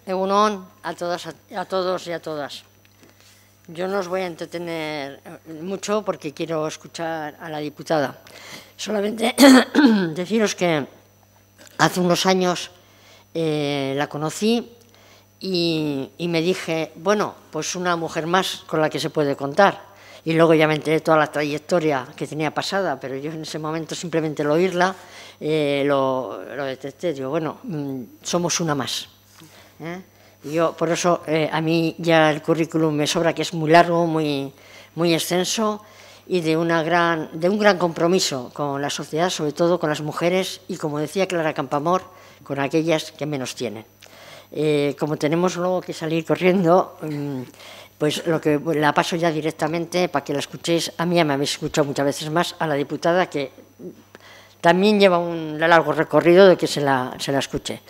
Egunon a todas, a todos y a todas. Yo no os voy a entretener mucho porque quiero escuchar a la diputada. Solamente deciros que hace unos años la conocí y me dije, bueno, pues una mujer más con la que se puede contar. Y luego ya me enteré de toda la trayectoria que tenía pasada, pero yo en ese momento simplemente al oírla lo detecté. Digo, bueno, somos una más. Yo, por eso, a mí ya el currículum me sobra, que es muy largo, muy extenso y de un gran compromiso con la sociedad, sobre todo con las mujeres y, como decía Clara Campoamor, con aquellas que menos tienen. Como tenemos luego que salir corriendo, pues la paso ya directamente para que la escuchéis. A mí ya me habéis escuchado muchas veces más, a la diputada, que también lleva un largo recorrido de que se la escuche.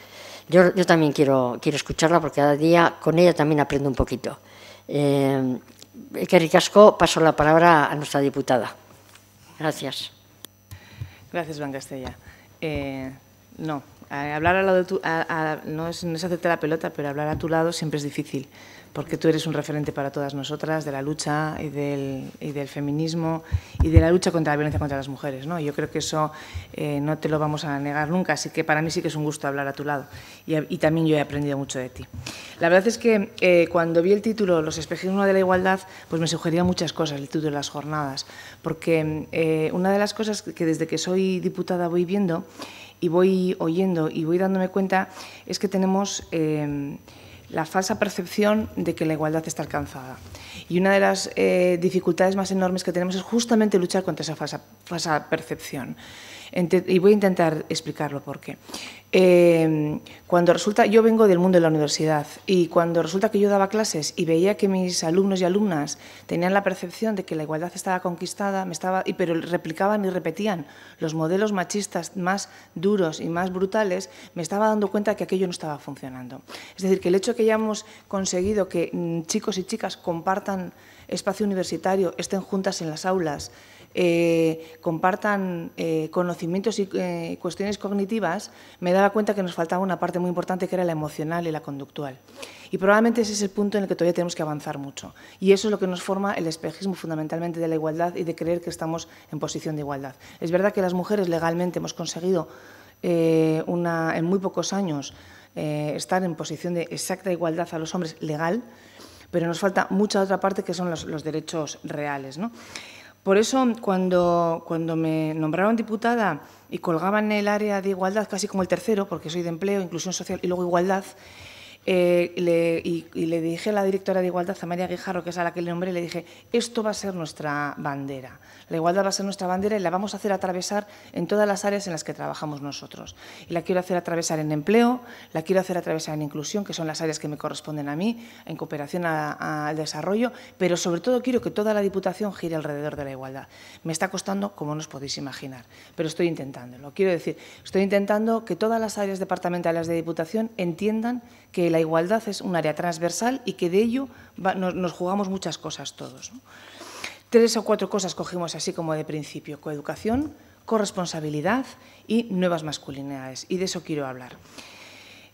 Yo también quiero escucharla porque cada día con ella también aprendo un poquito. Que ricasco, paso la palabra a nuestra diputada. Gracias. Gracias, Blanca Estella. No, hablar al lado de no es hacerte la pelota, pero hablar a tu lado siempre es difícil, porque tú eres un referente para todas nosotras de la lucha y del feminismo y de la lucha contra la violencia contra las mujeres, ¿no? Yo creo que eso no te lo vamos a negar nunca, así que para mí sí que es un gusto hablar a tu lado y también yo he aprendido mucho de ti. La verdad es que cuando vi el título Los espejismos de la igualdad, pues me sugería muchas cosas el título de las jornadas, porque una de las cosas que desde que soy diputada voy viendo y voy oyendo y voy dándome cuenta es que tenemos la falsa percepción de que la igualdad está alcanzada. Y una de las dificultades más enormes que tenemos es justamente luchar contra esa falsa percepción. Y voy a intentar explicarlo por qué. Cuando resulta, yo vengo del mundo de la universidad y cuando resulta que yo daba clases y veía que mis alumnos y alumnas tenían la percepción de que la igualdad estaba conquistada, pero replicaban y repetían los modelos machistas más duros y más brutales, me estaba dando cuenta que aquello no estaba funcionando. Es decir, que el hecho de que hayamos conseguido que chicos y chicas compartan espacio universitario, estén juntas en las aulas, compartan conocimientos y cuestiones cognitivas, me daba cuenta que nos faltaba una parte muy importante que era la emocional y la conductual. Y probablemente ese es el punto en el que todavía tenemos que avanzar mucho. Y eso es lo que nos forma el espejismo fundamentalmente de la igualdad y de creer que estamos en posición de igualdad. Es verdad que las mujeres legalmente hemos conseguido en muy pocos años estar en posición de exacta igualdad a los hombres legal, pero nos falta mucha otra parte que son los derechos reales, ¿no? Por eso, cuando me nombraron diputada y colgaban en el área de igualdad, casi como el tercero, porque soy de empleo, inclusión social y luego igualdad, le dije a la directora de Igualdad, a María Guijarro, que es a la que le nombré, le dije, esto va a ser nuestra bandera. La igualdad va a ser nuestra bandera y la vamos a hacer atravesar en todas las áreas en las que trabajamos nosotros. Y la quiero hacer atravesar en empleo, la quiero hacer atravesar en inclusión, que son las áreas que me corresponden a mí, en cooperación al desarrollo, pero sobre todo quiero que toda la Diputación gire alrededor de la igualdad. Me está costando, como no os podéis imaginar, pero estoy intentándolo. Quiero decir, estoy intentando que todas las áreas departamentales de Diputación entiendan que la igualdad es un área transversal y que de ello nos jugamos muchas cosas todos, ¿no? 3 o 4 cosas cogimos así como de principio: coeducación, corresponsabilidad y nuevas masculinidades, y de eso quiero hablar.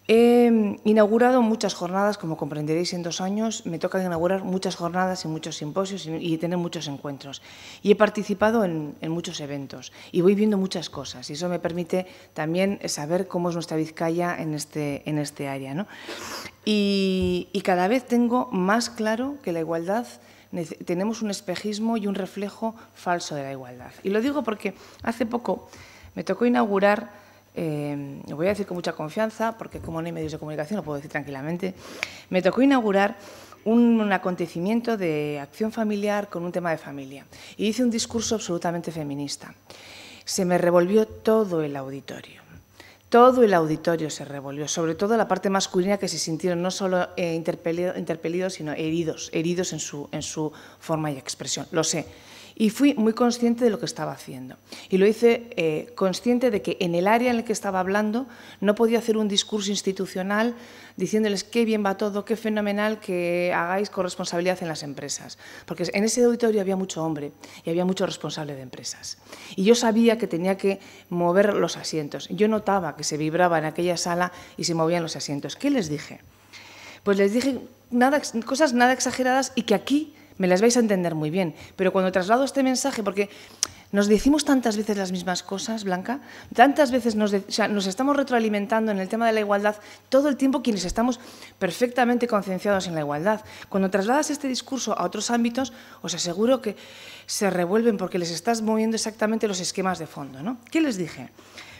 He inaugurado muchas jornadas, como comprenderéis, en 2 años me toca inaugurar muchas jornadas y muchos simposios y tener muchos encuentros. Y he participado en muchos eventos y voy viendo muchas cosas y eso me permite también saber cómo es nuestra Vizcaya en este área, ¿no? Y cada vez tengo más claro que la igualdad, tenemos un espejismo y un reflejo falso de la igualdad. Y lo digo porque hace poco me tocó inaugurar, lo voy a decir con mucha confianza, porque como no hay medios de comunicación lo puedo decir tranquilamente, me tocó inaugurar un acontecimiento de acción familiar con un tema de familia. Y hice un discurso absolutamente feminista. Se me revolvió todo el auditorio. Todo el auditorio se revolvió, sobre todo la parte masculina, que se sintieron no solo interpelidos, sino heridos en su forma y expresión. Lo sé. Y fui muy consciente de lo que estaba haciendo. Y lo hice consciente de que en el área en el que estaba hablando no podía hacer un discurso institucional diciéndoles qué bien va todo, qué fenomenal que hagáis corresponsabilidad en las empresas. Porque en ese auditorio había mucho hombre y había mucho responsable de empresas. Y yo sabía que tenía que mover los asientos. Yo notaba que se vibraba en aquella sala y se movían los asientos. ¿Qué les dije? Pues les dije cosas nada exageradas y que aquí me las vais a entender muy bien. Pero cuando traslado este mensaje, porque nos decimos tantas veces las mismas cosas, Blanca, tantas veces nos estamos retroalimentando en el tema de la igualdad todo el tiempo quienes estamos perfectamente concienciados en la igualdad. Cuando trasladas este discurso a otros ámbitos, os aseguro que se revuelven porque les estás moviendo exactamente los esquemas de fondo, ¿no? ¿Qué les dije?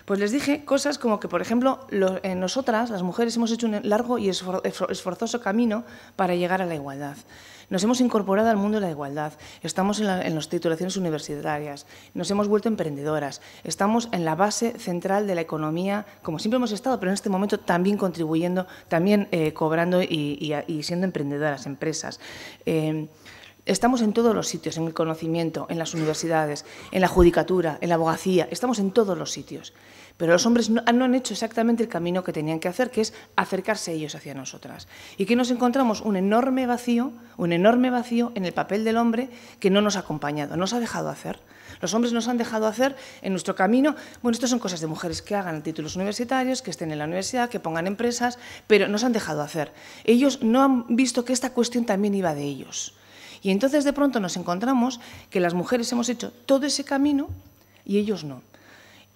Pues les dije cosas como que, por ejemplo, nosotras, las mujeres, hemos hecho un largo y esforzoso camino para llegar a la igualdad. Nos hemos incorporado al mundo de la igualdad, estamos en las titulaciones universitarias, nos hemos vuelto emprendedoras, estamos en la base central de la economía, como siempre hemos estado, pero en este momento también contribuyendo, también cobrando y siendo emprendedoras, empresas. Estamos en todos los sitios, en el conocimiento, en las universidades, en la judicatura, en la abogacía, estamos en todos los sitios. Pero los hombres no han hecho exactamente el camino que tenían que hacer, que es acercarse ellos hacia nosotras. ¿Y que nos encontramos? Un enorme vacío en el papel del hombre que no nos ha acompañado, nos ha dejado hacer. Los hombres nos han dejado hacer en nuestro camino. Bueno, esto son cosas de mujeres que hagan títulos universitarios, que estén en la universidad, que pongan empresas, pero nos han dejado hacer. Ellos no han visto que esta cuestión también iba de ellos. Y entonces de pronto nos encontramos que las mujeres hemos hecho todo ese camino y ellos no.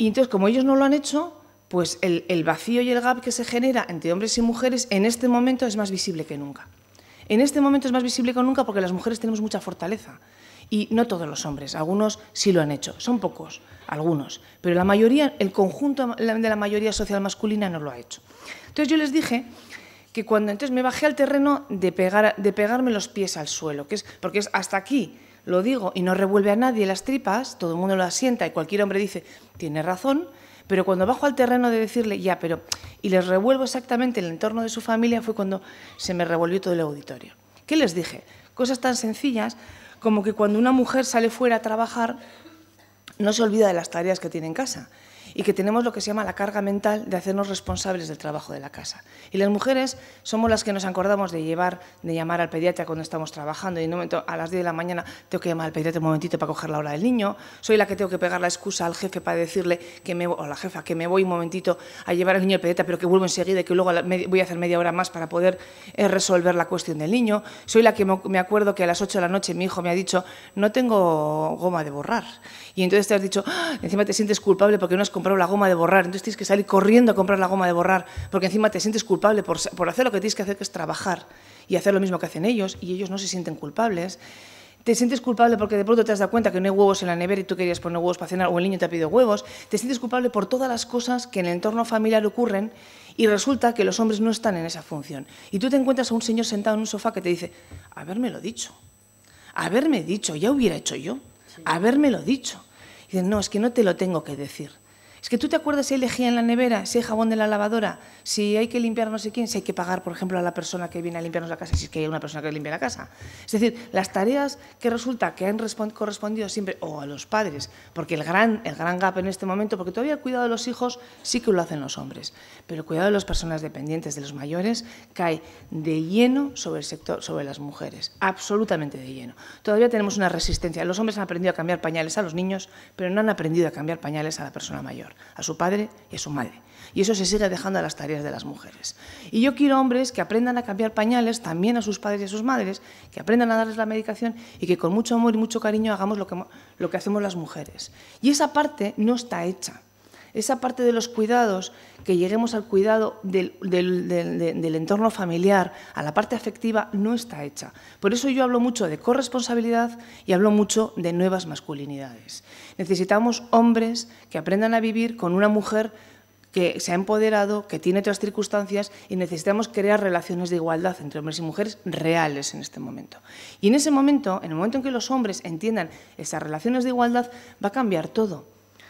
Y entonces, como ellos no lo han hecho, pues el vacío y el gap que se genera entre hombres y mujeres en este momento es más visible que nunca. En este momento es más visible que nunca porque las mujeres tenemos mucha fortaleza. Y no todos los hombres, algunos sí lo han hecho, son pocos, algunos. Pero la mayoría, el conjunto de la mayoría social masculina no lo ha hecho. Entonces yo les dije que entonces me bajé al terreno de pegarme los pies al suelo, porque es hasta aquí. Lo digo y no revuelve a nadie las tripas, todo el mundo lo asienta y cualquier hombre dice, tiene razón, pero cuando bajo al terreno de decirle, ya, pero, y les revuelvo exactamente el entorno de su familia, fue cuando se me revolvió todo el auditorio. ¿Qué les dije? Cosas tan sencillas como que cuando una mujer sale fuera a trabajar, no se olvida de las tareas que tiene en casa y que tenemos lo que se llama la carga mental de hacernos responsables del trabajo de la casa. Y las mujeres somos las que nos acordamos de llamar al pediatra cuando estamos trabajando y en un momento a las 10 de la mañana tengo que llamar al pediatra un momentito para coger la hora del niño, soy la que tengo que pegar la excusa al jefe para decirle o a la jefa que me voy un momentito a llevar al niño al pediatra pero que vuelvo enseguida y que luego voy a hacer media hora más para poder resolver la cuestión del niño, soy la que me acuerdo que a las 8 de la noche mi hijo me ha dicho no tengo goma de borrar y entonces te has dicho, encima te sientes culpable porque no has comprado la goma de borrar, entonces tienes que salir corriendo a comprar la goma de borrar, porque encima te sientes culpable por hacer lo que tienes que hacer, que es trabajar y hacer lo mismo que hacen ellos, y ellos no se sienten culpables. Te sientes culpable porque de pronto te has dado cuenta que no hay huevos en la nevera y tú querías poner huevos para cenar, o el niño te ha pedido huevos. Te sientes culpable por todas las cosas que en el entorno familiar ocurren y resulta que los hombres no están en esa función. Y tú te encuentras a un señor sentado en un sofá que te dice, habérmelo dicho, ya hubiera hecho yo, habérmelo dicho. Y dices, no, es que no te lo tengo que decir. Es que tú te acuerdas si hay lejía en la nevera, si hay jabón de la lavadora, si hay que limpiar no sé quién, si hay que pagar, por ejemplo, a la persona que viene a limpiarnos la casa, si es que hay una persona que limpia la casa. Es decir, las tareas que resulta que han correspondido siempre, o a los padres, porque el gran gap en este momento, porque todavía el cuidado de los hijos sí que lo hacen los hombres, pero el cuidado de las personas dependientes, de los mayores, cae de lleno sobre el sector, sobre las mujeres, absolutamente de lleno. Todavía tenemos una resistencia. Los hombres han aprendido a cambiar pañales a los niños, pero no han aprendido a cambiar pañales a la persona mayor, a su padre y a su madre. Y eso se sigue dejando a las tareas de las mujeres. Y yo quiero hombres que aprendan a cambiar pañales también a sus padres y a sus madres, que aprendan a darles la medicación y que con mucho amor y mucho cariño hagamos lo que hacemos las mujeres. Y esa parte no está hecha. Esa parte de los cuidados, que lleguemos al cuidado del entorno familiar, a la parte afectiva, no está hecha. Por eso yo hablo mucho de corresponsabilidad y hablo mucho de nuevas masculinidades. Necesitamos hombres que aprendan a vivir con una mujer que se ha empoderado, que tiene otras circunstancias y necesitamos crear relaciones de igualdad entre hombres y mujeres reales en este momento. Y en ese momento, en el momento en que los hombres entiendan esas relaciones de igualdad, va a cambiar todo.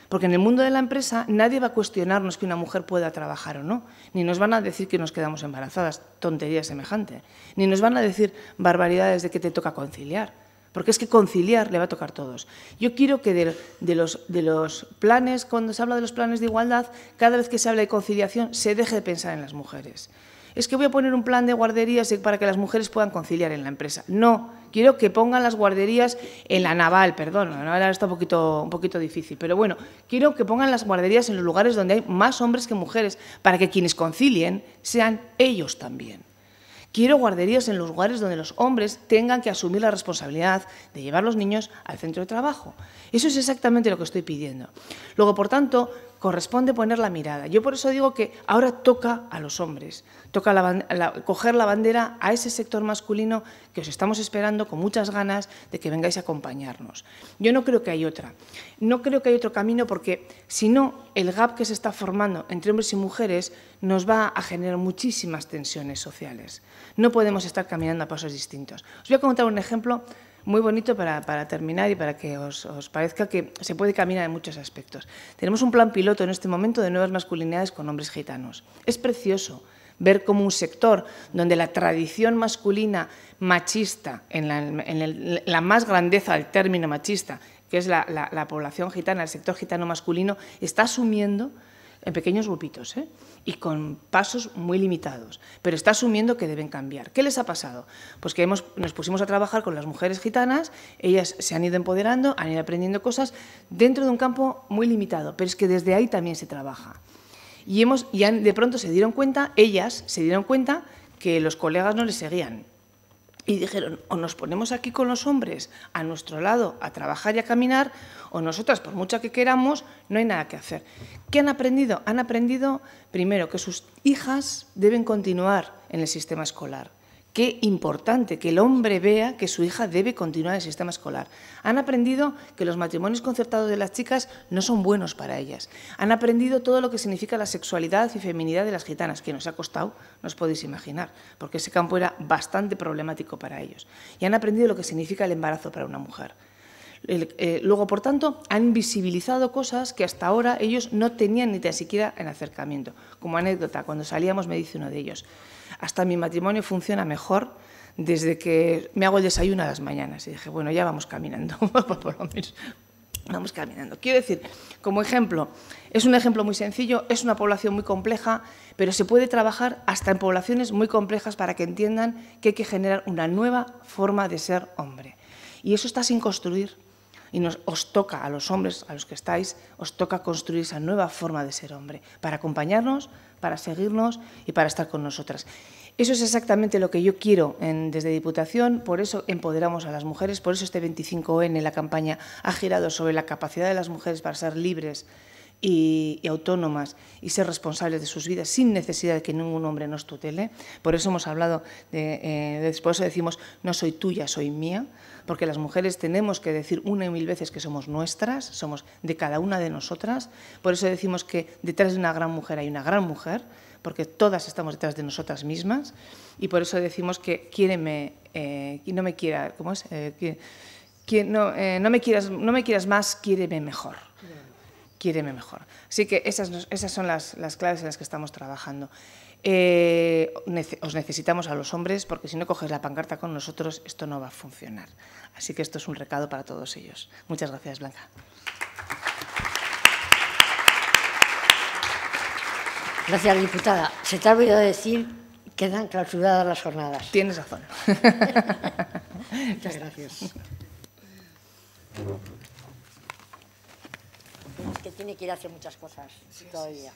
Porque en el mundo de la empresa nadie va a cuestionarnos que una mujer pueda trabajar o no, ni nos van a decir que nos quedamos embarazadas, tontería semejante, ni nos van a decir barbaridades de que te toca conciliar, porque es que conciliar le va a tocar a todos. Yo quiero que de los planes, cuando se habla de los planes de igualdad, cada vez que se habla de conciliación se deje de pensar en las mujeres. Es que voy a poner un plan de guarderías para que las mujeres puedan conciliar en la empresa. No, quiero que pongan las guarderías en la naval, perdón, la naval está un poquito difícil, pero bueno, quiero que pongan las guarderías en los lugares donde hay más hombres que mujeres, para que quienes concilien sean ellos también. Quiero guarderías en los lugares donde los hombres tengan que asumir la responsabilidad de llevar a los niños al centro de trabajo. Eso es exactamente lo que estoy pidiendo. Luego, por tanto, corresponde poner la mirada. Yo por eso digo que ahora toca a los hombres, toca coger la bandera a ese sector masculino que os estamos esperando con muchas ganas de que vengáis a acompañarnos. Yo no creo que hay otra. No creo que hay otro camino porque, si no, el gap que se está formando entre hombres y mujeres nos va a generar muchísimas tensiones sociales. No podemos estar caminando a pasos distintos. Os voy a contar un ejemplo muy bonito para terminar y para que os parezca que se puede caminar en muchos aspectos. Tenemos un plan piloto en este momento de nuevas masculinidades con hombres gitanos. Es precioso ver cómo un sector donde la tradición masculina machista, en la más grandeza del término machista, que es la población gitana, el sector gitano masculino, está asumiendo en pequeños grupitos, y con pasos muy limitados, pero está asumiendo que deben cambiar. ¿Qué les ha pasado? Pues que nos pusimos a trabajar con las mujeres gitanas, ellas se han ido empoderando, han ido aprendiendo cosas dentro de un campo muy limitado, pero es que desde ahí también se trabaja. Y de pronto se dieron cuenta, ellas se dieron cuenta que los colegas no les seguían. Y dijeron, o nos ponemos aquí con los hombres a nuestro lado a trabajar y a caminar, o nosotras, por mucho que queramos, no hay nada que hacer. ¿Qué han aprendido? Han aprendido, primero, que sus hijas deben continuar en el sistema escolar. Qué importante que el hombre vea que su hija debe continuar en el sistema escolar. Han aprendido que los matrimonios concertados de las chicas no son buenos para ellas. Han aprendido todo lo que significa la sexualidad y feminidad de las gitanas, que nos ha costado, no os podéis imaginar, porque ese campo era bastante problemático para ellos. Y han aprendido lo que significa el embarazo para una mujer. Luego, por tanto, han visibilizado cosas que hasta ahora ellos no tenían ni tan siquiera en acercamiento. Como anécdota, cuando salíamos me dice uno de ellos, hasta mi matrimonio funciona mejor desde que me hago el desayuno a las mañanas. Y dije, bueno, ya vamos caminando, por lo menos. Vamos caminando. Quiero decir, como ejemplo, es un ejemplo muy sencillo, es una población muy compleja, pero se puede trabajar hasta en poblaciones muy complejas para que entiendan que hay que generar una nueva forma de ser hombre. Y eso está sin construir. Y os toca, a los hombres, a los que estáis, os toca construir esa nueva forma de ser hombre, para acompañarnos, para seguirnos y para estar con nosotras. Eso es exactamente lo que yo quiero desde Diputación, por eso empoderamos a las mujeres, por eso este 25N, la campaña, ha girado sobre la capacidad de las mujeres para ser libres y autónomas y ser responsables de sus vidas sin necesidad de que ningún hombre nos tutele. Por eso hemos hablado, por eso decimos, no soy tuya, soy mía, porque las mujeres tenemos que decir una y mil veces que somos nuestras, somos de cada una de nosotras. Por eso decimos que detrás de una gran mujer hay una gran mujer, porque todas estamos detrás de nosotras mismas, y por eso decimos que quiéreme, no me quiera, ¿cómo es? No me quieras más, quiéreme mejor. Quiéreme mejor. Así que esas son las claves en las que estamos trabajando. Os necesitamos a los hombres, porque si no coges la pancarta con nosotros, esto no va a funcionar. Así que esto es un recado para todos ellos. Muchas gracias, Blanca. Gracias, diputada. Se te ha olvidado decir que quedan clausuradas las jornadas. Tienes razón. Muchas gracias. Es que tiene que ir a hacer muchas cosas todavía.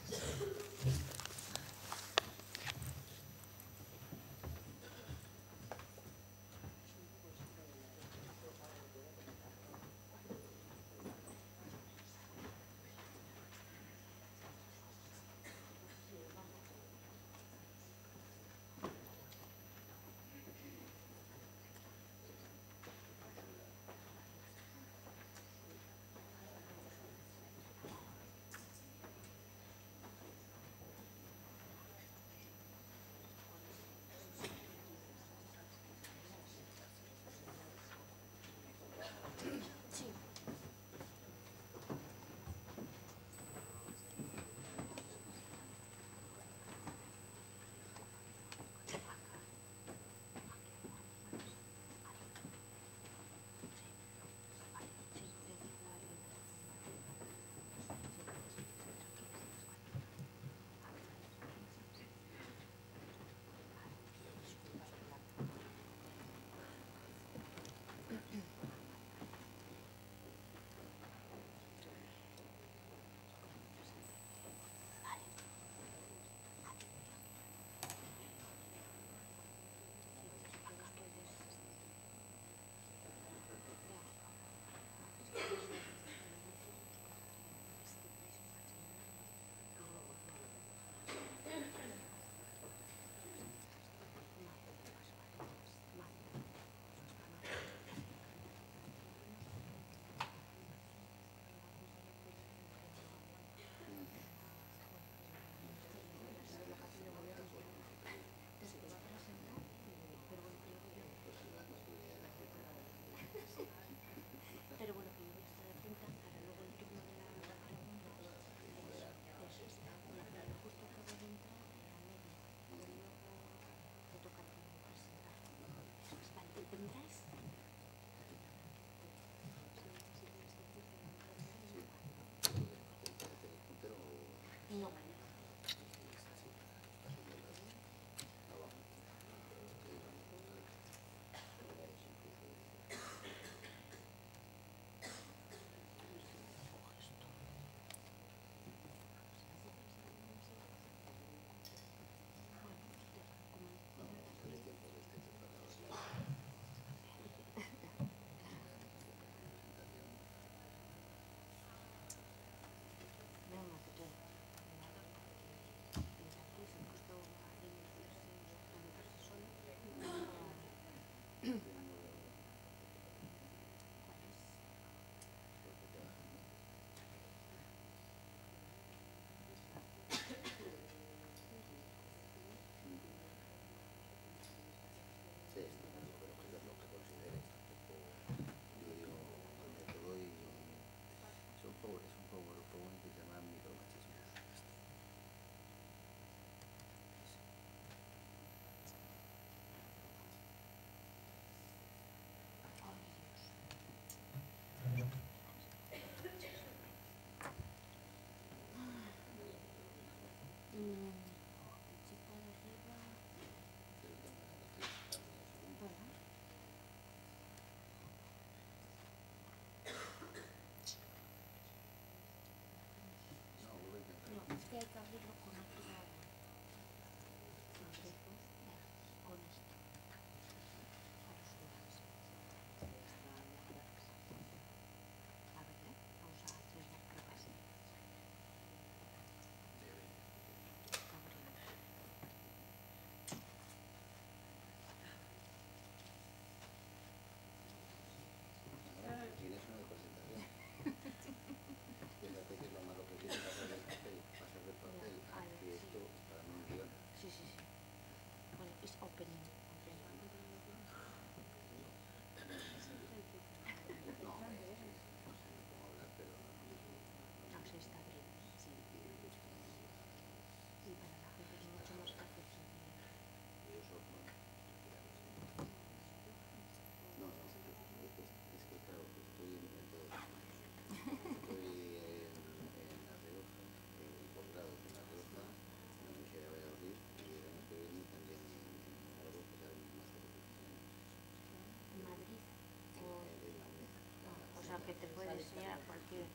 enseñar cualquier...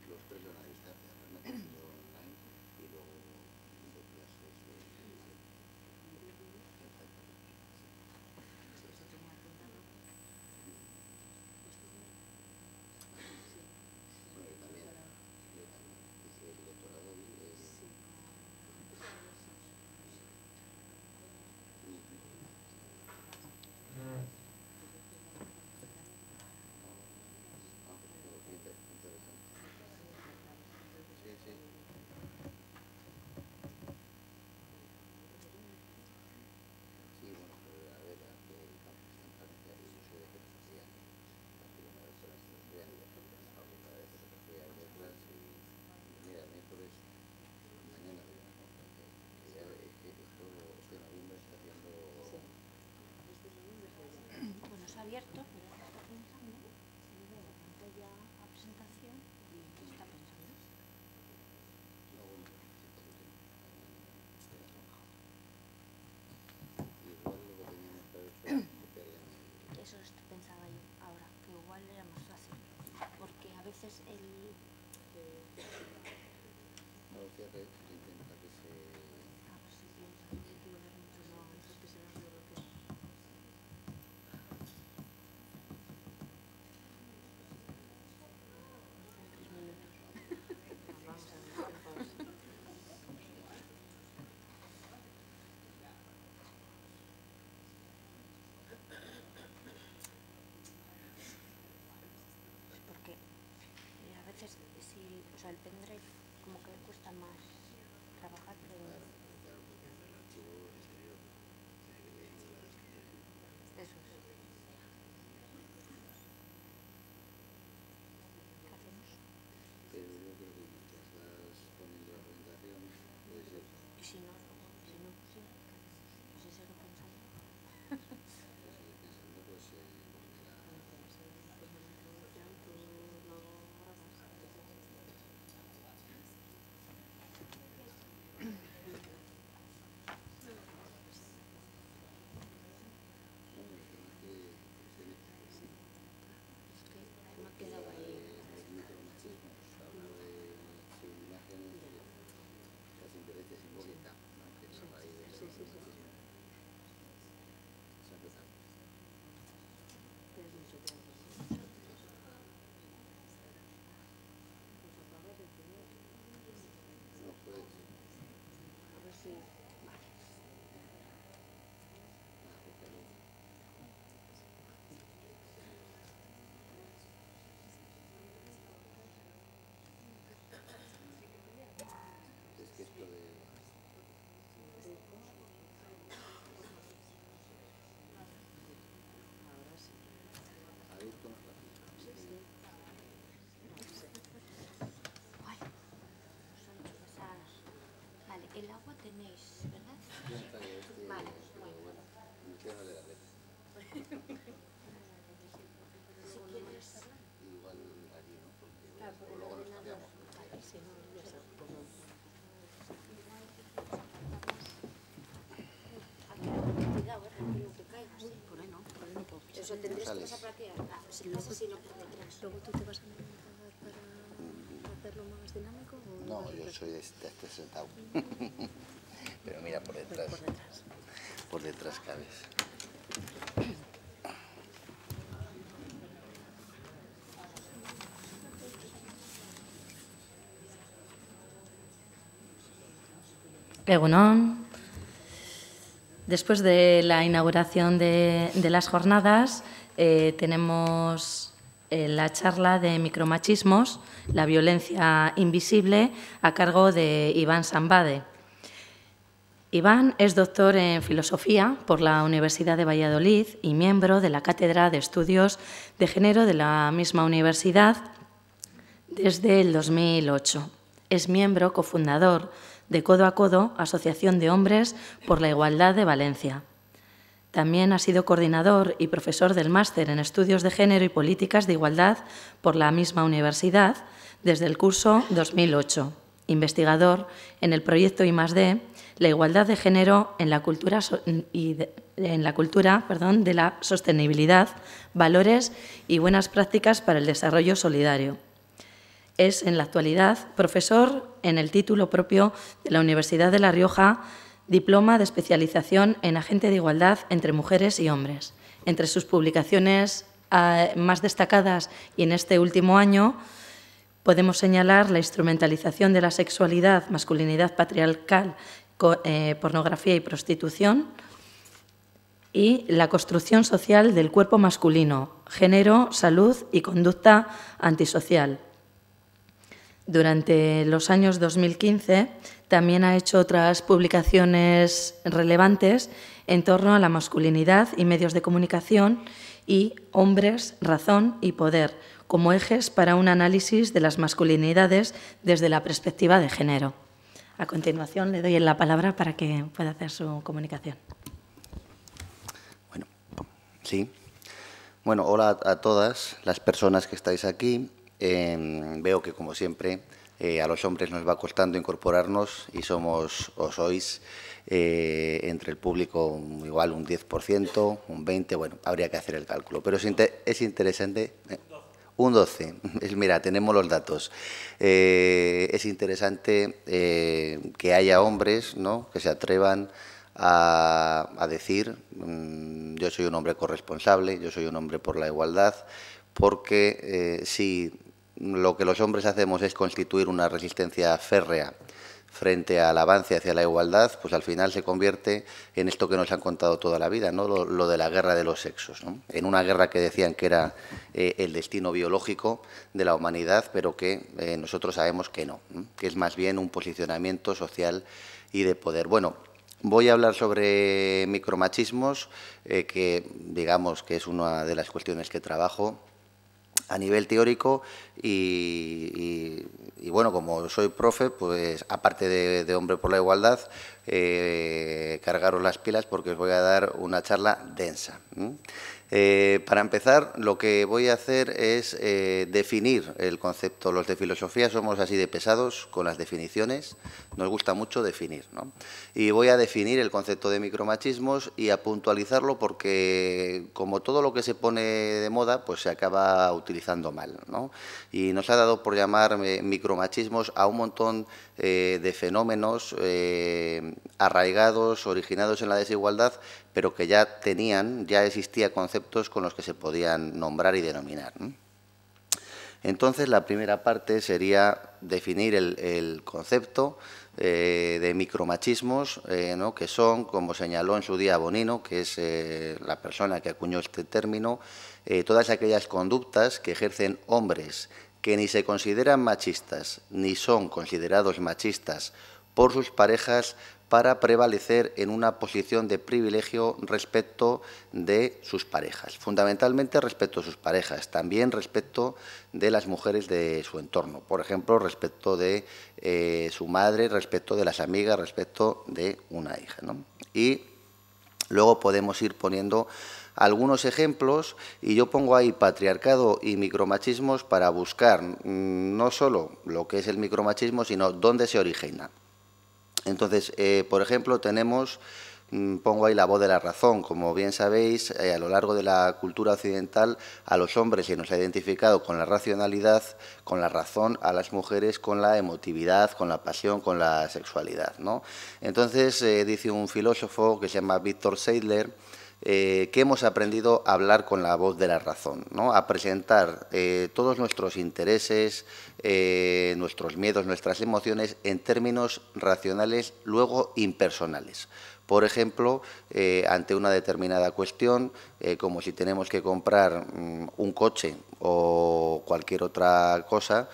abierto, pero está pensando, se le ve la pantalla a presentación y está pensando. Eso pensaba yo ahora, que igual era más fácil, porque a veces el... Porque a veces si, o sea, el pendrive como que cuesta más trabajar, pero eso es. ¿Qué hacemos? Y si no, sí, ¿qué hacemos? Si sigo pensando. Me ha quedado ahí. A ver si... Ay, son pesadas. Vale, el agua tenéis, ¿verdad? Vale, bueno. Si quieres... Claro, por el ordenador. Vale, si no, ya está. Cuidado, tranquilo, que caigas. Uy, por ahí no puedo. O sea, tendrías que pasar por aquí. No sé si no por detrás. ¿Luego tú te vas a levantar para hacerlo más dinámico? ¿O No, yo soy de este sentado. Pero mira, por detrás. Por detrás. Por detrás cabes. Egunon. Después de la inauguración de las jornadas, tenemos la charla de micromachismos, la violencia invisible, a cargo de Iván Sambade. Iván es doctor en Filosofía por la Universidad de Valladolid y miembro de la Cátedra de Estudios de Género de la misma universidad desde el 2008. Es miembro cofundador de Codo a Codo, Asociación de Hombres por la Igualdad de Valencia. También ha sido coordinador y profesor del Máster en Estudios de Género y Políticas de Igualdad por la misma universidad desde el curso 2008. Investigador en el proyecto I+D, la igualdad de género en la cultura de la sostenibilidad, valores y buenas prácticas para el desarrollo solidario. Es, en la actualidad, profesor en el título propio de la Universidad de La Rioja, diploma de especialización en agente de igualdad entre mujeres y hombres. Entre sus publicaciones más destacadas y en este último año podemos señalar la instrumentalización de la sexualidad, masculinidad patriarcal, pornografía y prostitución, y la construcción social del cuerpo masculino, género, salud y conducta antisocial. Durante los años 2015 también ha hecho otras publicaciones relevantes en torno a la masculinidad y medios de comunicación y hombres, razón y poder, como ejes para un análisis de las masculinidades desde la perspectiva de género. A continuación le doy la palabra para que pueda hacer su comunicación. Bueno, sí. Bueno, hola a todas las personas que estáis aquí. Veo que, como siempre, a los hombres nos va costando incorporarnos y somos o sois entre el público igual un 10%, un 20%, bueno, habría que hacer el cálculo, pero es interesante. Un 12. Mira, tenemos los datos. Es interesante que haya hombres, ¿no?, que se atrevan a decir yo soy un hombre corresponsable, yo soy un hombre por la igualdad, porque si lo que los hombres hacemos es constituir una resistencia férrea frente al avance hacia la igualdad, pues al final se convierte en esto que nos han contado toda la vida, ¿no?, lo de la guerra de los sexos, ¿no?, en una guerra que decían que era el destino biológico de la humanidad, pero que nosotros sabemos que no, que es más bien un posicionamiento social y de poder. Bueno, voy a hablar sobre micromachismos, que digamos que es una de las cuestiones que trabajo a nivel teórico y bueno, como soy profe, pues aparte de Hombre por la Igualdad, cargaros las pilas porque os voy a dar una charla densa. Para empezar, lo que voy a hacer es definir el concepto. Los de filosofía somos así de pesados con las definiciones, nos gusta mucho definir, ¿no? Y voy a definir el concepto de micromachismos y a puntualizarlo porque, como todo lo que se pone de moda, pues se acaba utilizando mal, ¿no? Y nos ha dado por llamar micromachismos a un montón de fenómenos arraigados, originados en la desigualdad, pero que ya existían conceptos con los que se podían nombrar y denominar, ¿no? Entonces, la primera parte sería definir el concepto de micromachismos, ¿no?, que son, como señaló en su día Bonino, que es la persona que acuñó este término, todas aquellas conductas que ejercen hombres que ni se consideran machistas ni son considerados machistas por sus parejas para prevalecer en una posición de privilegio respecto de sus parejas, fundamentalmente respecto a sus parejas, también respecto de las mujeres de su entorno, por ejemplo, respecto de su madre, respecto de las amigas, respecto de una hija, ¿no? Y luego podemos ir poniendo algunos ejemplos y yo pongo ahí patriarcado y micromachismos para buscar no solo lo que es el micromachismo, sino dónde se origina. Entonces, por ejemplo, pongo ahí la voz de la razón. Como bien sabéis, a lo largo de la cultura occidental, a los hombres se nos ha identificado con la racionalidad, con la razón, a las mujeres con la emotividad, con la pasión, con la sexualidad, ¿no? Entonces, dice un filósofo que se llama Víctor Seidler, que hemos aprendido a hablar con la voz de la razón, ¿no?, a presentar todos nuestros intereses, nuestros miedos, nuestras emociones en términos racionales, luego impersonales. Por ejemplo, ante una determinada cuestión, como si tenemos que comprar un coche o cualquier otra cosa,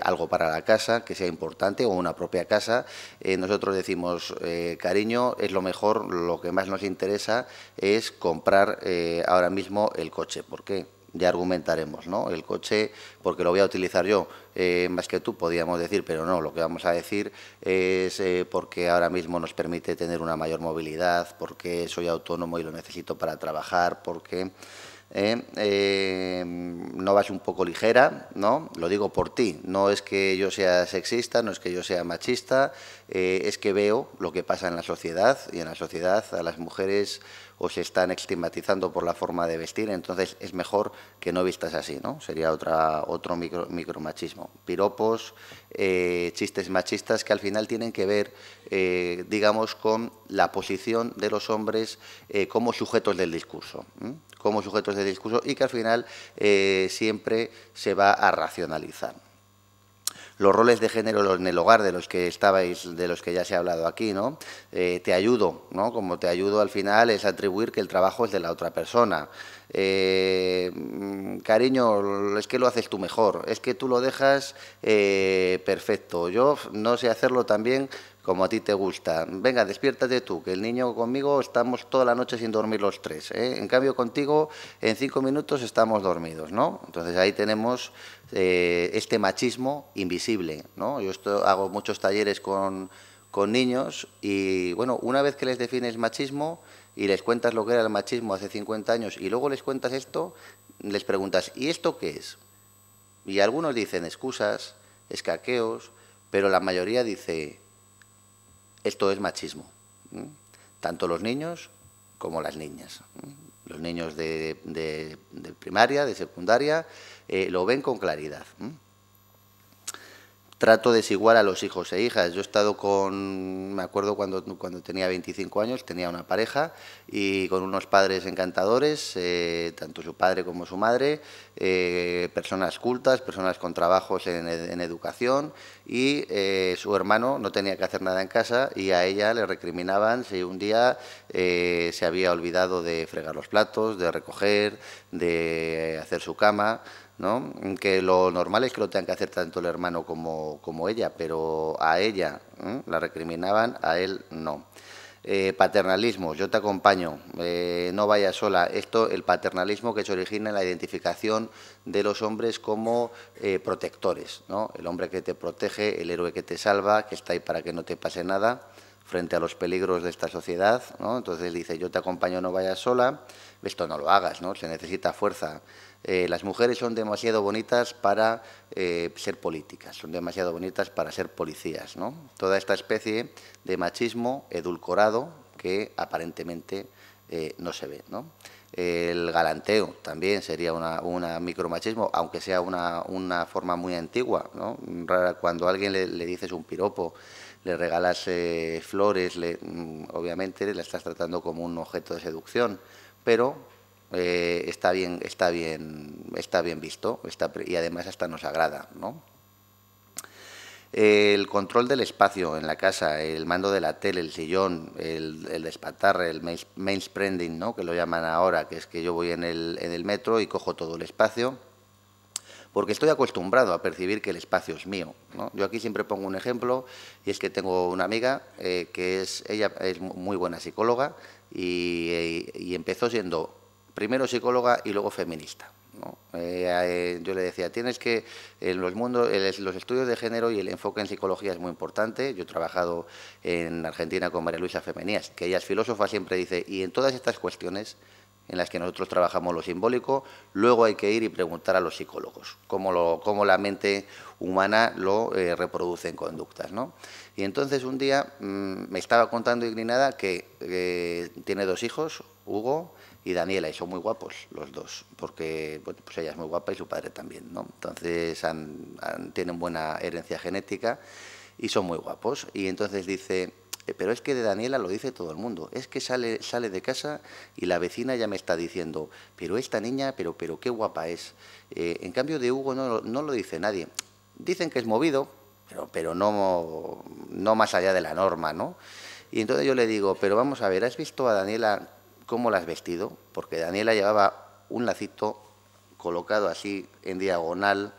algo para la casa que sea importante o una propia casa, nosotros decimos, cariño, es lo mejor, lo que más nos interesa es comprar ahora mismo el coche. ¿Por qué? Ya argumentaremos, ¿no? El coche, porque lo voy a utilizar yo más que tú, podríamos decir, pero no, lo que vamos a decir es porque ahora mismo nos permite tener una mayor movilidad, porque soy autónomo y lo necesito para trabajar, porque no vas un poco ligera, ¿no? Lo digo por ti, no es que yo sea sexista, no es que yo sea machista, es que veo lo que pasa en la sociedad, y en la sociedad a las mujeres os están estigmatizando por la forma de vestir, entonces es mejor que no vistas así, ¿no? Sería otro micromachismo. Piropos, chistes machistas que al final tienen que ver, digamos, con la posición de los hombres como sujetos del discurso, como sujetos del discurso, y que al final siempre se va a racionalizar. Los roles de género en el hogar de los que estabais, de los que ya se ha hablado aquí, ¿no? Te ayudo, ¿no? Como te ayudo al final es atribuir que el trabajo es de la otra persona. Cariño, es que lo haces tú mejor, es que tú lo dejas perfecto. Yo no sé hacerlo tan bien como a ti te gusta. Venga, despiértate tú, que el niño conmigo estamos toda la noche sin dormir los tres, ¿eh? En cambio, contigo en 5 minutos estamos dormidos, ¿no? Entonces ahí tenemos este machismo invisible, ¿no? Yo hago muchos talleres con niños y, bueno, una vez que les defines machismo y les cuentas lo que era el machismo hace 50 años y luego les cuentas esto, les preguntas, ¿y esto qué es? Y algunos dicen excusas, escaqueos, pero la mayoría dice, esto es machismo, tanto los niños como las niñas. Los niños de primaria, de secundaria, lo ven con claridad. Trato desigual a los hijos e hijas. Yo he estado me acuerdo cuando tenía 25 años, tenía una pareja y con unos padres encantadores, tanto su padre como su madre, personas cultas, personas con trabajos en educación, y su hermano no tenía que hacer nada en casa y a ella le recriminaban si un día se había olvidado de fregar los platos, de recoger, de hacer su cama, ¿no? Que lo normal es que lo tengan que hacer tanto el hermano como ella, pero a ella la recriminaban, a él no. Paternalismo, yo te acompaño, no vayas sola. El paternalismo que se origina en la identificación de los hombres como protectores, ¿no? El hombre que te protege, el héroe que te salva, que está ahí para que no te pase nada frente a los peligros de esta sociedad, ¿no? Entonces dice, yo te acompaño, no vayas sola, esto no lo hagas, ¿no? Se necesita fuerza. Las mujeres son demasiado bonitas para ser políticas, son demasiado bonitas para ser policías, ¿no? Toda esta especie de machismo edulcorado que aparentemente no se ve, ¿no? El galanteo también sería una micromachismo, aunque sea una forma muy antigua, ¿no? Cuando a alguien le dices un piropo, le regalas flores, obviamente le estás tratando como un objeto de seducción, pero está bien visto, y además hasta nos agrada, ¿no? El control del espacio en la casa, el mando de la tele, el sillón, el despatarre, el manspreading, ¿no? Que lo llaman ahora, que es que yo voy en el metro y cojo todo el espacio, porque estoy acostumbrado a percibir que el espacio es mío, ¿no? Yo aquí siempre pongo un ejemplo, y es que tengo una amiga que ella es muy buena psicóloga y empezó siendo primero psicóloga y luego feminista, ¿no? Yo le decía, tienes que, en los estudios de género y el enfoque en psicología es muy importante. Yo he trabajado en Argentina con María Luisa Femenías, que ella es filósofa, siempre dice, y en todas estas cuestiones en las que nosotros trabajamos lo simbólico, luego hay que ir y preguntar a los psicólogos cómo la mente humana lo reproduce en conductas, ¿no? Y entonces un día me estaba contando indignada que tiene 2 hijos, Hugo y Daniela, y son muy guapos los dos, porque bueno, pues ella es muy guapa y su padre también, ¿no? Entonces tienen buena herencia genética y son muy guapos. Y entonces dice, pero es que de Daniela lo dice todo el mundo, es que sale de casa y la vecina ya me está diciendo, pero esta niña, pero qué guapa es. En cambio de Hugo no lo dice nadie. Dicen que es movido, pero no más allá de la norma, ¿no? Y entonces yo le digo, pero vamos a ver, ¿has visto a Daniela cómo la has vestido? Porque Daniela llevaba un lacito colocado así en diagonal,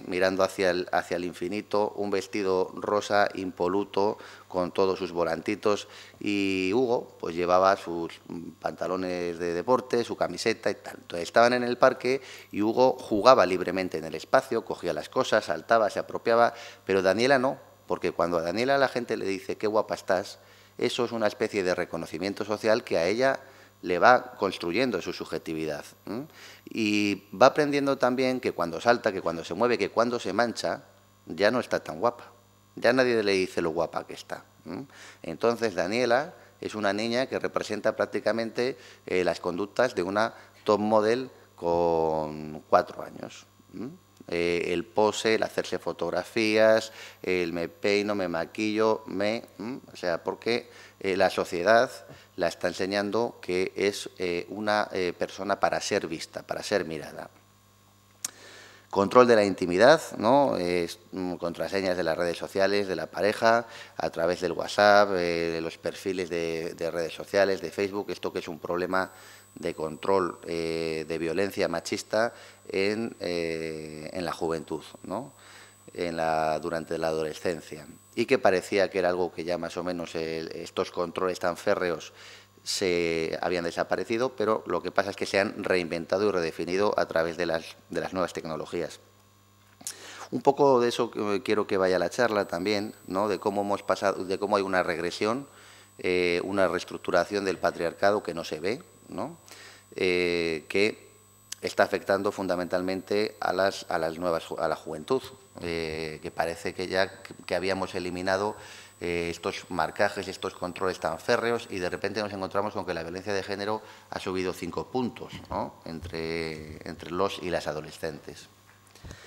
mirando hacia el infinito, un vestido rosa impoluto con todos sus volantitos, y Hugo pues llevaba sus pantalones de deporte, su camiseta y tal. Entonces estaban en el parque y Hugo jugaba libremente en el espacio, cogía las cosas, saltaba, se apropiaba, pero Daniela no, porque cuando a Daniela la gente le dice qué guapa estás, eso es una especie de reconocimiento social que a ella le va construyendo su subjetividad. Y va aprendiendo también que cuando salta, que cuando se mueve, que cuando se mancha, ya no está tan guapa. Ya nadie le dice lo guapa que está. Entonces, Daniela es una niña que representa prácticamente las conductas de una top model con 4 años. El pose, el hacerse fotografías, el me peino, me maquillo, o sea, porque la sociedad la está enseñando que es una persona para ser vista, para ser mirada. Control de la intimidad, ¿no? Contraseñas de las redes sociales, de la pareja, a través del WhatsApp, de los perfiles de redes sociales, de Facebook, esto que es un problema de control de violencia machista en la juventud, ¿no? Durante la adolescencia, y que parecía que era algo que ya más o menos estos controles tan férreos se habían desaparecido, pero lo que pasa es que se han reinventado y redefinido a través de las nuevas tecnologías. Un poco de eso quiero que vaya la charla también, ¿no? De cómo hemos pasado, de cómo hay una regresión, una reestructuración del patriarcado que no se ve, ¿no? Que está afectando fundamentalmente a la juventud, que parece que ya que habíamos eliminado estos marcajes, estos controles tan férreos, y de repente nos encontramos con que la violencia de género ha subido 5 puntos, ¿no? entre los y las adolescentes.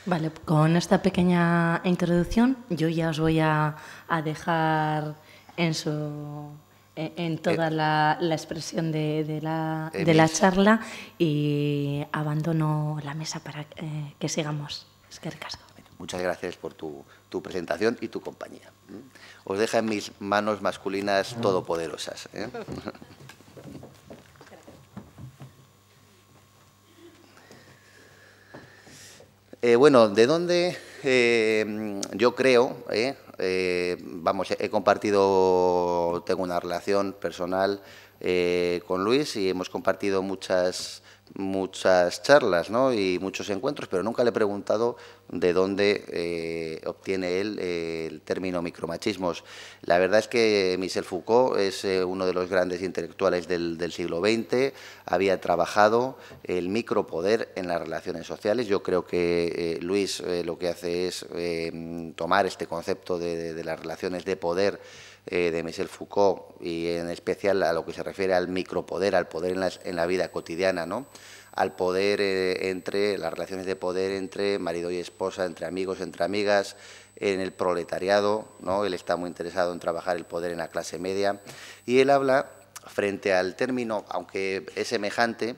Vale, con esta pequeña introducción yo ya os voy a dejar en toda la expresión de la charla, y abandono la mesa para que sigamos. Es que ricasco. Muchas gracias por tu presentación y tu compañía. Os deja en mis manos masculinas todopoderosas. Bueno, ¿de dónde? Yo creo, he compartido, tengo una relación personal con Luis, y hemos compartido muchas charlas, ¿no? Y muchos encuentros, pero nunca le he preguntado de dónde obtiene él el término micromachismos. La verdad es que Michel Foucault es uno de los grandes intelectuales del siglo XX, había trabajado el micropoder en las relaciones sociales. Yo creo que Luis lo que hace es tomar este concepto de las relaciones de poder de Michel Foucault, y en especial a lo que se refiere al micropoder, al poder en la vida cotidiana, ¿no? Al poder entre las relaciones de poder entre marido y esposa, entre amigos, entre amigas, en el proletariado, ¿no? Él está muy interesado en trabajar el poder en la clase media, y él habla frente al término, aunque es semejante,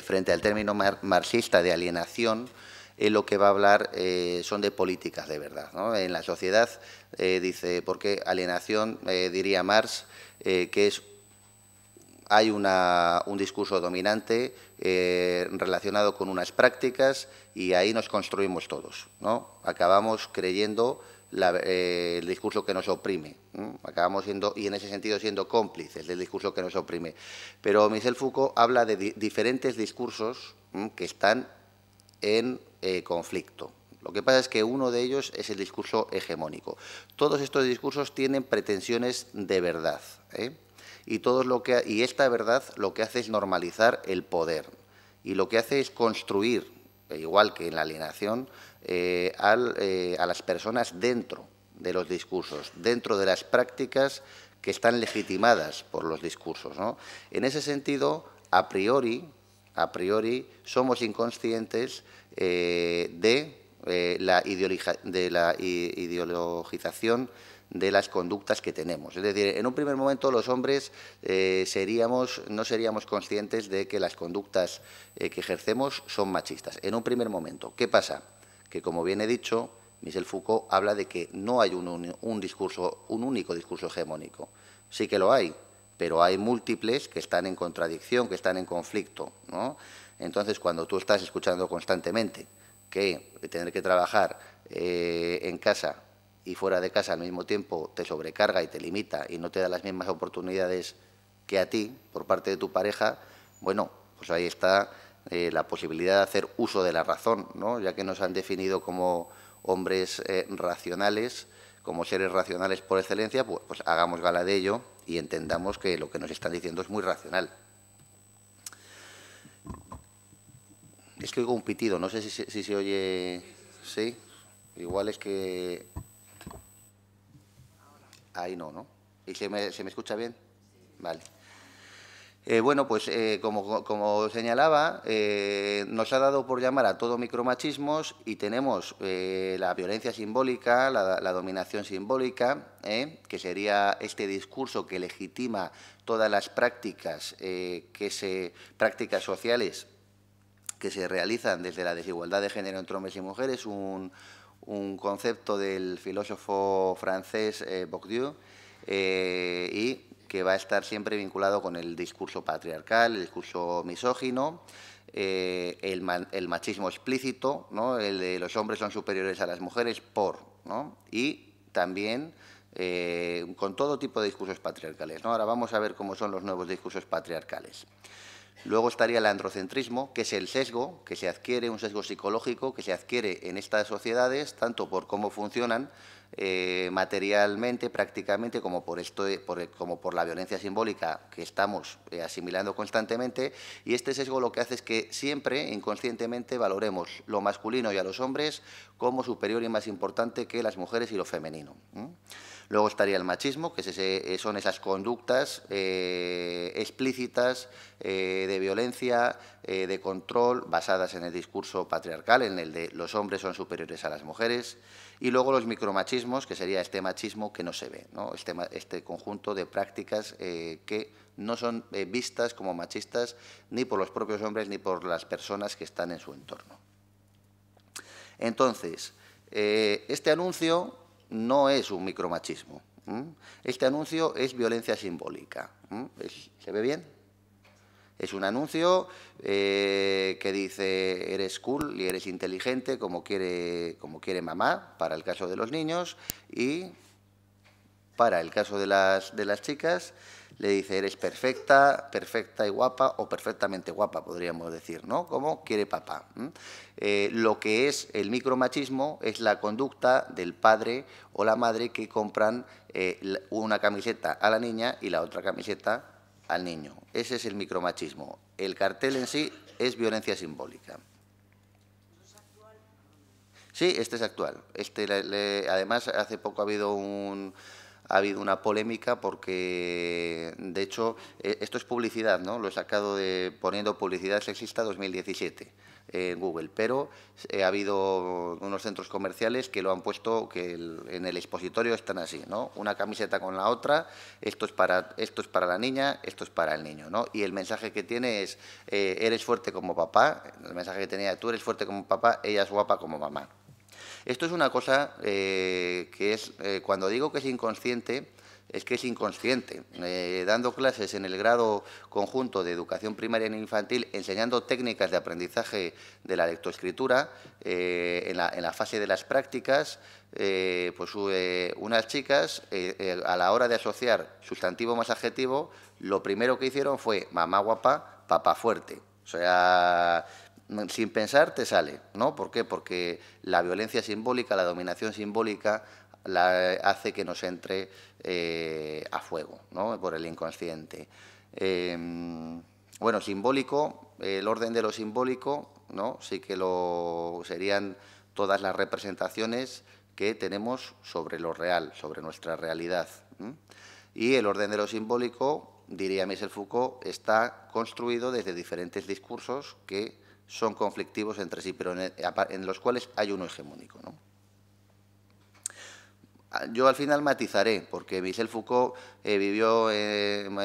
frente al término marxista de alienación. Lo que va a hablar son de políticas de verdad, ¿no? En la sociedad, dice, porque alienación, diría Marx, que hay un discurso dominante relacionado con unas prácticas, y ahí nos construimos todos, ¿no? Acabamos creyendo el discurso que nos oprime, ¿no? Acabamos siendo, y en ese sentido siendo cómplices del discurso que nos oprime. Pero Michel Foucault habla de diferentes discursos que están en conflicto. Lo que pasa es que uno de ellos es el discurso hegemónico. Todos estos discursos tienen pretensiones de verdad, y esta verdad lo que hace es normalizar el poder, y lo que hace es construir, igual que en la alienación, a las personas dentro de los discursos, dentro de las prácticas que están legitimadas por los discursos, ¿no? En ese sentido, a priori somos inconscientes de la ideologización de las conductas que tenemos. Es decir, en un primer momento los hombres no seríamos conscientes de que las conductas que ejercemos son machistas. En un primer momento. ¿Qué pasa? Que, como bien he dicho, Michel Foucault habla de que no hay un único discurso hegemónico. Sí que lo hay, pero hay múltiples que están en contradicción, que están en conflicto, ¿no? Entonces, cuando tú estás escuchando constantemente que tener que trabajar en casa y fuera de casa al mismo tiempo te sobrecarga y te limita y no te da las mismas oportunidades que a ti por parte de tu pareja, bueno, pues ahí está la posibilidad de hacer uso de la razón, ¿no? Ya que nos han definido como hombres racionales, como seres racionales por excelencia, pues hagamos gala de ello y entendamos que lo que nos están diciendo es muy racional. Es que oigo un pitido, no sé si se oye... ¿Sí? Igual es que... Ahí no. ¿Y se me escucha bien? Vale. Bueno, pues como señalaba, nos ha dado por llamar a todo micromachismos y tenemos la violencia simbólica, la dominación simbólica, que sería este discurso que legitima todas las prácticas, prácticas sociales que se realizan desde la desigualdad de género entre hombres y mujeres, un concepto del filósofo francés Bourdieu, y que va a estar siempre vinculado con el discurso patriarcal, el discurso misógino, el machismo explícito, ¿no? El de los hombres son superiores a las mujeres ¿no? Y también con todo tipo de discursos patriarcales, ¿no? Ahora vamos a ver cómo son los nuevos discursos patriarcales. Luego estaría el androcentrismo, que es el sesgo que se adquiere, un sesgo psicológico que se adquiere en estas sociedades, tanto por cómo funcionan materialmente, prácticamente, como por la violencia simbólica que estamos asimilando constantemente. Y este sesgo lo que hace es que siempre, inconscientemente, valoremos lo masculino y a los hombres como superior y más importante que las mujeres y lo femenino. Luego estaría el machismo, que son esas conductas explícitas de violencia, de control, basadas en el discurso patriarcal, en el de los hombres son superiores a las mujeres. Y luego los micromachismos, que sería este machismo que no se ve, ¿no? Este conjunto de prácticas que no son vistas como machistas ni por los propios hombres ni por las personas que están en su entorno. Entonces, este anuncio no es un micromachismo. Este anuncio es violencia simbólica. ¿Se ve bien? Es un anuncio que dice eres cool y eres inteligente como quiere mamá, para el caso de los niños, y para el caso de las chicas le dice eres perfecta y guapa, o perfectamente guapa, podríamos decir, ¿no? Como quiere papá. Lo que es el micromachismo es la conducta del padre o la madre que compran una camiseta a la niña y la otra camiseta al niño. Ese es el micromachismo. El cartel en sí es violencia simbólica. Sí, este es actual. Además, hace poco ha habido una polémica porque, de hecho, esto es publicidad, ¿no? Lo he sacado poniendo publicidad sexista 2017 en Google, pero ha habido unos centros comerciales que lo han puesto, que en el expositorio están así, ¿no? Una camiseta con la otra, esto es para la niña, esto es para el niño, ¿no? Y el mensaje que tiene es, eres fuerte como papá, el mensaje que tenía, tú eres fuerte como papá, ella es guapa como mamá. Esto es una cosa que es, cuando digo que es inconsciente, es que es inconsciente. Dando clases en el grado conjunto de educación primaria e infantil, enseñando técnicas de aprendizaje de la lectoescritura, en la fase de las prácticas, pues unas chicas, a la hora de asociar sustantivo más adjetivo, lo primero que hicieron fue mamá guapa, papá fuerte. O sea, sin pensar te sale, ¿no? ¿Por qué? Porque la violencia simbólica, la dominación simbólica, hace que nos entre a fuego, ¿no? Por el inconsciente. Bueno, simbólico, el orden de lo simbólico, ¿no? Sí que serían todas las representaciones que tenemos sobre lo real, sobre nuestra realidad. Y el orden de lo simbólico, diría Michel Foucault, está construido desde diferentes discursos que son conflictivos entre sí, pero en los cuales hay uno hegemónico, ¿no? Yo al final matizaré, porque Michel Foucault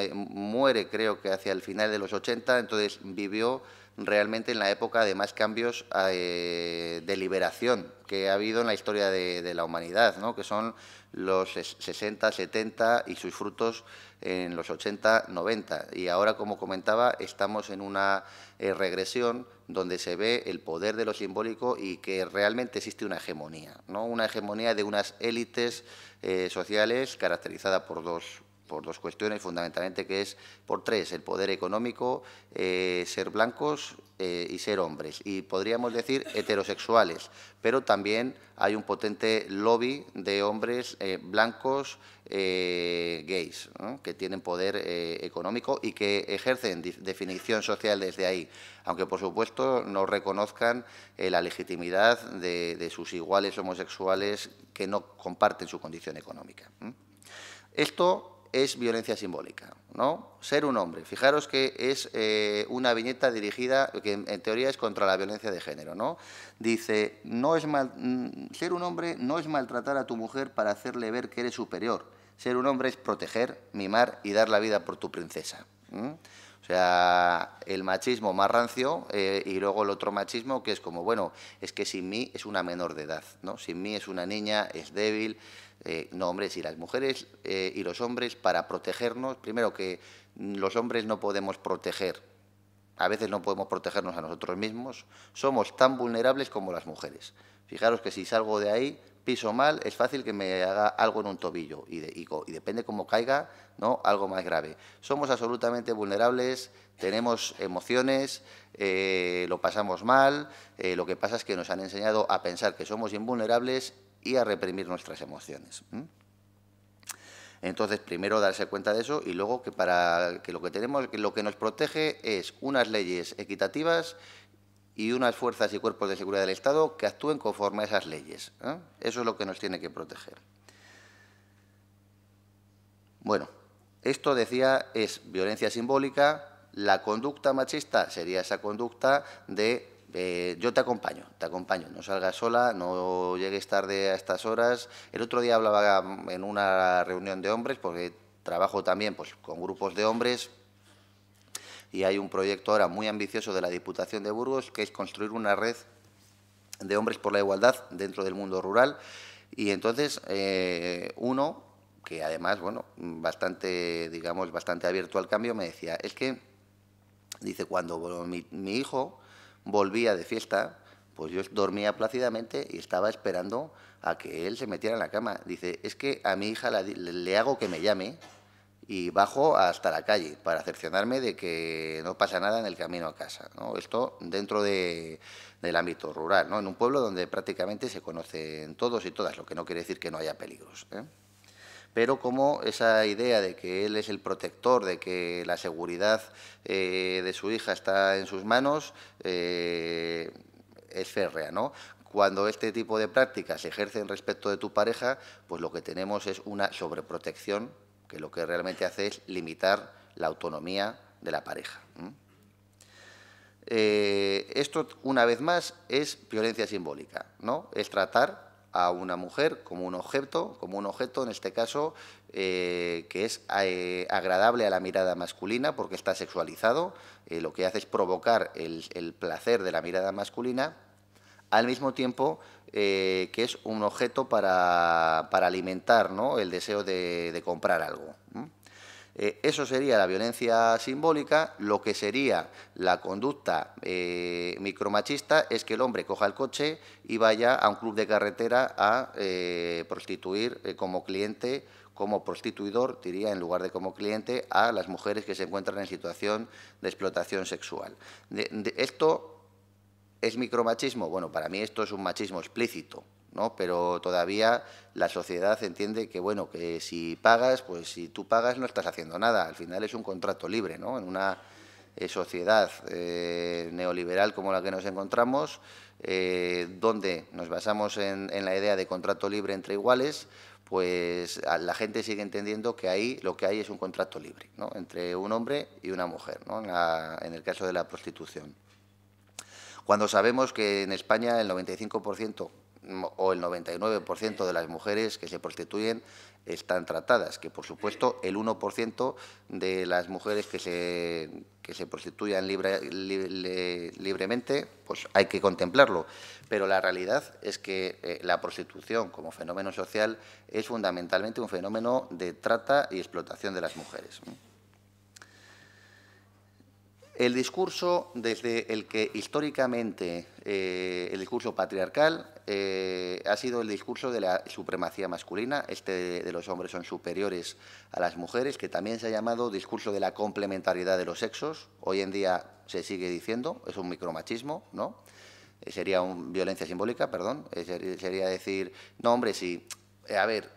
muere creo que hacia el final de los 80, entonces vivió realmente en la época de más cambios de liberación que ha habido en la historia de la humanidad, ¿no? Que son los 60, 70 y sus frutos en los 80, 90. Y ahora, como comentaba, estamos en una regresión donde se ve el poder de lo simbólico y que realmente existe una hegemonía, ¿no? Una hegemonía de unas élites sociales caracterizada por dos por dos cuestiones fundamentalmente, que es por tres: el poder económico, ser blancos y ser hombres. Y podríamos decir heterosexuales, pero también hay un potente lobby de hombres blancos gays, ¿no?, que tienen poder económico y que ejercen definición social desde ahí, aunque por supuesto no reconozcan la legitimidad de sus iguales homosexuales que no comparten su condición económica. Esto es violencia simbólica, ¿no? Ser un hombre. Fijaros que es una viñeta dirigida, que en teoría es contra la violencia de género, ¿no? Dice, ser un hombre no es maltratar a tu mujer para hacerle ver que eres superior. Ser un hombre es proteger, mimar y dar la vida por tu princesa. O sea, el machismo más rancio y luego el otro machismo que es como, bueno, es que sin mí es una menor de edad, ¿no? Sin mí es una niña, es débil. No, hombre, si las mujeres y los hombres, para protegernos, primero que los hombres no podemos proteger, a veces no podemos protegernos a nosotros mismos, somos tan vulnerables como las mujeres. Fijaros que si salgo de ahí, piso mal, es fácil que me haga algo en un tobillo y depende cómo caiga, ¿no?, algo más grave. Somos absolutamente vulnerables, tenemos emociones, lo pasamos mal, lo que pasa es que nos han enseñado a pensar que somos invulnerables y a reprimir nuestras emociones. Entonces, primero darse cuenta de eso y luego que para que lo que nos protege es unas leyes equitativas y unas fuerzas y cuerpos de seguridad del Estado que actúen conforme a esas leyes. Eso es lo que nos tiene que proteger. Bueno, esto, decía, es violencia simbólica. La conducta machista sería esa conducta de yo te acompaño, no salgas sola, no llegues tarde a estas horas. El otro día hablaba en una reunión de hombres, porque trabajo también pues, con grupos de hombres, y hay un proyecto ahora muy ambicioso de la Diputación de Burgos, que es construir una red de hombres por la igualdad dentro del mundo rural. Y entonces uno, que además, bueno, bastante abierto al cambio, me decía, es que, dice, cuando mi hijo volvía de fiesta, pues yo dormía plácidamente y estaba esperando a que él se metiera en la cama. Dice, es que a mi hija le hago que me llame y bajo hasta la calle para cerciorarme de que no pasa nada en el camino a casa, ¿no? Esto dentro del ámbito rural, ¿no?, en un pueblo donde prácticamente se conocen todos y todas, lo que no quiere decir que no haya peligros, Pero como esa idea de que él es el protector, de que la seguridad de su hija está en sus manos, es férrea, ¿no? Cuando este tipo de prácticas se ejercen respecto de tu pareja, pues lo que tenemos es una sobreprotección que lo que realmente hace es limitar la autonomía de la pareja. Esto, una vez más, es violencia simbólica, ¿no? Es tratar a una mujer como un objeto en este caso, que es agradable a la mirada masculina porque está sexualizado, lo que hace es provocar el placer de la mirada masculina, al mismo tiempo que es un objeto para alimentar, ¿no?, el deseo de comprar algo. Eso sería la violencia simbólica. Lo que sería la conducta micromachista es que el hombre coja el coche y vaya a un club de carretera a prostituir como cliente, como prostituidor, diría, en lugar de como cliente, a las mujeres que se encuentran en situación de explotación sexual. ¿Esto es micromachismo? Bueno, para mí esto es un machismo explícito, ¿no? Pero todavía la sociedad entiende que, bueno, que si pagas, pues si tú pagas no estás haciendo nada. Al final es un contrato libre, ¿no? En una sociedad neoliberal como la que nos encontramos, donde nos basamos en la idea de contrato libre entre iguales, pues la gente sigue entendiendo que ahí lo que hay es un contrato libre, ¿no?, entre un hombre y una mujer, ¿no?, en el caso de la prostitución. Cuando sabemos que en España el 95% o el 99% de las mujeres que se prostituyen están tratadas, que por supuesto el 1% de las mujeres que se prostituyan libremente, pues hay que contemplarlo. Pero la realidad es que la prostitución como fenómeno social es fundamentalmente un fenómeno de trata y explotación de las mujeres. El discurso desde el que históricamente el discurso patriarcal ha sido el discurso de la supremacía masculina, de los hombres son superiores a las mujeres, que también se ha llamado discurso de la complementariedad de los sexos. Hoy en día se sigue diciendo, es un micromachismo, ¿no? Sería violencia simbólica, perdón, sería decir, no, hombre, sí. A ver,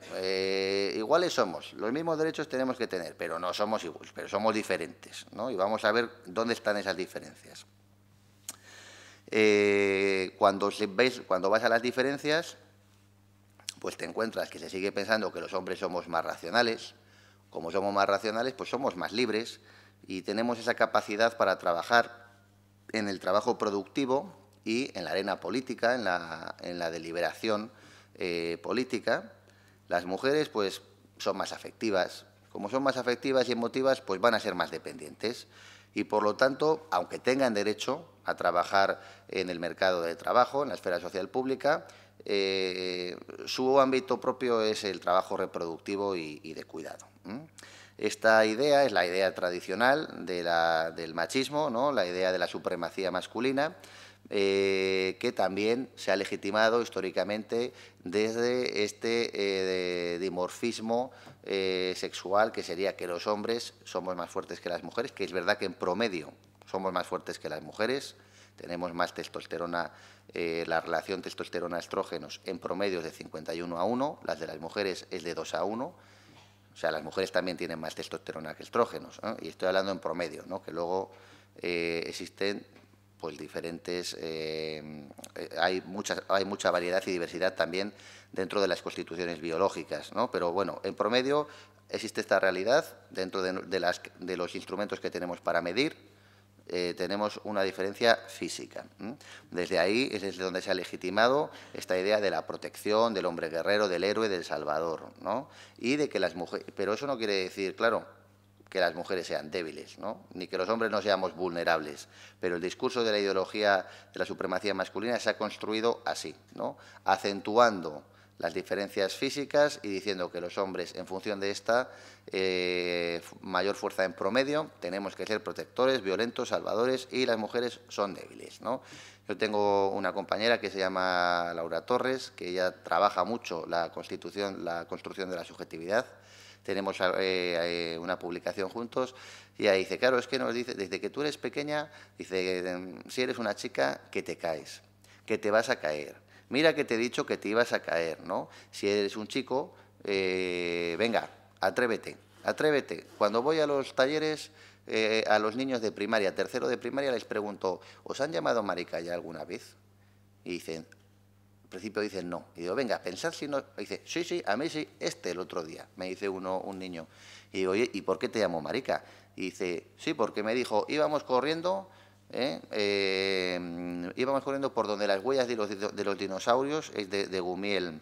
iguales somos, los mismos derechos tenemos que tener, pero no somos iguales, pero somos diferentes, ¿no? Y vamos a ver dónde están esas diferencias. Cuando vas a las diferencias, pues te encuentras que se sigue pensando que los hombres somos más racionales. Como somos más racionales, pues somos más libres y tenemos esa capacidad para trabajar en el trabajo productivo y en la arena política, en la deliberación política. Las mujeres, pues, son más afectivas. Como son más afectivas y emotivas, pues van a ser más dependientes. Y, por lo tanto, aunque tengan derecho a trabajar en el mercado de trabajo, en la esfera social pública, su ámbito propio es el trabajo reproductivo y de cuidado. Esta idea es la idea tradicional del machismo, ¿no? La idea de la supremacía masculina, que también se ha legitimado históricamente desde este dimorfismo sexual, que sería que los hombres somos más fuertes que las mujeres, que es verdad que en promedio somos más fuertes que las mujeres, tenemos más testosterona, la relación testosterona-estrógenos en promedio es de 51:1, las de las mujeres es de 2:1, o sea, las mujeres también tienen más testosterona que estrógenos, ¿no? Y estoy hablando en promedio, ¿no? Que luego existen pues diferentes, hay mucha variedad y diversidad también dentro de las constituciones biológicas, ¿no? Pero bueno, en promedio existe esta realidad dentro de los instrumentos que tenemos para medir, tenemos una diferencia física. Desde ahí es desde donde se ha legitimado esta idea de la protección, del hombre guerrero, del héroe, del salvador, ¿no? Y de que las mujeres, pero eso no quiere decir, claro, que las mujeres sean débiles, ¿no? Ni que los hombres no seamos vulnerables, pero el discurso de la ideología de la supremacía masculina se ha construido así, ¿no? Acentuando las diferencias físicas y diciendo que los hombres, en función de esta mayor fuerza en promedio, tenemos que ser protectores, violentos, salvadores, y las mujeres son débiles, ¿no? Yo tengo una compañera que se llama Laura Torres, que ella trabaja mucho la construcción de la subjetividad. Tenemos una publicación juntos y ella dice, claro, es que nos dice, desde que tú eres pequeña, dice, si eres una chica, que te caes, que te vas a caer. Mira que te he dicho que te ibas a caer, ¿no? Si eres un chico, venga, atrévete, atrévete. Cuando voy a los talleres, a los niños de primaria, tercero de primaria, les pregunto, ¿os han llamado marica ya alguna vez? Y dicen, al principio dicen no. Y digo, venga, pensad si no. Y dice, sí, sí, a mí sí, el otro día, me dice un niño. Y digo, oye, ¿y por qué te llamo marica? Y dice, sí, porque me dijo, íbamos corriendo por donde las huellas de los dinosaurios, es de Gumiel,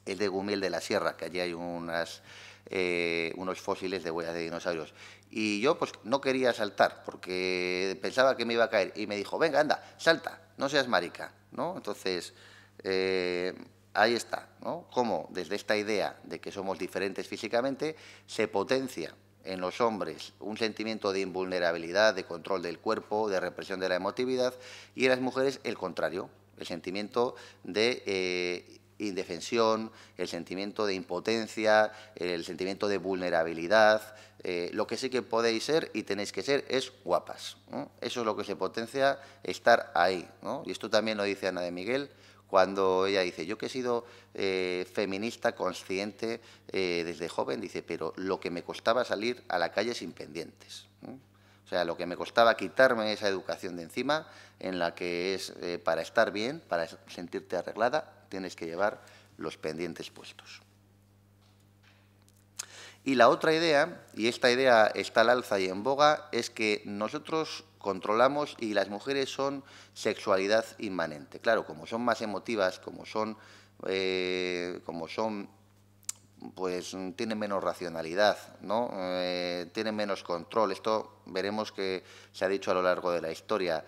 es de Gumiel de la Sierra, que allí hay unos fósiles de huellas de dinosaurios. Y yo pues no quería saltar, porque pensaba que me iba a caer. Y me dijo, venga, anda, salta, no seas marica, ¿no? Entonces, ahí está, ¿no? Cómo desde esta idea de que somos diferentes físicamente se potencia en los hombres un sentimiento de invulnerabilidad, de control del cuerpo, de represión de la emotividad, y en las mujeres el contrario, el sentimiento de indefensión, el sentimiento de impotencia, el sentimiento de vulnerabilidad. Lo que sí que podéis ser y tenéis que ser es guapas, ¿no? Eso es lo que se potencia, estar ahí, ¿no? Y esto también lo dice Ana de Miguel, cuando ella dice, yo que he sido feminista consciente desde joven, dice, pero lo que me costaba salir a la calle sin pendientes, ¿no? O sea, lo que me costaba quitarme esa educación de encima, en la que es para estar bien, para sentirte arreglada, tienes que llevar los pendientes puestos. Y la otra idea, y esta idea está al alza y en boga, es que nosotros controlamos y las mujeres son sexualidad inmanente. Claro, como son más emotivas, como son pues tienen menos racionalidad, ¿no? Tienen menos control. Esto veremos que se ha dicho a lo largo de la historia.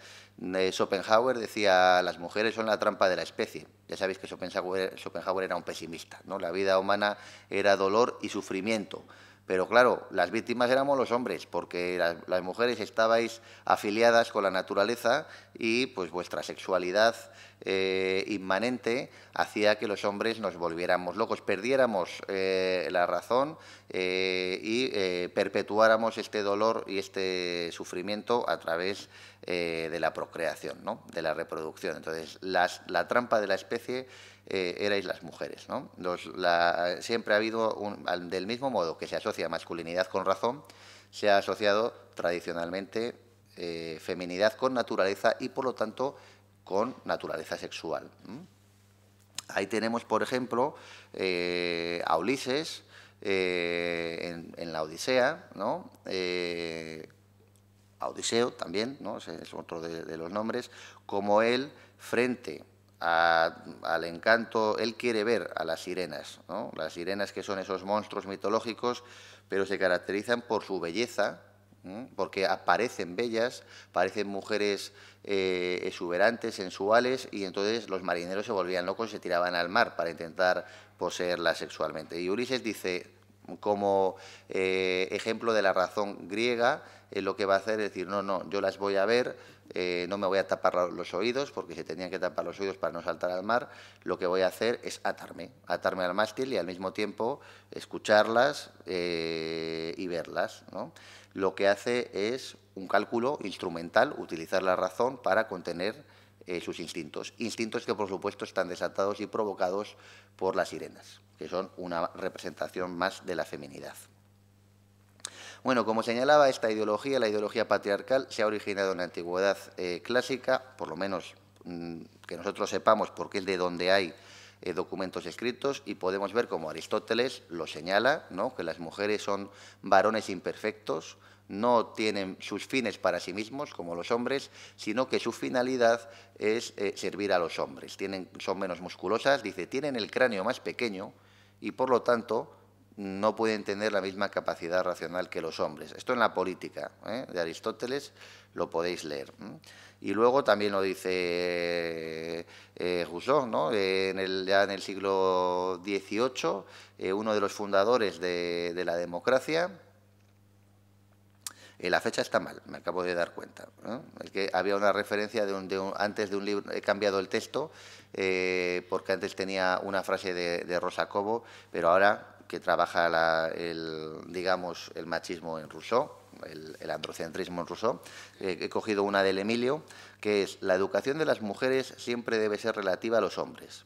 Schopenhauer decía, las mujeres son la trampa de la especie. Ya sabéis que Schopenhauer era un pesimista, ¿no? La vida humana era dolor y sufrimiento. Pero claro, las víctimas éramos los hombres, porque las mujeres estabais afiliadas con la naturaleza y pues vuestra sexualidad inmanente hacía que los hombres nos volviéramos locos, perdiéramos la razón y perpetuáramos este dolor y este sufrimiento a través de la procreación, ¿no?, de la reproducción. Entonces, la trampa de la especie erais las mujeres, ¿no? Siempre ha habido, del mismo modo que se asocia masculinidad con razón, se ha asociado tradicionalmente feminidad con naturaleza y, por lo tanto, con naturaleza sexual. Ahí tenemos, por ejemplo, a Ulises en la Odisea, ¿no? A Odiseo también, ¿no? Es otro de los nombres, como él, frente al encanto, él quiere ver a las sirenas, ¿no? Las sirenas, que son esos monstruos mitológicos, pero se caracterizan por su belleza, porque aparecen bellas, parecen mujeres exuberantes, sensuales, y entonces los marineros se volvían locos y se tiraban al mar para intentar poseerlas sexualmente. Y Ulises dice, como ejemplo de la razón griega, lo que va a hacer es decir, no, yo las voy a ver, no me voy a tapar los oídos, porque se tenían que tapar los oídos para no saltar al mar. Lo que voy a hacer es atarme al mástil y al mismo tiempo escucharlas y verlas, ¿no? Lo que hace es un cálculo instrumental, utilizar la razón para contener sus instintos. Instintos que, por supuesto, están desatados y provocados por las sirenas, que son una representación más de la feminidad. Bueno, como señalaba, esta ideología, la ideología patriarcal, se ha originado en la antigüedad clásica, por lo menos que nosotros sepamos, porque es de donde hay documentos escritos, y podemos ver como Aristóteles lo señala, ¿no?, que las mujeres son varones imperfectos, no tienen sus fines para sí mismos, como los hombres, sino que su finalidad es servir a los hombres. Son menos musculosas, dice, tienen el cráneo más pequeño y, por lo tanto, no pueden tener la misma capacidad racional que los hombres. Esto en la política de Aristóteles lo podéis leer. Y luego también lo dice Rousseau, ¿no? Ya en el siglo XVIII, uno de los fundadores de la democracia. La fecha está mal, me acabo de dar cuenta, ¿no? Es que había una referencia antes de un libro, he cambiado el texto, porque antes tenía una frase de Rosa Cobo, pero ahora que trabaja digamos, el machismo en Rousseau, el androcentrismo en Rousseau, he cogido una del Emilio, que es: la educación de las mujeres siempre debe ser relativa a los hombres.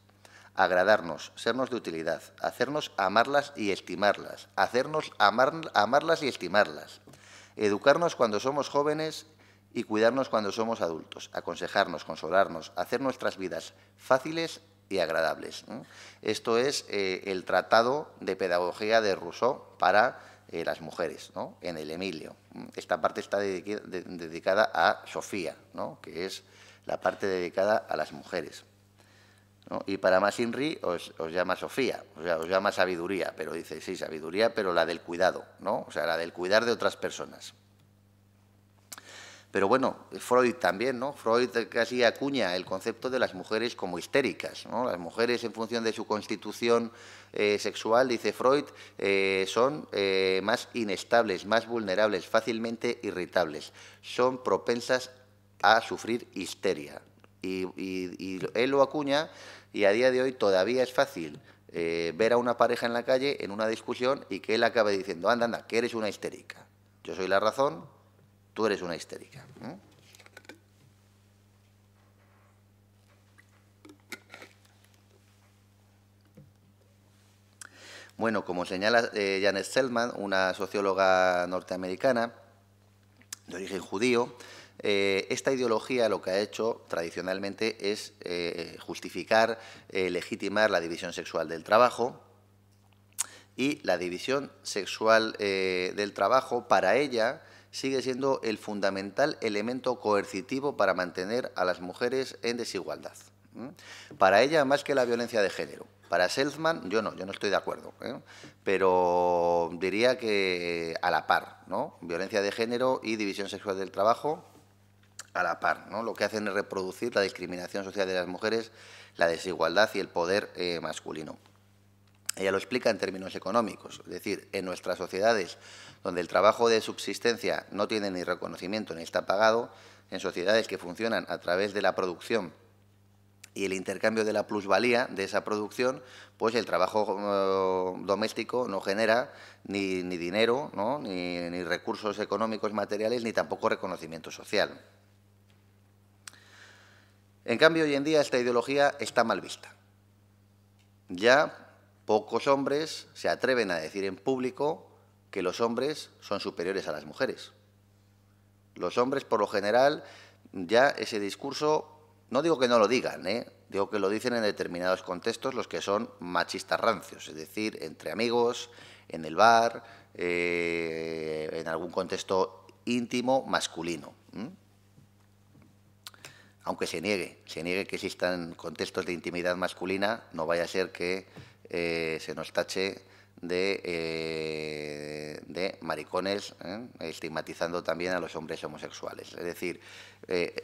Agradarnos, sernos de utilidad, hacernos amarlas y estimarlas, hacernos amarlas y estimarlas. Educarnos cuando somos jóvenes y cuidarnos cuando somos adultos, aconsejarnos, consolarnos, hacer nuestras vidas fáciles y agradables, ¿no? Esto es el tratado de pedagogía de Rousseau para las mujeres, ¿no?, en el Emilio. Esta parte está dedicada a Sofía, ¿no?, que es la parte dedicada a las mujeres, ¿no? Y para más Inri os llama Sofía, o sea, os llama sabiduría, pero dice, sí, sabiduría, pero la del cuidado, ¿no? O sea, la del cuidar de otras personas. Pero bueno, Freud también, ¿no? Freud casi acuña el concepto de las mujeres como histéricas, ¿no? Las mujeres, en función de su constitución sexual, dice Freud, son más inestables, más vulnerables, fácilmente irritables, son propensas a sufrir histeria. Y él lo acuña, y a día de hoy todavía es fácil ver a una pareja en la calle, en una discusión, y que él acabe diciendo, anda, que eres una histérica. Yo soy la razón, tú eres una histérica. Bueno, como señala Janet Selman, una socióloga norteamericana de origen judío, esta ideología lo que ha hecho tradicionalmente es justificar, legitimar la división sexual del trabajo, y la división sexual del trabajo para ella sigue siendo el fundamental elemento coercitivo para mantener a las mujeres en desigualdad. Para ella, más que la violencia de género. Para Selman, yo no estoy de acuerdo, pero diría que a la par, ¿no? Violencia de género y división sexual del trabajo a la par, ¿no? Lo que hacen es reproducir la discriminación social de las mujeres, la desigualdad y el poder masculino. Ella lo explica en términos económicos, es decir, en nuestras sociedades donde el trabajo de subsistencia no tiene ni reconocimiento ni está pagado, en sociedades que funcionan a través de la producción y el intercambio de la plusvalía de esa producción, pues el trabajo doméstico no genera ni dinero, ¿no? ni recursos económicos materiales, ni tampoco reconocimiento social. En cambio, hoy en día esta ideología está mal vista. Ya pocos hombres se atreven a decir en público que los hombres son superiores a las mujeres. Los hombres, por lo general, ya ese discurso, no digo que no lo digan, digo que lo dicen en determinados contextos los que son machistas rancios, es decir, entre amigos, en el bar, en algún contexto íntimo masculino. Aunque se niegue que existan contextos de intimidad masculina, no vaya a ser que se nos tache de maricones, estigmatizando también a los hombres homosexuales. Es decir,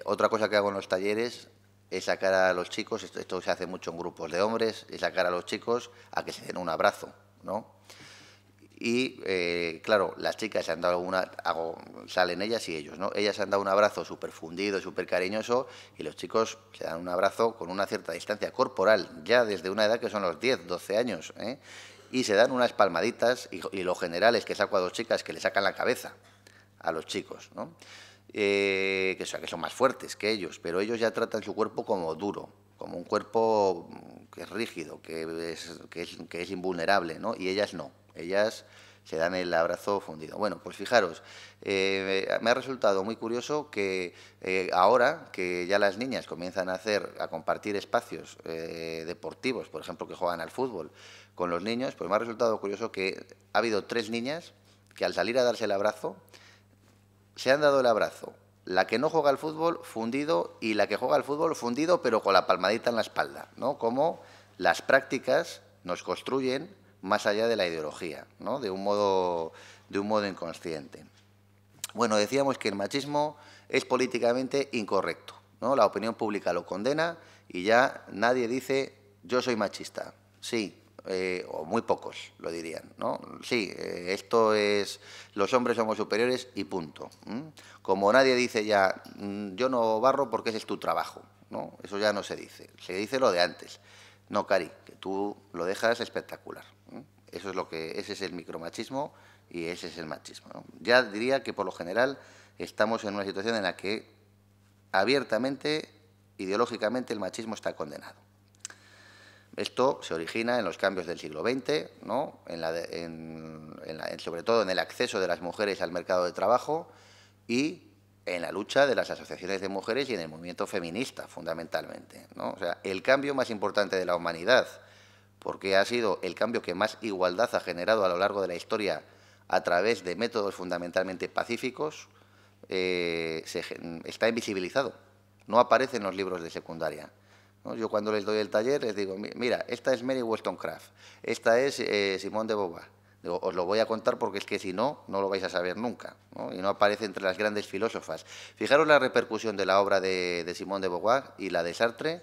otra cosa que hago en los talleres es sacar a los chicos, esto se hace mucho en grupos de hombres, es sacar a los chicos a que se den un abrazo, ¿no? Y, claro, las chicas se han dado salen ellas y ellos, ¿no? Ellas se han dado un abrazo súper fundido, súper cariñoso, y los chicos se dan un abrazo con una cierta distancia corporal, ya desde una edad que son los 10, 12 años, y se dan unas palmaditas, y lo general es que saco a dos chicas que le sacan la cabeza a los chicos, ¿no? Que son más fuertes que ellos, pero ellos ya tratan su cuerpo como duro, como un cuerpo que es rígido, que es invulnerable, ¿no? Y ellas no. Ellas se dan el abrazo fundido. Bueno, pues fijaros, me ha resultado muy curioso que ahora que ya las niñas comienzan a compartir espacios deportivos, por ejemplo, que juegan al fútbol con los niños, pues me ha resultado curioso que ha habido 3 niñas que al salir a darse el abrazo, se han dado el abrazo. La que no juega al fútbol, fundido, y la que juega al fútbol, fundido, pero con la palmadita en la espalda, ¿no? Como las prácticas nos construyen más allá de la ideología, ¿no? de un modo inconsciente. Bueno, decíamos que el machismo es políticamente incorrecto, ¿no? La opinión pública lo condena y ya nadie dice yo soy machista. Sí, o muy pocos lo dirían, ¿no? Sí, esto es, los hombres somos superiores y punto. Como nadie dice ya, yo no barro porque ese es tu trabajo, ¿no? Eso ya no se dice lo de antes. No, Cari, que tú lo dejas espectacular. Eso es ese es el micromachismo y ese es el machismo, ¿no? Ya diría que por lo general estamos en una situación en la que abiertamente, ideológicamente, el machismo está condenado. Esto se origina en los cambios del siglo XX, ¿no? Sobre todo en el acceso de las mujeres al mercado de trabajo y en la lucha de las asociaciones de mujeres y en el movimiento feminista, fundamentalmente, ¿no? O sea, el cambio más importante de la humanidad, porque ha sido el cambio que más igualdad ha generado a lo largo de la historia a través de métodos fundamentalmente pacíficos, está invisibilizado, no aparece en los libros de secundaria, ¿no? Yo cuando les doy el taller les digo, mira, esta es Mary Wollstonecraft, esta es Simone de Beauvoir. Digo, os lo voy a contar porque es que si no, no lo vais a saber nunca, ¿no? Y no aparece entre las grandes filósofas. Fijaros la repercusión de la obra de Simone de Beauvoir y la de Sartre.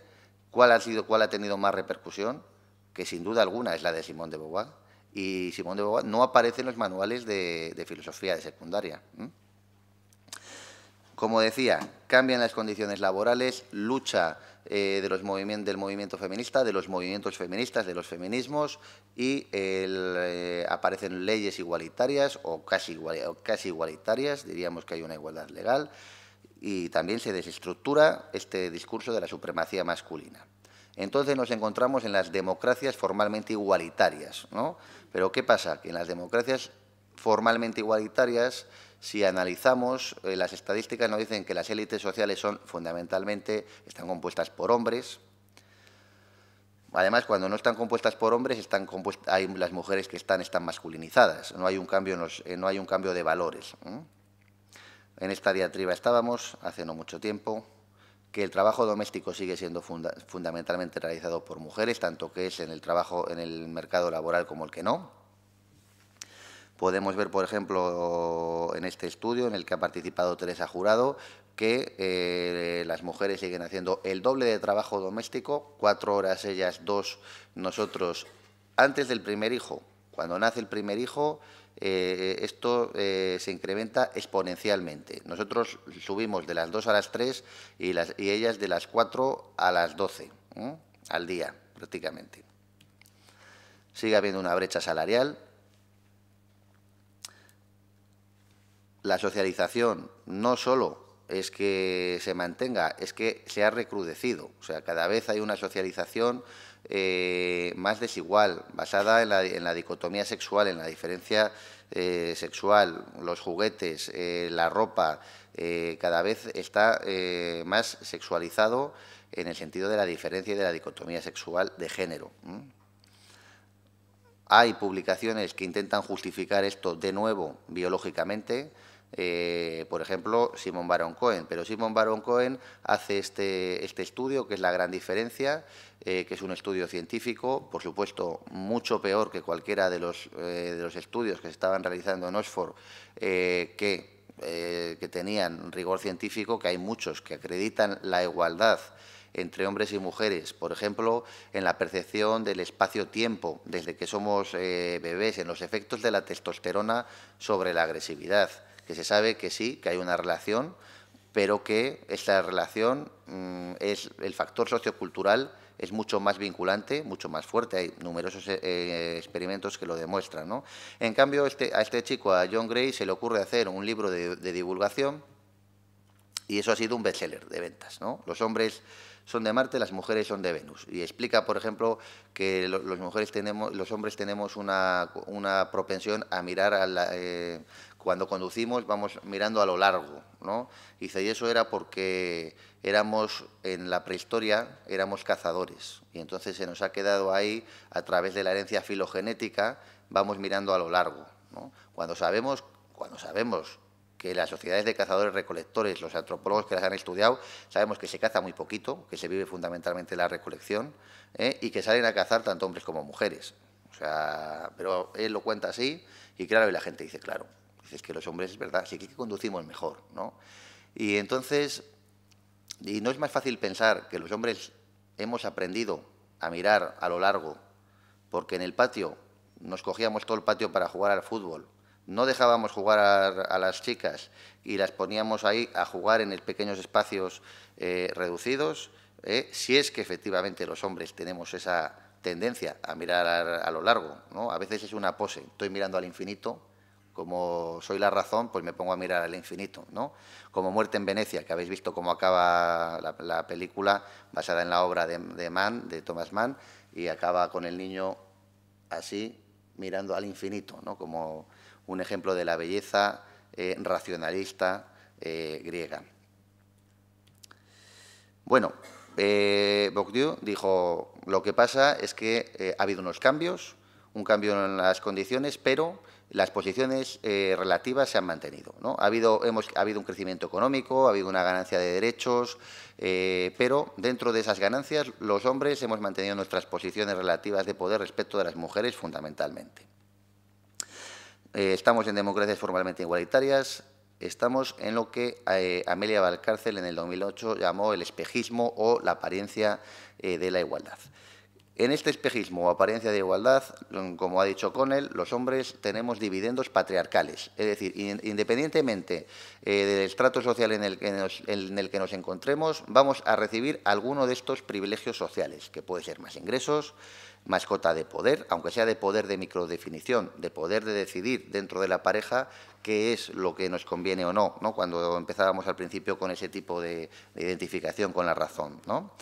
¿Cuál ha tenido más repercusión? Que sin duda alguna es la de Simone de Beauvoir. Y Simone de Beauvoir no aparece en los manuales de filosofía de secundaria. Como decía, cambian las condiciones laborales, lucha del movimiento feminista, de los movimientos feministas, de los feminismos, y aparecen leyes igualitarias o casi igualitarias, diríamos que hay una igualdad legal, y también se desestructura este discurso de la supremacía masculina. Entonces nos encontramos en las democracias formalmente igualitarias, ¿no? Pero ¿qué pasa? Que en las democracias formalmente igualitarias, si analizamos, las estadísticas nos dicen que las élites sociales están compuestas por hombres. Además, cuando no están compuestas por hombres, hay las mujeres que están masculinizadas. No hay un cambio, no hay un cambio de valores. En esta diatriba estábamos hace no mucho tiempo, que el trabajo doméstico sigue siendo fundamentalmente realizado por mujeres, tanto que es en el mercado laboral como el que no. Podemos ver, por ejemplo, en este estudio en el que ha participado Teresa Jurado, que las mujeres siguen haciendo el doble de trabajo doméstico, 4 horas ellas, 2 nosotros, antes del primer hijo. Cuando nace el primer hijo, esto se incrementa exponencialmente. Nosotros subimos de las 2 a las 3 y ellas de las 4 a las 12, al día, prácticamente. Sigue habiendo una brecha salarial. La socialización no solo es que se mantenga, es que se ha recrudecido. O sea, cada vez hay una socialización más desigual, basada en la dicotomía sexual, en la diferencia sexual, los juguetes, la ropa, cada vez está más sexualizado en el sentido de la diferencia y de la dicotomía sexual de género. Hay publicaciones que intentan justificar esto de nuevo biológicamente. Por ejemplo, Simon Baron Cohen. Pero Simon Baron Cohen hace este estudio, que es la gran diferencia, que es un estudio científico, por supuesto, mucho peor que cualquiera de los estudios que se estaban realizando en Oxford, que tenían rigor científico, que hay muchos que acreditan la igualdad entre hombres y mujeres, por ejemplo, en la percepción del espacio-tiempo, desde que somos bebés, en los efectos de la testosterona sobre la agresividad, que se sabe que sí, que hay una relación, pero que esta relación es el factor sociocultural es mucho más vinculante, mucho más fuerte. Hay numerosos experimentos que lo demuestran, ¿no? En cambio, a este chico, a John Gray, se le ocurre hacer un libro de divulgación y eso ha sido un bestseller de ventas, ¿no? Los hombres son de Marte, las mujeres son de Venus. Y explica, por ejemplo, que los hombres tenemos una propensión a mirar cuando conducimos, vamos mirando a lo largo, ¿no? Dice, y eso era porque en la prehistoria, éramos cazadores. Y entonces se nos ha quedado ahí, a través de la herencia filogenética, vamos mirando a lo largo, ¿no? Cuando sabemos que las sociedades de cazadores-recolectores, los antropólogos que las han estudiado, sabemos que se caza muy poquito, que se vive fundamentalmente la recolección, y que salen a cazar tanto hombres como mujeres. O sea, pero él lo cuenta así, y claro, y la gente dice, claro, dices que los hombres, es verdad, sí que conducimos mejor, ¿no? Y entonces, y no es más fácil pensar que los hombres hemos aprendido a mirar a lo largo, porque en el patio nos cogíamos todo el patio para jugar al fútbol, no dejábamos jugar a las chicas y las poníamos ahí a jugar en pequeños espacios reducidos, si es que efectivamente los hombres tenemos esa tendencia a mirar a lo largo, ¿no? A veces es una pose, estoy mirando al infinito, como soy la razón, pues me pongo a mirar al infinito, ¿no? Como Muerte en Venecia, que habéis visto cómo acaba la película basada en la obra de Thomas Mann, y acaba con el niño así, mirando al infinito, ¿no? Como un ejemplo de la belleza racionalista griega. Bueno, Bourdieu dijo, lo que pasa es que ha habido unos cambios, un cambio en las condiciones, pero las posiciones relativas se han mantenido, ¿no? Ha habido un crecimiento económico, ha habido una ganancia de derechos, pero dentro de esas ganancias los hombres hemos mantenido nuestras posiciones relativas de poder respecto de las mujeres fundamentalmente. Estamos en democracias formalmente igualitarias, estamos en lo que Amelia Valcárcel en el 2008 llamó el espejismo o la apariencia de la igualdad. En este espejismo o apariencia de igualdad, como ha dicho Connell, los hombres tenemos dividendos patriarcales, es decir, independientemente del estrato social en el que nos encontremos, vamos a recibir alguno de estos privilegios sociales, que puede ser más ingresos, más cota de poder, aunque sea de poder de microdefinición, de poder de decidir dentro de la pareja qué es lo que nos conviene o no, ¿no? Cuando empezábamos al principio con ese tipo de identificación con la razón, ¿no?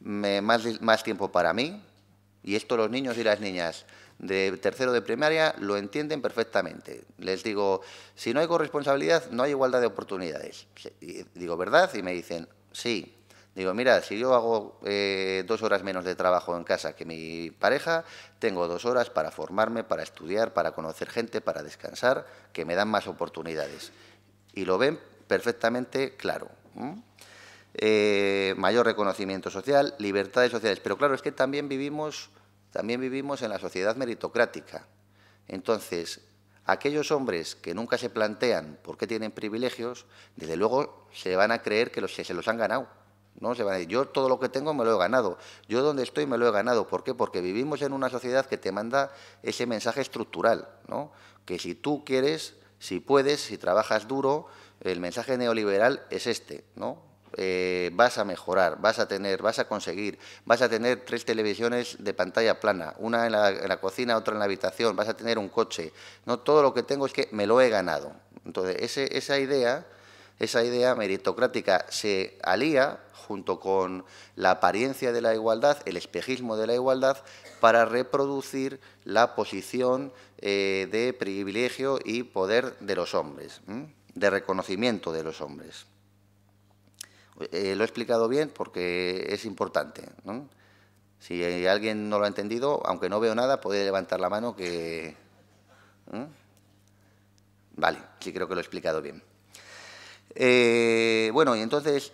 Más tiempo para mí, y esto los niños y las niñas de tercero de primaria lo entienden perfectamente. Les digo, si no hay corresponsabilidad, no hay igualdad de oportunidades. Y digo, ¿verdad? Y me dicen, sí. Digo, mira, si yo hago 2 horas menos de trabajo en casa que mi pareja, tengo 2 horas para formarme, para estudiar, para conocer gente, para descansar, que me dan más oportunidades. Y lo ven perfectamente claro. Mayor reconocimiento social, libertades sociales. Pero claro, es que también vivimos en la sociedad meritocrática. Entonces, aquellos hombres que nunca se plantean por qué tienen privilegios, desde luego se van a creer que se los han ganado. ¿no? Se van a decir, yo todo lo que tengo me lo he ganado, yo donde estoy me lo he ganado. ¿Por qué? Porque vivimos en una sociedad que te manda ese mensaje estructural, ¿no? Que si tú quieres, si puedes, si trabajas duro, el mensaje neoliberal es este, ¿no? Vas a mejorar, vas a conseguir, vas a tener 3 televisiones de pantalla plana, una en la cocina, otra en la habitación, vas a tener un coche. No, todo lo que tengo es que me lo he ganado. Entonces, esa idea meritocrática se alía junto con la apariencia de la igualdad, el espejismo de la igualdad, para reproducir la posición de privilegio y poder de los hombres, de reconocimiento de los hombres. Lo he explicado bien porque es importante, ¿no? Si alguien no lo ha entendido, aunque no veo nada, puede levantar la mano que... Vale, sí creo que lo he explicado bien. Bueno, y entonces,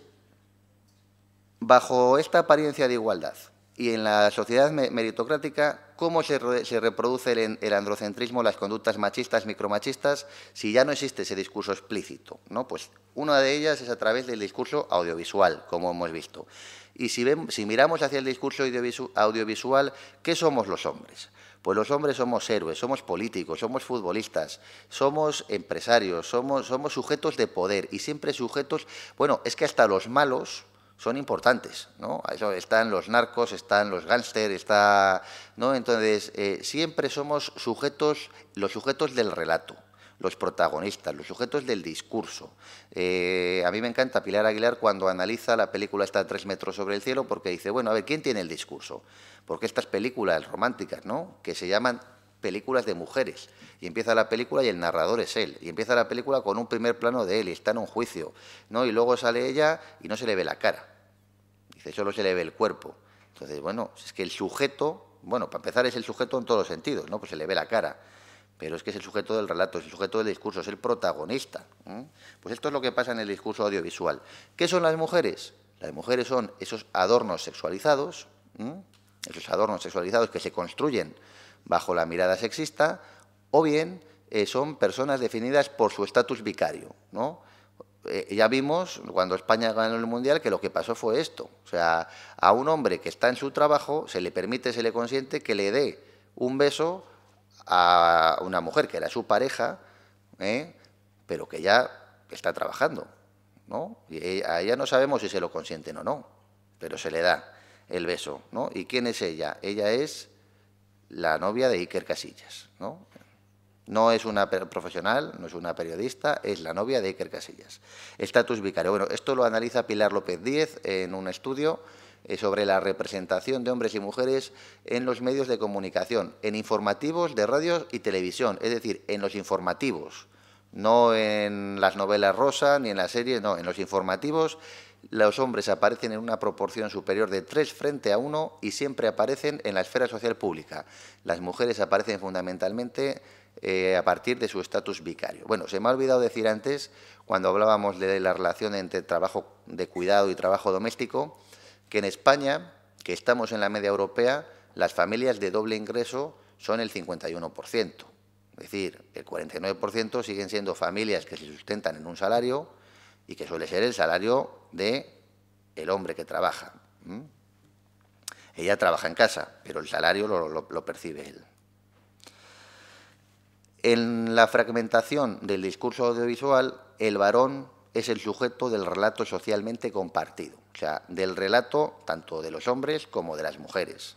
bajo esta apariencia de igualdad y en la sociedad meritocrática, ¿cómo se reproduce el androcentrismo, las conductas machistas, micromachistas, si ya no existe ese discurso explícito, ¿no? Pues una de ellas es a través del discurso audiovisual, como hemos visto. Y si miramos hacia el discurso audiovisual, ¿qué somos los hombres? Pues los hombres somos héroes, somos políticos, somos futbolistas, somos empresarios, somos sujetos de poder y siempre sujetos... Bueno, es que hasta los malos son importantes, ¿no? Están los narcos, están los gángsters, ¿no? Entonces, siempre somos los sujetos del relato, los protagonistas, los sujetos del discurso. A mí me encanta Pilar Aguilar cuando analiza la película esta 3 metros sobre el cielo, porque dice, bueno, a ver, ¿quién tiene el discurso? Porque estas películas románticas, ¿no?, que se llaman películas de mujeres, y empieza la película y el narrador es él, y empieza la película con un primer plano de él y está en un juicio, ¿no?, y luego sale ella y no se le ve la cara, dice, solo se le ve el cuerpo. Entonces, bueno, es que el sujeto, bueno, para empezar es el sujeto en todos los sentidos, ¿no?, pues se le ve la cara, pero es que es el sujeto del relato, es el sujeto del discurso, es el protagonista. Pues esto es lo que pasa en el discurso audiovisual. ¿Qué son las mujeres? Las mujeres son esos adornos sexualizados, que se construyen bajo la mirada sexista, o bien son personas definidas por su estatus vicario, ¿no? Ya vimos, cuando España ganó el Mundial, que lo que pasó fue esto. O sea, a un hombre que está en su trabajo se le permite, se le consiente que le dé un beso a una mujer que era su pareja, pero que ya está trabajando, ¿no? Y a ella no sabemos si se lo consienten o no, pero se le da el beso, ¿no? ¿Y quién es ella? Ella es la novia de Iker Casillas, ¿no? No es una profesional, no es una periodista, es la novia de Iker Casillas. Estatus vicario. Bueno, esto lo analiza Pilar López Díez en un estudio sobre la representación de hombres y mujeres en los medios de comunicación, en informativos de radio y televisión, es decir, en los informativos, no en las novelas rosa ni en las series, no, en los informativos. Los hombres aparecen en una proporción superior de 3 frente a 1 y siempre aparecen en la esfera social pública. Las mujeres aparecen fundamentalmente a partir de su estatus vicario. Bueno, se me ha olvidado decir antes, cuando hablábamos de la relación entre trabajo de cuidado y trabajo doméstico, que en España, que estamos en la media europea, las familias de doble ingreso son el 51%. Es decir, el 49% siguen siendo familias que se sustentan en un salario y que suele ser el salario del hombre que trabaja. Ella trabaja en casa, pero el salario lo percibe él. En la fragmentación del discurso audiovisual, el varón es el sujeto del relato socialmente compartido, o sea, del relato tanto de los hombres como de las mujeres.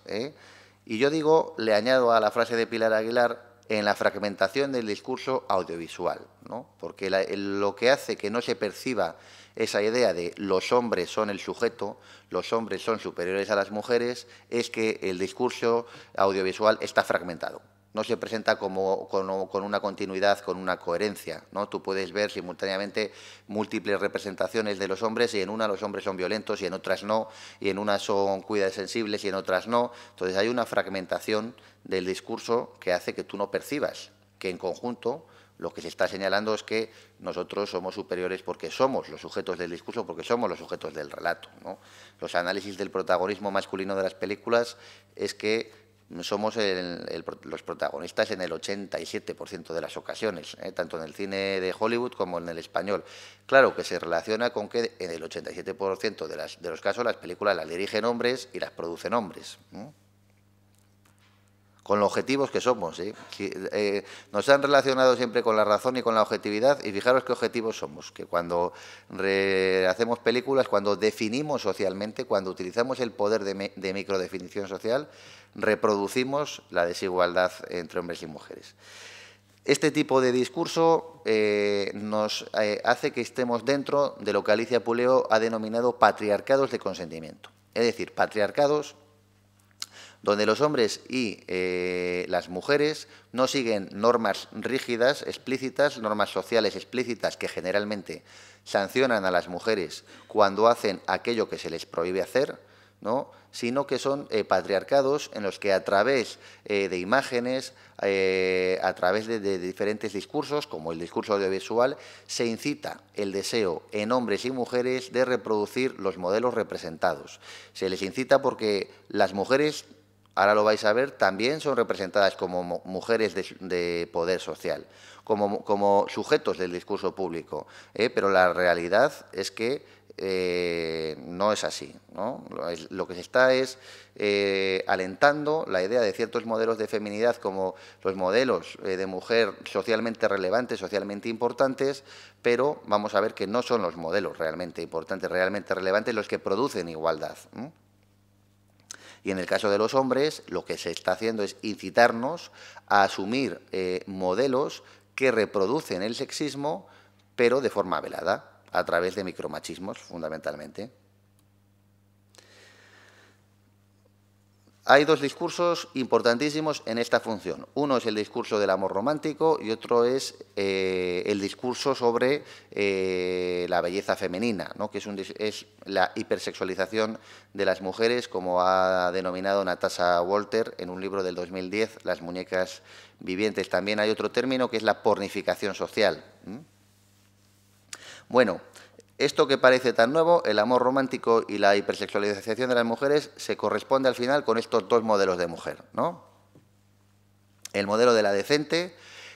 Y yo digo, le añado a la frase de Pilar Aguilar, en la fragmentación del discurso audiovisual, ¿no? Porque lo que hace que no se perciba esa idea de los hombres son el sujeto, los hombres son superiores a las mujeres, es que el discurso audiovisual está fragmentado. No se presenta con una continuidad, con una coherencia, ¿no? Tú puedes ver simultáneamente múltiples representaciones de los hombres y en una los hombres son violentos y en otras no, y en unas son cuidasensibles y en otras no. Entonces hay una fragmentación del discurso que hace que tú no percibas que en conjunto lo que se está señalando es que nosotros somos superiores porque somos los sujetos del discurso, porque somos los sujetos del relato, ¿no? Los análisis del protagonismo masculino de las películas es que somos los protagonistas en el 87% de las ocasiones, tanto en el cine de Hollywood como en el español. Claro que se relaciona con que en el 87% de los casos las películas las dirigen hombres y las producen hombres, ¿no? Con los objetivos que somos, ¿sí? Nos han relacionado siempre con la razón y con la objetividad, y fijaros qué objetivos somos, que cuando hacemos películas, cuando definimos socialmente, cuando utilizamos el poder de microdefinición social, reproducimos la desigualdad entre hombres y mujeres. Este tipo de discurso nos hace que estemos dentro de lo que Alicia Puleo ha denominado patriarcados de consentimiento, es decir, patriarcados donde los hombres y las mujeres no siguen normas rígidas, explícitas, normas sociales explícitas que generalmente sancionan a las mujeres cuando hacen aquello que se les prohíbe hacer, ¿no?, sino que son patriarcados en los que a través de imágenes, a través de diferentes discursos, como el discurso audiovisual, se incita el deseo en hombres y mujeres de reproducir los modelos representados. Se les incita porque las mujeres, ahora lo vais a ver, también son representadas como mujeres de poder social, como sujetos del discurso público, pero la realidad es que no es así, ¿no? Lo que se está es alentando la idea de ciertos modelos de feminidad como los modelos de mujer socialmente relevantes, socialmente importantes, pero vamos a ver que no son los modelos realmente importantes, realmente relevantes los que producen igualdad, ¿no? Y en el caso de los hombres, lo que se está haciendo es incitarnos a asumir modelos que reproducen el sexismo, pero de forma velada, a través de micromachismos, fundamentalmente. Hay dos discursos importantísimos en esta función. Uno es el discurso del amor romántico y otro es el discurso sobre la belleza femenina, ¿no?, que es la hipersexualización de las mujeres, como ha denominado Natasha Walter en un libro del 2010, Las muñecas vivientes. También hay otro término que es la pornificación social. Bueno, esto que parece tan nuevo, el amor romántico y la hipersexualización de las mujeres, se corresponde al final con estos dos modelos de mujer, ¿no? El modelo de la decente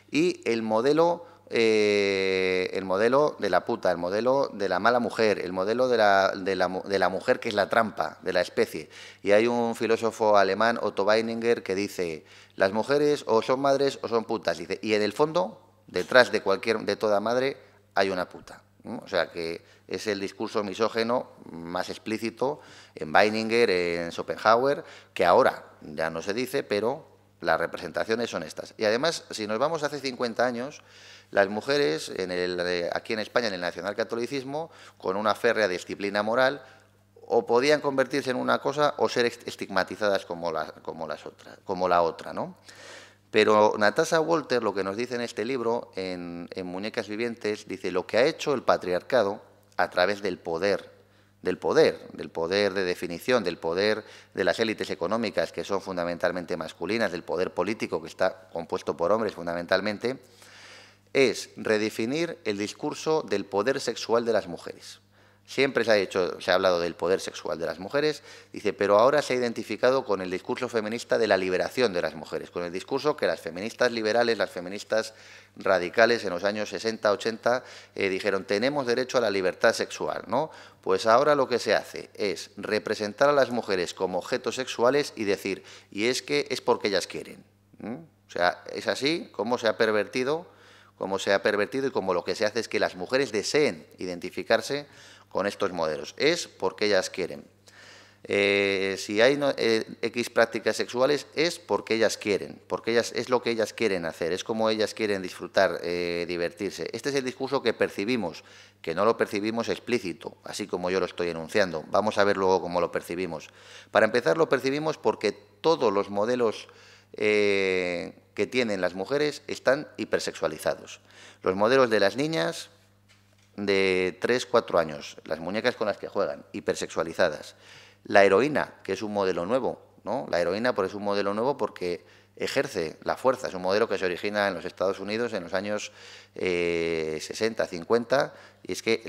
y el modelo de la puta, el modelo de la mala mujer, el modelo de la mujer que es la trampa de la especie. Y hay un filósofo alemán, Otto Weininger, que dice, las mujeres o son madres o son putas. Dice, y en el fondo, detrás de toda madre, hay una puta, ¿no? O sea que es el discurso misógeno más explícito en Weininger, en Schopenhauer, que ahora ya no se dice, pero las representaciones son estas. Y además, si nos vamos hace 50 años, las mujeres, aquí en España, en el nacionalcatolicismo, con una férrea disciplina moral, o podían convertirse en una cosa o ser estigmatizadas como la otra, ¿no? Pero Natasha Walter lo que nos dice en este libro, en Muñecas Vivientes, dice lo que ha hecho el patriarcado a través del poder de definición, del poder de las élites económicas, que son fundamentalmente masculinas, del poder político, que está compuesto por hombres fundamentalmente, es redefinir el discurso del poder sexual de las mujeres. Siempre se ha hablado del poder sexual de las mujeres, dice, pero ahora se ha identificado con el discurso feminista de la liberación de las mujeres, con el discurso que las feministas liberales, las feministas radicales en los años 60, 80, dijeron, tenemos derecho a la libertad sexual, ¿no? Pues ahora lo que se hace es representar a las mujeres como objetos sexuales y decir, y es que es porque ellas quieren, ¿no? O sea, es así como se ha pervertido y como lo que se hace es que las mujeres deseen identificarse con estos modelos. Es porque ellas quieren. Si hay X prácticas sexuales, es porque ellas quieren, es lo que ellas quieren hacer, es como ellas quieren disfrutar, divertirse. Este es el discurso que percibimos, que no lo percibimos explícito, así como yo lo estoy enunciando. Vamos a ver luego cómo lo percibimos. Para empezar, lo percibimos porque todos los modelos que tienen las mujeres están hipersexualizados. Los modelos de las niñas de 3, 4 años, las muñecas con las que juegan, hipersexualizadas. La heroína, que es un modelo nuevo, ¿no? La heroína es un modelo nuevo porque ejerce la fuerza, es un modelo que se origina en los Estados Unidos en los años 60, 50, y es que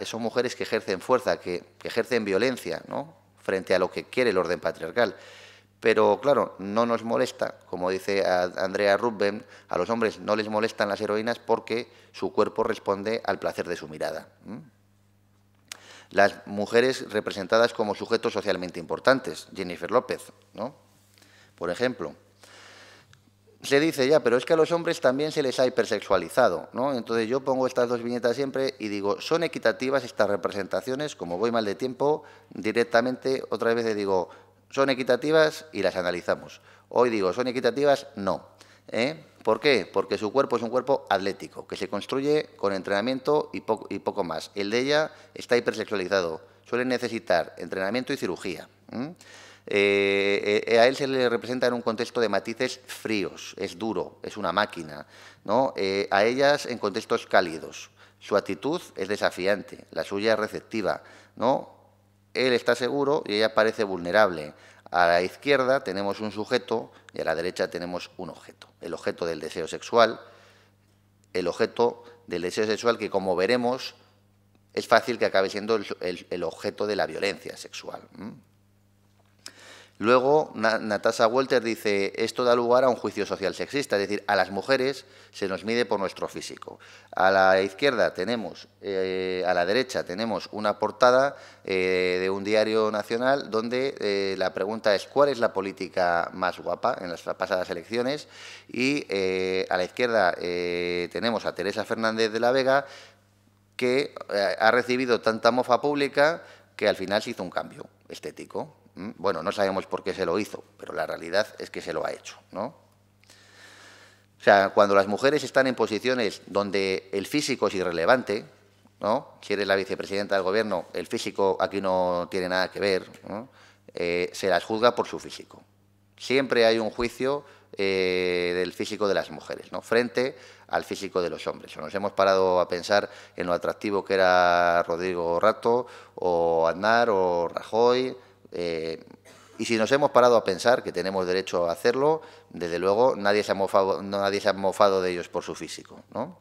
son mujeres que ejercen fuerza, que ejercen violencia, ¿no?, frente a lo que quiere el orden patriarcal. Pero, claro, no nos molesta, como dice Andrea Rubben, a los hombres no les molestan las heroínas porque su cuerpo responde al placer de su mirada. Las mujeres representadas como sujetos socialmente importantes, Jennifer López, ¿no? Por ejemplo. Se dice ya, pero es que a los hombres también se les ha hipersexualizado, ¿no? Entonces yo pongo estas dos viñetas siempre y digo, ¿son equitativas estas representaciones? Como voy mal de tiempo, directamente otra vez le digo, ¿son equitativas? Y las analizamos. Hoy digo, ¿son equitativas? No. ¿Por qué? Porque su cuerpo es un cuerpo atlético, que se construye con entrenamiento y poco más. El de ella está hipersexualizado. Suele necesitar entrenamiento y cirugía. A él se le representa en un contexto de matices fríos, es duro, es una máquina, ¿no? A ellas en contextos cálidos. Su actitud es desafiante, la suya es receptiva, ¿no? Él está seguro y ella parece vulnerable. A la izquierda tenemos un sujeto y a la derecha tenemos un objeto. El objeto del deseo sexual, que, como veremos, es fácil que acabe siendo el objeto de la violencia sexual. Luego, Natasha Walter dice, esto da lugar a un juicio social sexista, es decir, a las mujeres se nos mide por nuestro físico. A la izquierda tenemos, a la derecha tenemos una portada de un diario nacional donde la pregunta es ¿cuál es la política más guapa en las pasadas elecciones? Y a la izquierda tenemos a Teresa Fernández de la Vega, que ha recibido tanta mofa pública que al final se hizo un cambio estético. Bueno, no sabemos por qué se lo hizo, pero la realidad es que se lo ha hecho, ¿no? O sea, cuando las mujeres están en posiciones donde el físico es irrelevante, ¿no? Si eres la vicepresidenta del Gobierno, el físico aquí no tiene nada que ver, ¿no? Se las juzga por su físico. Siempre hay un juicio del físico de las mujeres, ¿no? Frente al físico de los hombres. O nos hemos parado a pensar en lo atractivo que era Rodrigo Rato, o Aznar, o Rajoy. Y si nos hemos parado a pensar que tenemos derecho a hacerlo, desde luego nadie se ha mofado de ellos por su físico, ¿no?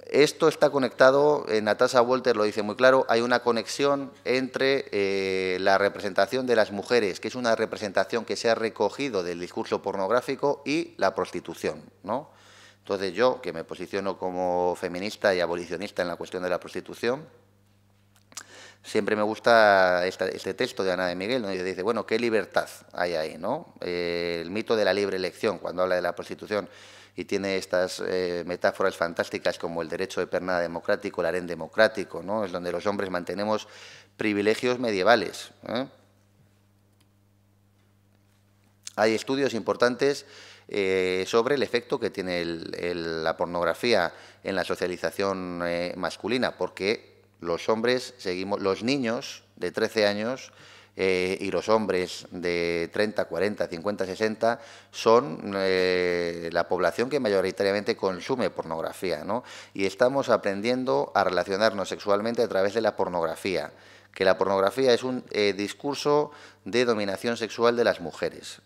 Esto está conectado, Natasha Walter lo dice muy claro, hay una conexión entre la representación de las mujeres, que es una representación que se ha recogido del discurso pornográfico, y la prostitución, ¿no? Entonces yo, que me posiciono como feminista y abolicionista en la cuestión de la prostitución, siempre me gusta este texto de Ana de Miguel, donde dice, bueno, ¿qué libertad hay ahí, no? El mito de la libre elección, cuando habla de la prostitución, y tiene estas metáforas fantásticas como el derecho de pernada democrático, el harén democrático, ¿no? Es donde los hombres mantenemos privilegios medievales. Hay estudios importantes sobre el efecto que tiene la pornografía en la socialización masculina, porque los hombres seguimos, los niños de 13 años y los hombres de 30, 40, 50, 60 son la población que mayoritariamente consume pornografía, ¿no? Y estamos aprendiendo a relacionarnos sexualmente a través de la pornografía, que la pornografía es un discurso de dominación sexual de las mujeres.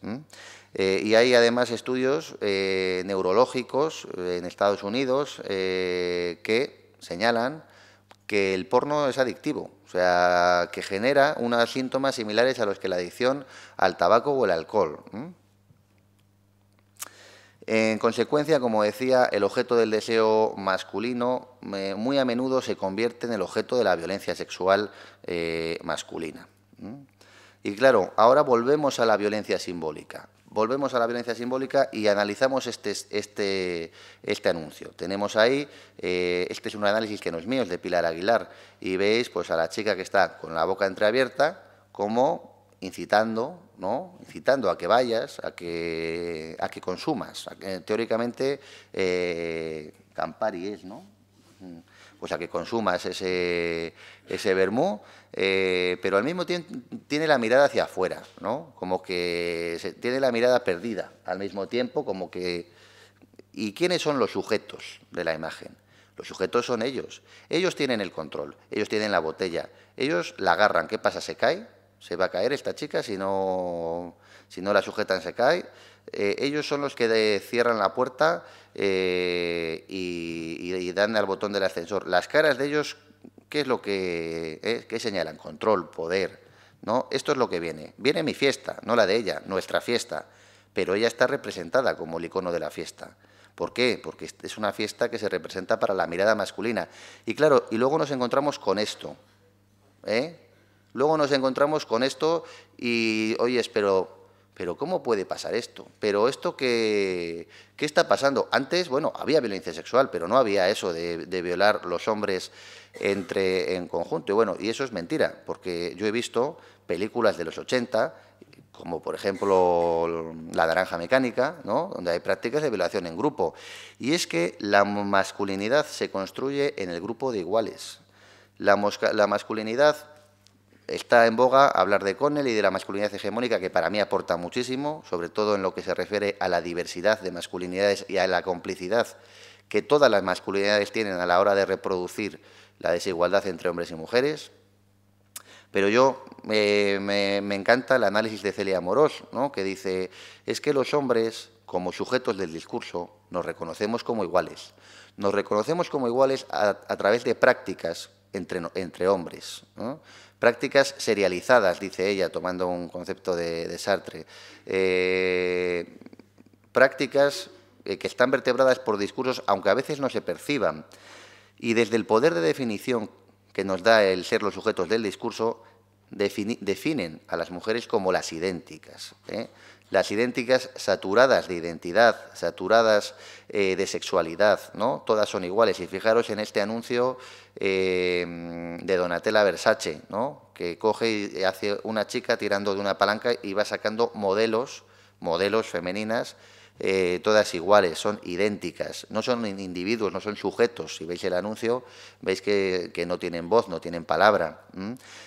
Y hay además estudios neurológicos en Estados Unidos que señalan que el porno es adictivo, o sea, que genera unos síntomas similares a los que la adicción al tabaco o el alcohol. En consecuencia, como decía, el objeto del deseo masculino muy a menudo se convierte en el objeto de la violencia sexual masculina. Y claro, ahora volvemos a la violencia simbólica. Volvemos a la violencia simbólica y analizamos este anuncio. Tenemos ahí, este es un análisis que no es mío, es de Pilar Aguilar, y veis pues a la chica que está con la boca entreabierta como incitando, ¿no? Incitando a que vayas, a que consumas. Teóricamente, Campari es, ¿no? Pues a que consumas ese vermú, pero al mismo tiempo tiene la mirada hacia afuera, ¿no? Como que tiene la mirada perdida al mismo tiempo, como que... ¿Y quiénes son los sujetos de la imagen? Los sujetos son ellos. Ellos tienen el control, ellos tienen la botella, ellos la agarran. ¿Qué pasa? ¿Se cae? ¿Se va a caer esta chica? Si no la sujetan, se cae. Ellos son los que cierran la puerta y dan al botón del ascensor. Las caras de ellos, ¿qué es lo que qué señalan? Control, poder, ¿no? Esto es lo que viene. Viene mi fiesta, no la de ella, nuestra fiesta, pero ella está representada como el icono de la fiesta. ¿Por qué? Porque es una fiesta que se representa para la mirada masculina. Y claro, y luego nos encontramos con esto, ¿eh? Luego nos encontramos con esto y, oyes, pero ¿cómo puede pasar esto? ¿Pero esto qué está pasando? Antes, bueno, había violencia sexual, pero no había eso de violar los hombres en conjunto. Y bueno, y eso es mentira, porque yo he visto películas de los 80, como por ejemplo La naranja mecánica, ¿no?, donde hay prácticas de violación en grupo. Y es que la masculinidad se construye en el grupo de iguales. La masculinidad... Está en boga hablar de Connell y de la masculinidad hegemónica, que para mí aporta muchísimo, sobre todo en lo que se refiere a la diversidad de masculinidades y a la complicidad que todas las masculinidades tienen a la hora de reproducir la desigualdad entre hombres y mujeres. Pero me encanta el análisis de Celia Amorós, ¿no?, que dice, es que los hombres, como sujetos del discurso, nos reconocemos como iguales. Nos reconocemos como iguales a través de prácticas entre hombres, ¿no? Prácticas serializadas, dice ella, tomando un concepto de Sartre. Prácticas que están vertebradas por discursos, aunque a veces no se perciban. Y desde el poder de definición que nos da el ser los sujetos del discurso, definen a las mujeres como las idénticas, ¿eh? Las idénticas saturadas de identidad, saturadas de sexualidad, ¿no? Todas son iguales. Y fijaros en este anuncio de Donatella Versace, ¿no?, que coge y hace una chica tirando de una palanca y va sacando modelos femeninas, todas iguales, son idénticas, no son individuos, no son sujetos. Si veis el anuncio, veis que no tienen voz, no tienen palabra.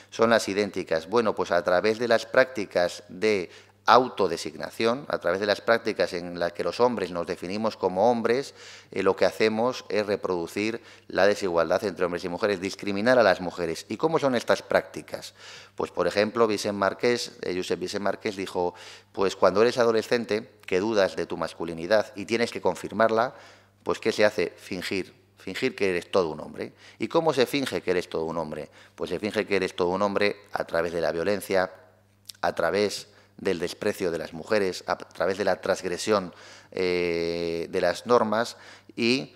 Son las idénticas. Bueno, pues a través de las prácticas de autodesignación, a través de las prácticas en las que los hombres nos definimos como hombres, lo que hacemos es reproducir la desigualdad entre hombres y mujeres, discriminar a las mujeres. ¿Y cómo son estas prácticas? Pues, por ejemplo, Josep Vicent Marqués dijo, pues cuando eres adolescente, que dudas de tu masculinidad y tienes que confirmarla, pues ¿qué se hace? Fingir que eres todo un hombre. ¿Y cómo se finge que eres todo un hombre? Pues se finge que eres todo un hombre a través de la violencia, a través del desprecio de las mujeres, a través de la transgresión de las normas, y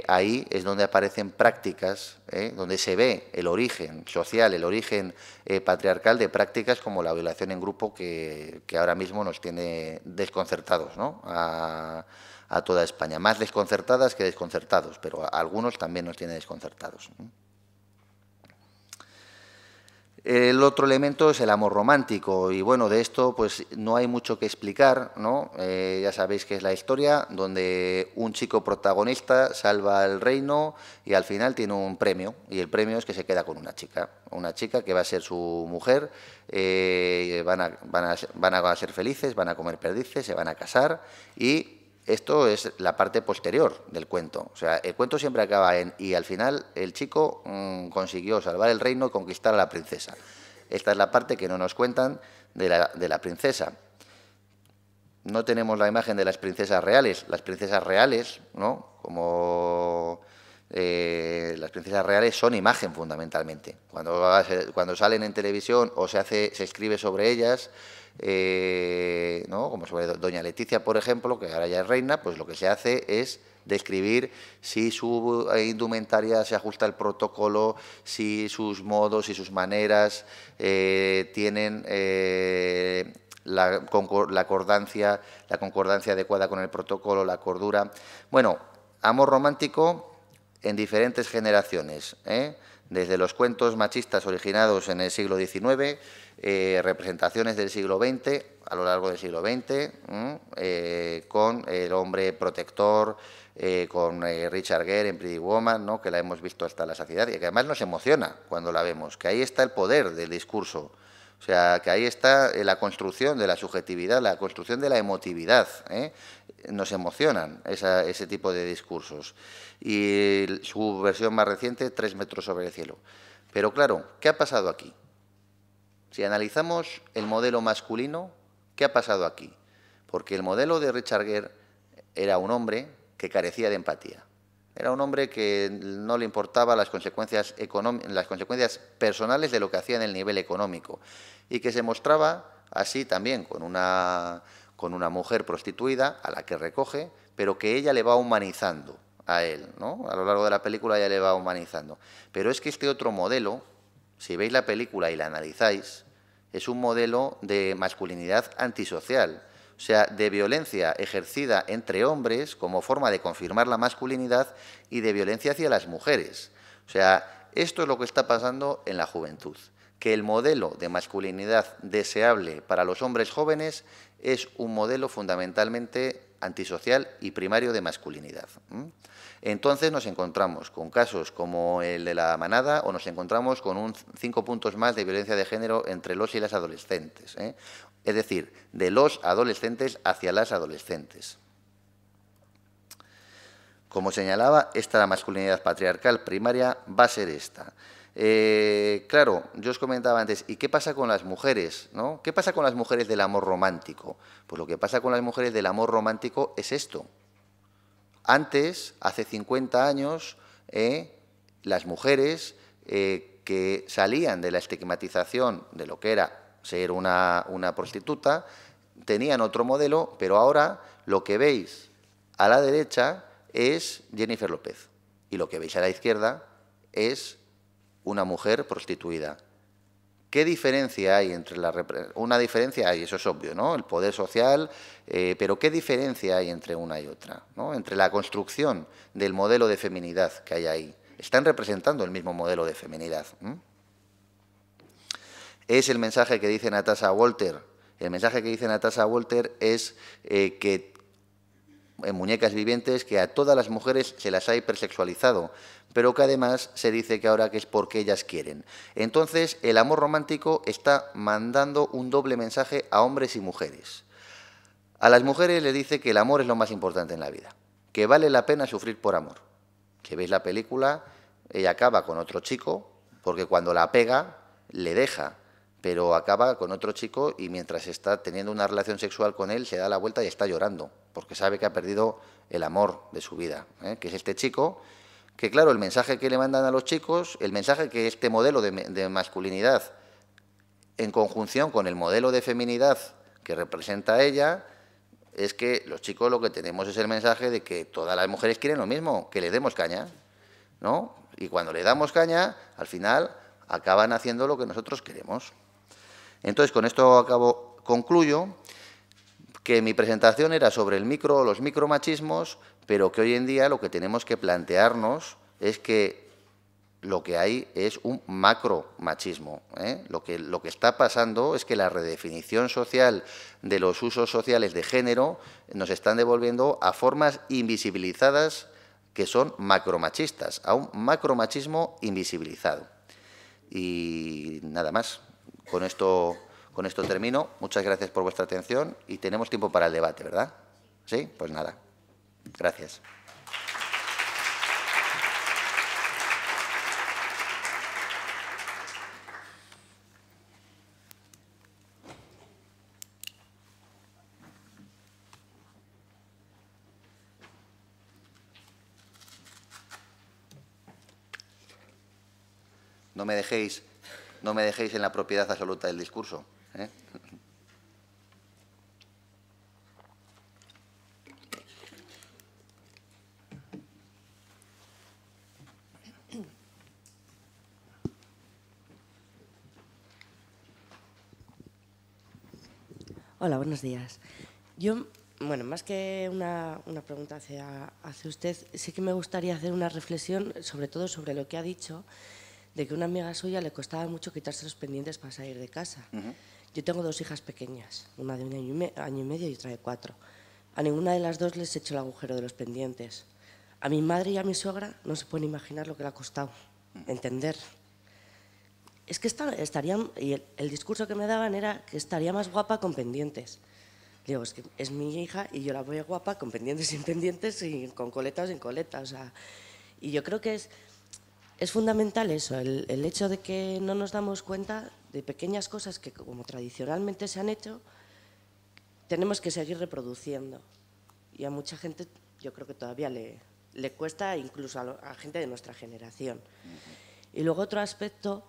ahí es donde aparecen prácticas, donde se ve el origen social, el origen patriarcal de prácticas como la violación en grupo que ahora mismo nos tiene desconcertados, ¿no?, a toda España. Más desconcertadas que desconcertados, pero a algunos también nos tiene desconcertados, ¿no? El otro elemento es el amor romántico y, bueno, de esto pues no hay mucho que explicar, ¿no? Ya sabéis que es la historia donde un chico protagonista salva el reino y al final tiene un premio, y el premio es que se queda con una chica que va a ser su mujer, van a ser felices, van a comer perdices, se van a casar, y esto es la parte posterior del cuento. O sea, el cuento siempre acaba y al final el chico consiguió salvar el reino y conquistar a la princesa. Esta es la parte que no nos cuentan de la princesa. No tenemos la imagen de las princesas reales. Las princesas reales, ¿no?, como las princesas reales son imagen fundamentalmente. Cuando salen en televisión o se escribe sobre ellas, ¿no?, como sobre doña Leticia, por ejemplo, que ahora ya es reina, pues lo que se hace es describir si su indumentaria se ajusta al protocolo, si sus modos y sus maneras tienen la concordancia adecuada con el protocolo, la cordura. Bueno, amor romántico en diferentes generaciones, desde los cuentos machistas originados en el siglo XIX, representaciones del siglo XX, a lo largo del siglo XX, con el hombre protector, con Richard Gere en Pretty Woman, ¿no?, que la hemos visto hasta la saciedad y que además nos emociona cuando la vemos, que ahí está el poder del discurso. O sea, que ahí está la construcción de la subjetividad, la construcción de la emotividad, Nos emocionan ese tipo de discursos. Y su versión más reciente, 3 metros sobre el cielo. Pero claro, ¿qué ha pasado aquí? Si analizamos el modelo masculino, ¿qué ha pasado aquí? Porque el modelo de Richard Gere era un hombre que carecía de empatía. Era un hombre que no le importaba las consecuencias personales de lo que hacía en el nivel económico y que se mostraba así también con una mujer prostituida a la que recoge, pero que ella le va humanizando a él, ¿no? A lo largo de la película ella le va humanizando. Pero es que este otro modelo, si veis la película y la analizáis, es un modelo de masculinidad antisocial, o sea, de violencia ejercida entre hombres como forma de confirmar la masculinidad y de violencia hacia las mujeres. O sea, esto es lo que está pasando en la juventud, que el modelo de masculinidad deseable para los hombres jóvenes es un modelo fundamentalmente antisocial y primario de masculinidad. Entonces nos encontramos con casos como el de la manada o nos encontramos con 5 puntos más de violencia de género entre los y las adolescentes, ¿eh? Es decir, de los adolescentes hacia las adolescentes. Como señalaba, esta masculinidad patriarcal primaria va a ser esta. Claro, yo os comentaba antes, ¿y qué pasa con las mujeres, ¿no? ¿Qué pasa con las mujeres del amor romántico? Pues lo que pasa con las mujeres del amor romántico es esto. Antes, hace 50 años, las mujeres que salían de la estigmatización de lo que era ser una prostituta, tenían otro modelo, pero ahora lo que veis a la derecha es Jennifer López y lo que veis a la izquierda es una mujer prostituida. ¿Qué diferencia hay entre una diferencia hay, eso es obvio, ¿no? El poder social, pero ¿qué diferencia hay entre una y otra, ¿no? Entre la construcción del modelo de feminidad que hay ahí. Están representando el mismo modelo de feminidad. Es el mensaje que dice Natasha Walter. El mensaje que dice Natasha Walter es que en Muñecas Vivientes, que a todas las mujeres se las ha hipersexualizado, pero que además se dice que ahora que es porque ellas quieren. Entonces, el amor romántico está mandando un doble mensaje a hombres y mujeres. A las mujeres les dice que el amor es lo más importante en la vida, que vale la pena sufrir por amor. Si veis la película, ella acaba con otro chico, porque cuando la pega, le deja, pero acaba con otro chico y mientras está teniendo una relación sexual con él, se da la vuelta y está llorando, porque sabe que ha perdido el amor de su vida, que es este chico, que claro, el mensaje que le mandan a los chicos, el mensaje que este modelo de masculinidad, en conjunción con el modelo de feminidad que representa ella, es que los chicos lo que tenemos es el mensaje de que todas las mujeres quieren lo mismo, que les demos caña, ¿no? Y cuando le damos caña, al final acaban haciendo lo que nosotros queremos. Entonces, con esto concluyo que mi presentación era sobre los micromachismos, pero que hoy en día lo que tenemos que plantearnos es que lo que hay es un macromachismo, ¿eh? Lo que está pasando es que la redefinición social de los usos sociales de género nos están devolviendo a formas invisibilizadas que son macromachistas, a un macromachismo invisibilizado. Y nada más. Con esto termino. Muchas gracias por vuestra atención y tenemos tiempo para el debate, ¿verdad? ¿Sí? Pues nada. Gracias. No me dejéis en la propiedad absoluta del discurso, ¿eh? Hola, buenos días. Yo, bueno, más que una pregunta hacia usted, sí que me gustaría hacer una reflexión, sobre todo sobre lo que ha dicho, de que a una amiga suya le costaba mucho quitarse los pendientes para salir de casa. Yo tengo 2 hijas pequeñas, una de 1 año y medio y otra de 4. A ninguna de las 2 les he hecho el agujero de los pendientes. A mi madre y a mi suegra no se pueden imaginar lo que le ha costado entender. Es que estarían, y el discurso que me daban era que estaría más guapa con pendientes. Digo, es que es mi hija y yo la veo guapa con pendientes, sin pendientes, y con coleta o sin coleta. O sea, y yo creo que es fundamental eso, el hecho de que no nos damos cuenta de pequeñas cosas que, como tradicionalmente se han hecho, tenemos que seguir reproduciendo. Y a mucha gente yo creo que todavía le le cuesta incluso a gente de nuestra generación. Y luego otro aspecto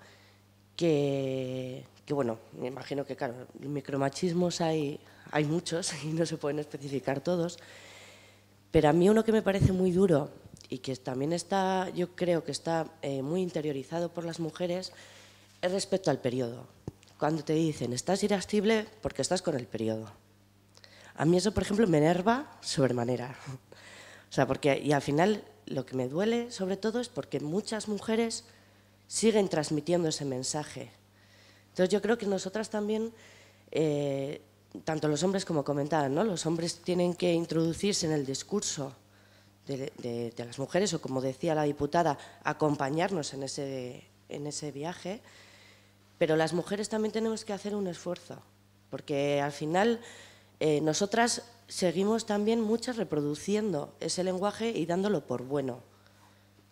que bueno, me imagino que, claro, micromachismos hay muchos y no se pueden especificar todos, pero a mí uno que me parece muy duro y que también está, yo creo que está muy interiorizado por las mujeres, es respecto al periodo. Cuando te dicen, estás irascible porque estás con el periodo. A mí eso, por ejemplo, me enerva sobremanera. O sea, y al final lo que me duele sobre todo es porque muchas mujeres siguen transmitiendo ese mensaje. Entonces yo creo que nosotras también, tanto los hombres como comentaban, ¿no? Los hombres tienen que introducirse en el discurso de las mujeres, o como decía la diputada, acompañarnos en ese viaje, pero las mujeres también tenemos que hacer un esfuerzo, porque al final nosotras seguimos también muchas reproduciendo ese lenguaje y dándolo por bueno,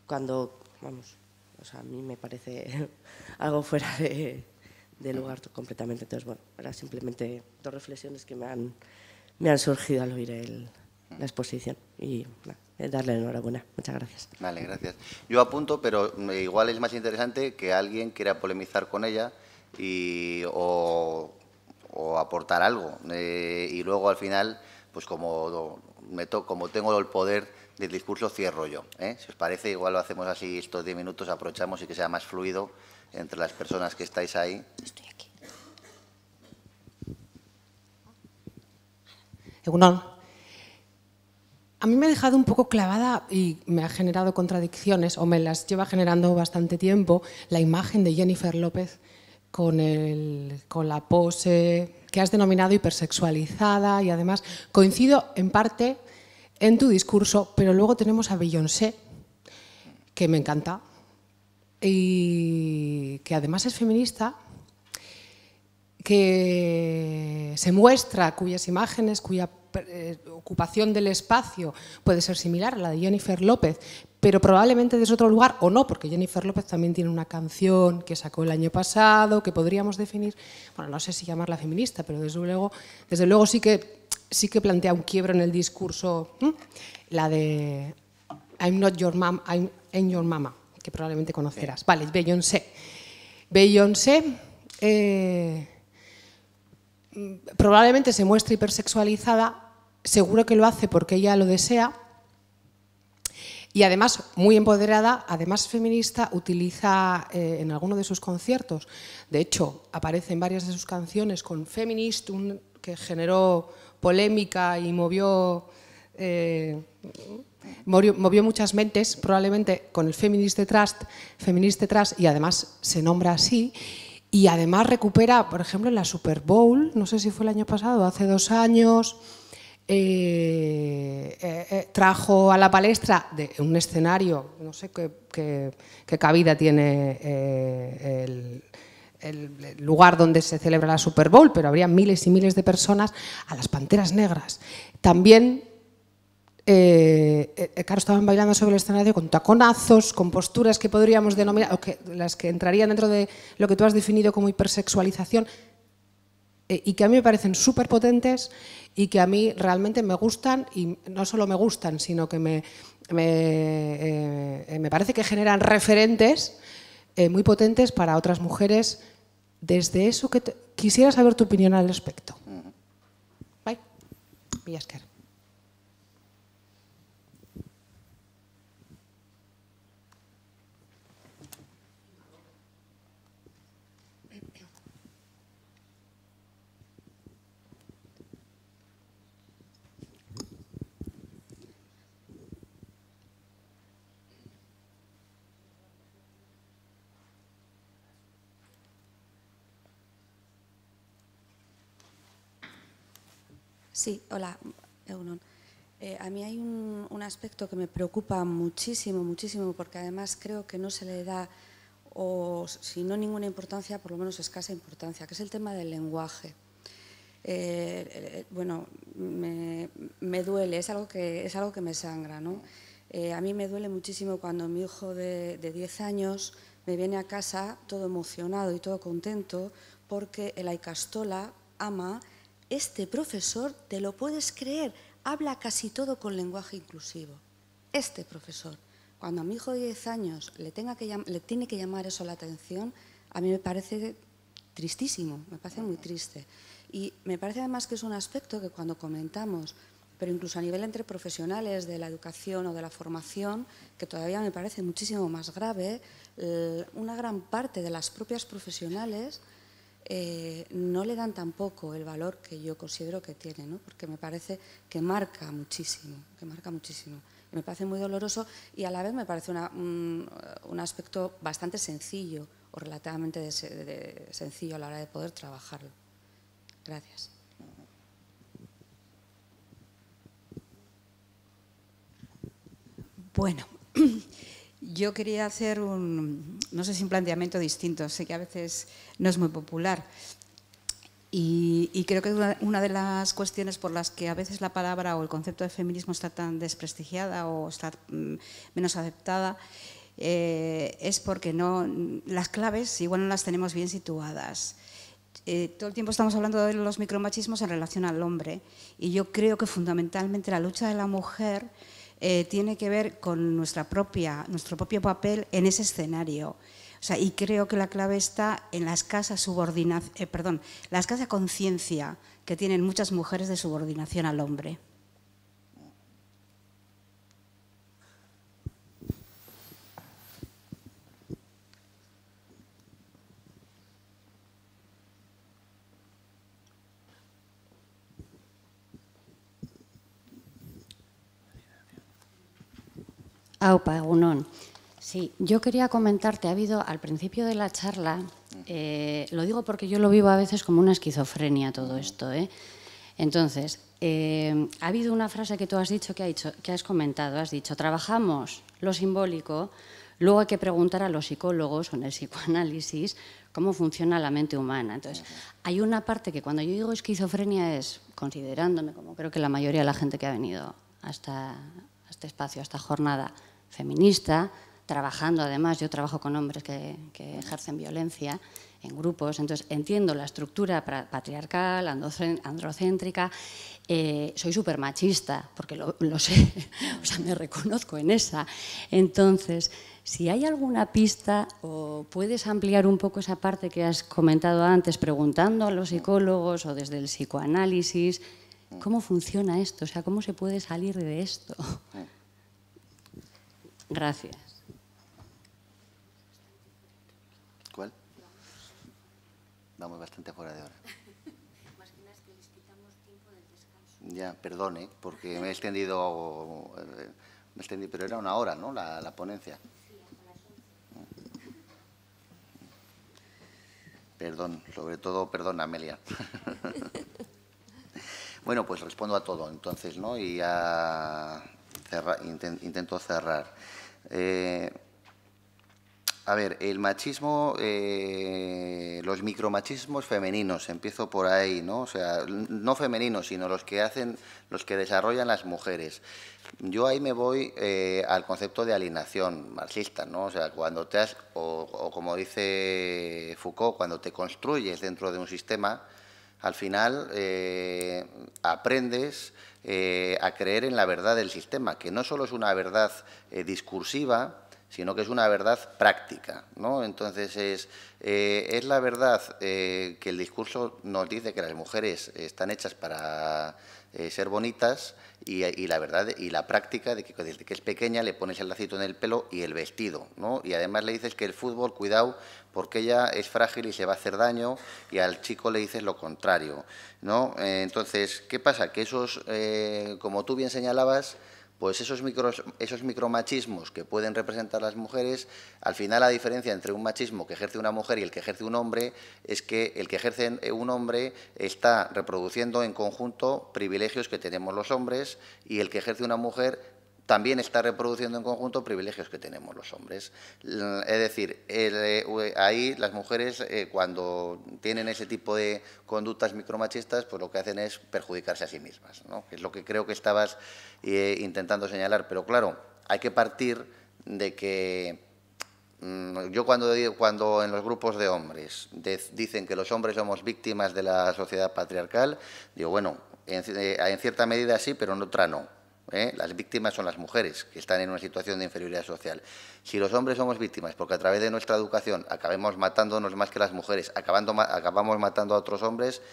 cuando, vamos, o sea, a mí me parece algo fuera de lugar completamente. Entonces, bueno, eran simplemente dos reflexiones que me han surgido al oír la exposición y darle enhorabuena. Muchas gracias. Vale, gracias. Yo apunto, pero igual es más interesante que alguien quiera polemizar con ella o aportar algo. Y luego, al final, pues como tengo el poder del discurso, cierro yo. Si os parece, igual lo hacemos así, estos 10 minutos aprovechamos y que sea más fluido entre las personas que estáis ahí. Estoy aquí. Egunon. A mí me ha dejado un poco clavada y me ha generado contradicciones, o me las lleva generando bastante tiempo, la imagen de Jennifer López con la pose que has denominado hipersexualizada, y además coincido en parte en tu discurso, pero luego tenemos a Beyoncé, que me encanta, y que además es feminista, que se muestra, cuyas imágenes, cuya ocupación del espacio puede ser similar a la de Jennifer López, pero probablemente desde otro lugar, o no, porque Jennifer López también tiene una canción que sacó el año pasado, que podríamos definir, bueno, no sé si llamarla feminista, pero desde luego sí que plantea un quiebro en el discurso, la de I'm not your mom, I'm your mama, que probablemente conocerás. Vale, Beyoncé. Beyoncé probablemente se muestra hipersexualizada, seguro que lo hace porque ella lo desea, y además muy empoderada, además feminista, utiliza en alguno de sus conciertos, de hecho aparece en varias de sus canciones con Feminist, que generó polémica y movió muchas mentes, probablemente con el Feminist detrás, y además se nombra así. Y además recupera, por ejemplo, en la Super Bowl, no sé si fue el año pasado o hace 2 años, trajo a la palestra de un escenario, no sé qué cabida tiene el lugar donde se celebra la Super Bowl, pero habría miles y miles de personas, a las Panteras Negras. También, claro, estaban bailando sobre el escenario con taconazos, con posturas que podríamos denominar, o las que entrarían dentro de lo que tú has definido como hipersexualización, y que a mí me parecen súper potentes y que a mí realmente me gustan, y no solo me gustan, sino que me parece que generan referentes muy potentes para otras mujeres. Desde eso quisiera saber tu opinión al respecto. Bye. Villasker. Sí, hola, Egunon. A mí hay un aspecto que me preocupa muchísimo, muchísimo, porque además creo que no se le da, o si no ninguna importancia, por lo menos escasa importancia, que es el tema del lenguaje. Bueno, me duele, es algo que me sangra, ¿no? A mí me duele muchísimo cuando mi hijo de 10 años me viene a casa todo emocionado y todo contento porque el Aikastola ama: este profesor, ¿te lo puedes creer? Habla casi todo con lenguaje inclusivo. este profesor, cuando a mi hijo de 10 años le tiene que llamar eso la atención, a mí me parece tristísimo, me parece muy triste. Y me parece además que es un aspecto que cuando comentamos, pero incluso a nivel entre profesionales de la educación o de la formación, que todavía me parece muchísimo más grave, una gran parte de las propias profesionales no le dan tampoco el valor que yo considero que tiene, ¿no? Porque me parece que marca muchísimo, Y me parece muy doloroso y a la vez me parece un aspecto bastante sencillo o relativamente sencillo a la hora de poder trabajarlo. Gracias. Bueno, yo quería hacer no sé si un planteamiento distinto, sé que a veces no es muy popular y creo que una de las cuestiones por las que a veces la palabra o el concepto de feminismo está tan desprestigiada o está menos aceptada es porque las claves igual no las tenemos bien situadas. Todo el tiempo estamos hablando de los micromachismos en relación al hombre y yo creo que fundamentalmente la lucha de la mujer tiene que ver con nuestro propio papel en ese escenario. O sea, y creo que la clave está en la escasa la escasa conciencia que tienen muchas mujeres de subordinación al hombre. Aupa, egunon. Sí, yo quería comentarte, ha habido al principio de la charla, lo digo porque yo lo vivo a veces como una esquizofrenia todo esto, Entonces, ha habido una frase que tú has dicho, que has comentado, has dicho, trabajamos lo simbólico, luego hay que preguntar a los psicólogos o en el psicoanálisis cómo funciona la mente humana. Entonces, hay una parte que cuando yo digo esquizofrenia es, considerándome como creo que la mayoría de la gente que ha venido hasta este espacio, a esta jornada feminista, trabajando además, yo trabajo con hombres que ejercen violencia en grupos, entonces entiendo la estructura patriarcal, androcéntrica, soy súper machista, porque lo sé, o sea, me reconozco en esa. Entonces, si hay alguna pista o puedes ampliar un poco esa parte que has comentado antes, preguntando a los psicólogos o desde el psicoanálisis, ¿cómo funciona esto? O sea, ¿cómo se puede salir de esto? Gracias. ¿Cuál? Vamos bastante fuera de hora. Ya, perdone, porque me he extendido, pero era una hora, ¿no?, la ponencia. Perdón, sobre todo, perdón, Amelia. Bueno, pues respondo a todo, entonces, ¿no? Y ya intento cerrar. A ver, el machismo, los micromachismos femeninos, empiezo por ahí, ¿no? O sea, no femeninos, sino los que desarrollan las mujeres. Yo ahí me voy al concepto de alienación marxista, ¿no? O sea, cuando o como dice Foucault, cuando te construyes dentro de un sistema, al final aprendes a creer en la verdad del sistema, que no solo es una verdad discursiva, sino que es una verdad práctica, ¿no? Entonces, es la verdad que el discurso nos dice que las mujeres están hechas para ser bonitas y la verdad y la práctica de que desde que es pequeña le pones el lacito en el pelo y el vestido, ¿no? Y además le dices que el fútbol, cuidado, porque ella es frágil y se va a hacer daño, y al chico le dices lo contrario, ¿no? Entonces, ¿qué pasa? Que esos, como tú bien señalabas, pues esos micromachismos que pueden representar las mujeres, al final la diferencia entre un machismo que ejerce una mujer y el que ejerce un hombre es que el que ejerce un hombre está reproduciendo en conjunto privilegios que tenemos los hombres y el que ejerce una mujer también está reproduciendo en conjunto privilegios que tenemos los hombres. Es decir, ahí las mujeres, cuando tienen ese tipo de conductas micromachistas, pues lo que hacen es perjudicarse a sí mismas, ¿no? Que es lo que creo que estabas intentando señalar. Pero claro, hay que partir de que yo cuando en los grupos de hombres dicen que los hombres somos víctimas de la sociedad patriarcal, digo, bueno, en cierta medida sí, pero en otra no. Las víctimas son las mujeres, que están en una situación de inferioridad social. Si los hombres somos víctimas porque a través de nuestra educación acabemos matándonos más que las mujeres, acabamos matando a otros hombres,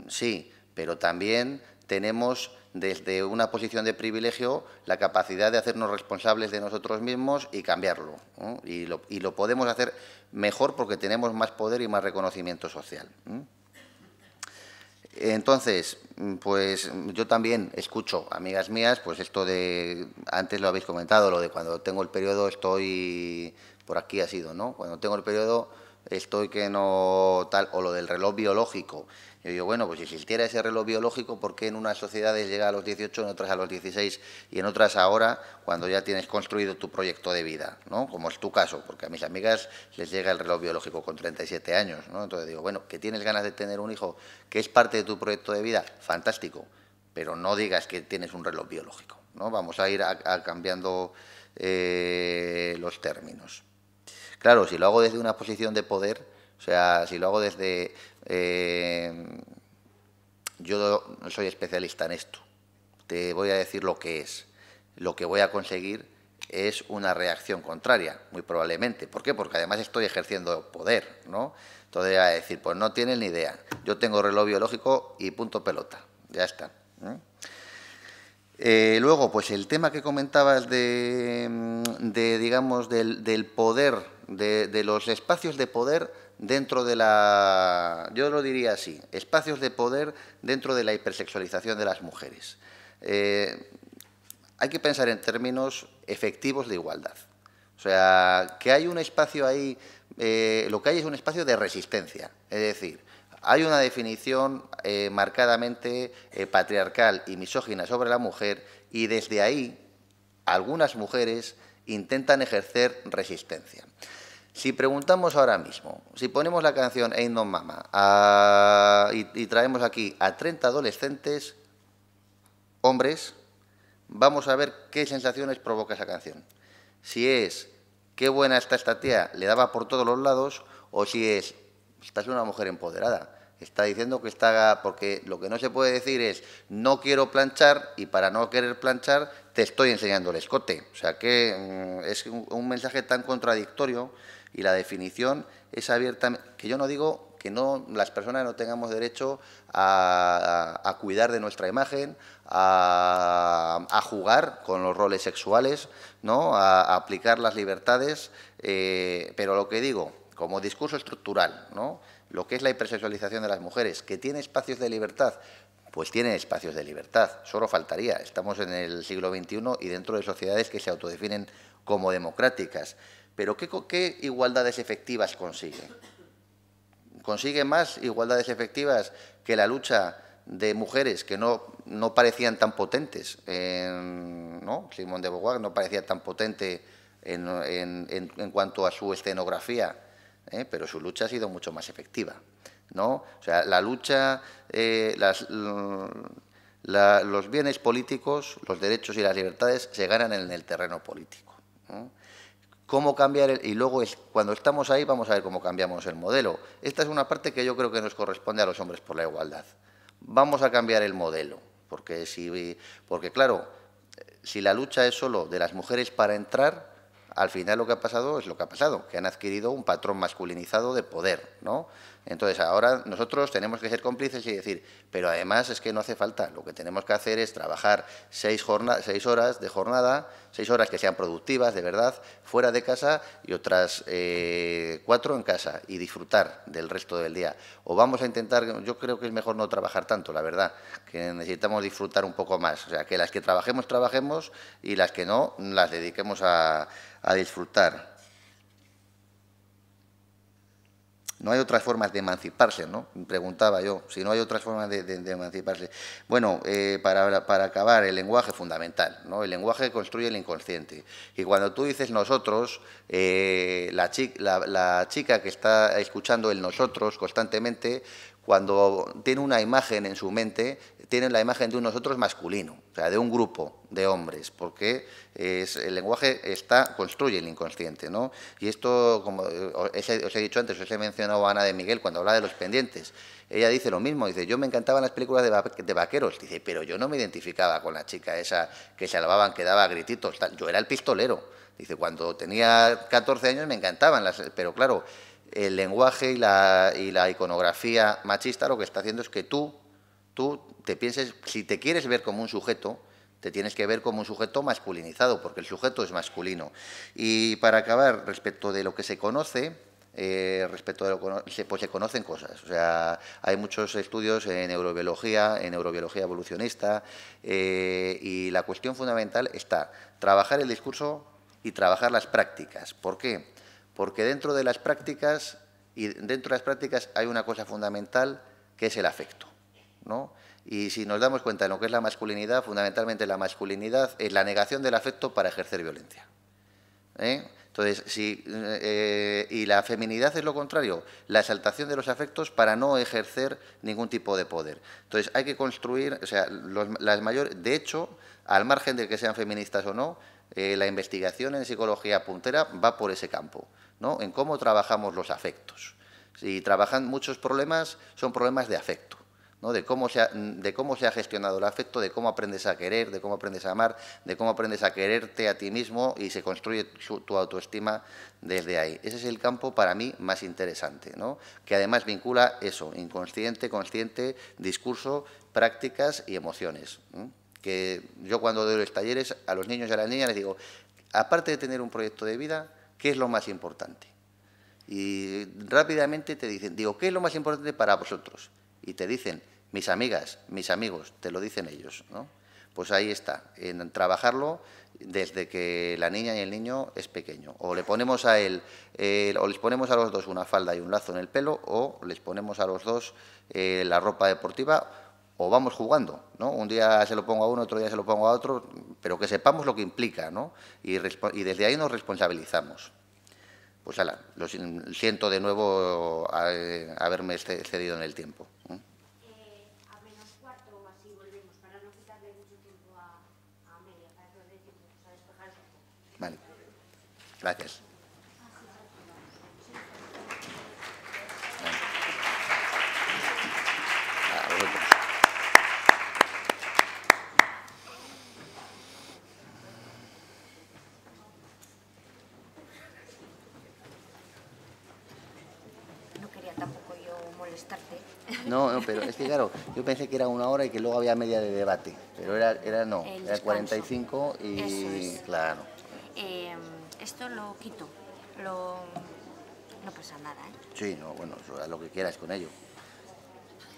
sí, pero también tenemos desde una posición de privilegio la capacidad de hacernos responsables de nosotros mismos y cambiarlo, ¿no? Y lo podemos hacer mejor porque tenemos más poder y más reconocimiento social. Entonces, pues yo también escucho, amigas mías, pues esto de, antes lo habéis comentado, lo de cuando tengo el periodo estoy, por aquí ha sido, ¿no? Cuando tengo el periodo estoy que no tal, o lo del reloj biológico. Yo digo, bueno, pues si existiera ese reloj biológico, ¿por qué en unas sociedades llega a los 18, en otras a los 16 y en otras ahora, cuando ya tienes construido tu proyecto de vida, ¿no? Como es tu caso, porque a mis amigas les llega el reloj biológico con 37 años, ¿no? Entonces digo, bueno, que tienes ganas de tener un hijo que es parte de tu proyecto de vida, fantástico, pero no digas que tienes un reloj biológico, ¿no? Vamos a ir cambiando los términos. Claro, si lo hago desde una posición de poder, o sea, si lo hago desde... yo no soy especialista en esto, te voy a decir lo que es. Lo que voy a conseguir es una reacción contraria, muy probablemente. ¿Por qué? Porque además estoy ejerciendo poder, ¿no? Entonces voy a decir, pues no tienes ni idea, yo tengo reloj biológico y punto pelota, ya está. Luego, pues el tema que comentabas digamos, del poder, de los espacios de poder dentro de la, yo lo diría así, espacios de poder dentro de la hipersexualización de las mujeres. Hay que pensar en términos efectivos de igualdad. O sea, que hay un espacio ahí, lo que hay es un espacio de resistencia, es decir, hay una definición marcadamente patriarcal y misógina sobre la mujer y desde ahí algunas mujeres intentan ejercer resistencia. Si preguntamos ahora mismo, si ponemos la canción Ain't No Mama y traemos aquí a 30 adolescentes, hombres, vamos a ver qué sensaciones provoca esa canción. Si es, qué buena está esta tía, le daba por todos los lados, o si es, esta es una mujer empoderada. Está diciendo que está... Porque lo que no se puede decir es, no quiero planchar y para no querer planchar te estoy enseñando el escote. O sea que es un mensaje tan contradictorio y la definición es abierta... Que yo no digo que no, las personas no tengamos derecho a cuidar de nuestra imagen, a jugar con los roles sexuales, ¿no? A aplicar las libertades, pero lo que digo, como discurso estructural, ¿no? Lo que es la hipersexualización de las mujeres, que tiene espacios de libertad, pues tiene espacios de libertad, solo faltaría. Estamos en el siglo XXI y dentro de sociedades que se autodefinen como democráticas. Pero ¿qué igualdades efectivas consigue? ¿Consigue más igualdades efectivas que la lucha de mujeres que no parecían tan potentes? ¿No? Simone de Beauvoir no parecía tan potente en cuanto a su escenografía, pero su lucha ha sido mucho más efectiva, ¿no? O sea, la lucha, los bienes políticos, los derechos y las libertades se ganan en el terreno político, ¿no? ¿Cómo cambiar? Y luego, cuando estamos ahí, vamos a ver cómo cambiamos el modelo. Esta es una parte que yo creo que nos corresponde a los hombres por la igualdad. Vamos a cambiar el modelo, porque claro, si la lucha es solo de las mujeres para entrar, al final lo que ha pasado es lo que ha pasado, que han adquirido un patrón masculinizado de poder, ¿no? Entonces, ahora nosotros tenemos que ser cómplices y decir, pero además es que no hace falta, lo que tenemos que hacer es trabajar 6 horas de jornada, 6 horas que sean productivas, de verdad, fuera de casa y otras 4 en casa y disfrutar del resto del día. O vamos a intentar, yo creo que es mejor no trabajar tanto, la verdad, que necesitamos disfrutar un poco más. O sea, que las que trabajemos, trabajemos y las que no, las dediquemos a disfrutar. No hay otras formas de emanciparse, ¿no? Preguntaba yo, si no hay otras formas de emanciparse. Bueno, para acabar, el lenguaje fundamental, ¿no? El lenguaje construye el inconsciente. Y cuando tú dices nosotros, la chica que está escuchando el nosotros constantemente, cuando tiene una imagen en su mente, tiene la imagen de un nosotros masculino, o sea, de un grupo de hombres, porque el lenguaje construye el inconsciente, ¿no? Y esto, como os he dicho antes, os he mencionado a Ana de Miguel cuando hablaba de los pendientes. Ella dice lo mismo, dice, yo me encantaban las películas de vaqueros, dice, pero yo no me identificaba con la chica esa que se alababan, que daba grititos, tal. Yo era el pistolero. Dice, cuando tenía 14 años me encantaban, pero claro, el lenguaje y la iconografía machista lo que está haciendo es que tú te pienses, si te quieres ver como un sujeto, te tienes que ver como un sujeto masculinizado, porque el sujeto es masculino. Y para acabar, respecto de lo que se conoce, pues se conocen cosas. O sea, hay muchos estudios en neurobiología evolucionista, y la cuestión fundamental está trabajar el discurso y trabajar las prácticas. ¿Por qué? Porque dentro de las prácticas hay una cosa fundamental que es el afecto, ¿no? Y si nos damos cuenta de lo que es la masculinidad, fundamentalmente la masculinidad es la negación del afecto para ejercer violencia. Entonces, y la feminidad es lo contrario, la exaltación de los afectos para no ejercer ningún tipo de poder. Entonces, hay que construir, o sea, de hecho, al margen de que sean feministas o no, la investigación en psicología puntera va por ese campo, ¿no? En cómo trabajamos los afectos. Si trabajan muchos problemas, son problemas de afecto, ¿no? De cómo se ha gestionado el afecto, de cómo aprendes a querer, de cómo aprendes a amar, de cómo aprendes a quererte a ti mismo y se construye tu autoestima desde ahí. Ese es el campo para mí más interesante, ¿no? Que además vincula eso, inconsciente, consciente, discurso, prácticas y emociones, ¿no? Que yo cuando doy los talleres a los niños y a las niñas les digo, aparte de tener un proyecto de vida, ¿qué es lo más importante? Y rápidamente te dicen, digo, ¿qué es lo más importante para vosotros? Y te dicen, mis amigas, mis amigos, te lo dicen ellos, ¿no? Pues ahí está, en trabajarlo desde que la niña y el niño es pequeño. O le ponemos a él, o les ponemos a los dos una falda y un lazo en el pelo, o les ponemos a los dos la ropa deportiva, o vamos jugando, ¿no? Un día se lo pongo a uno, otro día se lo pongo a otro, pero que sepamos lo que implica, ¿no? Y desde ahí nos responsabilizamos. Pues ala, lo siento de nuevo haberme excedido en el tiempo. A menos cuarto o así volvemos, para no quitarle mucho tiempo a Amelia, para que os dé tiempo a despejarse un poco. Vale, gracias. A vosotros. Tampoco yo molestarte. No, pero es que claro, yo pensé que era 1 hora y que luego había media de debate, pero era 45 y eso es. claro. Esto lo quito, no pasa nada, ¿eh? Sí, no, bueno, haz lo que quieras con ello.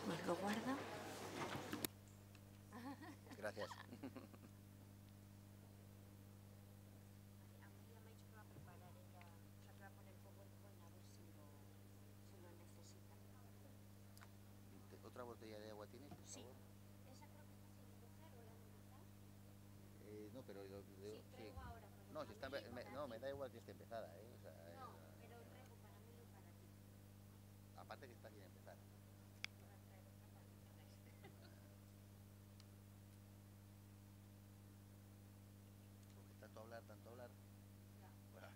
Pues lo guardo. Gracias. ¿Otra botella de agua tienes, por favor? ¿Esa creo que está sin cocer o la hemos empezado? No, pero Sí, traigo ahora. No, si está, no, me da igual que esté empezada, ¿eh? O sea, no, pero traigo para mí y para ti. Aparte que está sin empezar. Voy a traer otra para que queráis. Porque tanto hablar. Ya. Bueno.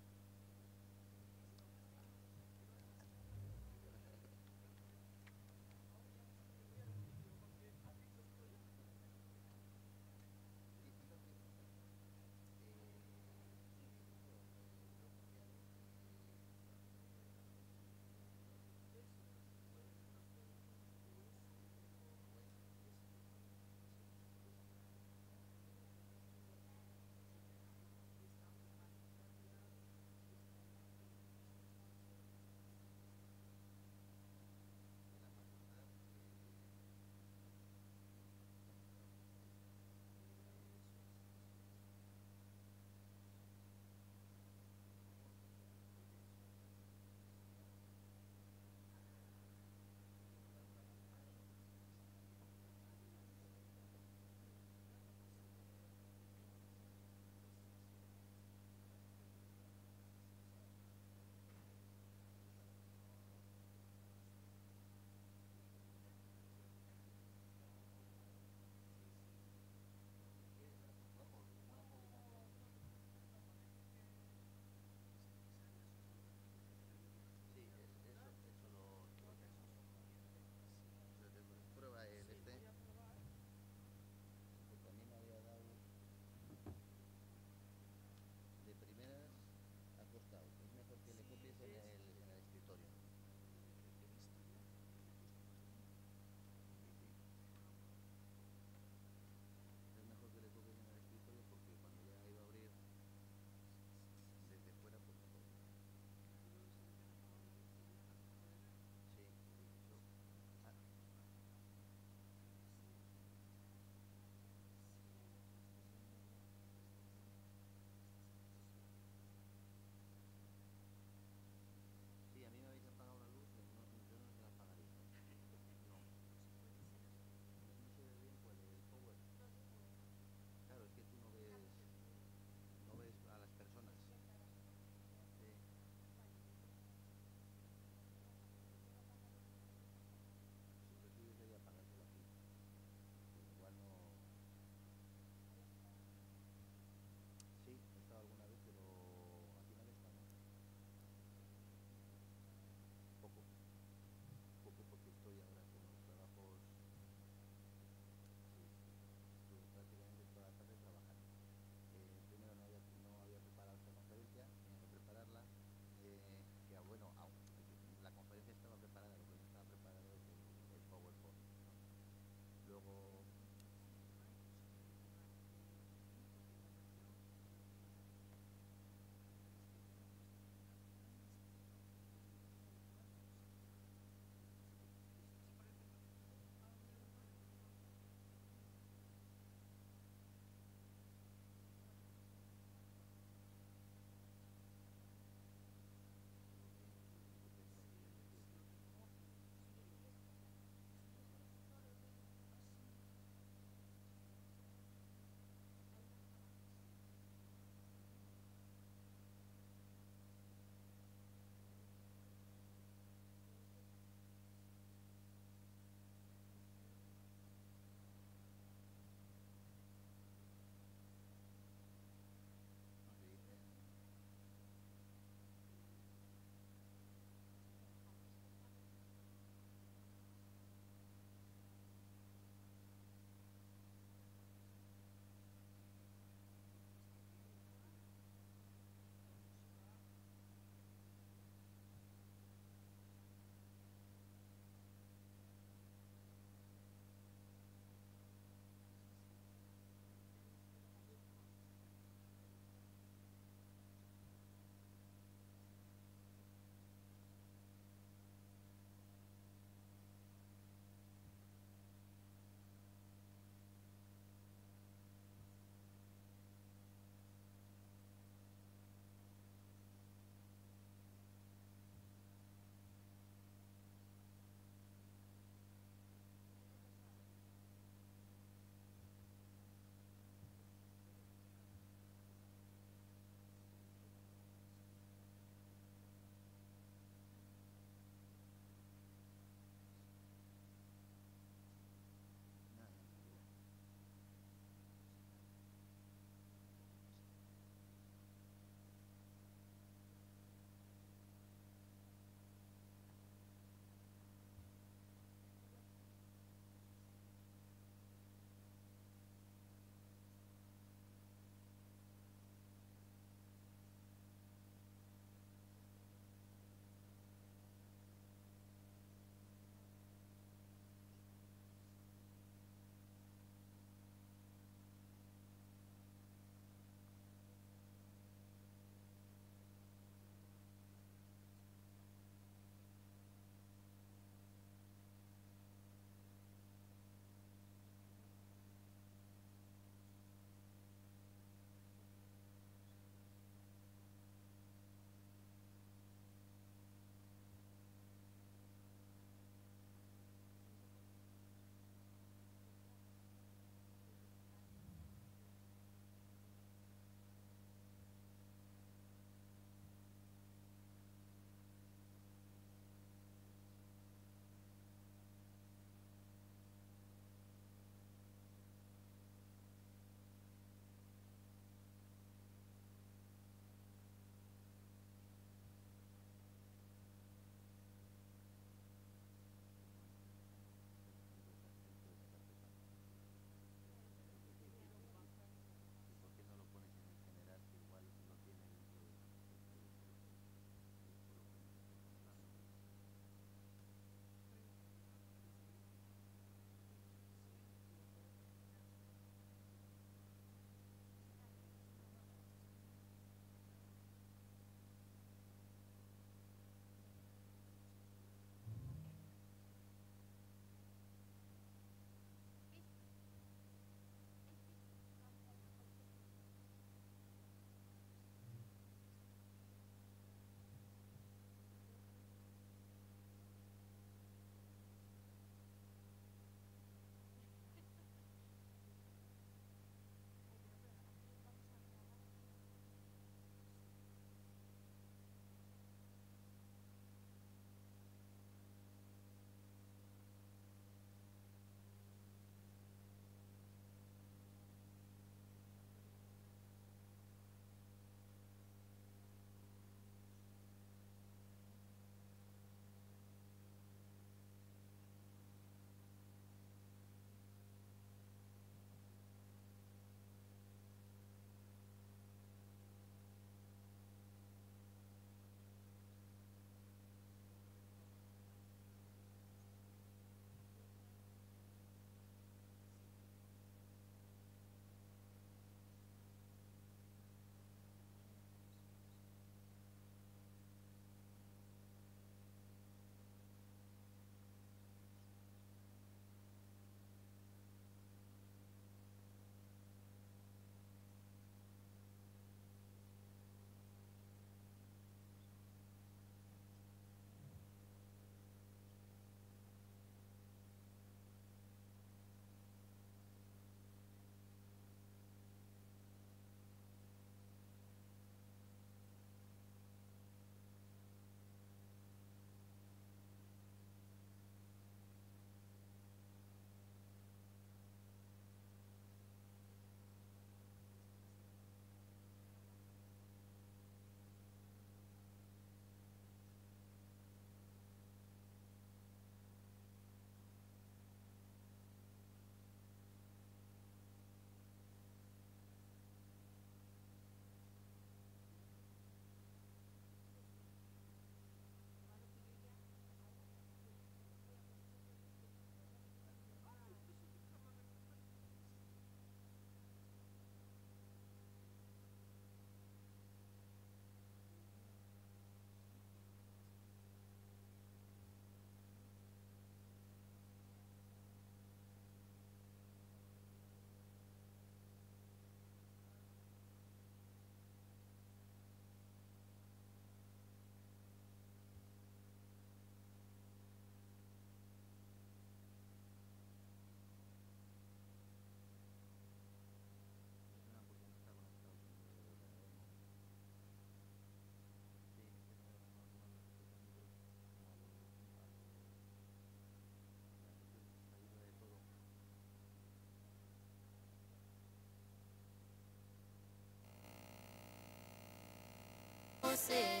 sé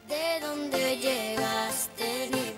de dónde llegaste ni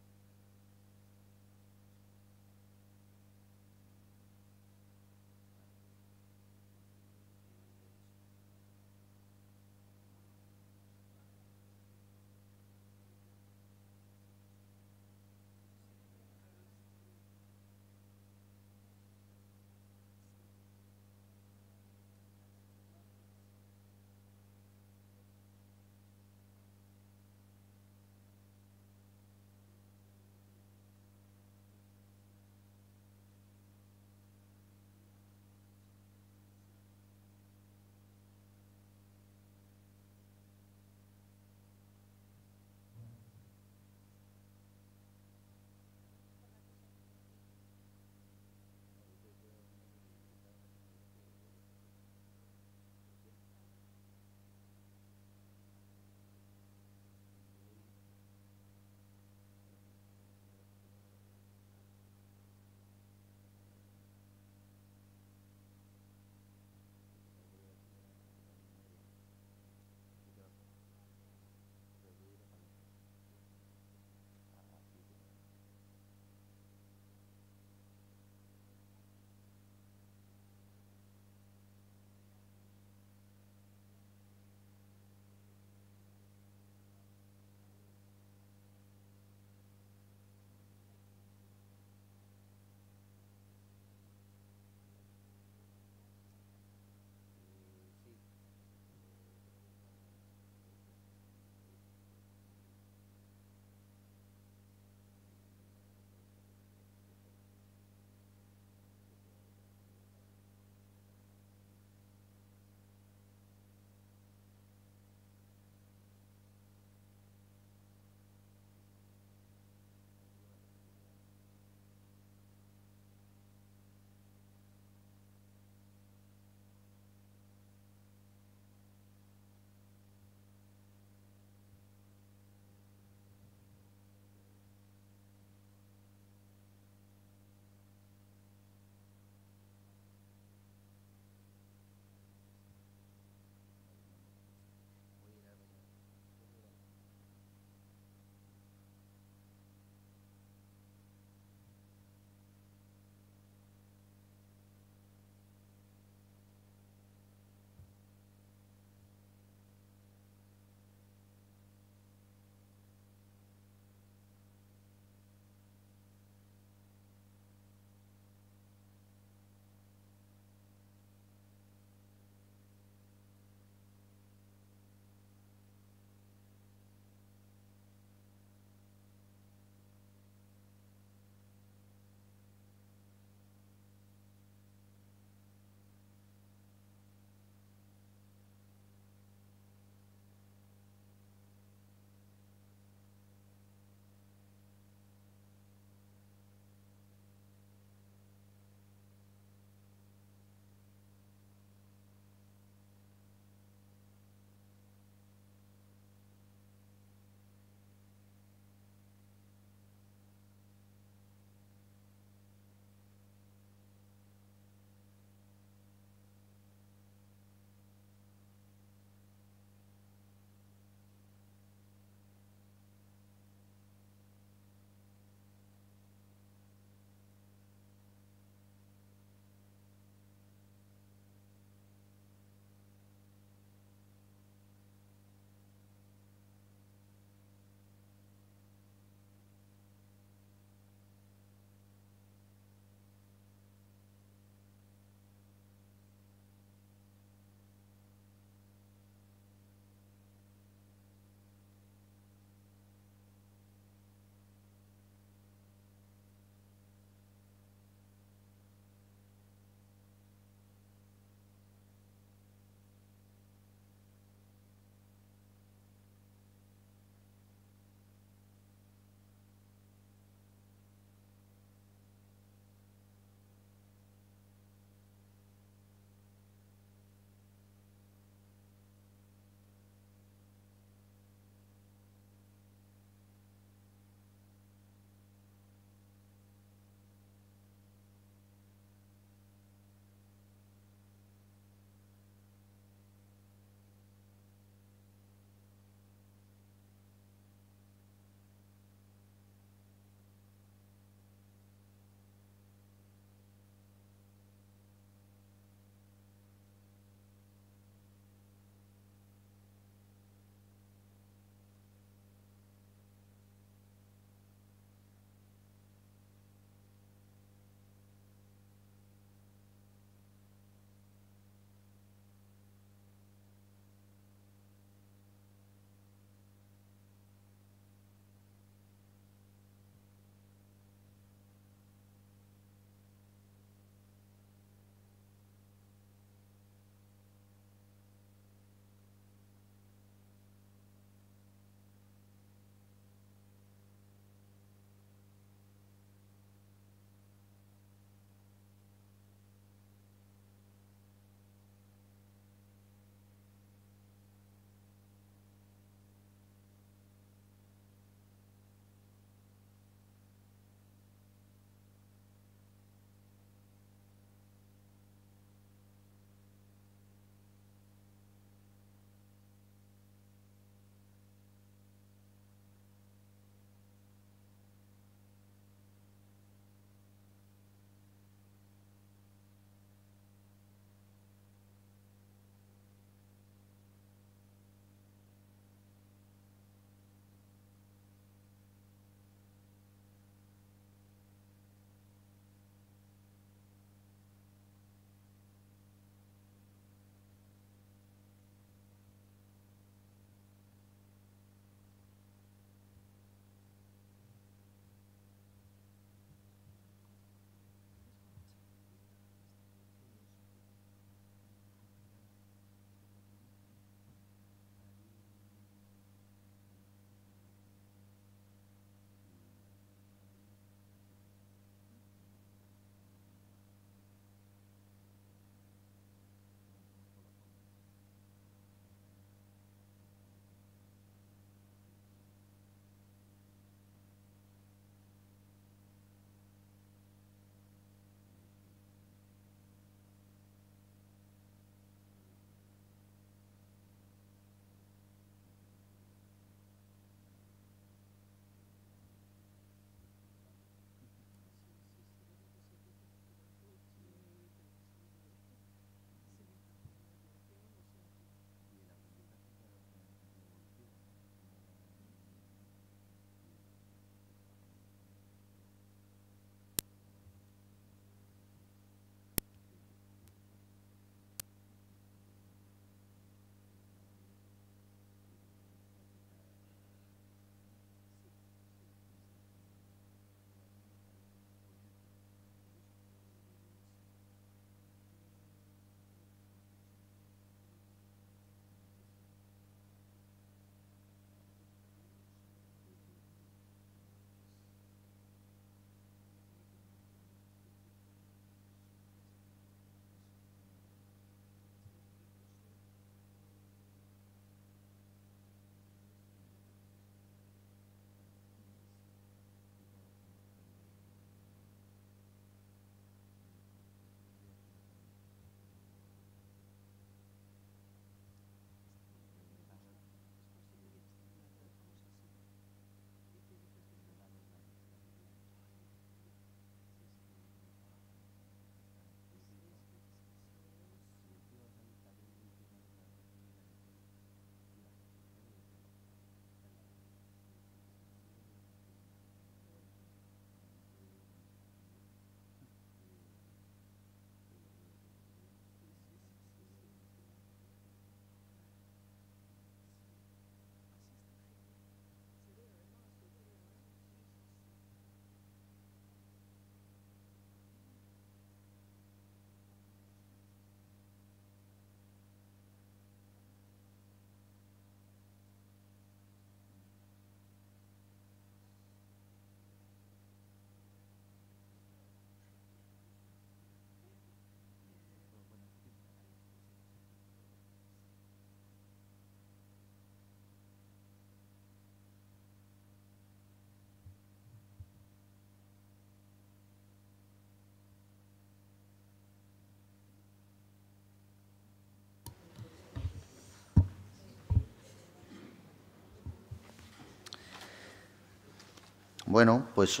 Bueno, pues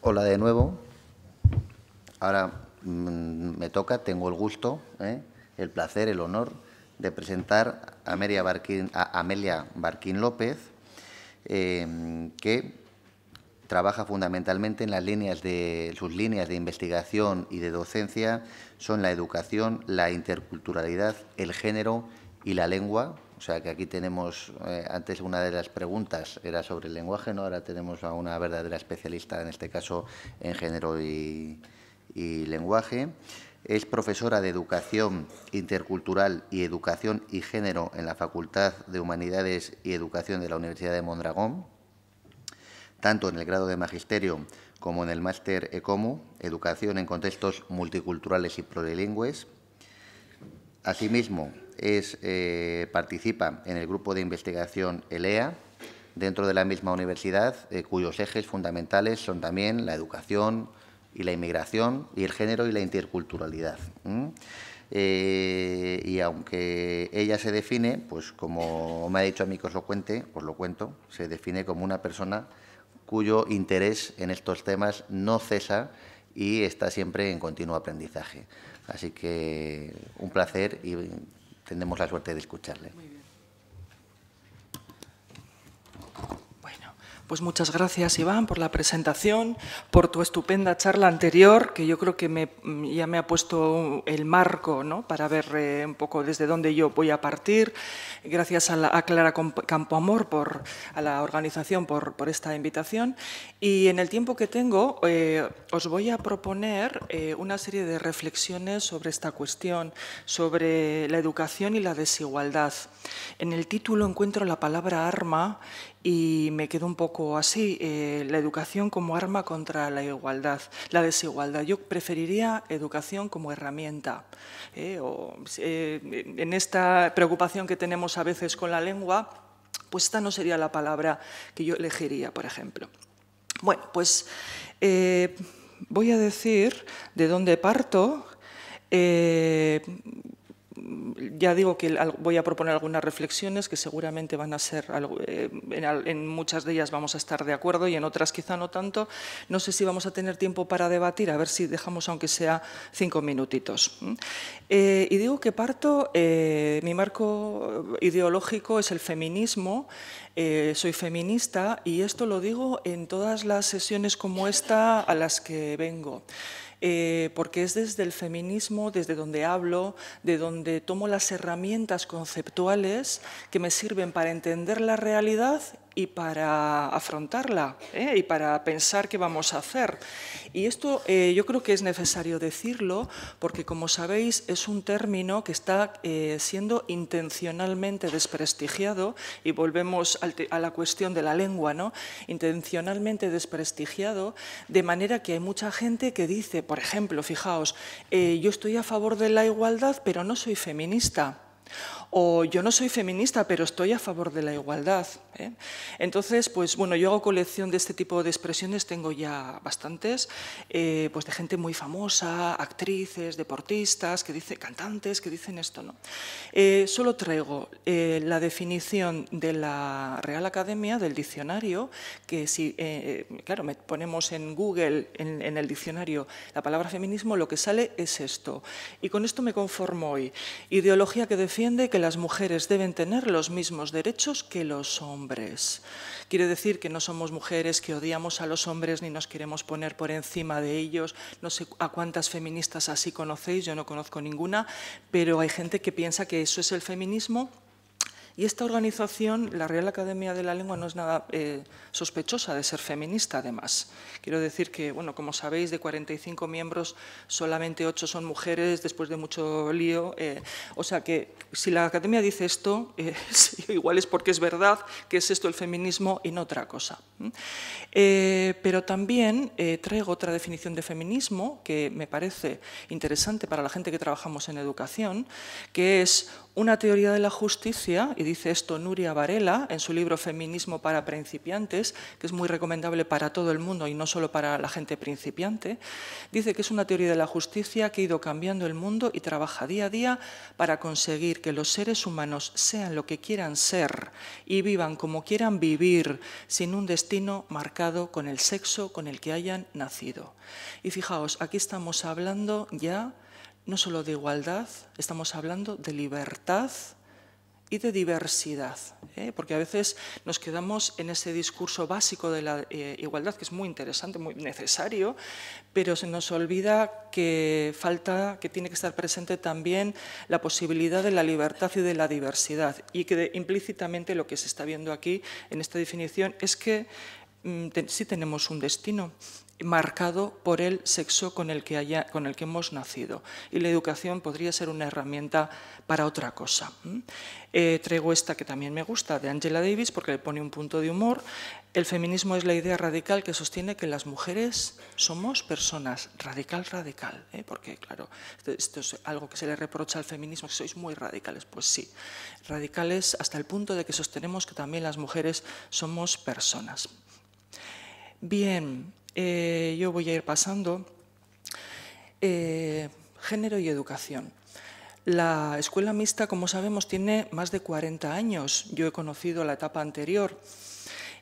hola de nuevo. Ahora me toca, tengo el gusto, el placer, el honor de presentar a Amelia Barquín López, que trabaja fundamentalmente en sus líneas de investigación y de docencia son la educación, la interculturalidad, el género y la lengua. O sea que aquí tenemos, antes una de las preguntas era sobre el lenguaje, ¿no? Ahora tenemos a una verdadera especialista, en este caso, en género y lenguaje. Es profesora de Educación Intercultural y Educación y Género en la Facultad de Humanidades y Educación de la Universidad de Mondragón, tanto en el grado de Magisterio como en el máster ECOMU, Educación en Contextos Multiculturales y Plurilingües. Asimismo, participa en el grupo de investigación ELEA, dentro de la misma universidad, cuyos ejes fundamentales son también la educación y la inmigración y el género y la interculturalidad. Y aunque ella se define, pues como me ha dicho a mí que os lo cuente, os lo cuento, se define como una persona cuyo interés en estos temas no cesa y está siempre en continuo aprendizaje. Así que un placer y tenemos la suerte de escucharle. Muy bien. Bueno, pues muchas gracias, Iván, por la presentación, por tu estupenda charla anterior, que yo creo que ya me ha puesto el marco, ¿no?, para ver un poco desde dónde yo voy a partir. Gracias a Clara Campoamor, a la organización, por esta invitación. Y en el tiempo que tengo, os voy a proponer una serie de reflexiones sobre esta cuestión, sobre la educación y la desigualdad. En el título encuentro la palabra arma y me quedo un poco así, la educación como arma contra la desigualdad. Yo preferiría educación como herramienta. En esta preocupación que tenemos a veces con la lengua, pues esta no sería la palabra que yo elegiría, por ejemplo. Bueno, pues voy a decir de dónde parto. Ya digo que voy a proponer algunas reflexiones que seguramente van a ser, en muchas de ellas vamos a estar de acuerdo y en otras quizá no tanto. No sé si vamos a tener tiempo para debatir, a ver si dejamos aunque sea 5 minutitos. Y digo que parto, mi marco ideológico es el feminismo, soy feminista y esto lo digo en todas las sesiones como esta a las que vengo. Porque es desde el feminismo, desde donde hablo, de donde tomo las herramientas conceptuales que me sirven para entender la realidad y para afrontarla, y para pensar qué vamos a hacer. Y esto yo creo que es necesario decirlo porque, como sabéis, es un término que está siendo intencionalmente desprestigiado, y volvemos a la cuestión de la lengua, ¿no? Intencionalmente desprestigiado, de manera que hay mucha gente que dice, por ejemplo, fijaos, yo estoy a favor de la igualdad, pero no soy feminista. O yo no soy feminista, pero estoy a favor de la igualdad. Entonces, pues bueno, yo hago colección de este tipo de expresiones, tengo ya bastantes, pues de gente muy famosa, actrices, deportistas, cantantes que dicen esto, ¿no? Solo traigo la definición de la Real Academia, del diccionario, que si, claro, ponemos en Google, en el diccionario, la palabra feminismo, lo que sale es esto. Y con esto me conformo hoy. Ideología que defiende que las mujeres deben tener los mismos derechos que los hombres. Quiere decir que no somos mujeres que odiamos a los hombres ni nos queremos poner por encima de ellos. No sé a cuántas feministas así conocéis, yo no conozco ninguna, pero hay gente que piensa que eso es el feminismo. Y esta organización, la Real Academia de la Lengua, no es nada sospechosa de ser feminista, además. Quiero decir que, bueno, como sabéis, de 45 miembros, solamente 8 son mujeres, después de mucho lío. O sea que, si la Academia dice esto, igual es porque es verdad que es esto el feminismo y no otra cosa. Pero también traigo otra definición de feminismo que me parece interesante para la gente que trabajamos en educación, que es una teoría de la justicia, y dice esto Nuria Varela en su libro Feminismo para principiantes, que es muy recomendable para todo el mundo y no solo para la gente principiante, dice que es una teoría de la justicia que ha ido cambiando el mundo y trabaja día a día para conseguir que los seres humanos sean lo que quieran ser y vivan como quieran vivir, sin un destino marcado con el sexo con el que hayan nacido. Y fijaos, aquí estamos hablando ya no solo de igualdad, estamos hablando de libertad y de diversidad, porque a veces nos quedamos en ese discurso básico de la igualdad, que es muy interesante, muy necesario, pero se nos olvida que tiene que estar presente también la posibilidad de la libertad y de la diversidad, y que implícitamente lo que se está viendo aquí en esta definición es que sí tenemos un destino marcado por el sexo con el que hemos nacido. Y la educación podría ser una herramienta para otra cosa. Traigo esta que también me gusta, de Angela Davis, porque le pone un punto de humor. El feminismo es la idea radical que sostiene que las mujeres somos personas. Radical, porque claro, esto es algo que se le reprocha al feminismo, que sois muy radicales. Pues sí, radicales hasta el punto de que sostenemos que también las mujeres somos personas. Bien, yo voy a ir pasando. Género y educación. La escuela mixta, como sabemos, tiene más de 40 años. Yo he conocido la etapa anterior.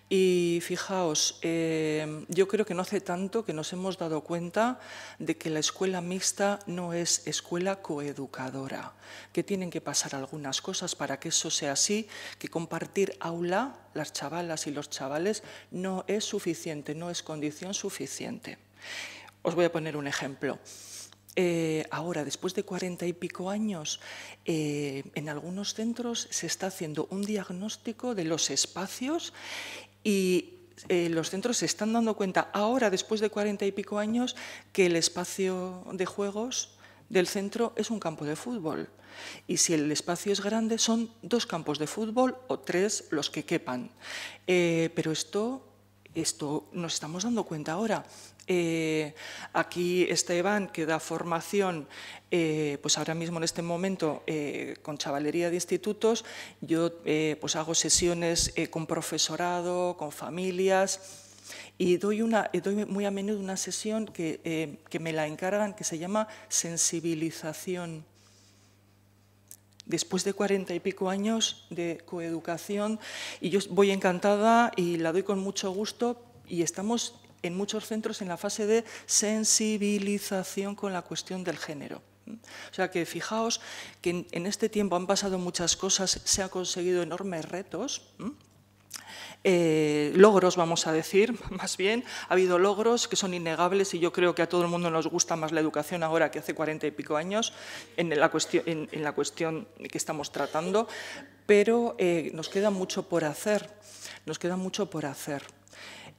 Y fijaos, yo creo que no hace tanto que nos hemos dado cuenta de que la escuela mixta no es escuela coeducadora, que tienen que pasar algunas cosas para que eso sea así, que compartir aula, las chavalas y los chavales, no es suficiente, no es condición suficiente. Os voy a poner un ejemplo. Ahora, después de 40 y pico años, en algunos centros se está haciendo un diagnóstico de los espacios y los centros se están dando cuenta ahora, después de 40 y pico años, que el espacio de juegos del centro es un campo de fútbol. Y si el espacio es grande, son 2 campos de fútbol o 3 los que quepan. Pero esto nos estamos dando cuenta ahora. Aquí está Iván, que da formación, pues ahora mismo en este momento con chavalería de institutos. Yo pues hago sesiones con profesorado, con familias, y doy muy a menudo una sesión que me la encargan, que se llama sensibilización. Después de 40 y pico años de coeducación, y yo voy encantada y la doy con mucho gusto, y estamos en muchos centros en la fase de sensibilización con la cuestión del género. O sea que fijaos que en este tiempo han pasado muchas cosas, se han conseguido enormes retos, logros, vamos a decir, más bien. Ha habido logros que son innegables y yo creo que a todo el mundo nos gusta más la educación ahora que hace 40 y pico años en la cuestión que estamos tratando, pero nos queda mucho por hacer,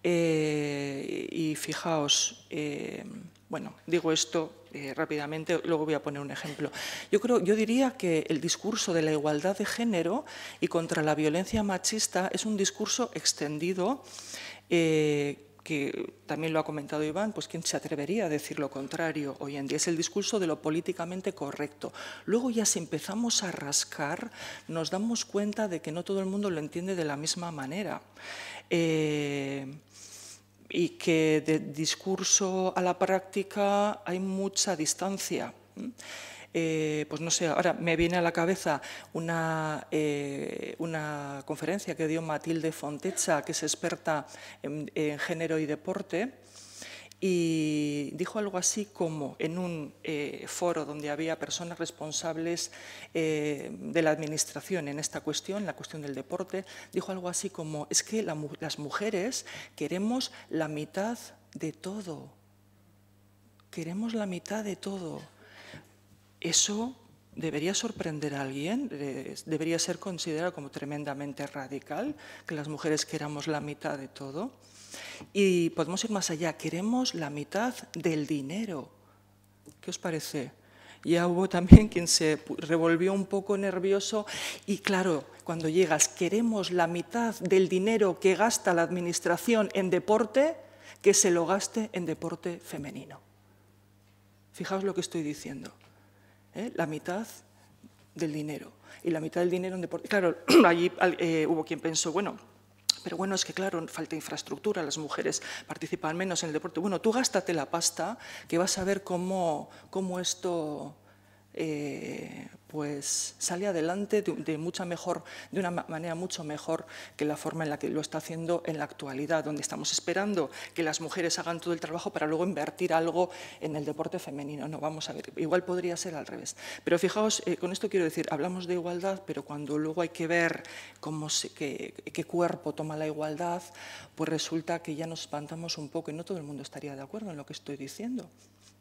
y fijaos, bueno, digo esto rápidamente, luego voy a poner un ejemplo. Yo diría que el discurso de la igualdad de género y contra la violencia machista es un discurso extendido, que también lo ha comentado Iván, pues ¿quién se atrevería a decir lo contrario hoy en día? Es el discurso de lo políticamente correcto. Luego ya si empezamos a rascar, nos damos cuenta de que no todo el mundo lo entiende de la misma manera. Y que del discurso a la práctica hay mucha distancia. Pues no sé, ahora me viene a la cabeza una conferencia que dio Matilde Fontecha, que es experta en género y deporte, y dijo algo así como, en un foro donde había personas responsables de la administración en esta cuestión, la cuestión del deporte, dijo algo así como, es que las mujeres queremos la mitad de todo. Queremos la mitad de todo. Eso debería sorprender a alguien, debería ser considerado como tremendamente radical, que las mujeres queramos la mitad de todo. Y podemos ir más allá, queremos la mitad del dinero. ¿Qué os parece? Ya hubo también quien se revolvió un poco nervioso y claro, cuando llegas, queremos la mitad del dinero que gasta la administración en deporte, que se lo gaste en deporte femenino. Fijaos lo que estoy diciendo, la mitad del dinero. y la mitad del dinero en deporte. Claro, allí hubo quien pensó, bueno, pero bueno, es que claro, falta infraestructura, las mujeres participan menos en el deporte. Bueno, tú gástate la pasta, que vas a ver cómo esto pues sale adelante de una manera mucho mejor que la forma en la que lo está haciendo en la actualidad, donde estamos esperando que las mujeres hagan todo el trabajo para luego invertir algo en el deporte femenino. No, vamos a ver, igual podría ser al revés. Pero fijaos, con esto quiero decir, hablamos de igualdad, pero cuando luego hay que ver qué cuerpo toma la igualdad, pues resulta que ya nos espantamos un poco y no todo el mundo estaría de acuerdo en lo que estoy diciendo.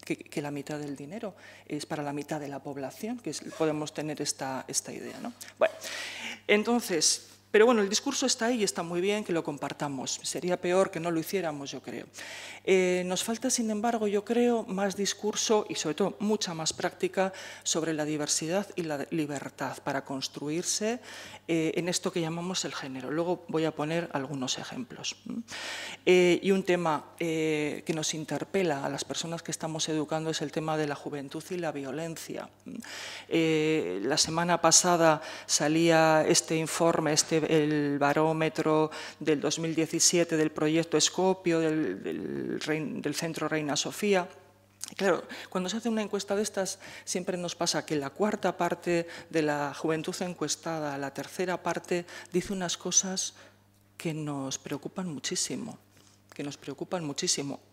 Que la mitad del dinero es para la mitad de la población, que podemos tener esta idea, ¿no? Bueno, entonces, pero bueno, el discurso está ahí y está muy bien que lo compartamos. Sería peor que no lo hiciéramos, yo creo. Nos falta, sin embargo, yo creo, más discurso y sobre todo mucha más práctica sobre la diversidad y la libertad para construirse en esto que llamamos el género. Luego voy a poner algunos ejemplos. Y un tema que nos interpela a las personas que estamos educando es el tema de la juventud y la violencia. La semana pasada salía este informe, el barómetro del 2017 del proyecto Escopio, del Centro Reina Sofía. Claro, cuando se hace una encuesta de estas, siempre nos pasa que la cuarta parte de la juventud encuestada, la tercera parte, dice unas cosas que nos preocupan muchísimo.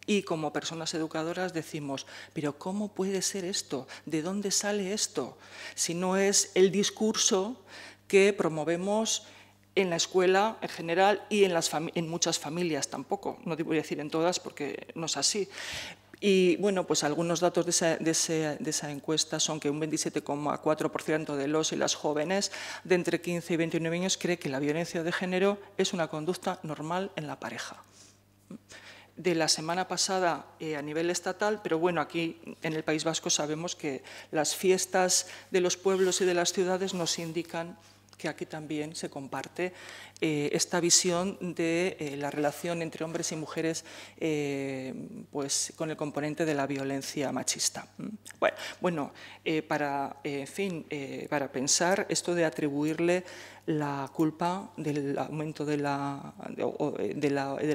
Y como personas educadoras decimos, pero ¿cómo puede ser esto? ¿De dónde sale esto? Si no es el discurso que promovemos en la escuela en general y en muchas familias tampoco. No te voy a decir en todas porque no es así. Y bueno, pues algunos datos de esa encuesta son que un 27,4% de los y las jóvenes de entre 15 y 29 años cree que la violencia de género es una conducta normal en la pareja. De la semana pasada a nivel estatal, pero bueno, aquí en el País Vasco sabemos que las fiestas de los pueblos y de las ciudades nos indican que aquí también se comparte esta visión de la relación entre hombres y mujeres pues, con el componente de la violencia machista. Bueno, para pensar esto de atribuirle la culpa del aumento del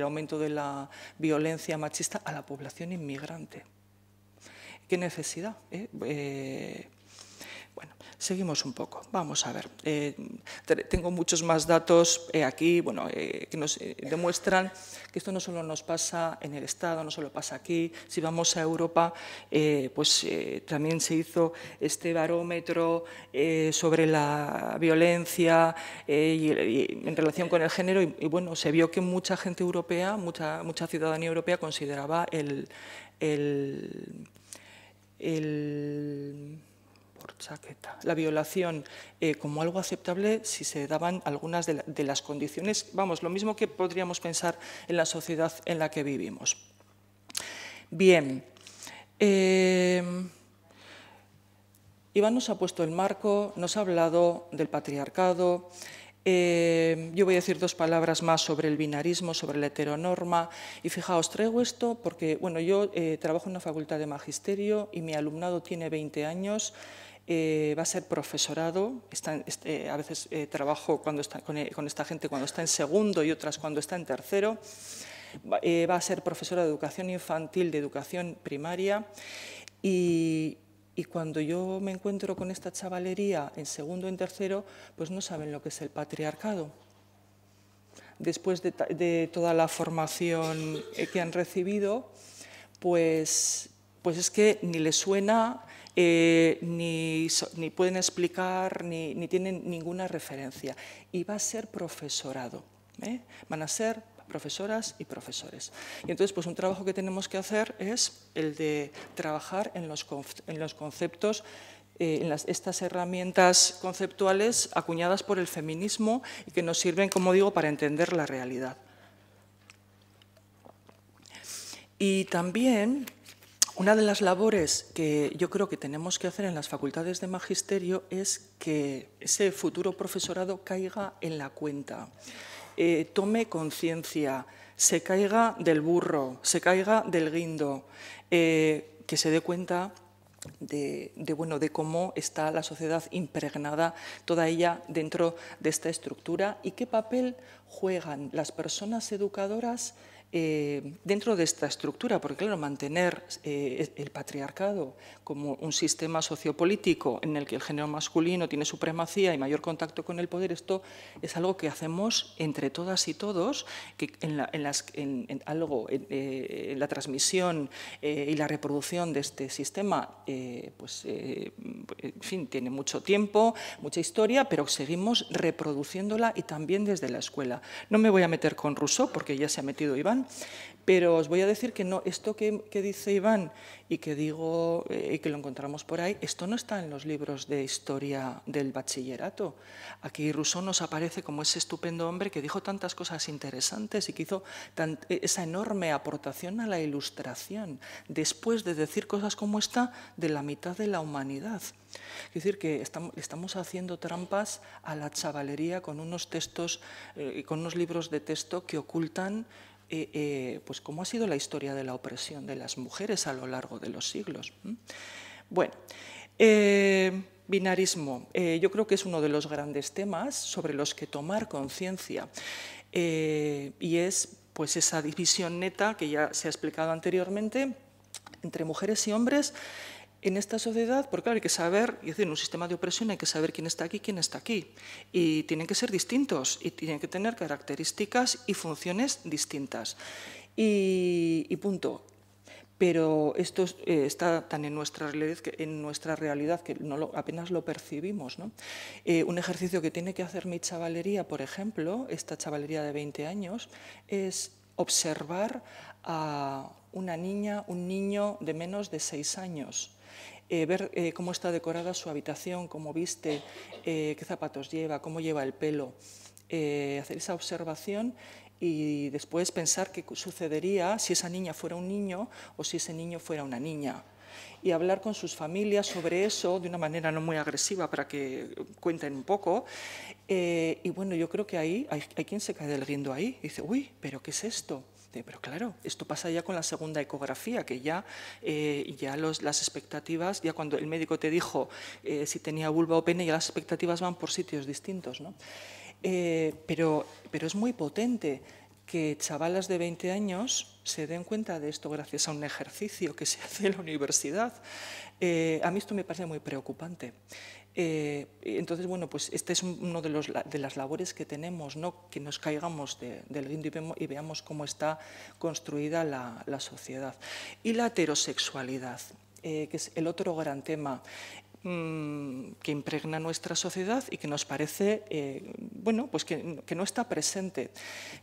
aumento de la violencia machista a la población inmigrante. ¿Qué necesidad? Bueno, seguimos un poco. Vamos a ver. Tengo muchos más datos aquí que nos demuestran que esto no solo nos pasa en el Estado, no solo pasa aquí. Si vamos a Europa, también se hizo este barómetro sobre la violencia y en relación con el género y bueno, se vio que mucha gente europea, mucha ciudadanía europea consideraba la violación como algo aceptable si se daban algunas de las condiciones, vamos, lo mismo que podríamos pensar en la sociedad en la que vivimos. Bien, Iván nos ha puesto el marco, nos ha hablado del patriarcado. Yo voy a decir dos palabras más sobre el binarismo, sobre la heteronorma. Y fijaos, traigo esto porque bueno, yo trabajo en una facultad de magisterio y mi alumnado tiene 20 años. Va a ser profesorado, a veces trabajo con esta gente cuando está en segundo y otras cuando está en tercero. Va a ser profesora de educación infantil, de educación primaria y cuando yo me encuentro con esta chavalería en segundo y en tercero, pues no saben lo que es el patriarcado. Después de toda la formación que han recibido, pues es que ni les suena, ni pueden explicar, ni tienen ninguna referencia. Y va a ser profesorado. Van a ser profesoras y profesores. Y entonces, pues un trabajo que tenemos que hacer es el de trabajar en los conceptos, estas herramientas conceptuales acuñadas por el feminismo y que nos sirven, como digo, para entender la realidad. Y también una de las labores que yo creo que tenemos que hacer en las facultades de magisterio es que ese futuro profesorado caiga en la cuenta, tome conciencia, se caiga del burro, se caiga del guindo, que se dé cuenta de cómo está la sociedad impregnada, toda ella dentro de esta estructura, y qué papel juegan las personas educadoras dentro de esta estructura, porque claro, mantener el patriarcado como un sistema sociopolítico en el que el género masculino tiene supremacía y mayor contacto con el poder, esto es algo que hacemos entre todas y todos, que en la transmisión y la reproducción de este sistema, en fin, tiene mucho tiempo, mucha historia, pero seguimos reproduciéndola y también desde la escuela. No me voy a meter con Rousseau, porque ya se ha metido Iván, pero os voy a decir que no, esto que dice Iván y que digo y que lo encontramos por ahí, esto no está en los libros de historia del bachillerato. Aquí Rousseau nos aparece como ese estupendo hombre que dijo tantas cosas interesantes y que hizo esa enorme aportación a la ilustración, después de decir cosas como esta de la mitad de la humanidad. Es decir, que estamos haciendo trampas a la chavalería con unos textos, con unos libros de texto que ocultan pues cómo ha sido la historia de la opresión de las mujeres a lo largo de los siglos. Bueno, binarismo. Yo creo que es uno de los grandes temas sobre los que tomar conciencia y es pues esa división neta que ya se ha explicado anteriormente entre mujeres y hombres en esta sociedad, porque claro, hay que saber, es decir, en un sistema de opresión hay que saber quién está aquí, y tienen que ser distintos, y tienen que tener características y funciones distintas, y punto. Pero esto está tan en nuestra realidad que apenas lo percibimos, ¿no? Un ejercicio que tiene que hacer mi chavalería, por ejemplo, esta chavalería de 20 años, es observar a una niña, un niño de menos de 6 años, ver cómo está decorada su habitación, cómo viste, qué zapatos lleva, cómo lleva el pelo, hacer esa observación y después pensar qué sucedería si esa niña fuera un niño o si ese niño fuera una niña. Y hablar con sus familias sobre eso de una manera no muy agresiva para que cuenten un poco. Y bueno, yo creo que ahí hay quien se cae del guindo ahí y dice, uy, ¿pero qué es esto? Pero claro, esto pasa ya con la segunda ecografía, que ya las expectativas, ya cuando el médico te dijo si tenía vulva o pene, ya las expectativas van por sitios distintos, ¿no? Pero es muy potente que chavalas de 20 años se den cuenta de esto gracias a un ejercicio que se hace en la universidad. A mí esto me parece muy preocupante. Entonces, bueno, pues este es uno de las labores que tenemos, ¿no? Que nos caigamos del guindo y veamos cómo está construida la sociedad. Y la heterosexualidad, que es el otro gran tema que impregna nuestra sociedad y que nos parece, bueno, pues que no está presente.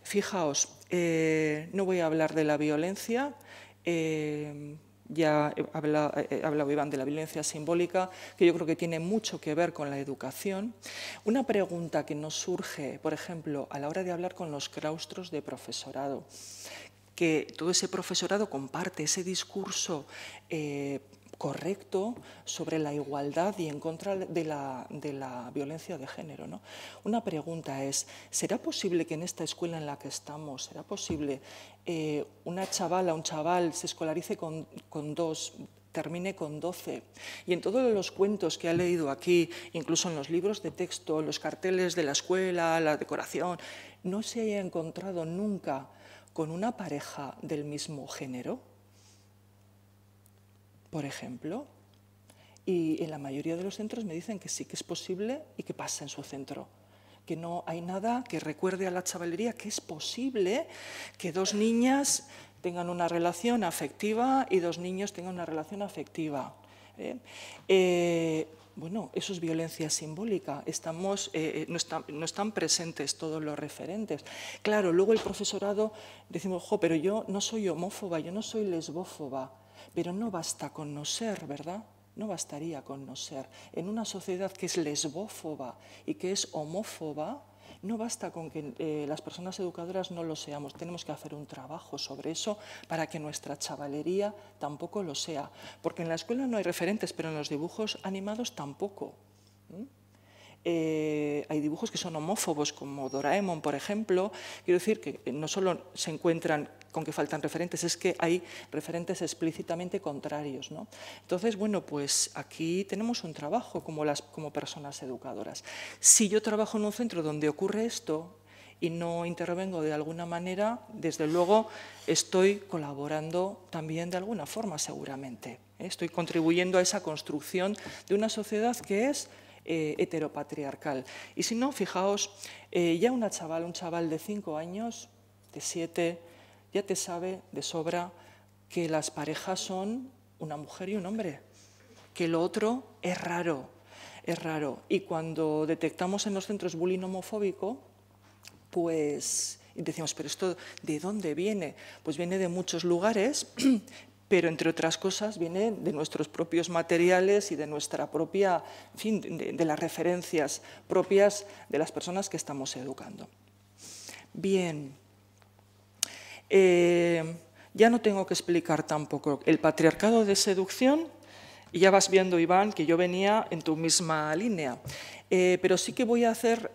Fijaos, no voy a hablar de la violencia, ya ha hablado Iván de la violencia simbólica, que yo creo que tiene mucho que ver con la educación. Una pregunta que nos surge, por ejemplo, a la hora de hablar con los claustros de profesorado, que todo ese profesorado comparte ese discurso correcto sobre la igualdad y en contra de la violencia de género, ¿no? Una pregunta es, ¿será posible que en esta escuela en la que estamos, será posible una chavala, un chaval se escolarice con 2, termine con 12? Y en todos los cuentos que ha leído aquí, incluso en los libros de texto, en los carteles de la escuela, la decoración, no se haya encontrado nunca con una pareja del mismo género, por ejemplo, y en la mayoría de los centros me dicen que sí que es posible y que pasa en su centro, que no hay nada que recuerde a la chavalería que es posible que 2 niñas tengan una relación afectiva y 2 niños tengan una relación afectiva. Bueno, eso es violencia simbólica, no están presentes todos los referentes. Claro, luego el profesorado decimos, jo, pero yo no soy homófoba, yo no soy lesbófoba. Pero no basta con no ser, ¿verdad? No bastaría con no ser. En una sociedad que es lesbófoba y que es homófoba, no basta con que las personas educadoras no lo seamos. Tenemos que hacer un trabajo sobre eso para que nuestra chavalería tampoco lo sea. Porque en la escuela no hay referentes, pero en los dibujos animados tampoco. Hay dibujos que son homófobos, como Doraemon, por ejemplo. Quiero decir que no solo se encuentran con que faltan referentes, es que hay referentes explícitamente contrarios, ¿no? Entonces, bueno, pues aquí tenemos un trabajo como personas educadoras. Si yo trabajo en un centro donde ocurre esto y no intervengo de alguna manera, desde luego estoy colaborando también de alguna forma, seguramente. Estoy contribuyendo a esa construcción de una sociedad que es heteropatriarcal. Y si no, fijaos, ya un chaval de 5 años, de 7, ya te sabe de sobra que las parejas son una mujer y un hombre, que lo otro es raro, es raro. Y cuando detectamos en los centros bullying homofóbico, pues decimos, ¿pero esto de dónde viene? Pues viene de muchos lugares, pero entre otras cosas viene de nuestros propios materiales y de nuestra propia, en fin, de las referencias propias de las personas que estamos educando. Bien, ya no tengo que explicar tampoco el patriarcado de seducción, y ya vas viendo, Iván, que yo venía en tu misma línea, pero sí que voy a hacer,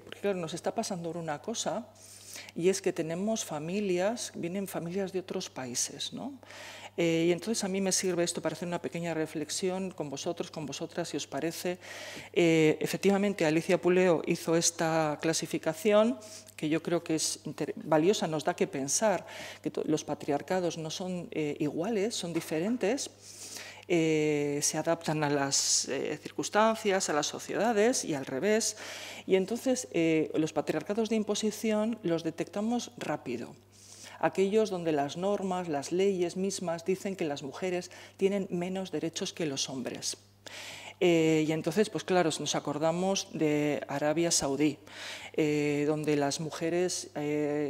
porque claro, nos está pasando una cosa, y es que tenemos familias, vienen familias de otros países, ¿no? Y entonces a mí me sirve esto para hacer una pequeña reflexión con vosotros, con vosotras, si os parece. Efectivamente, Alicia Puleo hizo esta clasificación, que yo creo que es valiosa, nos da que pensar que los patriarcados no son iguales, son diferentes. Se adaptan a las circunstancias, a las sociedades y al revés. Y entonces los patriarcados de imposición los detectamos rápido. Aquellos donde las normas, las leyes mismas dicen que las mujeres tienen menos derechos que los hombres. Y entonces, pues claro, nos acordamos de Arabia Saudí, donde las mujeres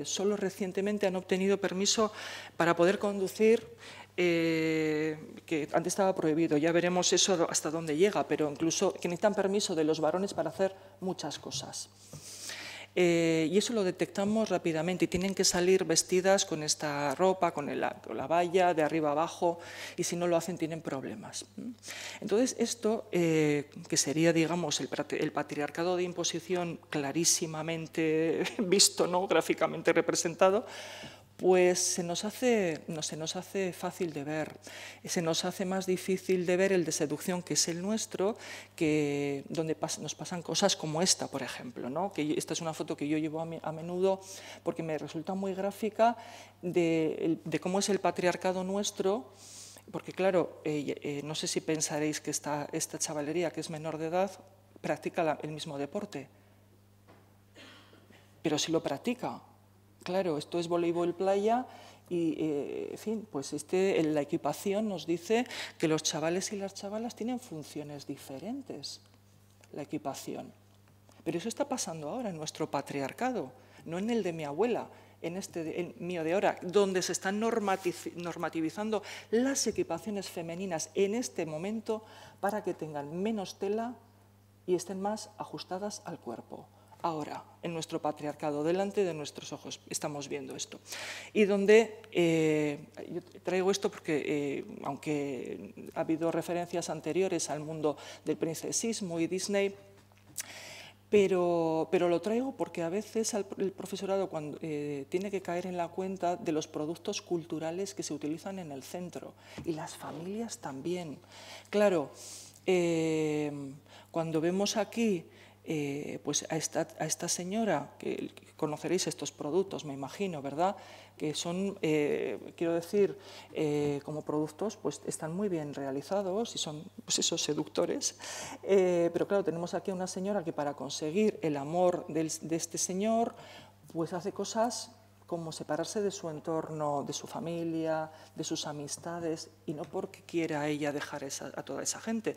solo recientemente han obtenido permiso para poder conducir, que antes estaba prohibido, ya veremos eso hasta dónde llega, pero incluso que necesitan permiso de los varones para hacer muchas cosas. Y eso lo detectamos rápidamente y tienen que salir vestidas con esta ropa, con la valla de arriba abajo, y si no lo hacen tienen problemas. Entonces esto, que sería, digamos, el patriarcado de imposición clarísimamente visto, ¿no?, gráficamente representado, pues se nos hace fácil de ver, se nos hace más difícil de ver el de seducción, que es el nuestro, donde nos pasan cosas como esta, por ejemplo, ¿no? Que esta es una foto que yo llevo a menudo porque me resulta muy gráfica de cómo es el patriarcado nuestro, porque claro, no sé si pensaréis que esta chavalería que es menor de edad practica el mismo deporte, pero sí lo practica. Claro, esto es voleibol playa y, en fin, pues la equipación nos dice que los chavales y las chavalas tienen funciones diferentes, la equipación. Pero eso está pasando ahora en nuestro patriarcado, no en el de mi abuela, en el mío de ahora, donde se están normativizando las equipaciones femeninas en este momento para que tengan menos tela y estén más ajustadas al cuerpo. Ahora, en nuestro patriarcado, delante de nuestros ojos, estamos viendo esto. Y donde, yo traigo esto porque, aunque ha habido referencias anteriores al mundo del princesismo y Disney, pero lo traigo porque a veces el profesorado tiene que caer en la cuenta de los productos culturales que se utilizan en el centro, y las familias también. Claro, cuando vemos aquí pues a esta señora, que conoceréis estos productos, me imagino, ¿verdad?, que son, quiero decir, como productos, pues están muy bien realizados y son, pues esos seductores, pero claro, tenemos aquí a una señora que para conseguir el amor de este señor, pues hace cosas como separarse de su entorno, de su familia, de sus amistades, y no porque quiera ella dejar a toda esa gente.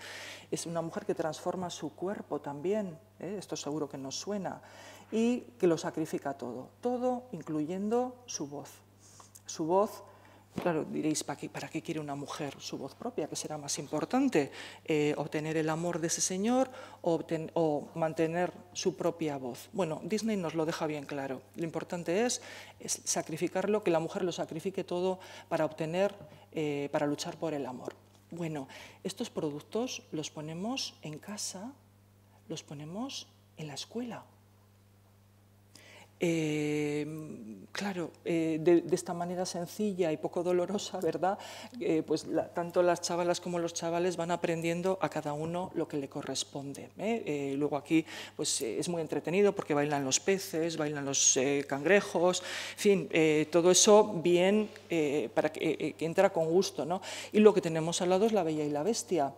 Es una mujer que transforma su cuerpo también, esto seguro que nos suena, y que lo sacrifica todo incluyendo su voz. Su voz, claro, diréis, ¿para qué quiere una mujer su voz propia? ¿Qué será más importante? ¿Obtener el amor de ese señor o mantener su propia voz? Bueno, Disney nos lo deja bien claro. Lo importante es sacrificarlo, que la mujer lo sacrifique todo para obtener, para luchar por el amor. Bueno, estos productos los ponemos en casa, los ponemos en la escuela. Claro, de esta manera sencilla y poco dolorosa, ¿verdad? Pues tanto las chavalas como los chavales van aprendiendo a cada uno lo que le corresponde. Luego aquí pues, es muy entretenido porque bailan los peces, bailan los cangrejos, en fin, todo eso bien para que entra con gusto, ¿no? Y lo que tenemos al lado es La Bella y la Bestia.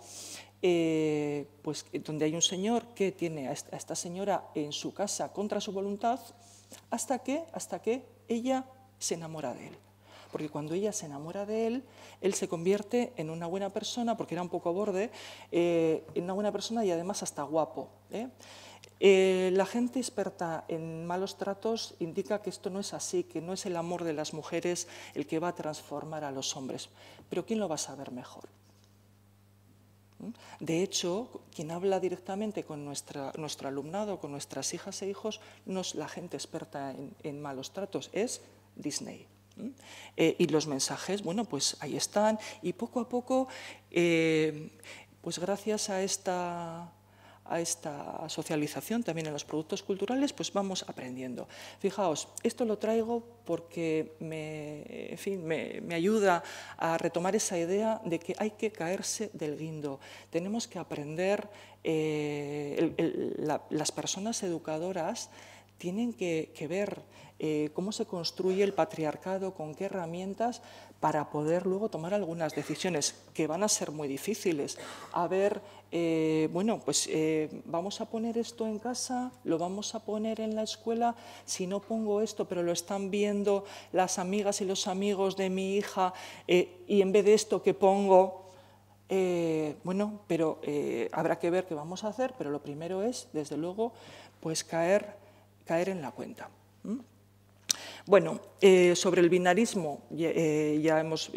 Pues donde hay un señor que tiene a esta señora en su casa contra su voluntad, hasta que ella se enamora de él. Porque cuando ella se enamora de él, él se convierte en una buena persona, porque era un poco borde, en una buena persona y además hasta guapo. La gente experta en malos tratos indica que esto no es así, que no es el amor de las mujeres el que va a transformar a los hombres. Pero ¿quién lo va a saber mejor? De hecho, quien habla directamente con nuestro alumnado, con nuestras hijas e hijos, no es la gente experta en malos tratos, es Disney. Y los mensajes, bueno, pues ahí están, y poco a poco, pues gracias a esta socialización también en los productos culturales, pues vamos aprendiendo. Fijaos, esto lo traigo porque me ayuda a retomar esa idea de que hay que caerse del guindo. Tenemos que aprender, las personas educadoras tienen que ver cómo se construye el patriarcado, con qué herramientas, para poder luego tomar algunas decisiones que van a ser muy difíciles. A ver, bueno, pues vamos a poner esto en casa, lo vamos a poner en la escuela, si no pongo esto, pero lo están viendo las amigas y los amigos de mi hija, y en vez de esto que pongo, bueno, pero habrá que ver qué vamos a hacer, pero lo primero es, desde luego, pues caer en la cuenta. Bueno, sobre el binarismo ya hemos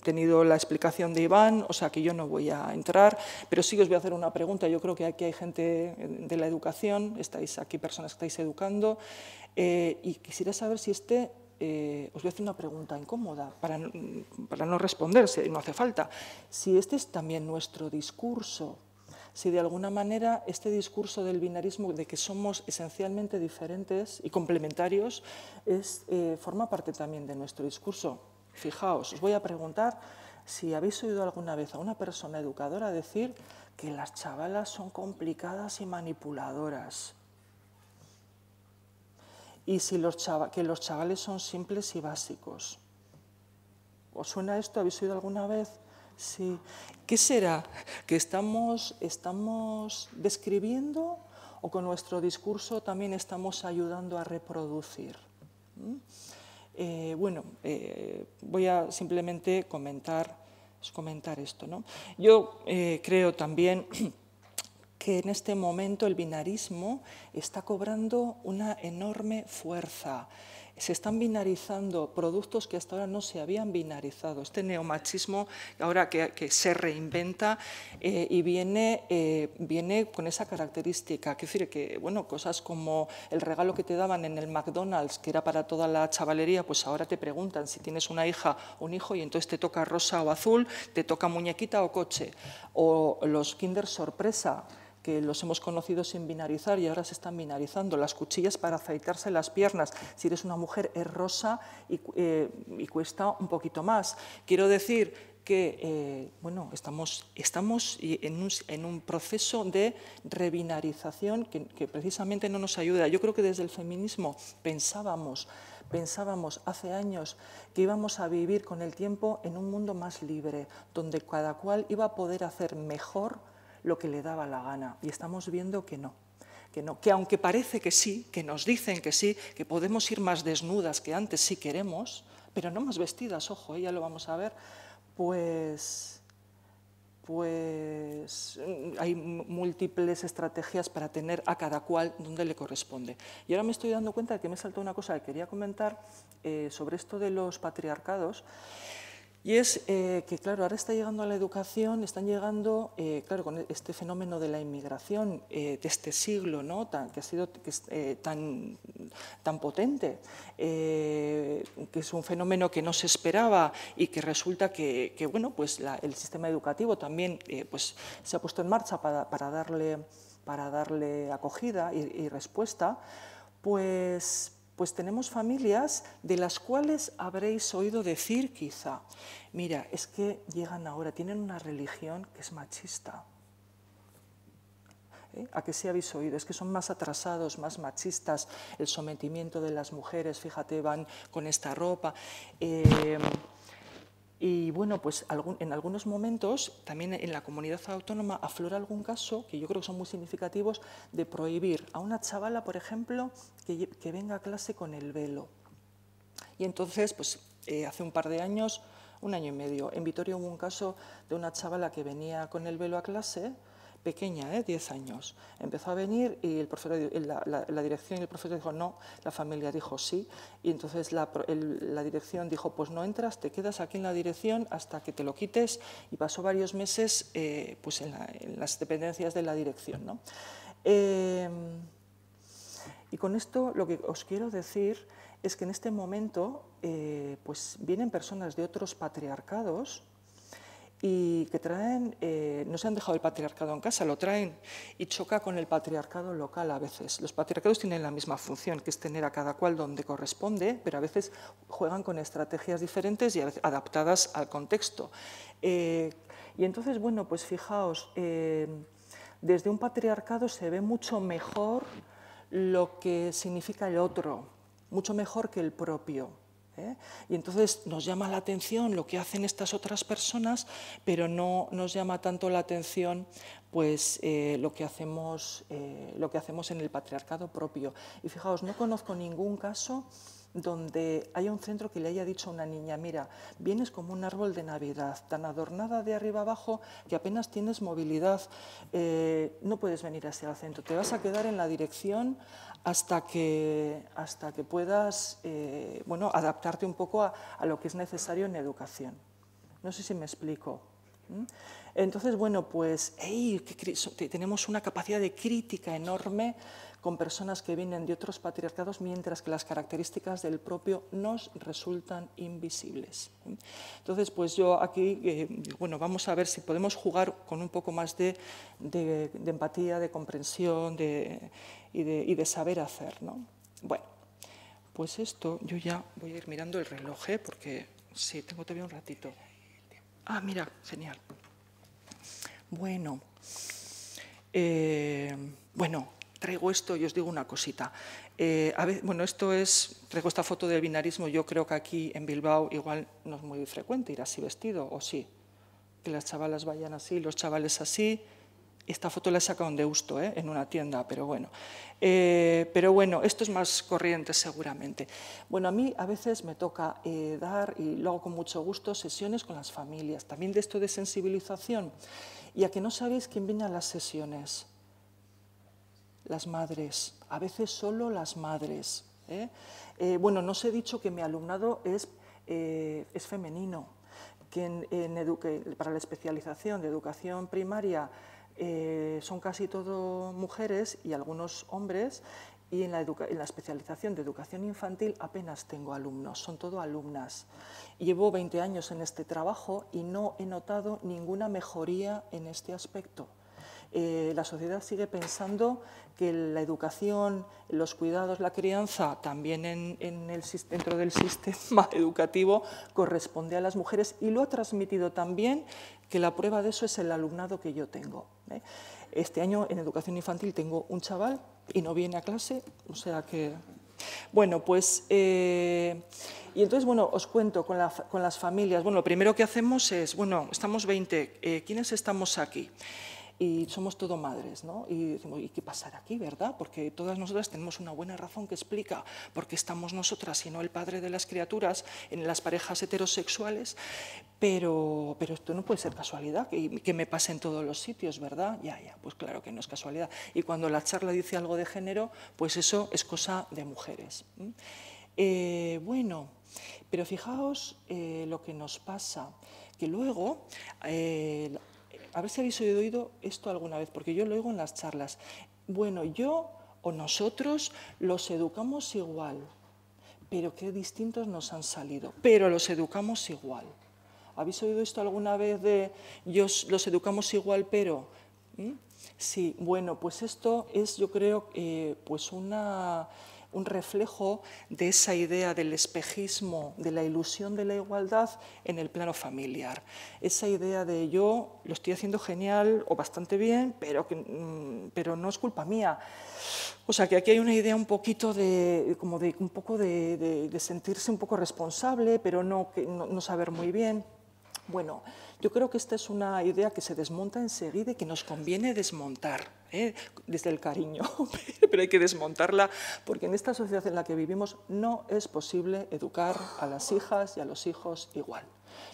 tenido la explicación de Iván, o sea que yo no voy a entrar, pero sí os voy a hacer una pregunta. Yo creo que aquí hay gente de la educación, estáis aquí personas que estáis educando, y quisiera saber si os voy a hacer una pregunta incómoda, para no responder, no hace falta. Si este es también nuestro discurso, si de alguna manera este discurso del binarismo, de que somos esencialmente diferentes y complementarios, forma parte también de nuestro discurso. Fijaos, os voy a preguntar si habéis oído alguna vez a una persona educadora decir que las chavalas son complicadas y manipuladoras, y que los chavales son simples y básicos. ¿Os suena esto? ¿Habéis oído alguna vez? Sí. ¿Qué será? ¿Que estamos describiendo o con nuestro discurso también estamos ayudando a reproducir? Bueno, voy a simplemente comentar esto, ¿no? Yo creo también que en este momento el binarismo está cobrando una enorme fuerza. Se están binarizando productos que hasta ahora no se habían binarizado. Este neomachismo ahora que se reinventa y viene con esa característica. Quiero decir que, bueno, cosas como el regalo que te daban en el McDonald's, que era para toda la chavalería, pues ahora te preguntan si tienes una hija o un hijo y entonces te toca rosa o azul, te toca muñequita o coche. O los Kinder Sorpresa, que los hemos conocido sin binarizar y ahora se están binarizando. Las cuchillas para afeitarse las piernas, si eres una mujer, es rosa y cuesta un poquito más. Quiero decir que bueno, estamos en un proceso de rebinarización que precisamente no nos ayuda. Yo creo que desde el feminismo pensábamos hace años que íbamos a vivir con el tiempo en un mundo más libre, donde cada cual iba a poder hacer mejor lo que le daba la gana, y estamos viendo que no, que aunque parece que sí, que nos dicen que sí, que podemos ir más desnudas que antes si queremos, pero no más vestidas, ojo, ya lo vamos a ver, pues hay múltiples estrategias para tener a cada cual donde le corresponde. Y ahora me estoy dando cuenta de que me saltó una cosa que quería comentar sobre esto de los patriarcados. Y es que, claro, ahora está llegando a la educación, están llegando, claro, con este fenómeno de la inmigración de este siglo, ¿no? que ha sido tan potente, que es un fenómeno que no se esperaba y que resulta que bueno, pues el sistema educativo también pues, se ha puesto en marcha para darle darle acogida y respuesta, pues tenemos familias de las cuales habréis oído decir quizá, mira, es que llegan ahora, tienen una religión que es machista. ¿A qué sí habéis oído? Es que son más atrasados, más machistas, el sometimiento de las mujeres, fíjate, van con esta ropa. Y bueno, pues en algunos momentos, también en la comunidad autónoma, aflora algún caso, que yo creo que son muy significativos, de prohibir a una chavala, por ejemplo, que venga a clase con el velo. Y entonces, pues hace un par de años, un año y medio, en Vitoria hubo un caso de una chavala que venía con el velo a clase, pequeña, 10 años. Empezó a venir y el profesor, la dirección y el profesor dijo no, la familia dijo sí, y entonces la dirección dijo pues no entras, te quedas aquí en la dirección hasta que te lo quites, y pasó varios meses pues en las dependencias de la dirección, ¿no? Y con esto lo que os quiero decir es que en este momento pues vienen personas de otros patriarcados y que traen, no se han dejado el patriarcado en casa, lo traen y choca con el patriarcado local a veces. Los patriarcados tienen la misma función, que es tener a cada cual donde corresponde, pero a veces juegan con estrategias diferentes y a veces adaptadas al contexto. Y entonces, bueno, pues fijaos, desde un patriarcado se ve mucho mejor lo que significa el otro, mucho mejor que el propio. Y entonces nos llama la atención lo que hacen estas otras personas, pero no nos llama tanto la atención pues, lo que hacemos en el patriarcado propio. Y fijaos, no conozco ningún caso donde haya un centro que le haya dicho a una niña, mira, vienes como un árbol de Navidad, tan adornada de arriba abajo que apenas tienes movilidad, no puedes venir así al centro, te vas a quedar en la dirección hasta que puedas bueno, adaptarte un poco a lo que es necesario en educación. No sé si me explico. Entonces, bueno, pues tenemos una capacidad de crítica enorme con personas que vienen de otros patriarcados, mientras que las características del propio nos resultan invisibles. Entonces, pues yo aquí, bueno, vamos a ver si podemos jugar con un poco más de empatía, de comprensión y de saber hacer, ¿no? Bueno, pues esto, yo ya voy a ir mirando el reloj, porque sí, tengo todavía un ratito. Ah, mira, genial. Bueno, traigo esto y os digo una cosita. Bueno, traigo esta foto del binarismo. Yo creo que aquí en Bilbao igual no es muy frecuente ir así vestido, ¿o sí? Que las chavalas vayan así, los chavales así. Esta foto la he sacado en Deusto, en una tienda, pero bueno. Esto es más corriente seguramente. Bueno, a mí a veces me toca dar, y lo hago con mucho gusto, sesiones con las familias, también de esto de sensibilización. Y a que no sabéis quién viene a las sesiones. Las madres, a veces solo las madres. Bueno, no os he dicho que mi alumnado es femenino, que para la especialización de educación primaria son casi todo mujeres y algunos hombres, y en la especialización de educación infantil apenas tengo alumnos, son todo alumnas. Llevo 20 años en este trabajo y no he notado ninguna mejoría en este aspecto. La sociedad sigue pensando que la educación, los cuidados, la crianza, también dentro del sistema educativo corresponde a las mujeres, y lo ha transmitido también, que la prueba de eso es el alumnado que yo tengo. Este año en educación infantil tengo un chaval y no viene a clase, o sea que... Bueno, pues... y entonces, bueno, os cuento con las familias. Bueno, lo primero que hacemos es, bueno, estamos 20, ¿quiénes estamos aquí? Y somos todo madres, ¿no? Y decimos, ¿y qué pasará aquí, verdad? Porque todas nosotras tenemos una buena razón que explica por qué estamos nosotras y no el padre de las criaturas en las parejas heterosexuales, pero esto no puede ser casualidad, que me pase en todos los sitios, ¿verdad? Ya, pues claro que no es casualidad. Y cuando la charla dice algo de género, pues eso es cosa de mujeres. Bueno, pero fijaos lo que nos pasa, que luego... a ver si habéis oído esto alguna vez, porque yo lo oigo en las charlas. Bueno, yo o nosotros los educamos igual, pero qué distintos nos han salido, pero los educamos igual. ¿Habéis oído esto alguna vez de los educamos igual, pero Sí, bueno, pues esto es, yo creo, pues un reflejo de esa idea del espejismo, de la ilusión de la igualdad en el plano familiar. Esa idea de yo lo estoy haciendo genial o bastante bien, pero no es culpa mía. O sea, que aquí hay una idea un poquito de sentirse un poco responsable, pero no saber muy bien. Bueno, yo creo que esta es una idea que se desmonta enseguida y que nos conviene desmontar, desde el cariño, pero hay que desmontarla porque en esta sociedad en la que vivimos no es posible educar a las hijas y a los hijos igual.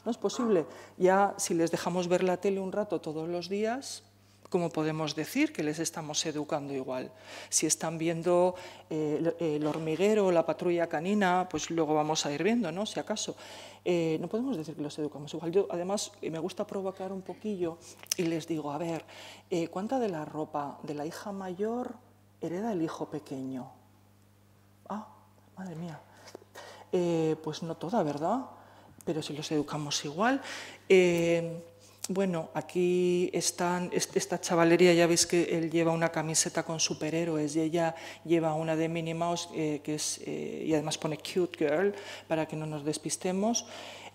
No es posible. Ya si les dejamos ver la tele un rato todos los días, ¿cómo podemos decir que les estamos educando igual? Si están viendo el hormiguero o la patrulla canina, pues luego vamos a ir viendo, ¿no? Si acaso. No podemos decir que los educamos igual. Yo, además, me gusta provocar un poquillo y les digo, a ver, ¿cuánta de la ropa de la hija mayor hereda el hijo pequeño? Ah, madre mía. Pues no toda, ¿verdad? Pero si los educamos igual. Bueno, aquí están esta chavalería, ya veis que él lleva una camiseta con superhéroes y ella lleva una de Minnie Mouse, y además pone Cute Girl, para que no nos despistemos.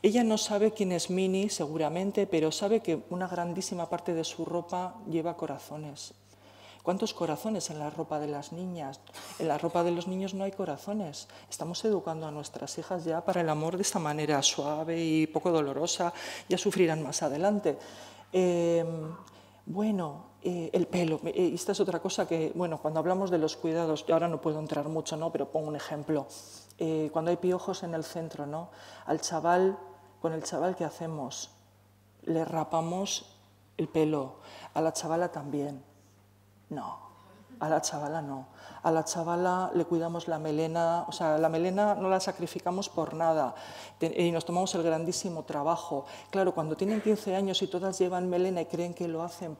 Ella no sabe quién es Minnie, seguramente, pero sabe que una grandísima parte de su ropa lleva corazones. ¿Cuántos corazones en la ropa de las niñas? En la ropa de los niños no hay corazones. Estamos educando a nuestras hijas ya para el amor de esta manera suave y poco dolorosa. Ya sufrirán más adelante. Bueno, el pelo. Esta es otra cosa que, bueno, cuando hablamos de los cuidados, yo ahora no puedo entrar mucho, ¿no? Pero pongo un ejemplo. Cuando hay piojos en el centro, ¿no? Con el chaval, ¿qué hacemos? Le rapamos el pelo. A la chavala también. No, a la chavala no. A la chavala le cuidamos la melena, o sea, la melena no la sacrificamos por nada y nos tomamos el grandísimo trabajo. Claro, cuando tienen 15 años y todas llevan melena y creen que lo hacen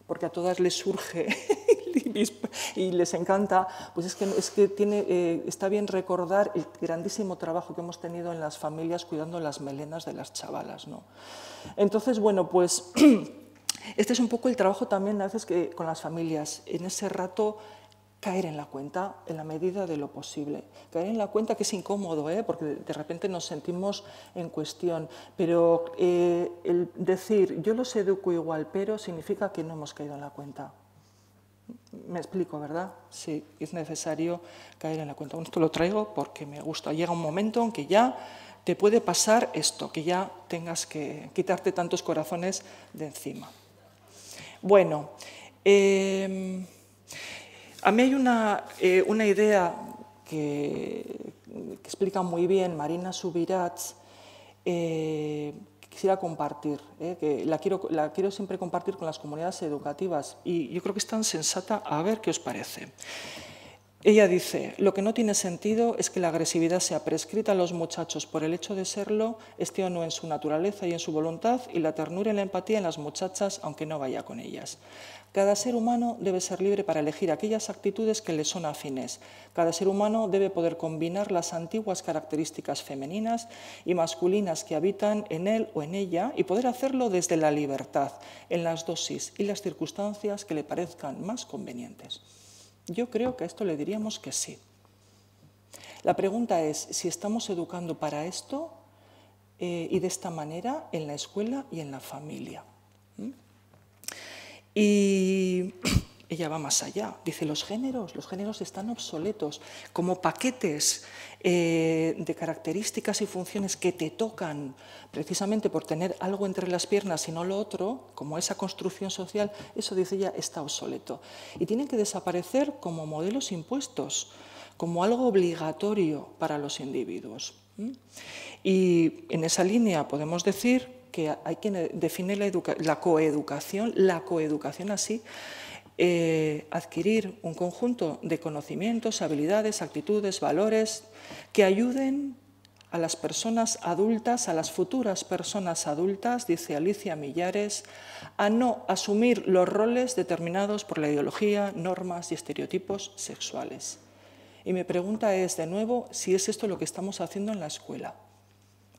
porque a todas les surge y les encanta, pues es que está bien recordar el grandísimo trabajo que hemos tenido en las familias cuidando las melenas de las chavalas, ¿no? Entonces, bueno, pues este es un poco el trabajo también a veces que con las familias, en ese rato caer en la cuenta en la medida de lo posible. Caer en la cuenta que es incómodo, porque de repente nos sentimos en cuestión, pero el decir yo los educo igual, pero significa que no hemos caído en la cuenta. Me explico, ¿verdad? Sí, es necesario caer en la cuenta. Esto lo traigo porque me gusta. Llega un momento en que ya te puede pasar esto, que ya tengas que quitarte tantos corazones de encima. Bueno, a mí hay una idea que explica muy bien Marina Subirats, que quisiera compartir, que la quiero siempre compartir con las comunidades educativas y yo creo que es tan sensata, a ver qué os parece. Ella dice, lo que no tiene sentido es que la agresividad sea prescrita a los muchachos por el hecho de serlo, esté o no en su naturaleza y en su voluntad, y la ternura y la empatía en las muchachas, aunque no vaya con ellas. Cada ser humano debe ser libre para elegir aquellas actitudes que le son afines. Cada ser humano debe poder combinar las antiguas características femeninas y masculinas que habitan en él o en ella y poder hacerlo desde la libertad, en las dosis y las circunstancias que le parezcan más convenientes. Yo creo que a esto le diríamos que sí. La pregunta es si estamos educando para esto y de esta manera en la escuela y en la familia. Y ella va más allá. Dice, los géneros están obsoletos como paquetes de características y funciones que te tocan precisamente por tener algo entre las piernas y no lo otro, como esa construcción social, eso, dice ella, está obsoleto. Y tienen que desaparecer como modelos impuestos, como algo obligatorio para los individuos. Y en esa línea podemos decir que hay quien define la coeducación así, adquirir un conjunto de conocimientos, habilidades, actitudes, valores que ayuden a las personas adultas, a las futuras personas adultas, dice Alicia Millares, a no asumir los roles determinados por la ideología, normas y estereotipos sexuales. Y mi pregunta es, de nuevo, si es esto lo que estamos haciendo en la escuela.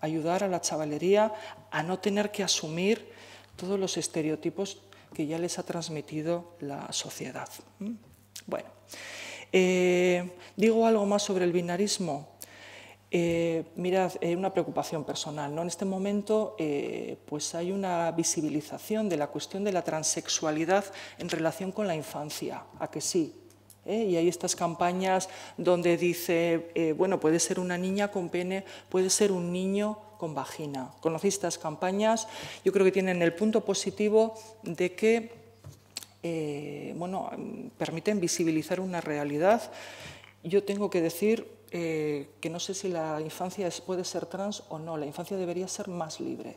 Ayudar a la chavalería a no tener que asumir todos los estereotipos que ya les ha transmitido la sociedad. Bueno, digo algo más sobre el binarismo. Mirad, una preocupación personal, ¿no? En este momento pues hay una visibilización de la cuestión de la transexualidad en relación con la infancia, ¿a que sí? Y hay estas campañas donde dice, bueno, puede ser una niña con pene, puede ser un niño con vagina. ¿Conocéis estas campañas? Yo creo que tienen el punto positivo de que bueno, permiten visibilizar una realidad. Yo tengo que decir que no sé si la infancia puede ser trans o no, la infancia debería ser más libre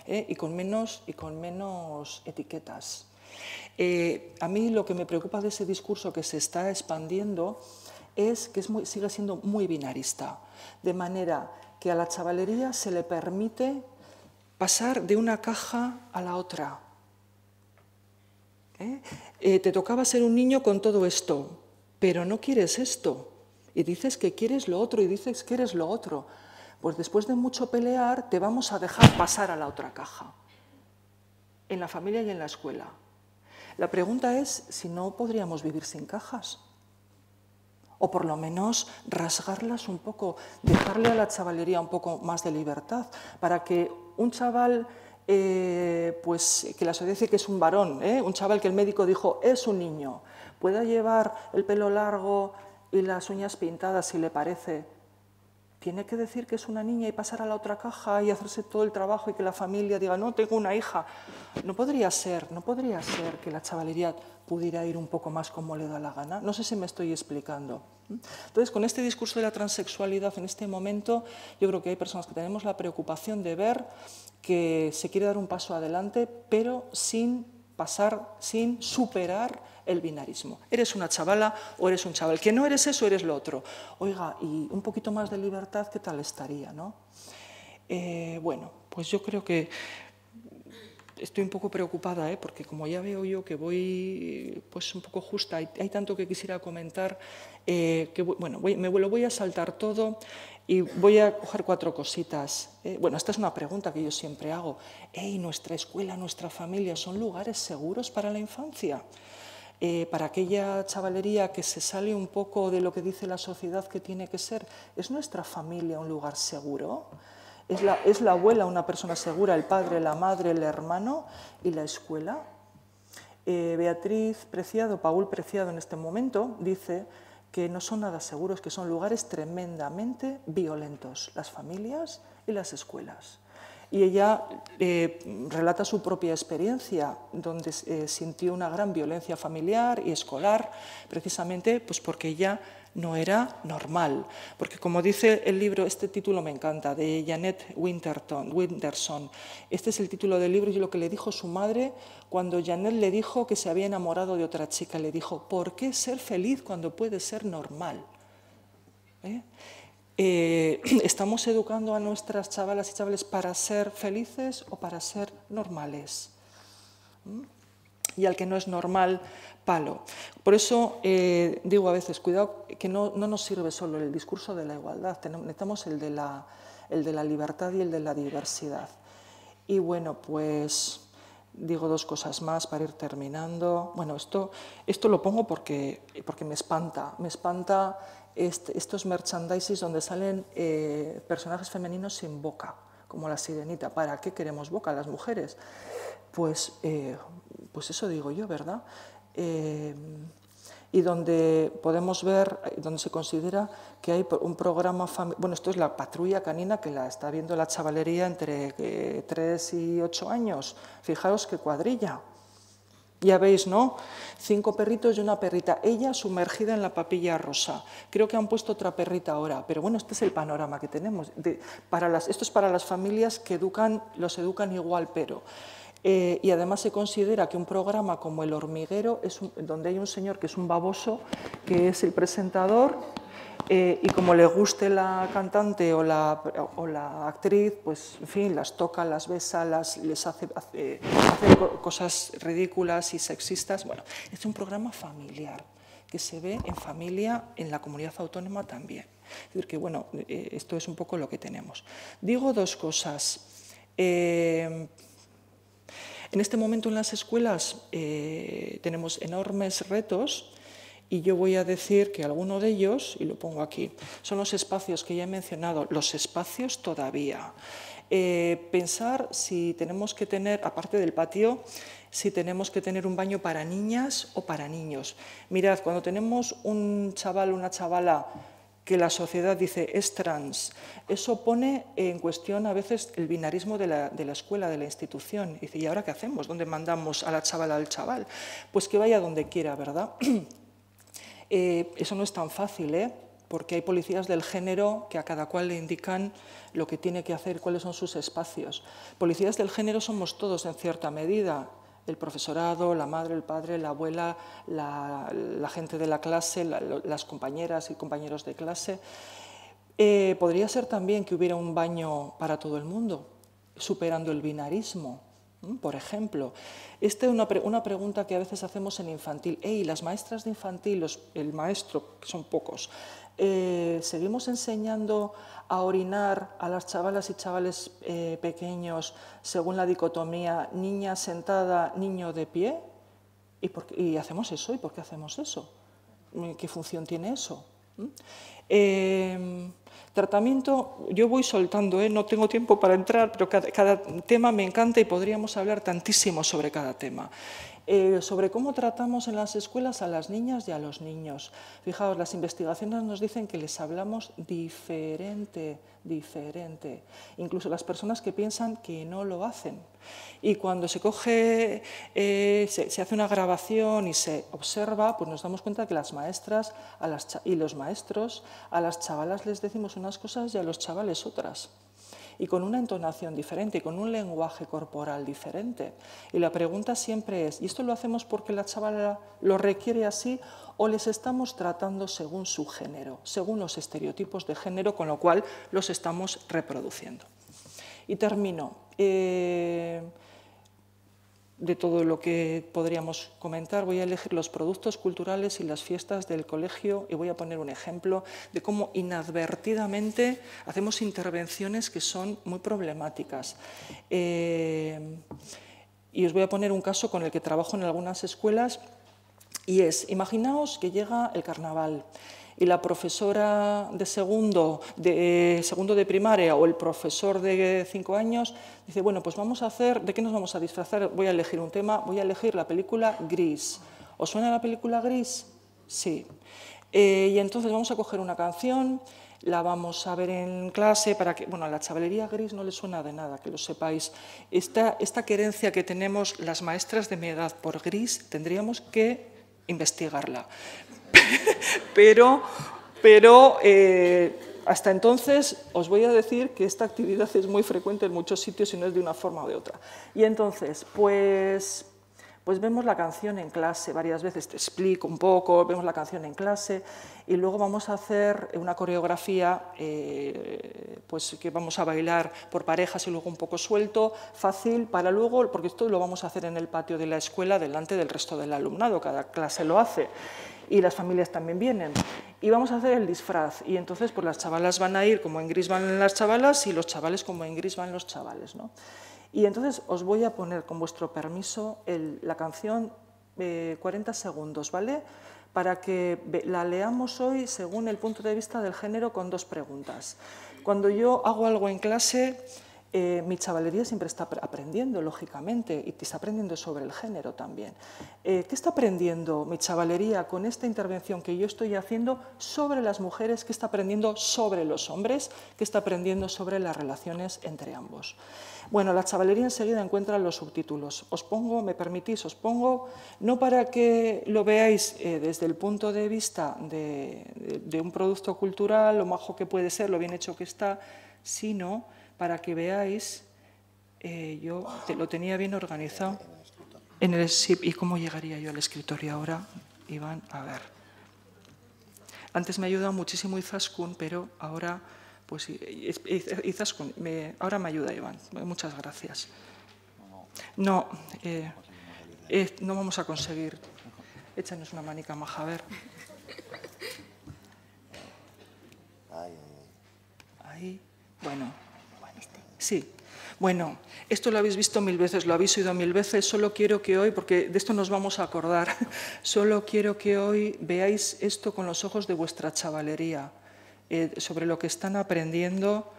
y con menos etiquetas. A mí lo que me preocupa de ese discurso que se está expandiendo es que sigue siendo muy binarista, de manera que a la chavalería se le permite pasar de una caja a la otra. Te tocaba ser un niño con todo esto, pero no quieres esto. Y dices que quieres lo otro y dices que eres lo otro. Pues después de mucho pelear te vamos a dejar pasar a la otra caja, en la familia y en la escuela. La pregunta es si no podríamos vivir sin cajas. O por lo menos rasgarlas un poco, dejarle a la chavalería un poco más de libertad, para que un chaval, pues que la sociedad dice que es un varón, un chaval que el médico dijo es un niño, pueda llevar el pelo largo y las uñas pintadas si le parece, tiene que decir que es una niña y pasar a la otra caja y hacerse todo el trabajo y que la familia diga, no, tengo una hija. No podría ser que la chavalería pudiera ir un poco más como le da la gana. No sé si me estoy explicando. Entonces, con este discurso de la transexualidad en este momento, yo creo que hay personas que tenemos la preocupación de ver que se quiere dar un paso adelante, pero sin superar el binarismo. Eres una chavala o eres un chaval. Que no eres eso, eres lo otro. Oiga, y un poquito más de libertad, ¿qué tal estaría, no? Bueno, pues yo creo que estoy un poco preocupada, porque como ya veo yo que voy pues un poco justa, hay tanto que quisiera comentar, que bueno, me lo voy a saltar todo y voy a coger 4 cositas. Bueno, esta es una pregunta que yo siempre hago. ¿Nuestra escuela, nuestra familia son lugares seguros para la infancia? Para aquella chavalería que se sale un poco de lo que dice la sociedad que tiene que ser, ¿es nuestra familia un lugar seguro? ¿Es la abuela una persona segura, el padre, la madre, el hermano y la escuela? Beatriz Preciado, Paul Preciado en este momento, dice que no son nada seguros, que son lugares tremendamente violentos, las familias y las escuelas. Y ella relata su propia experiencia, donde sintió una gran violencia familiar y escolar, precisamente pues porque ella no era normal. Porque como dice el libro, este título me encanta, de Janet Winterson. Este es el título del libro y lo que le dijo su madre cuando Janet le dijo que se había enamorado de otra chica. Le dijo, ¿por qué ser feliz cuando puede ser normal? ¿Estamos educando a nuestras chavalas y chavales para ser felices o para ser normales? Y al que no es normal, palo. Por eso digo a veces, cuidado, que no nos sirve solo el discurso de la igualdad, necesitamos el de la libertad y el de la diversidad. Y bueno, pues digo 2 cosas más para ir terminando. Bueno, esto lo pongo porque me espanta estos merchandises donde salen personajes femeninos sin boca, como la sirenita. ¿Para qué queremos boca las mujeres? Pues eso digo yo, ¿verdad? Y donde podemos ver, donde se considera que hay un programa familiar. Bueno, esto es la patrulla canina que la está viendo la chavalería entre 3 y 8 años. Fijaos qué cuadrilla. Ya veis, ¿no? 5 perritos y una perrita. Ella sumergida en la papilla rosa. Creo que han puesto otra perrita ahora. Pero bueno, este es el panorama que tenemos. Esto es para las familias que los educan igual, pero... y además se considera que un programa como El Hormiguero, donde hay un señor que es un baboso, que es el presentador, y como le guste la cantante o la actriz, pues en fin, las toca, las besa, les hace cosas ridículas y sexistas. Bueno, es un programa familiar que se ve en familia en la comunidad autónoma también. Es decir, que bueno, esto es un poco lo que tenemos. Digo 2 cosas. En este momento en las escuelas tenemos enormes retos y yo voy a decir que alguno de ellos, y lo pongo aquí, son los espacios que ya he mencionado, los espacios todavía. Pensar si tenemos que tener, aparte del patio, si tenemos que tener un baño para niñas o para niños. Mirad, cuando tenemos un chaval o una chavala que la sociedad dice es trans, eso pone en cuestión a veces el binarismo de la escuela, de la institución. Dice, ¿y ahora qué hacemos? ¿Dónde mandamos a la chavala al chaval? Pues que vaya donde quiera, ¿verdad? Eso no es tan fácil, porque hay policías del género que a cada cual le indican lo que tiene que hacer, cuáles son sus espacios. Policías del género somos todos en cierta medida. El profesorado, la madre, el padre, la abuela, la gente de la clase, las compañeras y compañeros de clase. Podría ser también que hubiera un baño para todo el mundo, superando el binarismo, por ejemplo. Esta es una pregunta que a veces hacemos en infantil. Las maestras de infantil, el maestro, que son pocos, ¿seguimos enseñando a orinar a las chavalas y chavales pequeños según la dicotomía niña sentada, niño de pie? ¿Y hacemos eso? ¿Y por qué hacemos eso? ¿Qué función tiene eso? Tratamiento, yo voy soltando, no tengo tiempo para entrar, pero cada tema me encanta y podríamos hablar tantísimo sobre cada tema. Sobre cómo tratamos en las escuelas a las niñas y a los niños. Fijaos, las investigaciones nos dicen que les hablamos diferente. Incluso las personas que piensan que no lo hacen. Y cuando se coge, se hace una grabación y se observa, pues nos damos cuenta que las maestras y los maestros, a las chavalas les decimos unas cosas y a los chavales otras. Y con una entonación diferente, y con un lenguaje corporal diferente. Y la pregunta siempre es, ¿y esto lo hacemos porque la chavala lo requiere así o les estamos tratando según su género, según los estereotipos de género, con lo cual los estamos reproduciendo? Y termino. De todo lo que podríamos comentar, voy a elegir los productos culturales y las fiestas del colegio y voy a poner un ejemplo de cómo inadvertidamente hacemos intervenciones que son muy problemáticas. Y os voy a poner un caso con el que trabajo en algunas escuelas y es, imaginaos que llega el carnaval y la profesora de segundo de primaria o el profesor de 5 años dice, bueno, pues vamos a hacer, ¿de qué nos vamos a disfrazar? Voy a elegir un tema, voy a elegir la película Gris. ¿Os suena la película Gris? Sí. Y entonces vamos a coger una canción, la vamos a ver en clase para que, bueno, a la chavalería Gris no le suena de nada, que lo sepáis. Esta querencia que tenemos las maestras de mi edad por Gris, tendríamos que investigarla. Pero hasta entonces os voy a decir que esta actividad es muy frecuente en muchos sitios y no es de una forma o de otra. Y entonces, pues vemos la canción en clase varias veces, te explico un poco, vemos la canción en clase y luego vamos a hacer una coreografía pues que vamos a bailar por parejas y luego un poco suelto, fácil para luego, porque esto lo vamos a hacer en el patio de la escuela delante del resto del alumnado, cada clase lo hace. Y las familias también vienen. Y vamos a hacer el disfraz. Y entonces pues las chavalas van a ir como en gris van las chavalas y los chavales como en gris van los chavales, ¿no? Y entonces os voy a poner, con vuestro permiso, la canción 40 segundos, ¿vale? Para que la leamos hoy según el punto de vista del género con 2 preguntas. Cuando yo hago algo en clase, mi chavalería siempre está aprendiendo, lógicamente, y está aprendiendo sobre el género también. ¿Qué está aprendiendo mi chavalería con esta intervención que yo estoy haciendo sobre las mujeres? ¿Qué está aprendiendo sobre los hombres? ¿Qué está aprendiendo sobre las relaciones entre ambos? Bueno, la chavalería enseguida encuentra los subtítulos. Os pongo, me permitís, os pongo, no para que lo veáis desde el punto de vista de un producto cultural, lo majo que puede ser, lo bien hecho que está, sino para que veáis, yo lo tenía bien organizado. ¿Y cómo llegaría yo al escritorio ahora, Iván? A ver. Antes me ha ayudado muchísimo Izaskun, pero ahora, pues Izaskun, ahora me ayuda Iván. Muchas gracias. No, no vamos a conseguir. Échanos una manica maja, a ver. Ahí, bueno. Sí, Bueno, esto lo habéis visto 1000 veces, lo habéis oído 1000 veces, solo quiero que hoy, porque de esto nos vamos a acordar, solo quiero que hoy veáis esto con los ojos de vuestra chavalería, sobre lo que están aprendiendo,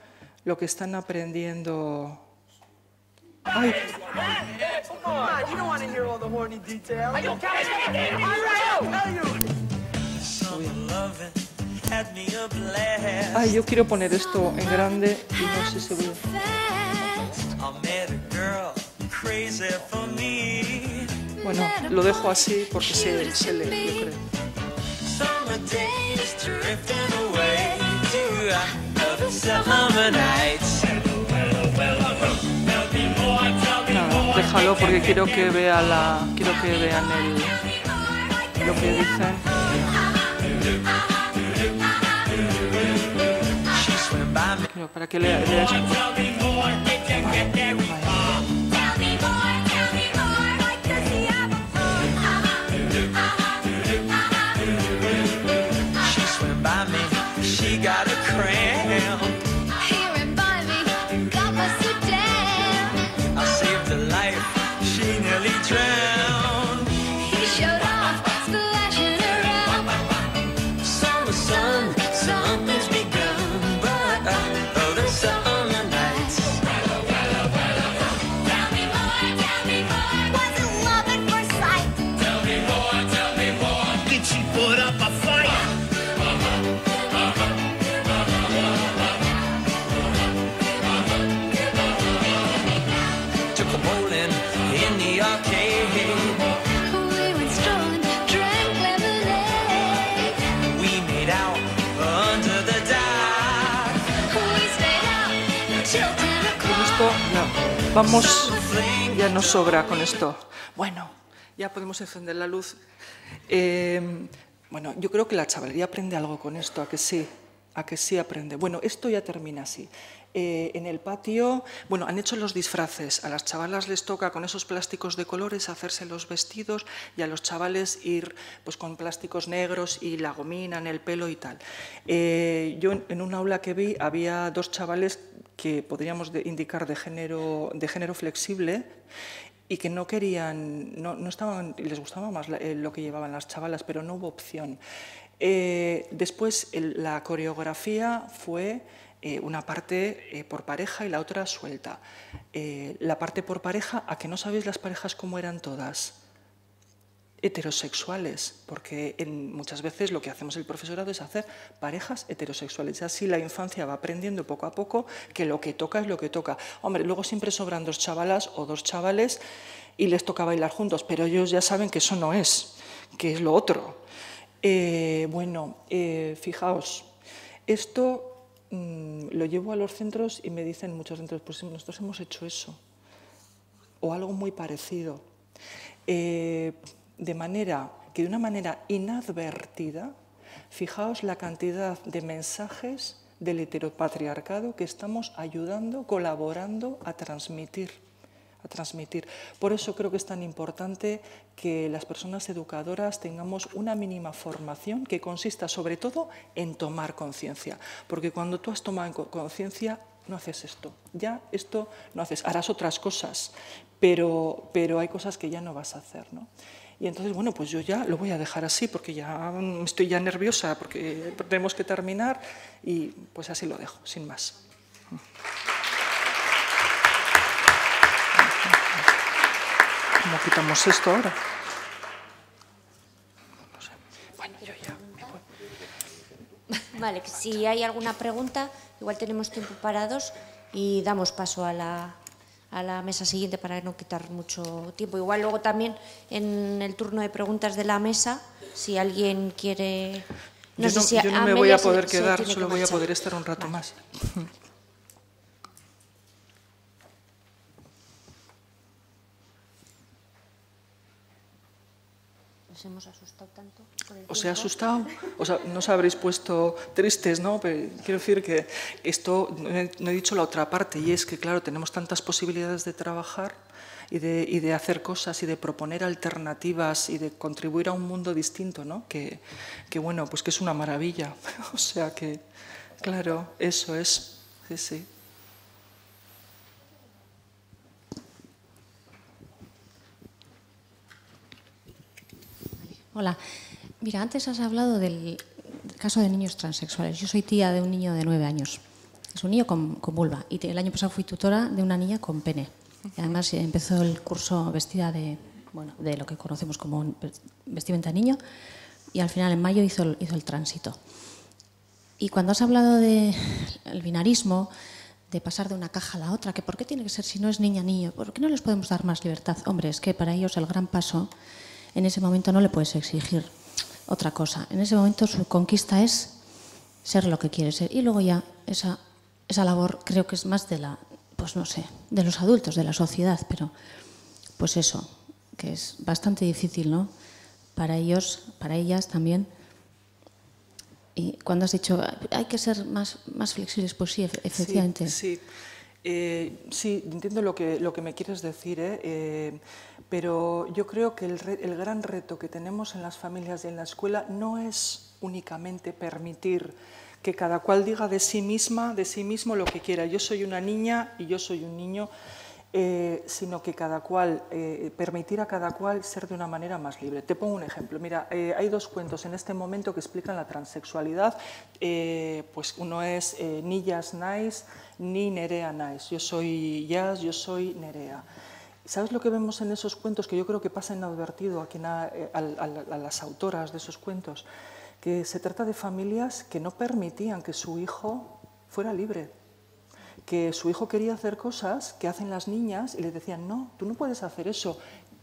¡Ay! Ay, yo quiero poner esto en grande y no sé si voy a... Bueno, lo dejo así porque se lee, yo creo. Nada, déjalo porque quiero que vean lo que dicen. Quiero para que leas. Vamos, ya nos sobra con esto. Bueno, ya podemos encender la luz. Bueno, yo creo que la chavalería aprende algo con esto, ¿a que sí aprende? Bueno, esto ya termina así. En el patio, bueno, han hecho los disfraces. A las chavalas les toca con esos plásticos de colores hacerse los vestidos y a los chavales ir pues con plásticos negros y la gomina en el pelo y tal. Yo en un aula que vi había 2 chavales que podríamos indicar de género flexible y que no querían, no estaban, les gustaba más lo que llevaban las chavalas, pero no hubo opción. Después la coreografía fue una parte por pareja y la otra suelta. La parte por pareja, ¿a que no sabéis las parejas cómo eran todas? Heterosexuales, porque muchas veces lo que hacemos el profesorado es hacer parejas heterosexuales. Así la infancia va aprendiendo poco a poco que lo que toca es lo que toca. Hombre, luego siempre sobran 2 chavalas o 2 chavales y les toca bailar juntos, pero ellos ya saben que eso no es, que es lo otro. Bueno, fijaos, esto lo llevo a los centros y me dicen muchos centros, pues nosotros hemos hecho eso, o algo muy parecido. De una manera inadvertida, fijaos la cantidad de mensajes del heteropatriarcado que estamos ayudando, colaborando a transmitir. Por eso creo que es tan importante que las personas educadoras tengamos una mínima formación que consista sobre todo en tomar conciencia, porque cuando tú has tomado conciencia no haces esto, ya esto no haces, harás otras cosas, pero hay cosas que ya no vas a hacer, ¿no? Y entonces, bueno, pues yo ya lo voy a dejar así porque ya estoy ya nerviosa porque tenemos que terminar y pues así lo dejo, sin más. ¿Cómo quitamos esto ahora? No sé. Bueno, yo ya me voy. Vale, si hay alguna pregunta, igual tenemos tiempo para 2 y damos paso a la mesa siguiente para no quitar mucho tiempo. Igual luego también en el turno de preguntas de la mesa, si alguien quiere... Yo no me voy a poder quedar, solo voy a poder estar un rato más. ¿Os hemos asustado tanto? ¿Os he asustado? O sea, no os habréis puesto tristes, ¿no? Pero quiero decir que esto, no he dicho la otra parte, y es que, claro, tenemos tantas posibilidades de trabajar y de hacer cosas y de proponer alternativas y de contribuir a un mundo distinto, ¿no? Que bueno, pues que es una maravilla. O sea que, claro, eso es, sí, sí. Hola. Mira, antes has hablado del caso de niños transexuales. Yo soy tía de un niño de 9 años. Es un niño con vulva. Y el año pasado fui tutora de una niña con pene. Y además empezó el curso vestida de lo que conocemos como un vestimenta de niño. Y al final, en mayo, hizo el tránsito. Y cuando has hablado del binarismo, de pasar de una caja a la otra, que por qué tiene que ser si no es niña, niño, ¿por qué no les podemos dar más libertad? Hombre, es que para ellos el gran paso, en ese momento no le puedes exigir otra cosa. En ese momento su conquista es ser lo que quiere ser. Y luego ya esa labor creo que es más de de los adultos, de la sociedad, pero pues eso, que es bastante difícil, ¿no? Para ellos, para ellas también. Y cuando has dicho, hay que ser más flexibles, pues sí, efectivamente. Sí, entiendo lo que me quieres decir, pero yo creo que el gran reto que tenemos en las familias y en la escuela no es únicamente permitir que cada cual diga de sí mismo lo que quiera. Yo soy una niña y yo soy un niño, sino que cada cual, permitir a cada cual ser de una manera más libre. Te pongo un ejemplo. Mira, hay 2 cuentos en este momento que explican la transexualidad. Pues uno es ni Jazz Nice ni Nerea Nice. Yo soy Jazz, yo soy Nerea. ¿Sabes lo que vemos en esos cuentos? Que yo creo que pasa inadvertido a las autoras de esos cuentos. Que se trata de familias que no permitían que su hijo fuera libre. Que su hijo quería hacer cosas que hacen las niñas y le decían, no, tú no puedes hacer eso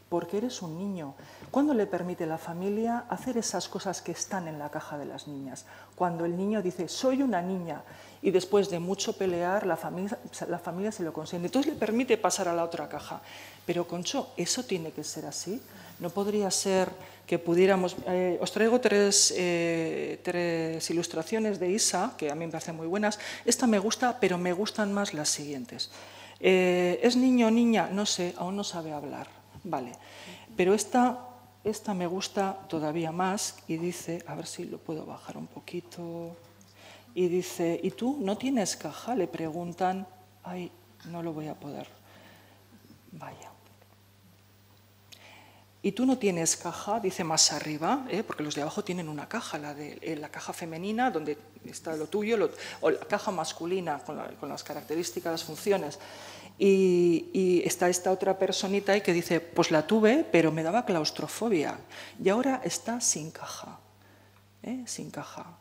porque eres un niño. ¿Cuándo le permite la familia hacer esas cosas que están en la caja de las niñas? Cuando el niño dice, soy una niña, y después de mucho pelear la familia se lo consiente. Entonces le permite pasar a la otra caja. Pero, Concho, ¿eso tiene que ser así? No podría ser que pudiéramos... os traigo tres ilustraciones de Isa, que a mí me parecen muy buenas. Esta me gusta, pero me gustan más las siguientes. ¿Es niño o niña? No sé, aún no sabe hablar. Vale. Pero esta me gusta todavía más y dice... A ver si lo puedo bajar un poquito... Y dice, ¿y tú no tienes caja? Le preguntan, ay, no lo voy a poder. Vaya. ¿Y tú no tienes caja? Dice más arriba, porque los de abajo tienen una caja, la caja femenina, donde está lo tuyo, o la caja masculina, con las características, las funciones. Y está esta otra personita ahí que dice, pues la tuve, pero me daba claustrofobia. Y ahora está sin caja, sin caja.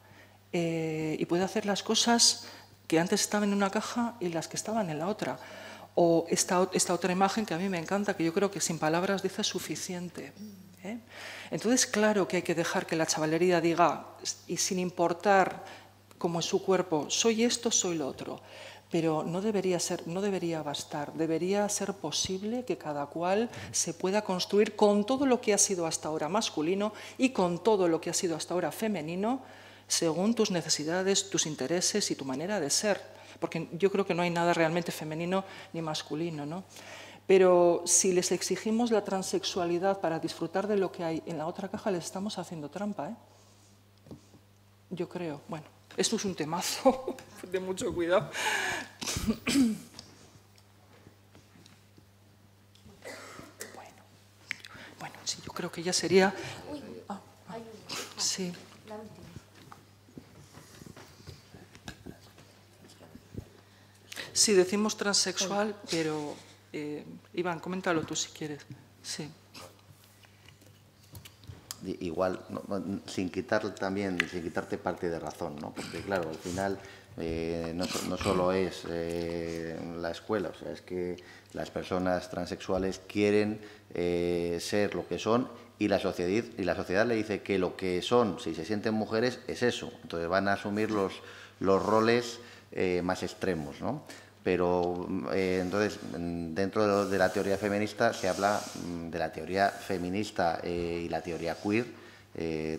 Y puede hacer las cosas que antes estaban en una caja y las que estaban en la otra. O esta otra imagen que a mí me encanta, que yo creo que sin palabras dice suficiente. Entonces, claro que hay que dejar que la chavalería diga, y sin importar cómo es su cuerpo, soy esto, soy lo otro. Pero no debería bastar, debería ser posible que cada cual se pueda construir con todo lo que ha sido hasta ahora masculino y con todo lo que ha sido hasta ahora femenino, según tus necesidades, tus intereses y tu manera de ser. Porque yo creo que no hay nada realmente femenino ni masculino, ¿no? Pero si les exigimos la transexualidad para disfrutar de lo que hay en la otra caja, les estamos haciendo trampa, ¿eh? Yo creo. Bueno, esto es un temazo de mucho cuidado. Bueno, sí, yo creo que ya sería... Sí. Sí, decimos transexual, pero... Iván, coméntalo tú si quieres. Sí. Igual, sin quitarte parte de razón, ¿no? Porque claro, al final no solo es la escuela, o sea, es que las personas transexuales quieren ser lo que son y la sociedad le dice que lo que son, si se sienten mujeres, es eso. Entonces van a asumir los roles más extremos, ¿no? Pero entonces, dentro de la teoría feminista se habla de la teoría feminista y la teoría queer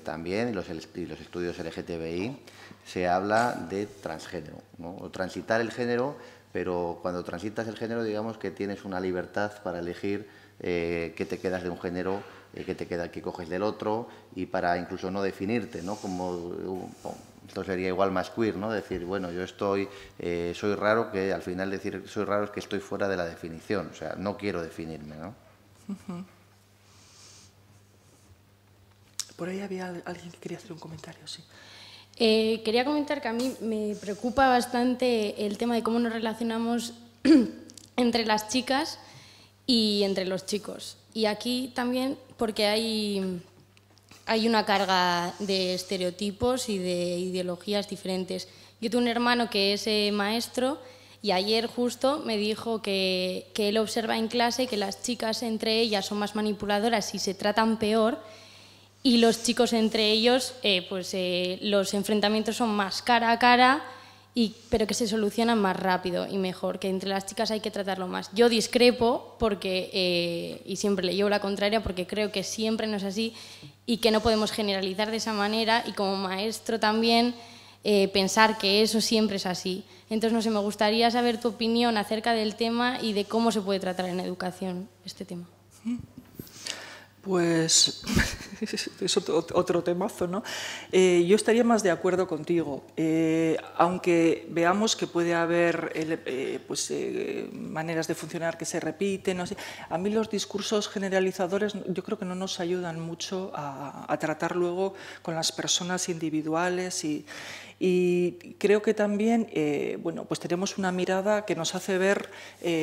también, y los estudios LGTBI, se habla de transgénero, ¿no? O transitar el género, pero cuando transitas el género, digamos que tienes una libertad para elegir qué te quedas de un género, qué coges del otro, y para incluso no definirte, ¿no? Esto sería igual más queer, ¿no? Decir, bueno, yo soy raro, que al final decir soy raro es que estoy fuera de la definición, o sea, no quiero definirme, ¿no? Por ahí había alguien que quería hacer un comentario, sí. Quería comentar que a mí me preocupa bastante el tema de cómo nos relacionamos entre las chicas y entre los chicos. Y aquí también porque hay una carga de estereotipos y de ideologías diferentes. Yo tengo un hermano que es maestro y ayer justo me dijo que él observa en clase que las chicas entre ellas son más manipuladoras y se tratan peor, y los chicos entre ellos, los enfrentamientos son más cara a cara, pero que se solucionan más rápido y mejor, que entre las chicas hay que tratarlo más. Yo discrepo y siempre le llevo la contraria porque creo que siempre no es así y que no podemos generalizar de esa manera, y como maestro también pensar que eso siempre es así. Entonces, no sé, me gustaría saber tu opinión acerca del tema y de cómo se puede tratar en educación este tema. Pues es otro temazo, ¿no? Yo estaría más de acuerdo contigo, aunque veamos que puede haber maneras de funcionar que se repiten, no sé. A mí los discursos generalizadores yo creo que no nos ayudan mucho a tratar luego con las personas individuales y creo que también pues tenemos una mirada que nos hace ver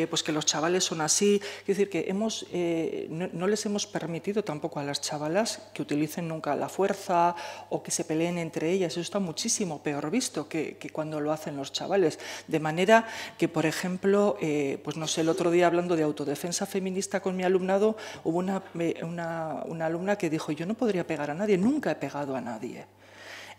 pues que los chavales son así. Es decir, que no les hemos permitido tampoco a las chavalas que utilicen nunca la fuerza o que se peleen entre ellas. Eso está muchísimo peor visto que cuando lo hacen los chavales. De manera que, por ejemplo, pues no sé, el otro día hablando de autodefensa feminista con mi alumnado, hubo una alumna que dijo: yo no podría pegar a nadie, nunca he pegado a nadie.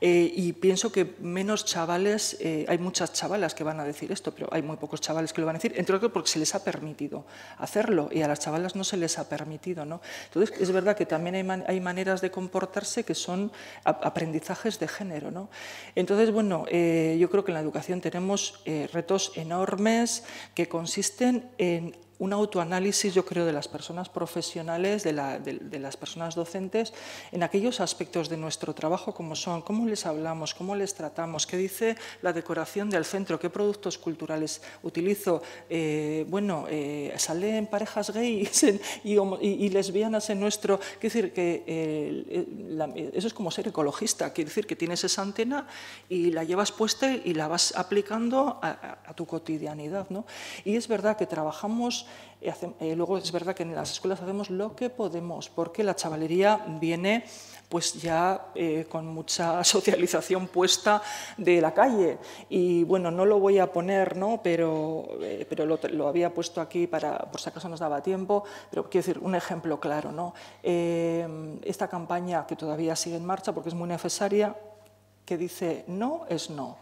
Y pienso que menos chavales, hay muchas chavalas que van a decir esto, pero hay muy pocos chavales que lo van a decir, entre otros porque se les ha permitido hacerlo y a las chavalas no se les ha permitido, ¿no? Entonces, es verdad que también hay maneras de comportarse que son aprendizajes de género, ¿no? Entonces, bueno, yo creo que en la educación tenemos retos enormes que consisten en un autoanálisis, yo creo, de las personas profesionales, de las personas docentes, en aquellos aspectos de nuestro trabajo como son cómo les hablamos, cómo les tratamos, qué dice la decoración del centro, qué productos culturales utilizo. Salen parejas gays y lesbianas en nuestro... Quiero decir que eso es como ser ecologista, quiere decir que tienes esa antena y la llevas puesta y la vas aplicando a tu cotidianidad, ¿no? Y es verdad que trabajamos... luego es verdad que en las escuelas hacemos lo que podemos, porque la chavalería viene pues ya con mucha socialización puesta de la calle. Y bueno, no lo voy a poner, ¿no? pero lo había puesto aquí por si acaso nos daba tiempo, pero quiero decir, un ejemplo claro, ¿no? Esta campaña que todavía sigue en marcha porque es muy necesaria, que dice no es no.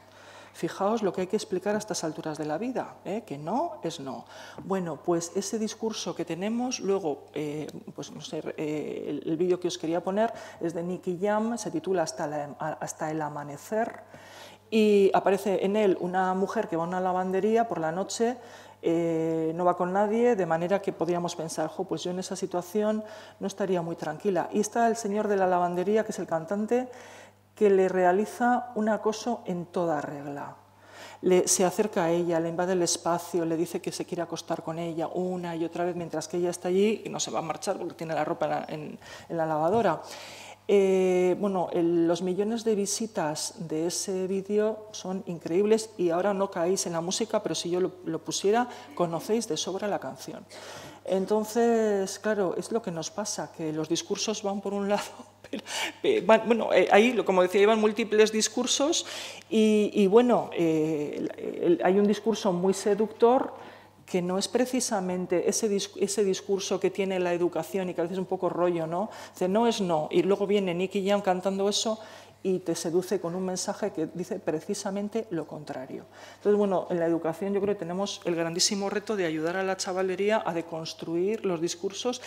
Fijaos lo que hay que explicar a estas alturas de la vida, que no es no. Bueno, pues ese discurso que tenemos, luego, pues no sé, el vídeo que os quería poner es de Nicky Jam, se titula Hasta el amanecer, y aparece en él una mujer que va a una lavandería por la noche, no va con nadie, de manera que podríamos pensar, pues yo en esa situación no estaría muy tranquila. Y está el señor de la lavandería, que es el cantante, que le realiza un acoso en toda regla. Se acerca a ella, le invade el espacio, le dice que se quiere acostar con ella una y otra vez, mientras que ella está allí y no se va a marchar porque tiene la ropa en la lavadora. Los millones de visitas de ese vídeo son increíbles y ahora no caéis en la música, pero si yo lo pusiera, conocéis de sobra la canción. Entonces, claro, es lo que nos pasa, que los discursos van por un lado, ahí, como decía, llevan múltiples discursos y hay un discurso muy seductor que no es precisamente ese discurso que tiene la educación y que a veces es un poco rollo, ¿no? Dice, no es no, y luego viene Nicky Jam cantando eso y te seduce con un mensaje que dice precisamente lo contrario. Entonces, bueno, en la educación yo creo que tenemos el grandísimo reto de ayudar a la chavalería a deconstruir los discursos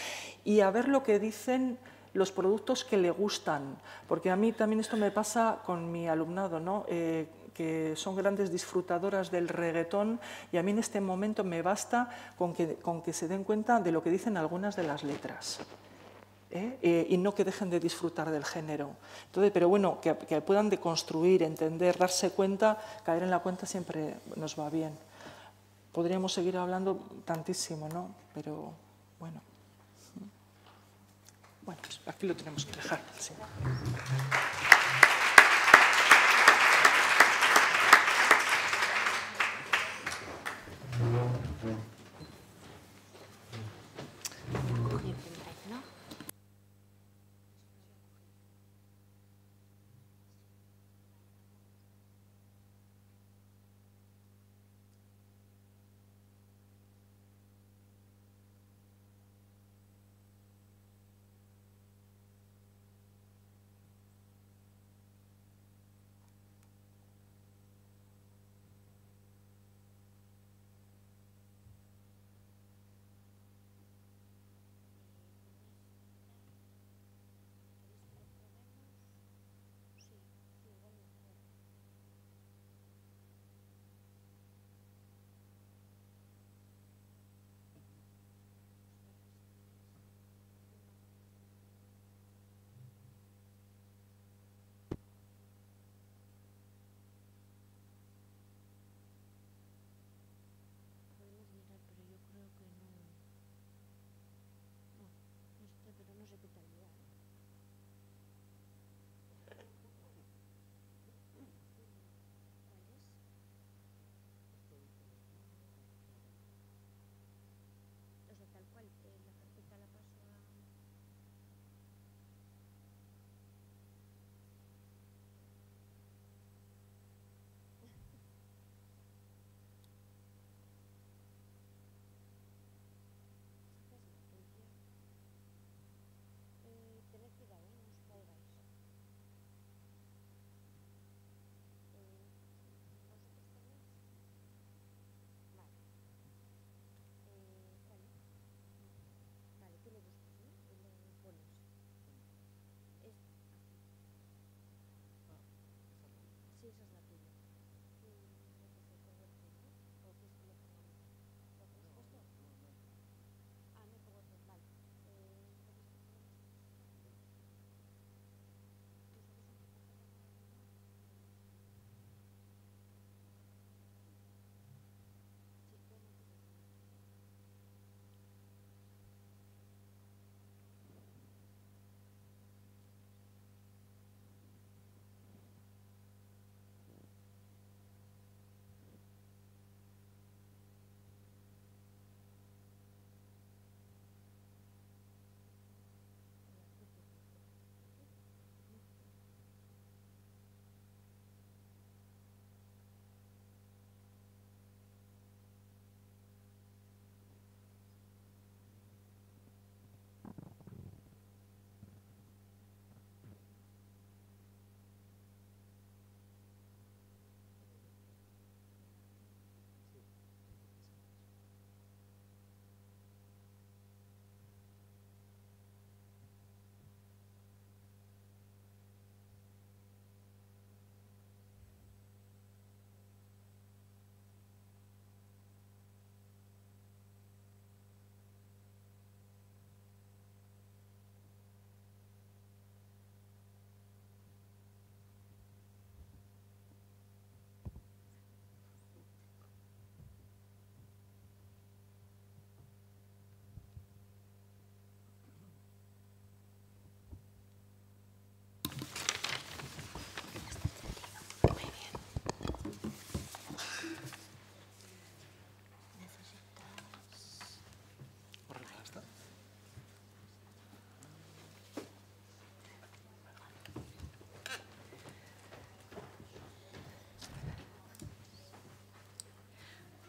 y a ver lo que dicen los productos que le gustan, porque a mí también esto me pasa con mi alumnado, ¿no? Que son grandes disfrutadoras del reggaetón y a mí en este momento me basta con que se den cuenta de lo que dicen algunas de las letras. Y no que dejen de disfrutar del género. Entonces, pero bueno, que puedan deconstruir, entender, darse cuenta, caer en la cuenta siempre nos va bien. Podríamos seguir hablando tantísimo, ¿no? Pero bueno. Bueno, pues aquí lo tenemos que dejar. Sí.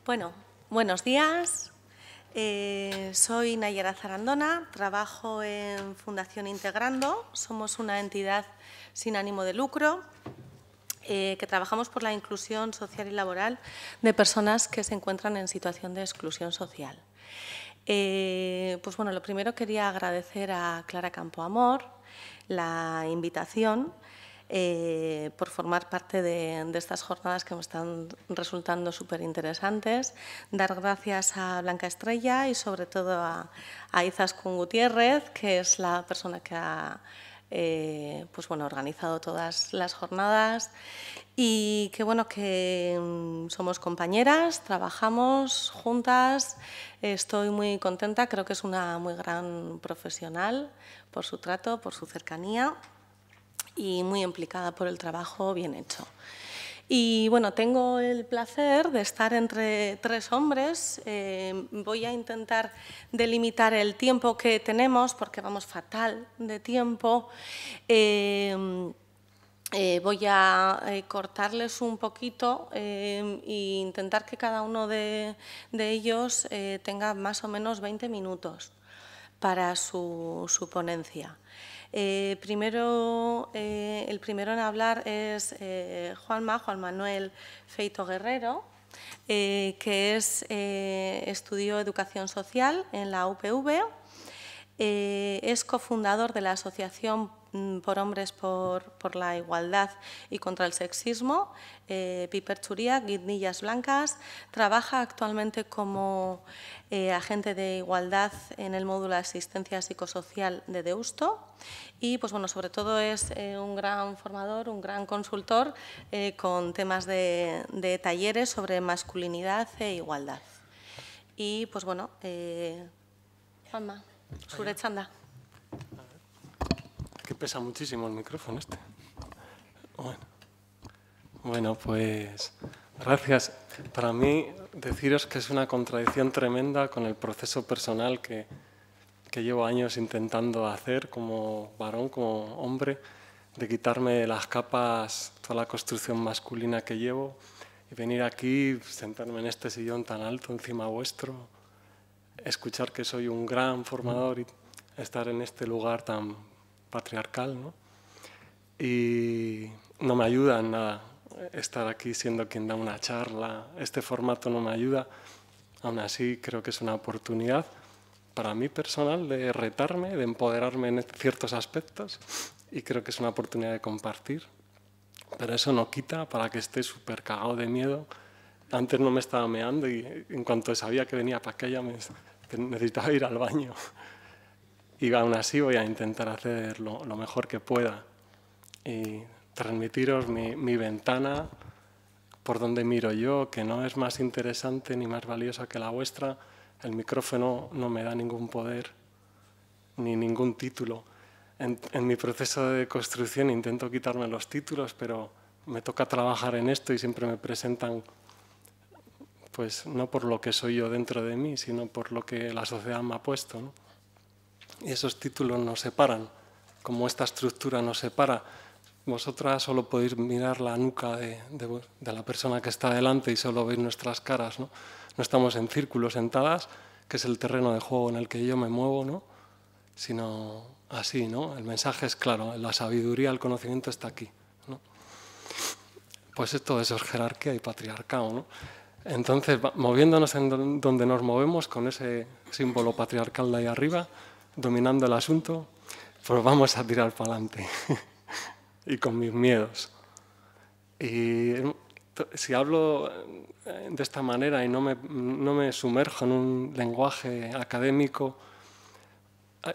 Bueno, buenos días. Soy Nayara Zarandona, trabajo en Fundación Integrando. Somos una entidad sin ánimo de lucro que trabajamos por la inclusión social y laboral de personas que se encuentran en situación de exclusión social. Pues bueno, lo primero quería agradecer a Clara Campoamor la invitación por formar parte de estas jornadas que me están resultando súper interesantes. Dar gracias a Blanca Estrella y sobre todo a Izaskun Gutiérrez, que es la persona que ha pues bueno, organizado todas las jornadas y que bueno, que somos compañeras, trabajamos juntas, estoy muy contenta, creo que es una muy gran profesional por su trato, por su cercanía y muy implicada por el trabajo bien hecho. Y bueno, tengo el placer de estar entre tres hombres. Voy a intentar delimitar el tiempo que tenemos porque vamos fatal de tiempo. Voy a cortarles un poquito e intentar que cada uno de ellos tenga más o menos 20 minutos para su ponencia. El primero en hablar es Juan Manuel Feito Guerrero, que estudió Educación Social en la UPV, es cofundador de la Asociación por Hombres por la Igualdad y contra el Sexismo, Piper Churiac, Guindillas Blancas, trabaja actualmente como agente de igualdad en el módulo de asistencia psicosocial de Deusto y pues bueno, sobre todo es un gran formador, un gran consultor con temas de talleres sobre masculinidad e igualdad. Y pues bueno, Juanma, zure txanda. Que pesa muchísimo el micrófono este. Bueno, pues gracias. Para mí, deciros que es una contradicción tremenda con el proceso personal que llevo años intentando hacer como varón, como hombre, de quitarme las capas, toda la construcción masculina que llevo y venir aquí, sentarme en este sillón tan alto encima vuestro, escuchar que soy un gran formador y estar en este lugar tan patriarcal, ¿no? Y no me ayuda en nada estar aquí siendo quien da una charla. Este formato no me ayuda. Aún así, creo que es una oportunidad para mí personal de retarme, de empoderarme en ciertos aspectos y creo que es una oportunidad de compartir. Pero eso no quita para que esté súper cagado de miedo. Antes no me estaba meando y en cuanto sabía que venía para acá ya necesitaba ir al baño. Y aún así voy a intentar hacer lo mejor que pueda y transmitiros mi ventana, por donde miro yo, que no es más interesante ni más valiosa que la vuestra. El micrófono no me da ningún poder ni ningún título. En mi proceso de construcción intento quitarme los títulos, pero me toca trabajar en esto y siempre me presentan, pues no por lo que soy yo dentro de mí, sino por lo que la sociedad me ha puesto, ¿no? Y esos títulos nos separan, como esta estructura nos separa. Vosotras solo podéis mirar la nuca de la persona que está delante y solo veis nuestras caras, ¿no? No estamos en círculo sentadas, que es el terreno de juego en el que yo me muevo, ¿no? Sino así, ¿no? El mensaje es claro, la sabiduría, el conocimiento está aquí, ¿no? Pues todo eso es jerarquía y patriarcado, ¿no? Entonces, moviéndonos en donde nos movemos, con ese símbolo patriarcal de ahí arriba, dominando el asunto, pues vamos a tirar para adelante. Y con mis miedos. Y si hablo de esta manera y no me sumerjo en un lenguaje académico,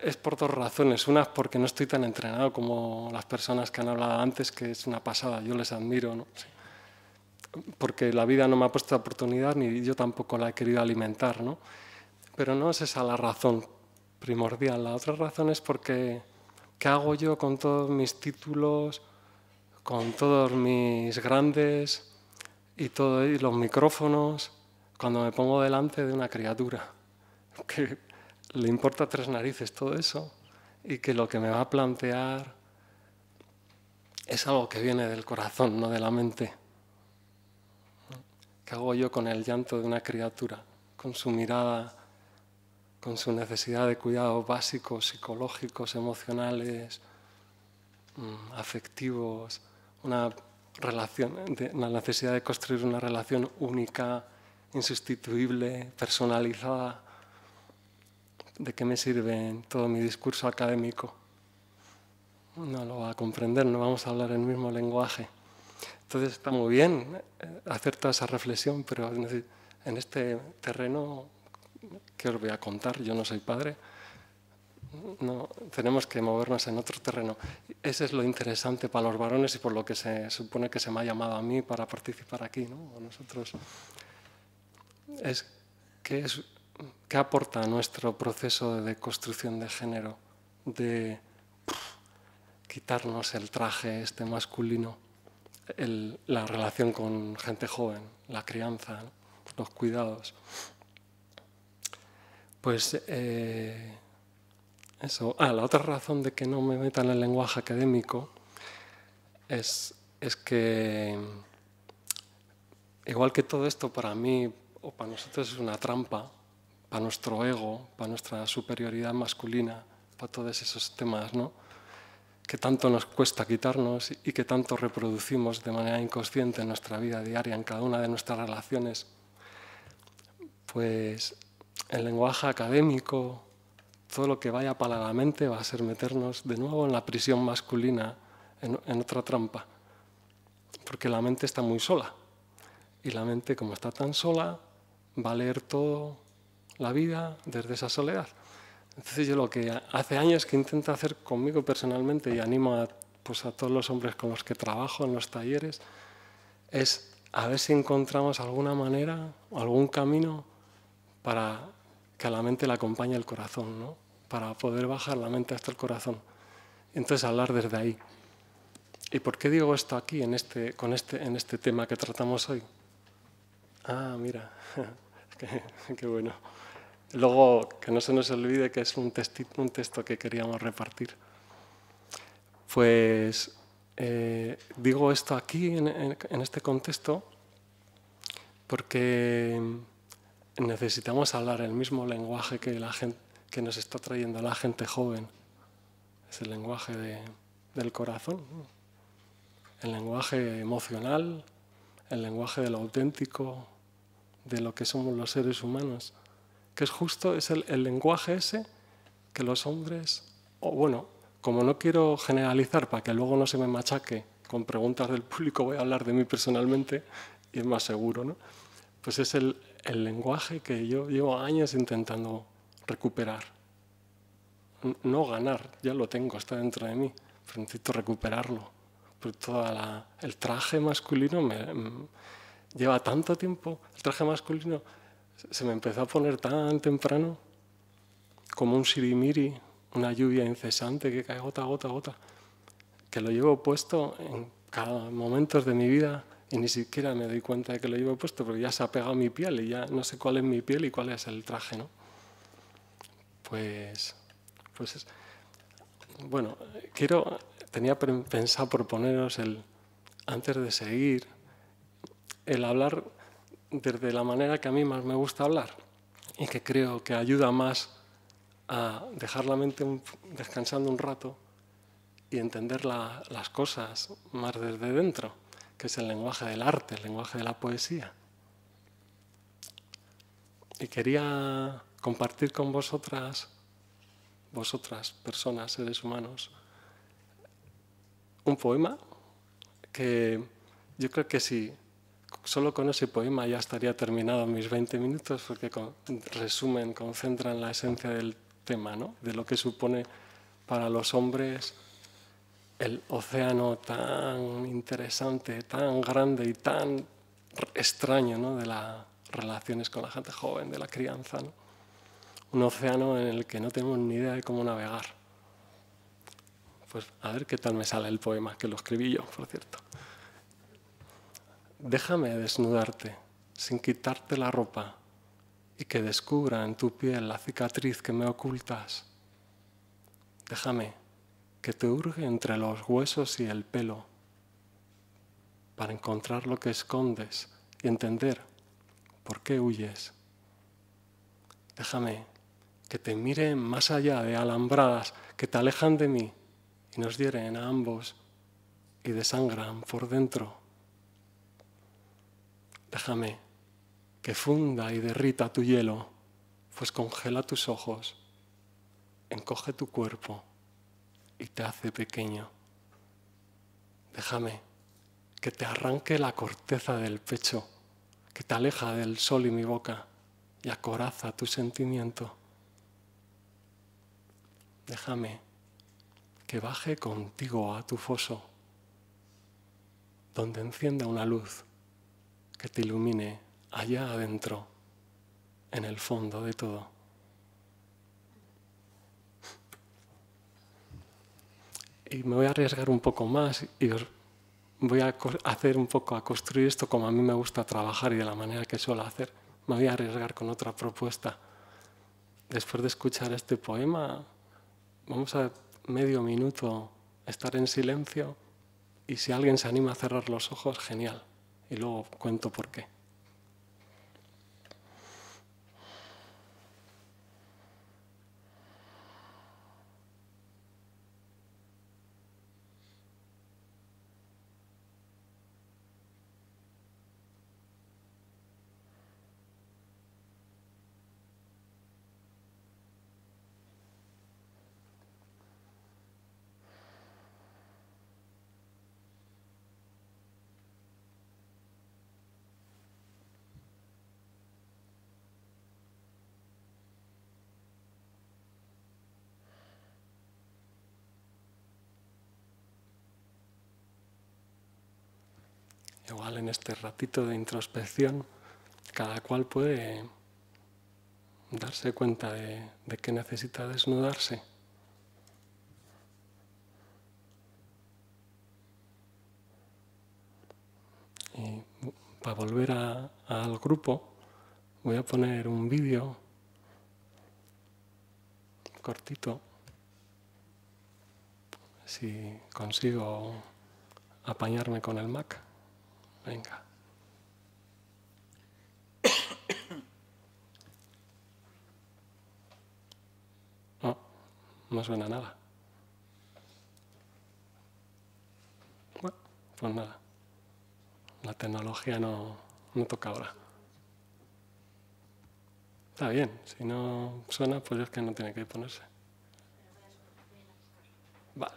es por dos razones. Una es porque no estoy tan entrenado como las personas que han hablado antes, que es una pasada, yo les admiro, ¿no? Porque la vida no me ha puesto la oportunidad ni yo tampoco la he querido alimentar, ¿no? Pero no es esa la razón primordial. La otra razón es porque ¿qué hago yo con todos mis títulos, con todos mis grandes y todos los micrófonos cuando me pongo delante de una criatura que le importa tres narices todo eso y que lo que me va a plantear es algo que viene del corazón, no de la mente? ¿Qué hago yo con el llanto de una criatura, con su mirada, con su necesidad de cuidados básicos, psicológicos, emocionales, afectivos, una necesidad de construir una relación única, insustituible, personalizada? ¿De qué me sirve todo mi discurso académico? No lo va a comprender, no vamos a hablar el mismo lenguaje. Entonces está muy bien hacer toda esa reflexión, pero en este terreno, ¿qué os voy a contar? Yo no soy padre, No, tenemos que movernos en otro terreno. Ese es lo interesante para los varones y por lo que se supone que se me ha llamado a mí para participar aquí, ¿no? A nosotros. ¿Qué aporta a nuestro proceso de construcción de género? De quitarnos el traje este masculino, la relación con gente joven, la crianza, ¿no? Los cuidados. Pues eso. La otra razón de que no me meta en el lenguaje académico es que, igual que todo esto para mí o para nosotros es una trampa, para nuestro ego, para nuestra superioridad masculina, para todos esos temas, ¿no? Que tanto nos cuesta quitarnos y que tanto reproducimos de manera inconsciente en nuestra vida diaria, en cada una de nuestras relaciones, pues el lenguaje académico, todo lo que vaya para la mente va a ser meternos de nuevo en la prisión masculina, en otra trampa, porque la mente está muy sola y la mente, como está tan sola, va a leer toda la vida desde esa soledad. Entonces yo lo que hace años que intento hacer conmigo personalmente y animo a todos los hombres con los que trabajo en los talleres es a ver si encontramos alguna manera o algún camino para que a la mente le acompañe el corazón, ¿no? Para poder bajar la mente hasta el corazón. Y entonces hablar desde ahí. ¿Y por qué digo esto aquí en este tema que tratamos hoy? Mira, qué bueno. Luego, que no se nos olvide que es un texto que queríamos repartir. Pues digo esto aquí, en este contexto, porque necesitamos hablar el mismo lenguaje que nos está trayendo la gente joven. Es el lenguaje del corazón, el lenguaje emocional, el lenguaje de lo auténtico, de lo que somos los seres humanos, que es el lenguaje ese que los hombres, como no quiero generalizar para que luego no se me machaque con preguntas del público, voy a hablar de mí personalmente y es más seguro, ¿no? Pues es el lenguaje que yo llevo años intentando recuperar. No ganar, ya lo tengo, está dentro de mí, pero necesito recuperarlo. Pero el traje masculino lleva tanto tiempo, el traje masculino se me empezó a poner tan temprano, como un sirimiri, una lluvia incesante que cae gota, gota, gota, que lo llevo puesto en cada momento de mi vida y ni siquiera me doy cuenta de que lo llevo puesto, porque ya se ha pegado a mi piel y ya no sé cuál es mi piel y cuál es el traje, ¿no? Tenía pensado proponeros antes de seguir, el hablar desde la manera que a mí más me gusta hablar y que creo que ayuda más a dejar la mente descansando un rato y entender las cosas más desde dentro, que es el lenguaje del arte, el lenguaje de la poesía. Y quería compartir con vosotras personas, seres humanos, un poema que yo creo que si solo con ese poema ya estaría terminado mis 20 minutos, porque concentran la esencia del tema, ¿no? De lo que supone para los hombres el océano tan interesante, tan grande y tan extraño, ¿no? De las relaciones con la gente joven, de la crianza, ¿no? Un océano en el que no tenemos ni idea de cómo navegar. Pues a ver qué tal me sale el poema, que lo escribí yo, por cierto. Déjame desnudarte sin quitarte la ropa y que descubra en tu piel la cicatriz que me ocultas. Déjame que te hurgue entre los huesos y el pelo para encontrar lo que escondes y entender por qué huyes. Déjame que te mire más allá de alambradas que te alejan de mí y nos hieren a ambos y desangran por dentro. Déjame que funda y derrita tu hielo, pues congela tus ojos, encoge tu cuerpo y te hace pequeño. Déjame que te arranque la corteza del pecho, que te aleja del sol y mi boca y acoraza tu sentimiento. déjame que baje contigo a tu foso, donde encienda una luz que te ilumine allá adentro, en el fondo de todo. Y me voy a arriesgar un poco más y os voy a hacer un poco a construir esto como a mí me gusta trabajar y de la manera que suelo hacer. Me voy a arriesgar con otra propuesta. Después de escuchar este poema, vamos a medio minuto estar en silencio y si alguien se anima a cerrar los ojos, genial. Y luego cuento por qué. Igual en este ratito de introspección, cada cual puede darse cuenta de que necesita desnudarse. Y para volver al grupo, voy a poner un vídeo cortito, si consigo apañarme con el Mac. Venga. No suena nada. Bueno, pues nada. La tecnología no toca ahora. Está bien, si no suena, pues es que no tiene que ponerse. Vale.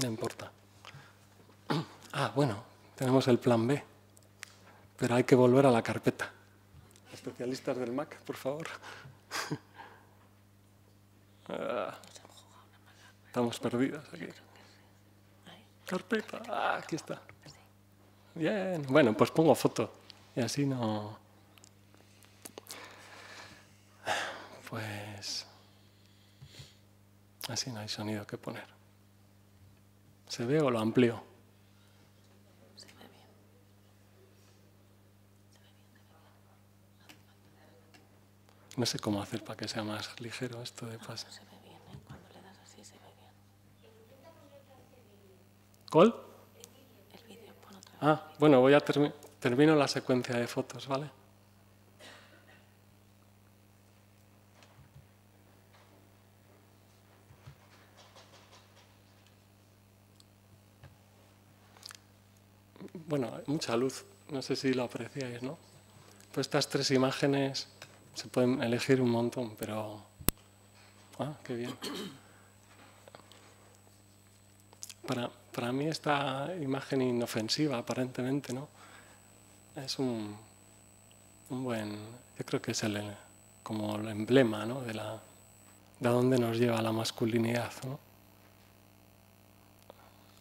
No importa. Ah, bueno, tenemos el plan B, pero hay que volver a la carpeta. Especialistas del Mac, por favor. Estamos perdidos aquí. Carpeta, aquí está. Bien, bueno, pues pongo foto y así no... Pues... así no hay sonido que poner. ¿Se ve o lo amplío? Se ve bien. No sé cómo hacer para que sea más ligero esto de paso. Se ve bien, ¿eh? Cuando le das así se ve bien. ¿Cuál? El vídeo, pon otra vez. Ah, bueno, voy a termino la secuencia de fotos, ¿vale? Bueno, hay mucha luz, no sé si lo apreciáis, ¿no? Pues estas tres imágenes se pueden elegir un montón, pero... Ah, qué bien. Para mí esta imagen inofensiva, aparentemente, ¿no? Es un buen... Yo creo que es como el emblema, ¿no? De a dónde nos lleva la masculinidad, ¿no?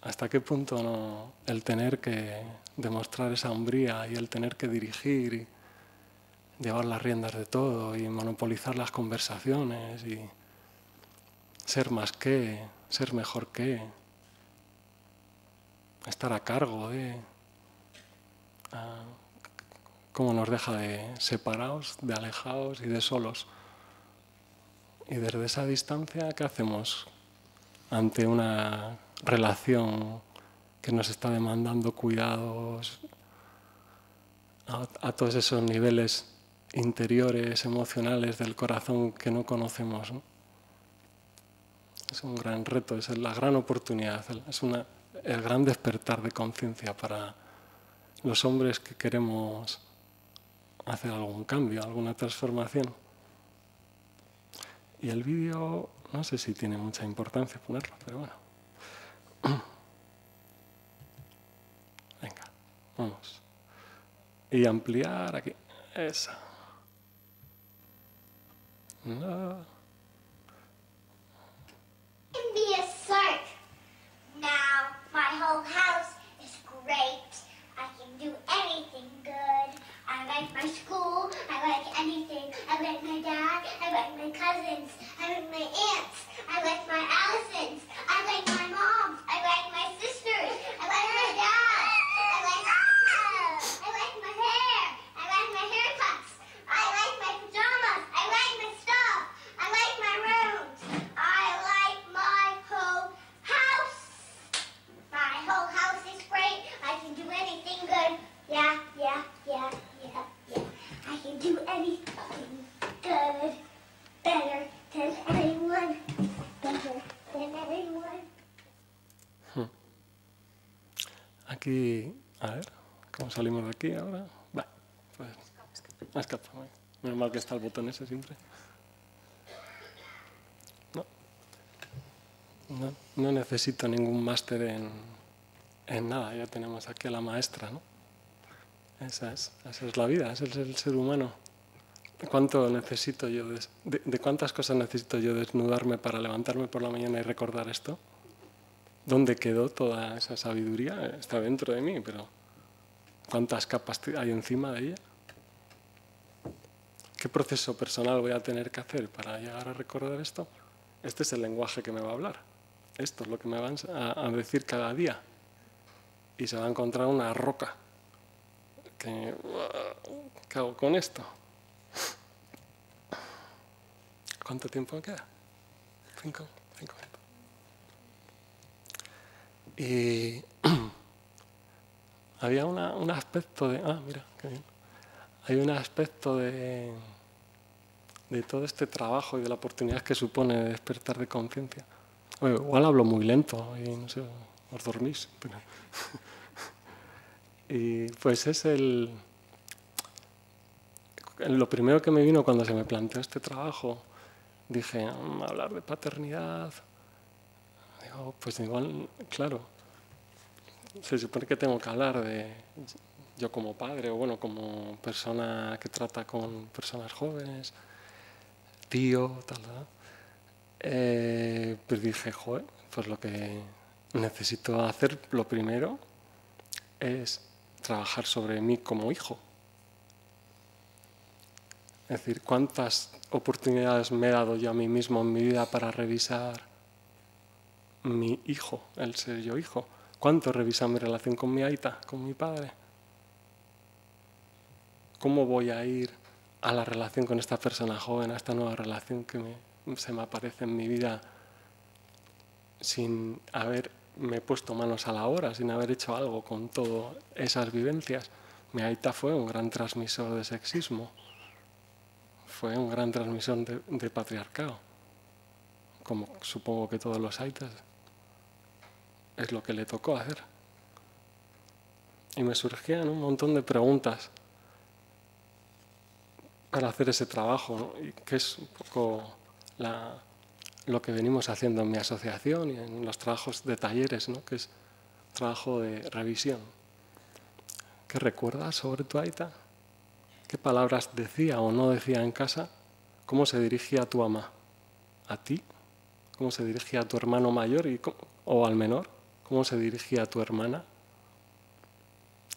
¿Hasta qué punto no el tener que demostrar esa hombría y el tener que dirigir y llevar las riendas de todo y monopolizar las conversaciones y ser más que, ser mejor que, estar a cargo de cómo nos deja de separados, de alejados y de solos? Y desde esa distancia, ¿qué hacemos ante una relación que nos está demandando cuidados a todos esos niveles interiores, emocionales del corazón que no conocemos, ¿no? Es un gran reto, es la gran oportunidad, es el gran despertar de conciencia para los hombres que queremos hacer algún cambio, alguna transformación. Y el vídeo, no sé si tiene mucha importancia ponerlo, pero bueno. Venga, vamos. Y ampliar aquí. Esa. No. like my dad, I like my cousins, I like my aunts, I like my Allisons, I like my moms, I like my sisters, I like my dad, I like my hair, I like my haircuts, I like my pajamas, I like my stuff, I like my rooms, I like my whole house. My whole house is great, I can do anything good. Yeah. I can do anything good, better than anyone, better than everyone. Aquí, a ver, ¿cómo salimos de aquí ahora? Va, pues, escapa. Menos mal que está el botón ese siempre. No necesito ningún máster en nada, ya tenemos aquí a la maestra, ¿no? Esa es la vida, ese es el ser humano. ¿Cuánto necesito yo de cuántas cosas necesito yo desnudarme para levantarme por la mañana y recordar esto? ¿Dónde quedó toda esa sabiduría? Está dentro de mí, pero ¿cuántas capas hay encima de ella? ¿Qué proceso personal voy a tener que hacer para llegar a recordar esto? Este es el lenguaje que me va a hablar. Esto es lo que me van a decir cada día. Y se va a encontrar una roca. ¿Qué hago con esto? ¿Cuánto tiempo me queda? 5 minutos. Y había un aspecto de... mira, qué bien. Hay un aspecto de todo este trabajo y de la oportunidad que supone de despertar de conciencia. Igual hablo muy lento y no sé, os dormís. Pero y pues es lo primero que me vino cuando se me planteó este trabajo. Dije, hablar de paternidad. Digo, pues igual, claro, se supone que tengo que hablar de yo como padre o bueno, como persona que trata con personas jóvenes, tío, tal. Pues dije, joder, pues lo que necesito hacer, lo primero, es trabajar sobre mí como hijo. Es decir, ¿cuántas oportunidades me he dado yo a mí mismo en mi vida para revisar mi hijo, el ser yo hijo? ¿Cuánto he revisado mi relación con mi aita, con mi padre? ¿Cómo voy a ir a la relación con esta persona joven, a esta nueva relación que se me aparece en mi vida sin haberme puesto manos a la obra, sin haber hecho algo con todas esas vivencias? Mi aita fue un gran transmisor de sexismo, fue un gran transmisor de patriarcado, como supongo que todos los aitas. Es lo que le tocó hacer. Y me surgían un montón de preguntas para hacer ese trabajo, ¿no? Y que es un poco lo que venimos haciendo en mi asociación y en los trabajos de talleres, ¿no? Que es trabajo de revisión. ¿Qué recuerdas sobre tu aita? ¿Qué palabras decía o no decía en casa? ¿Cómo se dirigía a tu ama? ¿A ti? ¿Cómo se dirigía a tu hermano mayor o al menor? ¿Cómo se dirigía a tu hermana?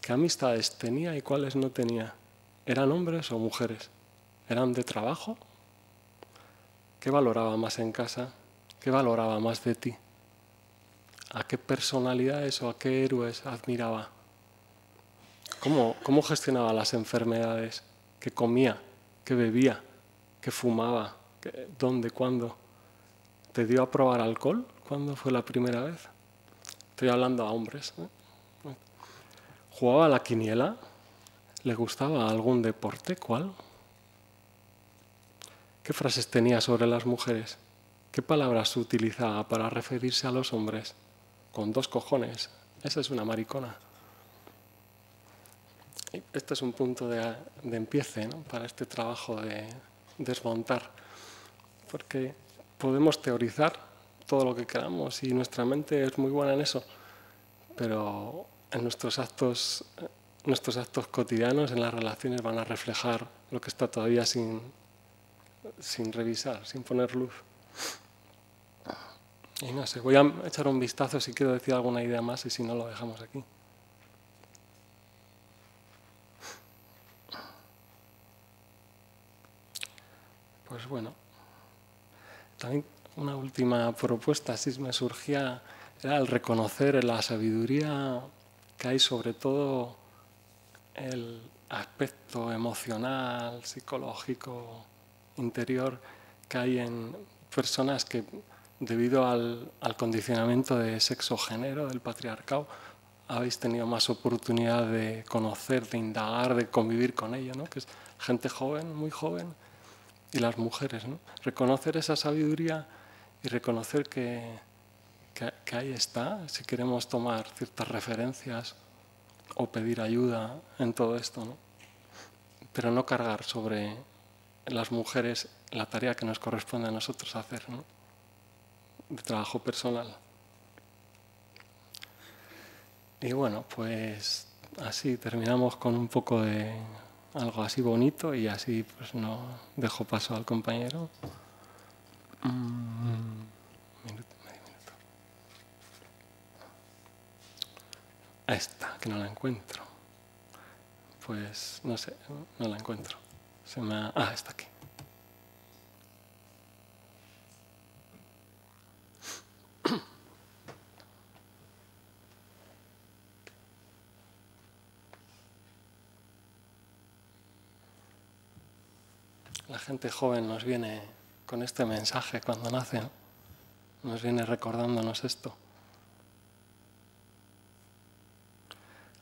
¿Qué amistades tenía y cuáles no tenía? ¿Eran hombres o mujeres? ¿Eran de trabajo? ¿Qué valoraba más en casa? ¿Qué valoraba más de ti? ¿A qué personalidades o a qué héroes admiraba? ¿Cómo gestionaba las enfermedades? ¿Qué comía? ¿Qué bebía? ¿Qué fumaba? ¿Dónde? ¿Cuándo? ¿Te dio a probar alcohol? ¿Cuándo fue la primera vez? Estoy hablando a hombres, ¿eh? ¿Jugaba a la quiniela? ¿Le gustaba algún deporte? ¿Cuál? ¿Qué frases tenía sobre las mujeres? ¿Qué palabras utilizaba para referirse a los hombres? Con 2 cojones. Esa es una maricona. Y este es un punto de empiece, ¿no? Para este trabajo de desmontar. Porque podemos teorizar todo lo que queramos y nuestra mente es muy buena en eso. Pero en nuestros actos cotidianos, en las relaciones, van a reflejar lo que está todavía sin revisar, sin poner luz. Y no sé, voy a echar un vistazo si quiero decir alguna idea más y si no lo dejamos aquí. pues bueno, también una última propuesta, si me surgía, era el reconocer la sabiduría que hay, sobre todo el aspecto emocional, psicológico, interior, que hay en personas que, debido al condicionamiento de sexo-género, del patriarcado, habéis tenido más oportunidad de conocer, de indagar, de convivir con ello, ¿no? Que es gente joven, muy joven, y las mujeres, ¿no? Reconocer esa sabiduría y reconocer que ahí está, si queremos tomar ciertas referencias o pedir ayuda en todo esto, ¿no? Pero no cargar sobre las mujeres la tarea que nos corresponde a nosotros hacer, ¿no? De trabajo personal. Y bueno, pues así terminamos con un poco de algo así bonito y así pues no dejo paso al compañero. Medio minuto. Esta, que no la encuentro. Pues no sé, no la encuentro. Está aquí. La gente joven nos viene con este mensaje cuando nacen, nos viene recordándonos esto.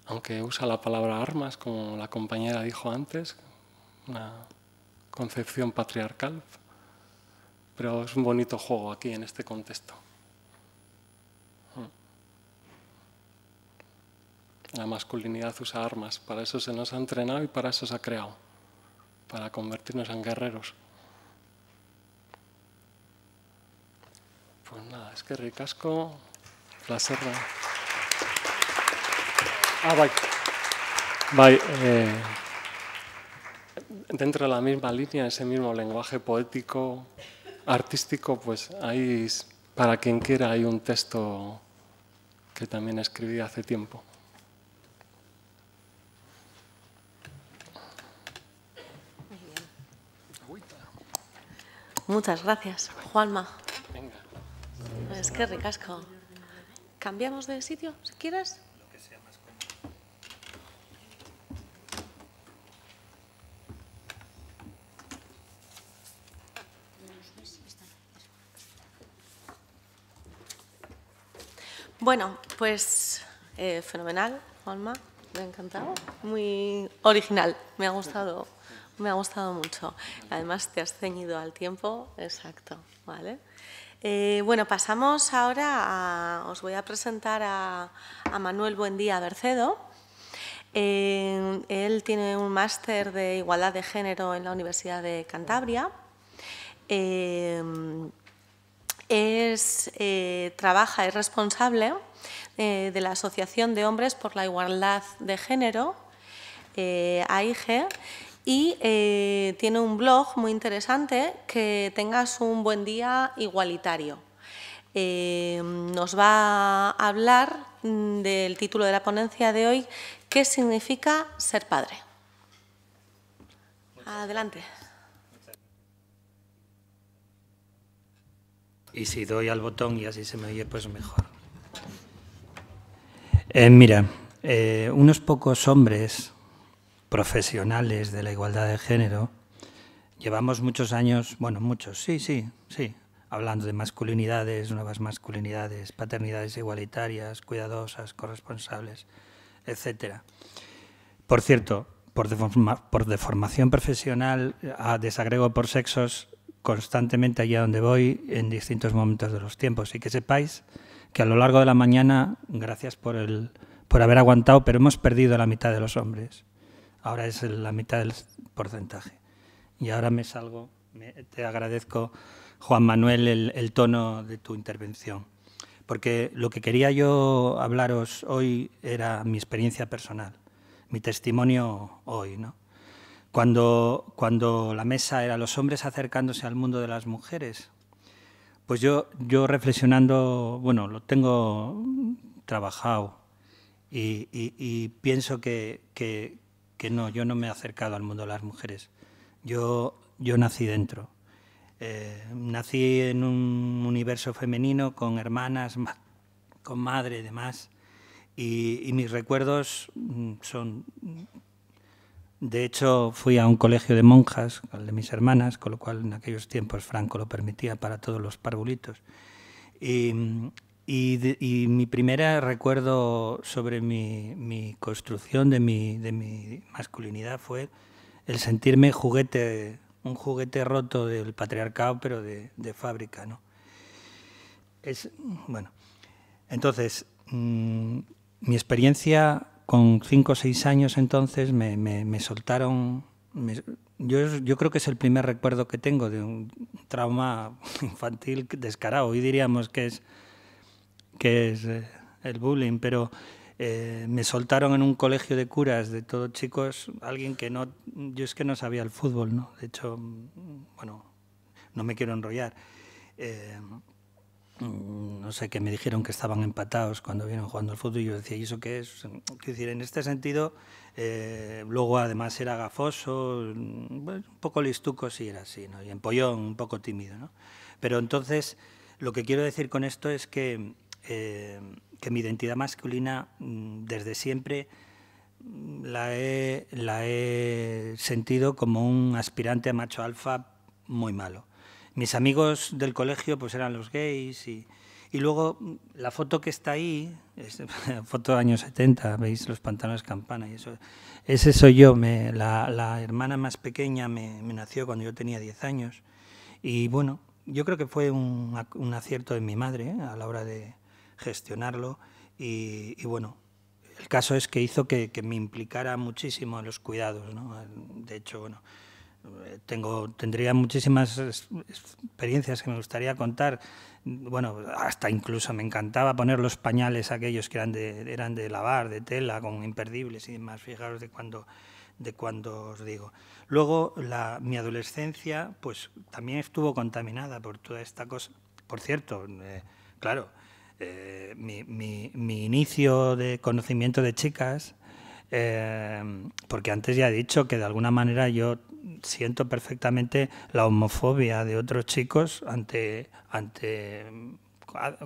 Aunque usa la palabra armas, como la compañera dijo antes, una concepción patriarcal, pero es un bonito juego aquí en este contexto. La masculinidad usa armas, para eso se nos ha entrenado y para eso se ha creado, para convertirnos en guerreros. Pues nada, es que ricasco, placer. Dentro de la misma línea, ese mismo lenguaje poético, artístico, pues ahí, para quien quiera, hay un texto que también escribí hace tiempo. Muchas gracias, Juanma. Venga. Es que ricasco. ¿Cambiamos de sitio, si quieres? Bueno, pues fenomenal, Juanma, me ha encantado, muy original, me ha gustado mucho. Además te has ceñido al tiempo, exacto, ¿vale? Bueno, pasamos ahora os voy a presentar a Manuel Buendía Bercedo. Él tiene un máster de Igualdad de Género en la Universidad de Cantabria. Es responsable de la Asociación de Hombres por la Igualdad de Género, AIGE, y tiene un blog muy interesante, Que tengas un buen día igualitario. Nos va a hablar del título de la ponencia de hoy, ¿qué significa ser padre? Adelante. Y si doy al botón y así se me oye, pues mejor. Mira, unos pocos hombres profesionales de la igualdad de género llevamos muchos años, bueno, muchos, sí, hablando de masculinidades, nuevas masculinidades, paternidades igualitarias, cuidadosas, corresponsables, etcétera. Por cierto, por deformación profesional, desagrego por sexos constantemente allá donde voy en distintos momentos de los tiempos, y que sepáis que a lo largo de la mañana, gracias por haber aguantado, pero hemos perdido la mitad de los hombres. Ahora es la mitad del porcentaje. Y ahora me salgo, te agradezco, Juan Manuel, el tono de tu intervención, porque lo que quería yo hablaros hoy era mi experiencia personal, mi testimonio hoy, ¿no? Cuando la mesa era los hombres acercándose al mundo de las mujeres, pues yo reflexionando, bueno, lo tengo trabajado y pienso que no, yo no me he acercado al mundo de las mujeres. Yo nací dentro. Nací en un universo femenino con hermanas, con madre y demás, y mis recuerdos son... De hecho, fui a un colegio de monjas, el de mis hermanas, con lo cual en aquellos tiempos Franco lo permitía para todos los parvulitos. Y mi primer recuerdo sobre mi construcción de mi masculinidad fue el sentirme un juguete roto del patriarcado, pero de fábrica, ¿no? Bueno, entonces, mi experiencia... Con 5 o 6 años entonces me soltaron... Yo creo que es el primer recuerdo que tengo de un trauma infantil descarado. Hoy diríamos que es el bullying, pero me soltaron en un colegio de curas de todos chicos, alguien que no... Yo es que no sabía el fútbol, ¿no? De hecho, bueno, no me quiero enrollar. No sé, que me dijeron que estaban empatados cuando vieron jugando al fútbol y yo decía, ¿y eso qué es? Quiero decir, en este sentido, luego además era gafoso, un poco listuco sí era así, ¿no? Y empollón, un poco tímido, ¿no? Pero entonces, lo que quiero decir con esto es que mi identidad masculina desde siempre la he sentido como un aspirante a macho alfa muy malo. Mis amigos del colegio pues eran los gays y luego la foto que está ahí, es foto de años 70, veis los pantalones campana y eso. Ese soy yo, la hermana más pequeña me nació cuando yo tenía 10 años y bueno, yo creo que fue un acierto de mi madre a la hora de gestionarlo y bueno, el caso es que hizo que me implicara muchísimo en los cuidados, ¿no? De hecho, bueno, tendría muchísimas experiencias que me gustaría contar. Bueno, hasta incluso me encantaba poner los pañales aquellos que eran de lavar, de tela, con imperdibles y demás. Fijaros de cuando os digo. Luego, mi adolescencia pues también estuvo contaminada por toda esta cosa. Por cierto, claro, mi inicio de conocimiento de chicas, porque antes ya he dicho que de alguna manera yo siento perfectamente la homofobia de otros chicos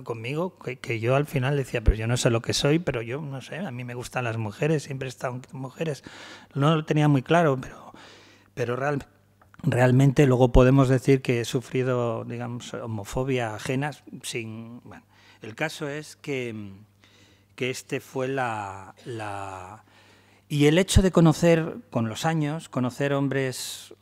conmigo, que yo al final decía, pero yo no sé lo que soy, pero yo no sé, a mí me gustan las mujeres, siempre he estado con mujeres. No lo tenía muy claro, pero realmente luego podemos decir que he sufrido, digamos, homofobia ajena sin... Bueno, el caso es que este fue y el hecho de conocer, con los años, conocer hombres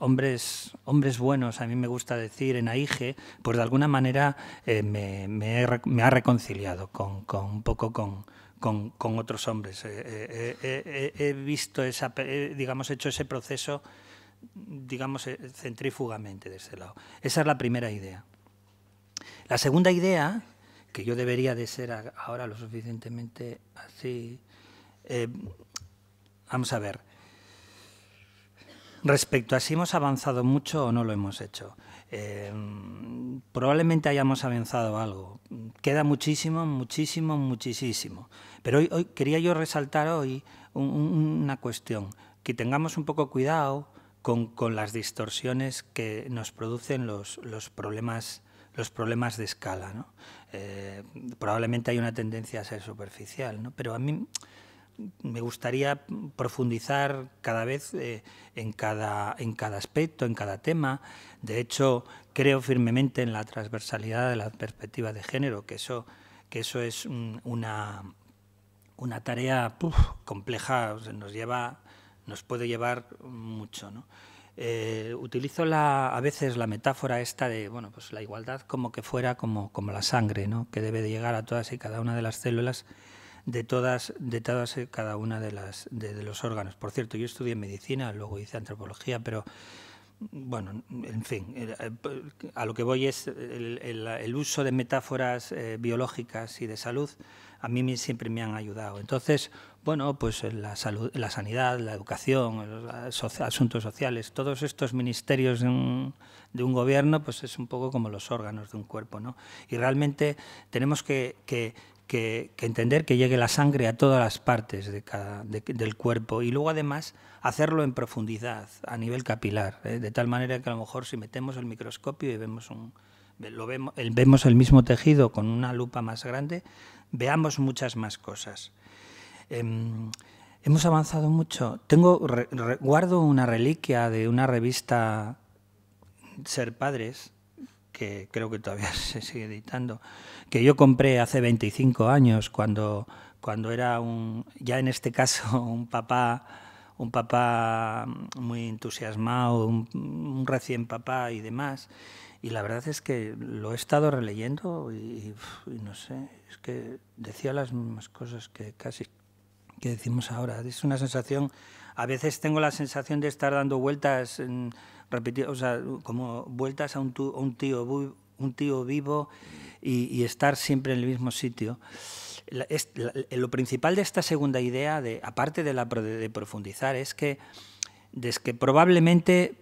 buenos, a mí me gusta decir, en AIGE, pues de alguna manera me ha reconciliado un poco con otros hombres. He visto digamos, hecho ese proceso, digamos, centrífugamente de ese lado. Esa es la primera idea. La segunda idea, que yo debería de ser ahora lo suficientemente así... Vamos a ver, respecto a si hemos avanzado mucho o no lo hemos hecho. Probablemente hayamos avanzado algo. Queda muchísimo, muchísimo, muchísimo. Pero hoy quería yo resaltar hoy una cuestión, que tengamos un poco cuidado con las distorsiones que nos producen los problemas de escala, ¿no? Probablemente hay una tendencia a ser superficial, ¿no? Pero a mí... me gustaría profundizar cada vez en cada aspecto, en cada tema. De hecho, creo firmemente en la transversalidad de la perspectiva de género, que eso es una tarea compleja, nos puede llevar mucho, ¿no? Utilizo a veces la metáfora esta de, bueno, pues la igualdad como que fuera como la sangre, ¿no? Que debe de llegar a todas y cada una de las células de todas y cada una de los órganos. Por cierto, yo estudié medicina, luego hice antropología, pero bueno, en fin, a lo que voy es el uso de metáforas biológicas y de salud. A mí siempre me han ayudado. Entonces, bueno, pues la salud, la sanidad, la educación, los asuntos sociales, todos estos ministerios de un gobierno, pues es un poco como los órganos de un cuerpo, ¿no? Y realmente tenemos que que entender que llegue la sangre a todas las partes del cuerpo y luego además hacerlo en profundidad, a nivel capilar, de tal manera que a lo mejor si metemos el microscopio y vemos el mismo tejido con una lupa más grande, veamos muchas más cosas. Hemos avanzado mucho. Guardo una reliquia de una revista Ser Padres, que creo que todavía se sigue editando, que yo compré hace 25 años cuando era ya en este caso un papá muy entusiasmado, un recién papá y demás. Y la verdad es que lo he estado releyendo y no sé, es que decía las mismas cosas que decimos ahora. Es una sensación, a veces tengo la sensación de estar dando vueltas, o sea, como vueltas a un tío vivo y estar siempre en el mismo sitio. Lo principal de esta segunda idea, aparte de profundizar, es que probablemente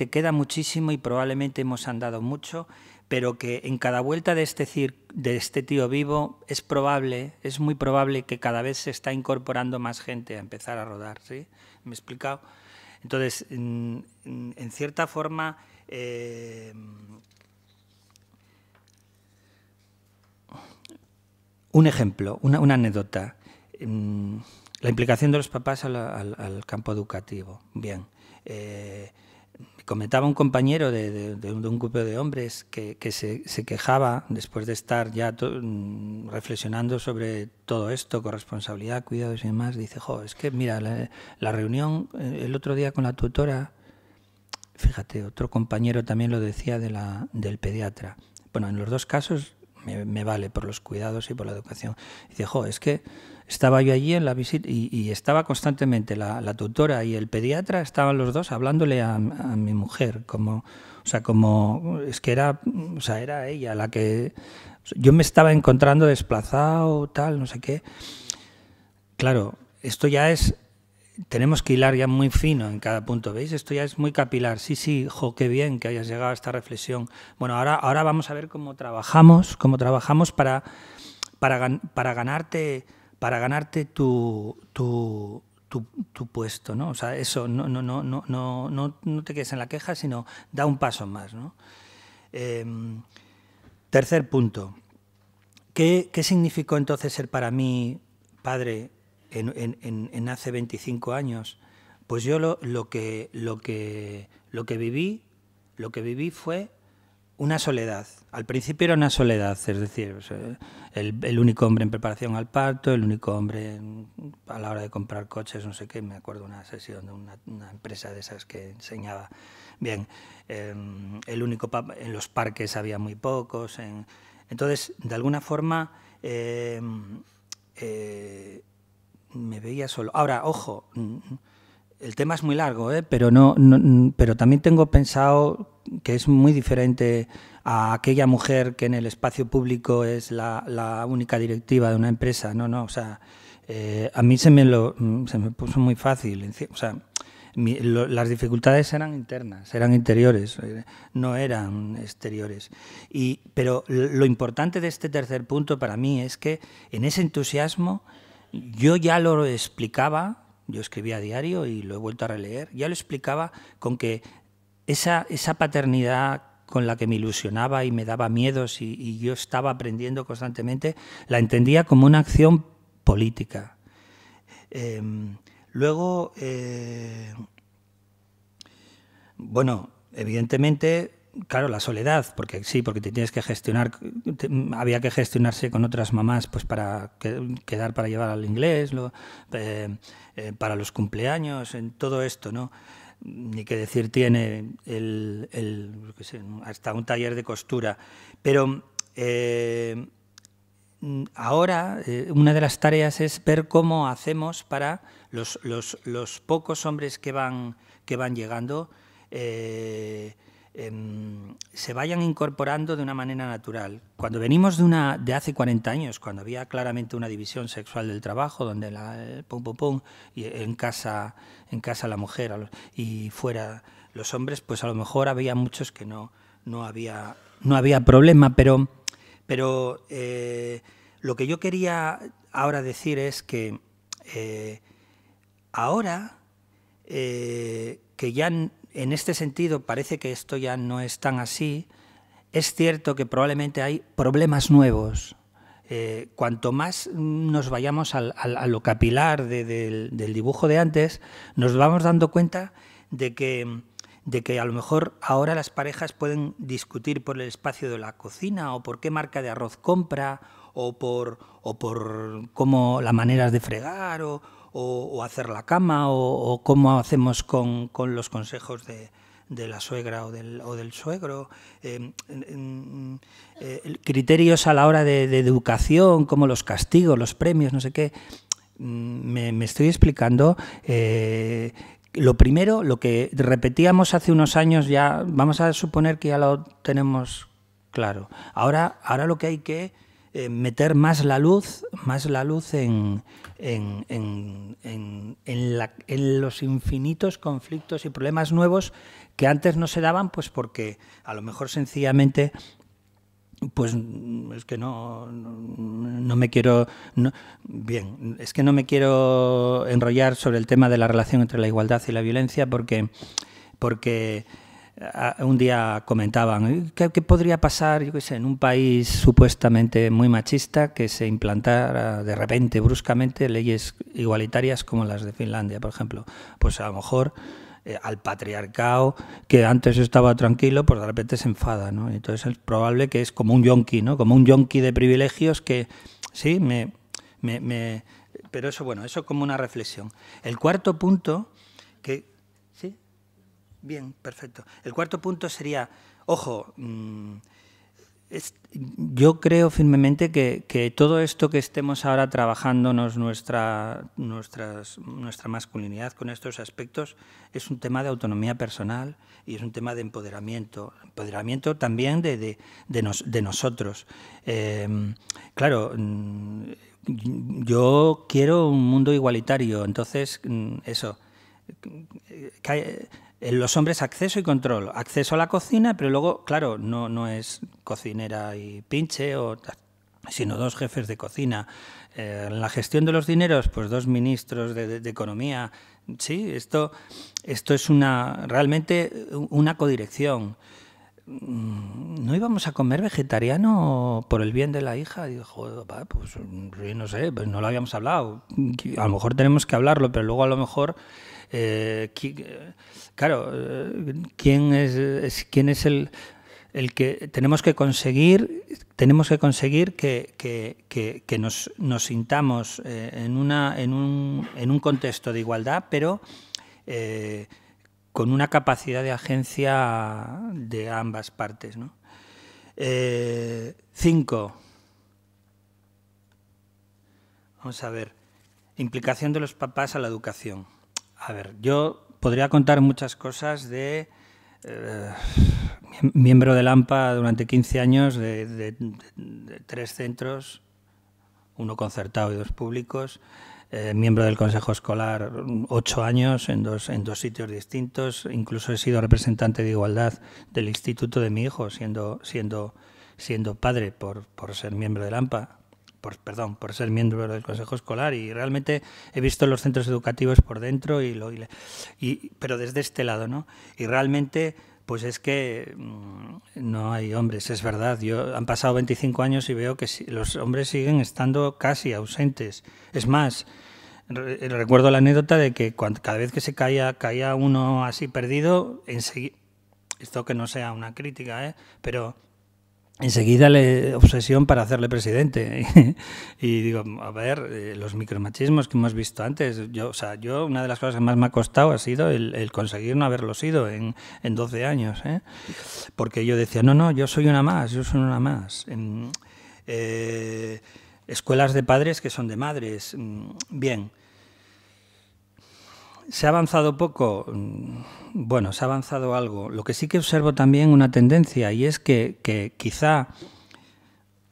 queda muchísimo y probablemente hemos andado mucho, pero que en cada vuelta de este tío vivo es muy probable que cada vez se está incorporando más gente a empezar a rodar, ¿sí? ¿Me he explicado? Entonces, en cierta forma, un ejemplo, una anécdota. La implicación de los papás al campo educativo. Bien. Comentaba un compañero de un grupo de hombres que se quejaba, después de estar ya reflexionando sobre todo esto, corresponsabilidad, cuidados y demás, dice, es que mira, la reunión el otro día con la tutora, fíjate, otro compañero también lo decía del pediatra. Bueno, en los dos casos me vale por los cuidados y por la educación. Dice, es que estaba yo allí en la visita y estaba constantemente la tutora y el pediatra, estaban los dos hablándole a mi mujer, es que era ella la que... Yo me estaba encontrando desplazado, tal, no sé qué. Claro, esto ya es... Tenemos que hilar ya muy fino en cada punto, ¿veis? Esto ya es muy capilar. Sí, qué bien que hayas llegado a esta reflexión. Bueno, ahora vamos a ver cómo trabajamos para ganarte tu puesto, ¿no? O sea, eso, no te quedes en la queja, sino da un paso más, ¿no? Tercer punto. ¿Qué significó entonces ser para mí padre en hace 25 años? Pues yo lo que viví fue una soledad. Al principio era una soledad, es decir, el único hombre en preparación al parto, el único hombre a la hora de comprar coches, no sé qué. Me acuerdo una sesión de una empresa de esas que enseñaba. Bien, el único en los parques había muy pocos. Entonces, de alguna forma, me veía solo. Ahora, ojo, el tema es muy largo, pero también tengo pensado que es muy diferente a aquella mujer que en el espacio público es la única directiva de una empresa. No, o sea, a mí se me puso muy fácil. O sea, las dificultades eran internas, eran interiores, no eran exteriores. Pero lo importante de este tercer punto para mí es que en ese entusiasmo yo ya lo explicaba. Yo escribía a diario y lo he vuelto a releer. Ya lo explicaba con que esa paternidad con la que me ilusionaba y me daba miedos y yo estaba aprendiendo constantemente, la entendía como una acción política. Luego, bueno, evidentemente, claro, la soledad, porque te tienes que gestionar, había que gestionarse con otras mamás pues para quedar para llevar al inglés, para los cumpleaños, en todo esto, ¿no? Ni qué decir tiene hasta un taller de costura. Pero ahora una de las tareas es ver cómo hacemos para los pocos hombres que van llegando se vayan incorporando de una manera natural. Cuando venimos de hace 40 años, cuando había claramente una división sexual del trabajo, donde y en casa la mujer y fuera los hombres, pues a lo mejor había muchos que no había problema, pero Lo que yo quería ahora decir es que ahora que ya en este sentido parece que esto ya no es tan así, es cierto que probablemente hay problemas nuevos. Cuanto más nos vayamos a lo capilar del dibujo de antes, nos vamos dando cuenta de que a lo mejor ahora las parejas pueden discutir por el espacio de la cocina o por qué marca de arroz compra o por cómo las maneras de fregar o hacer la cama o cómo hacemos con los consejos de la suegra o del suegro, criterios a la hora de educación, como los castigos, los premios, no sé qué. Me estoy explicando. Lo primero, lo que repetíamos hace unos años, ya vamos a suponer que ya lo tenemos claro. Ahora lo que hay que meter más la luz en los infinitos conflictos y problemas nuevos que antes no se daban, pues porque a lo mejor sencillamente, pues es que no me quiero enrollar sobre el tema de la relación entre la igualdad y la violencia, porque un día comentaban ¿qué podría pasar, yo qué sé, en un país supuestamente muy machista, que se implantara de repente, bruscamente, leyes igualitarias como las de Finlandia, por ejemplo? Pues a lo mejor al patriarcado, que antes estaba tranquilo, pues de repente se enfada, ¿no? Entonces es probable que es como un yonki, ¿no? Como un yonki de privilegios que sí, pero eso, bueno, eso como una reflexión. El cuarto punto, ¿sí? Bien, perfecto. El cuarto punto sería, ojo, yo creo firmemente que todo esto que estemos ahora trabajándonos nuestra masculinidad con estos aspectos es un tema de autonomía personal y es un tema de empoderamiento también de nosotros. Claro, yo quiero un mundo igualitario, entonces eso, los hombres acceso y control, acceso a la cocina, pero luego, claro, no es cocinera y pinche, sino 2 jefes de cocina. En la gestión de los dineros, pues 2 ministros de economía. Sí, esto es realmente una codirección. ¿No íbamos a comer vegetariano por el bien de la hija? Y dijo, pues no sé, pues no lo habíamos hablado. A lo mejor tenemos que hablarlo, pero luego a lo mejor... claro, ¿quién es el que tenemos que conseguir que nos sintamos en un contexto de igualdad, pero con una capacidad de agencia de ambas partes, ¿no? 5. Vamos a ver. Implicación de los papás a la educación. A ver, yo podría contar muchas cosas de miembro del AMPA durante 15 años, de 3 centros, 1 concertado y 2 públicos, miembro del Consejo Escolar 8 años en dos sitios distintos, incluso he sido representante de igualdad del instituto de mi hijo, siendo padre por ser miembro del AMPA. Por ser miembro del Consejo Escolar, y realmente he visto los centros educativos por dentro pero desde este lado, ¿no? Y realmente pues es que no hay hombres, es verdad. Han pasado 25 años y veo que los hombres siguen estando casi ausentes. Es más, recuerdo la anécdota de que cada vez que se caía uno así perdido, enseguida, esto que no sea una crítica, pero enseguida le obsesión para hacerle presidente. Y digo, a ver, los micromachismos que hemos visto antes, yo una de las cosas que más me ha costado ha sido el conseguir no haberlo sido en 12 años, porque yo decía, no, yo soy una más. Escuelas de padres que son de madres. Bien. ¿Se ha avanzado poco? Bueno, se ha avanzado algo. Lo que sí que observo también una tendencia, y es que quizá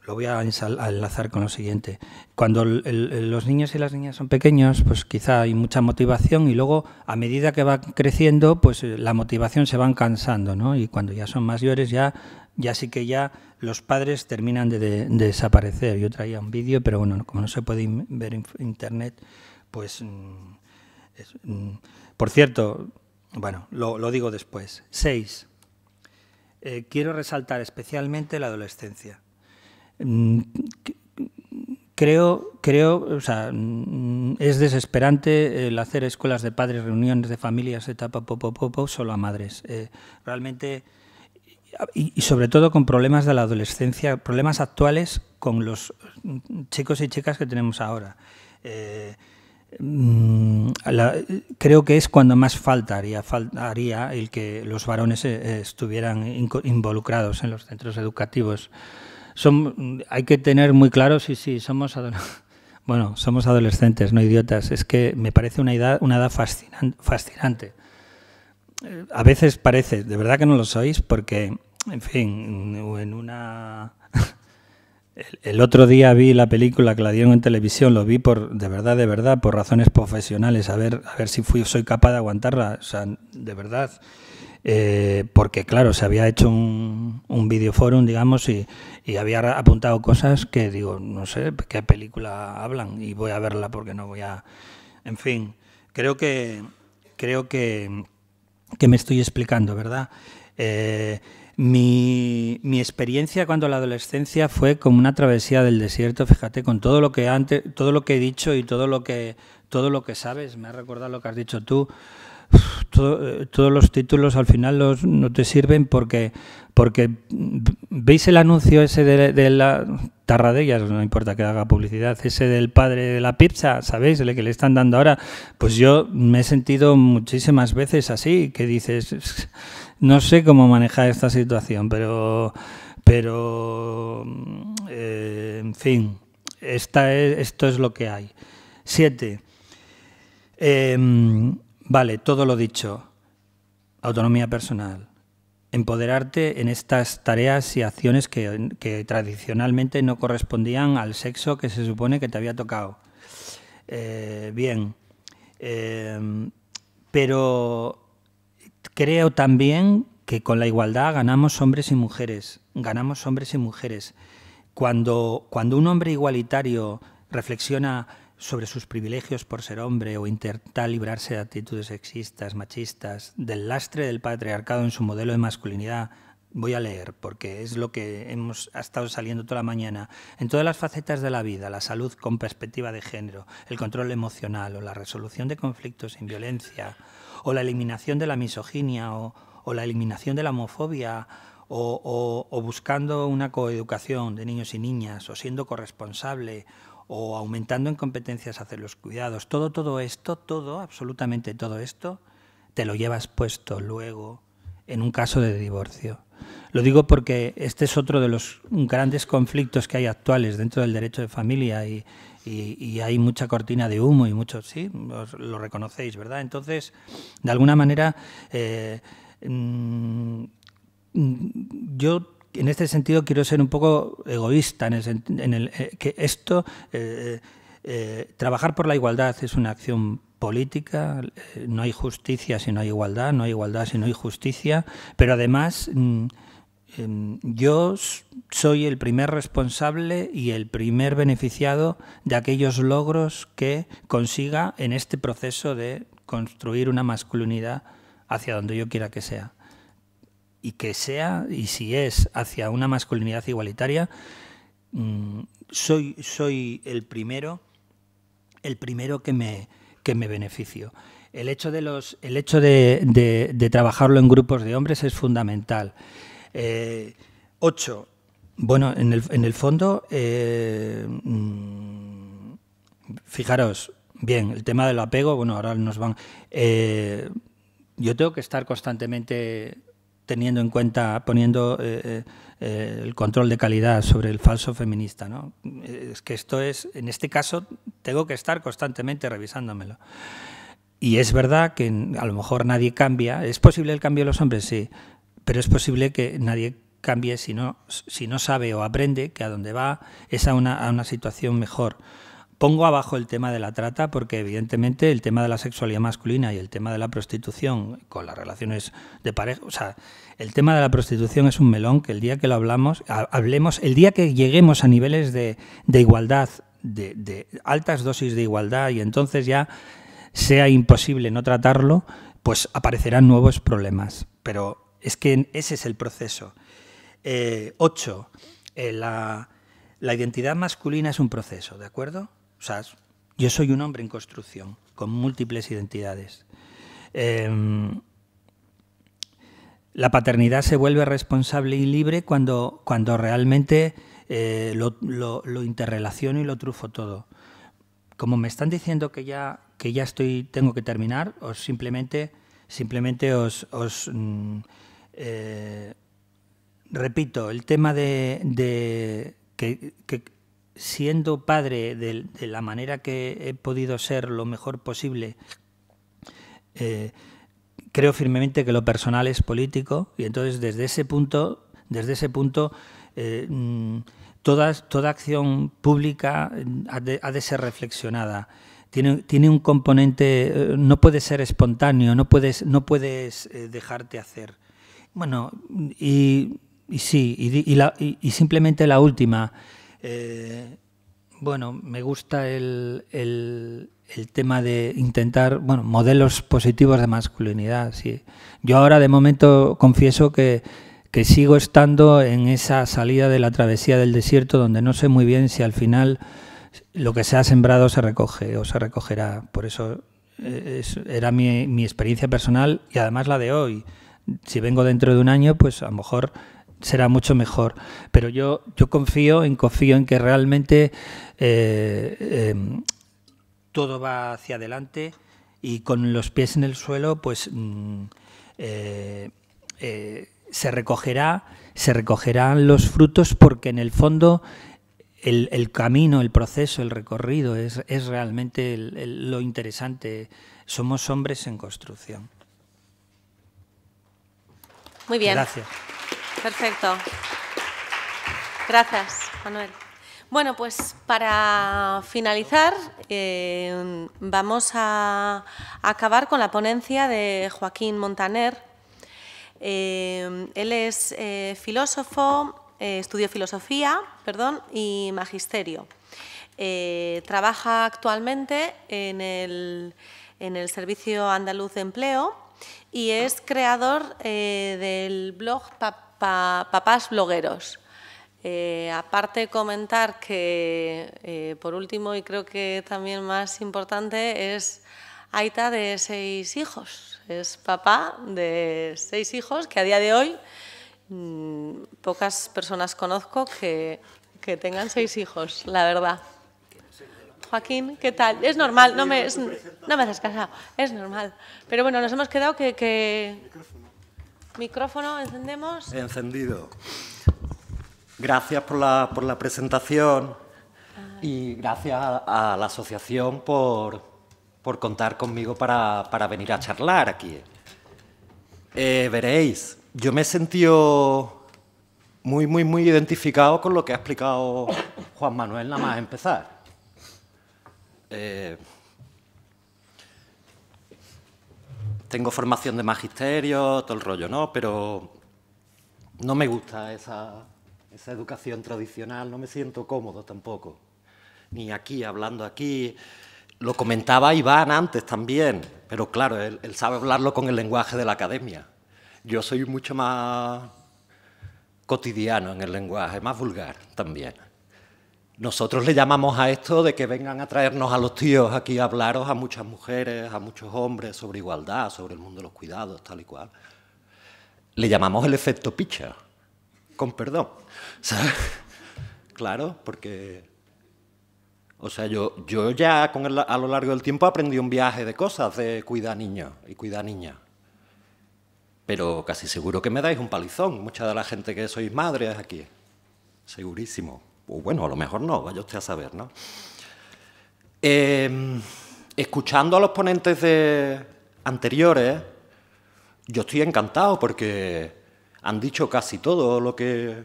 lo voy a enlazar con lo siguiente. Cuando los niños y las niñas son pequeños, pues quizá hay mucha motivación y luego, a medida que van creciendo, pues la motivación se van cansando, ¿no? Y cuando ya son mayores, ya sí que ya los padres terminan de desaparecer. Yo traía un vídeo, pero bueno, como no se puede ver en internet, pues... por cierto, bueno, lo digo después. 6. Quiero resaltar especialmente la adolescencia. Creo, o sea, es desesperante el hacer escuelas de padres, reuniones de familias, etapa solo a madres. Realmente, y sobre todo con problemas de la adolescencia, problemas actuales con los chicos y chicas que tenemos ahora. Creo que es cuando más faltaría el que los varones estuvieran involucrados en los centros educativos. Hay que tener muy claro si somos adolescentes, no idiotas. Es que me parece una edad fascinante. A veces parece, de verdad que no lo sois, porque, en fin, el otro día vi la película que la dieron en televisión, lo vi de verdad, por razones profesionales, a ver si soy capaz de aguantarla, o sea, de verdad. Porque claro, se había hecho un videoforum, digamos, y había apuntado cosas que digo, no sé qué película hablan y voy a verla porque no voy a... En fin, creo que me estoy explicando, ¿verdad? Mi experiencia cuando la adolescencia fue como una travesía del desierto, fíjate, con todo lo que he dicho y todo lo que sabes, me ha recordado lo que has dicho tú. Todos los títulos al final no te sirven porque veis el anuncio ese de la Tarradellas, no importa que haga publicidad, ese del padre de la pizza, ¿sabéis? El que le están dando ahora. Pues yo me he sentido muchísimas veces así, que dices, no sé cómo manejar esta situación, pero en fin, esto es lo que hay. 7. Vale, todo lo dicho. Autonomía personal. Empoderarte en estas tareas y acciones que tradicionalmente no correspondían al sexo que se supone que te había tocado. Bien. Pero creo también que con la igualdad ganamos hombres y mujeres. Ganamos hombres y mujeres. Cuando un hombre igualitario reflexiona sobre sus privilegios por ser hombre o intenta librarse de actitudes sexistas, machistas, del lastre del patriarcado en su modelo de masculinidad. Voy a leer porque es lo que ha estado saliendo toda la mañana. En todas las facetas de la vida, la salud con perspectiva de género, el control emocional o la resolución de conflictos sin violencia, o la eliminación de la misoginia o la eliminación de la homofobia, o buscando una coeducación de niños y niñas, o siendo corresponsable, o aumentando en competencias hacia los cuidados, todo esto, absolutamente todo esto, te lo llevas puesto luego en un caso de divorcio. Lo digo porque este es otro de los grandes conflictos que hay actuales dentro del derecho de familia y hay mucha cortina de humo y mucho, sí, lo reconocéis, ¿verdad? Entonces, de alguna manera, yo en este sentido quiero ser un poco egoísta que esto, trabajar por la igualdad es una acción política, no hay justicia si no hay igualdad, no hay igualdad si no hay justicia, pero además yo soy el primer responsable y el primer beneficiado de aquellos logros que consiga en este proceso de construir una masculinidad hacia donde yo quiera que sea. Y que sea, y si es hacia una masculinidad igualitaria, soy el primero que me beneficio. El hecho de trabajarlo en grupos de hombres es fundamental. 8. Bueno, en el fondo, fijaros, bien, el tema del apego, bueno, ahora nos van... yo tengo que estar constantemente teniendo en cuenta, poniendo el control de calidad sobre el falso feminista, ¿no? Es que esto es, en este caso, tengo que estar constantemente revisándomelo. Y es verdad que a lo mejor nadie cambia. ¿Es posible el cambio de los hombres? Sí. Pero es posible que nadie cambie si no sabe o aprende que a donde va es a una situación mejor. Pongo abajo el tema de la trata porque evidentemente el tema de la sexualidad masculina y el tema de la prostitución con las relaciones de pareja, o sea, el tema de la prostitución es un melón que el día que lo hablemos, el día que lleguemos a niveles de igualdad, de altas dosis de igualdad y entonces ya sea imposible no tratarlo, pues aparecerán nuevos problemas. Pero es que ese es el proceso. 8. La identidad masculina es un proceso, ¿de acuerdo? O sea, yo soy un hombre en construcción, con múltiples identidades. La paternidad se vuelve responsable y libre cuando realmente lo interrelaciono y lo trufo todo. Como me están diciendo que ya tengo que terminar, os simplemente os repito el tema de que siendo padre de la manera que he podido ser lo mejor posible, creo firmemente que lo personal es político y entonces desde ese punto toda acción pública ha de ser reflexionada. Tiene un componente, no puede ser espontáneo, no puedes dejarte hacer. Bueno, y simplemente la última. Bueno, me gusta el tema de intentar, bueno, modelos positivos de masculinidad. Sí. Yo ahora de momento confieso que sigo estando en esa salida de la travesía del desierto donde no sé muy bien si al final lo que se ha sembrado se recoge o se recogerá. Por eso era mi experiencia personal y además la de hoy. Si vengo dentro de un año, pues a lo mejor será mucho mejor. Pero yo confío en que realmente todo va hacia adelante y con los pies en el suelo, pues se recogerán los frutos porque en el fondo el camino, el proceso, el recorrido es realmente lo interesante. Somos hombres en construcción. Muy bien. Gracias. Perfecto. Gracias, Manuel. Bueno, pues para finalizar vamos a acabar con la ponencia de Joaquín Montaner. Él es filósofo, estudió filosofía, y magisterio. Trabaja actualmente en el Servicio Andaluz de Empleo y es creador del blog Papás Blogueros. Aparte comentar que, por último, y creo que también más importante, es aita de 6 hijos. Es papá de 6 hijos que a día de hoy pocas personas conozco que tengan 6 hijos, la verdad. Joaquín, ¿qué tal? Es normal, no me haces caso, es normal. Pero bueno, nos hemos quedado que... Micrófono, encendemos. Encendido. Gracias por la presentación y gracias a la asociación por contar conmigo para venir a charlar aquí. Veréis, yo me he sentido muy identificado con lo que ha explicado Juan Manuel nada más empezar. Tengo formación de magisterio, todo el rollo, ¿no? Pero no me gusta esa educación tradicional, no me siento cómodo tampoco. Ni aquí, hablando aquí. Lo comentaba Iván antes también, pero claro, él sabe hablarlo con el lenguaje de la academia. Yo soy mucho más cotidiano en el lenguaje, más vulgar también. Nosotros le llamamos a esto de que vengan a traernos a los tíos aquí a hablaros a muchas mujeres, a muchos hombres sobre igualdad, sobre el mundo de los cuidados, tal y cual. Le llamamos el efecto picha, con perdón. ¿Sabes? Claro, porque... O sea, yo ya a lo largo del tiempo aprendí un viaje de cosas de cuidar niños y cuidar niñas. Pero casi seguro que me dais un palizón, mucha de la gente que sois madres aquí. Segurísimo. O bueno, a lo mejor no, vaya usted a saber, ¿no? Escuchando a los ponentes anteriores, yo estoy encantado porque Han dicho casi todo lo que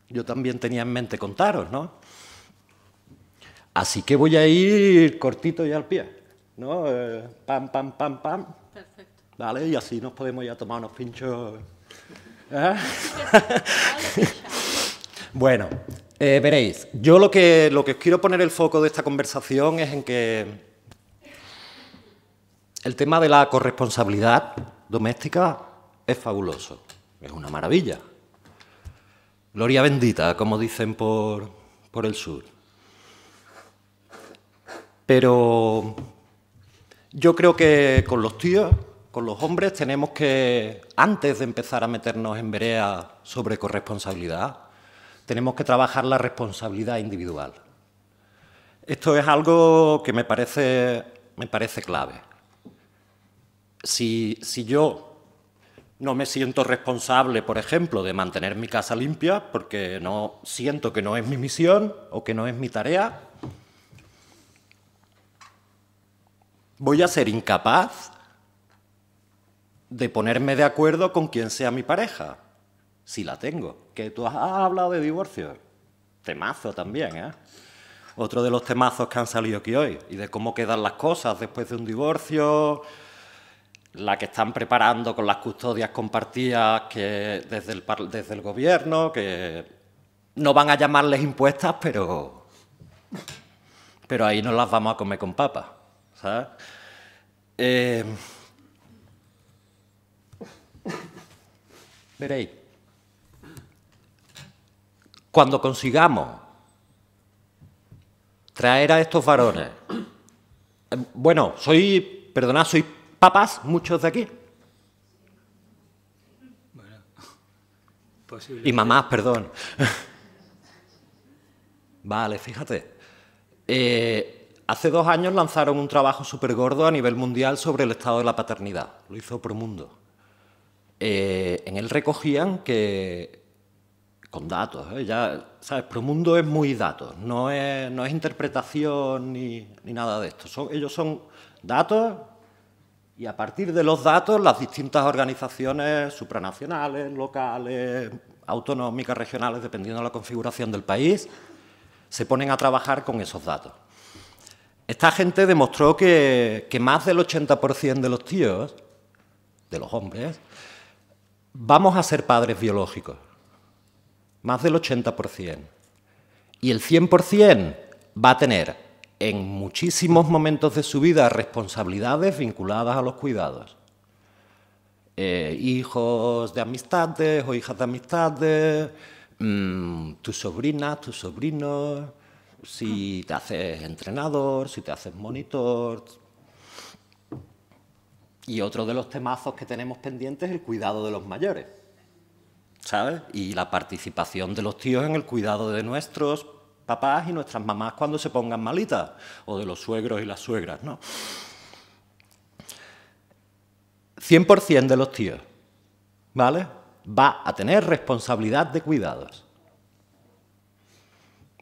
yo también tenía en mente contaros, ¿no? Así que voy a ir cortito y al pie, ¿no? Pam, pam, pam, pam. Perfecto. ¿Vale? Y así nos podemos ya tomar unos pinchos. ¿Eh? Bueno, veréis, yo lo que os quiero poner el foco de esta conversación es en que el tema de la corresponsabilidad doméstica es fabuloso, es una maravilla. Gloria bendita, como dicen por el sur. Pero yo creo que con los tíos, con los hombres, tenemos que, antes de empezar a meternos en vereda sobre corresponsabilidad, tenemos que trabajar la responsabilidad individual. Esto es algo que me parece clave. Si yo no me siento responsable, por ejemplo, de mantener mi casa limpia, porque no siento que no es mi misión o que no es mi tarea, voy a ser incapaz de ponerme de acuerdo con quien sea mi pareja, si la tengo. Que tú has hablado de divorcio. Temazo también, ¿eh? Otro de los temazos que han salido aquí hoy. Y de cómo quedan las cosas después de un divorcio, la que están preparando con las custodias compartidas que desde el gobierno, que no van a llamarles impuestas, pero ahí nos las vamos a comer con papas, ¿sabes? Veréis, cuando consigamos traer a estos varones, bueno, sois papás muchos de aquí. Bueno, Y mamás, perdón. Vale, fíjate. Hace 2 años lanzaron un trabajo súper gordo a nivel mundial sobre el estado de la paternidad. Lo hizo Promundo. En él recogían que, con datos, ya, ¿sabes? Promundo es muy datos, no es interpretación ni nada de esto. Ellos son datos y a partir de los datos las distintas organizaciones supranacionales, locales, autonómicas, regionales, dependiendo de la configuración del país, se ponen a trabajar con esos datos. Esta gente demostró que más del 80% de los tíos, de los hombres, vamos a ser padres biológicos. Más del 80%. Y el 100% va a tener en muchísimos momentos de su vida responsabilidades vinculadas a los cuidados. Hijos de amistades o hijas de amistades, tus sobrinas, tus sobrinos, si te haces entrenador, si te haces monitor. Y otro de los temazos que tenemos pendientes es el cuidado de los mayores, ¿sabes? Y la participación de los tíos en el cuidado de nuestros papás y nuestras mamás cuando se pongan malitas, o de los suegros y las suegras, ¿no? 100% de los tíos, ¿vale? Va a tener responsabilidad de cuidados.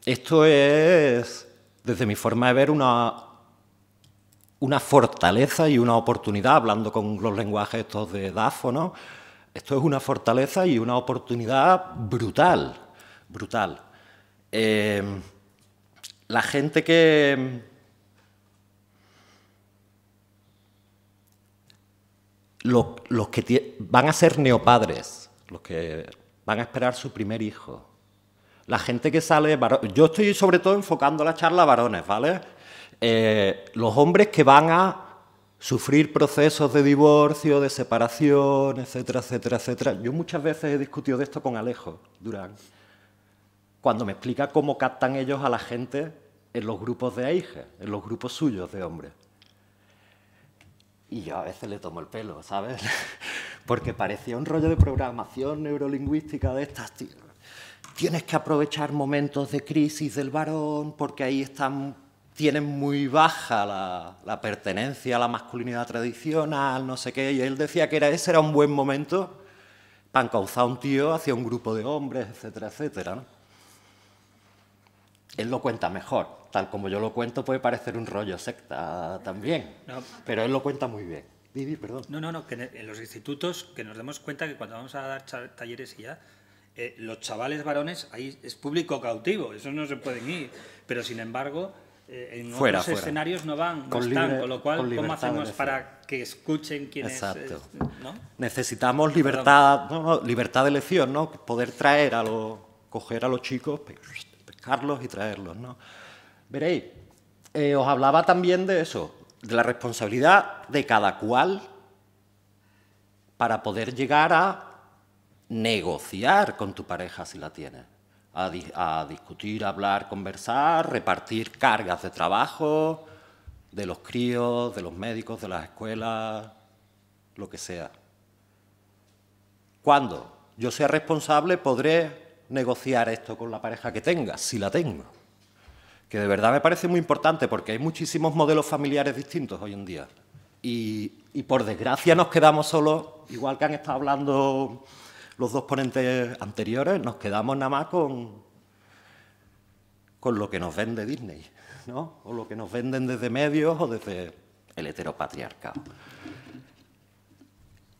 Esto es, desde mi forma de ver, una fortaleza y una oportunidad, hablando con los lenguajes estos de DAFO, ¿no? Esto es una fortaleza y una oportunidad brutal, brutal. La gente que... Los que van a ser neopadres, los que van a esperar su primer hijo, la gente que sale... Yo estoy sobre todo enfocando la charla a varones, ¿vale? Los hombres que van a sufrir procesos de divorcio, de separación, etcétera, etcétera, etcétera. Yo muchas veces he discutido de esto con Alejo Durán, cuando me explica cómo captan ellos a la gente en los grupos de AIGE, en los grupos suyos de hombres. Y yo a veces le tomo el pelo, ¿sabes? Porque parecía un rollo de programación neurolingüística de estas, tío. Tienes que aprovechar momentos de crisis del varón porque ahí tienen muy baja la pertenencia a la masculinidad tradicional, no sé qué. Y él decía que ese era un buen momento para encauzar a un tío hacia un grupo de hombres, etcétera, etcétera, ¿no? Él lo cuenta mejor. Tal como yo lo cuento puede parecer un rollo secta también, pero él lo cuenta muy bien. Vivi, perdón. No, que en los institutos, que nos demos cuenta que cuando vamos a dar talleres y ya, los chavales varones, ahí es público cautivo, esos no se pueden ir, pero sin embargo, en otros escenarios no van, no están, con lo cual, ¿cómo hacemos para que escuchen quienes... Exacto. ¿no? Necesitamos libertad, libertad de elección, ¿no? Poder traer coger a los chicos, pescarlos y traerlos, ¿no? Veréis, os hablaba también de eso, de la responsabilidad de cada cual para poder llegar a negociar con tu pareja si la tienes, a discutir, hablar, conversar, repartir cargas de trabajo, de los críos, de los médicos, de las escuelas, lo que sea. Cuando yo sea responsable podré negociar esto con la pareja que tenga, si la tengo. Que de verdad me parece muy importante porque hay muchísimos modelos familiares distintos hoy en día. Y por desgracia nos quedamos solos, igual que han estado hablando los dos ponentes anteriores, nos quedamos nada más con lo que nos vende Disney, ¿no? O lo que nos venden desde medios o desde el heteropatriarcado.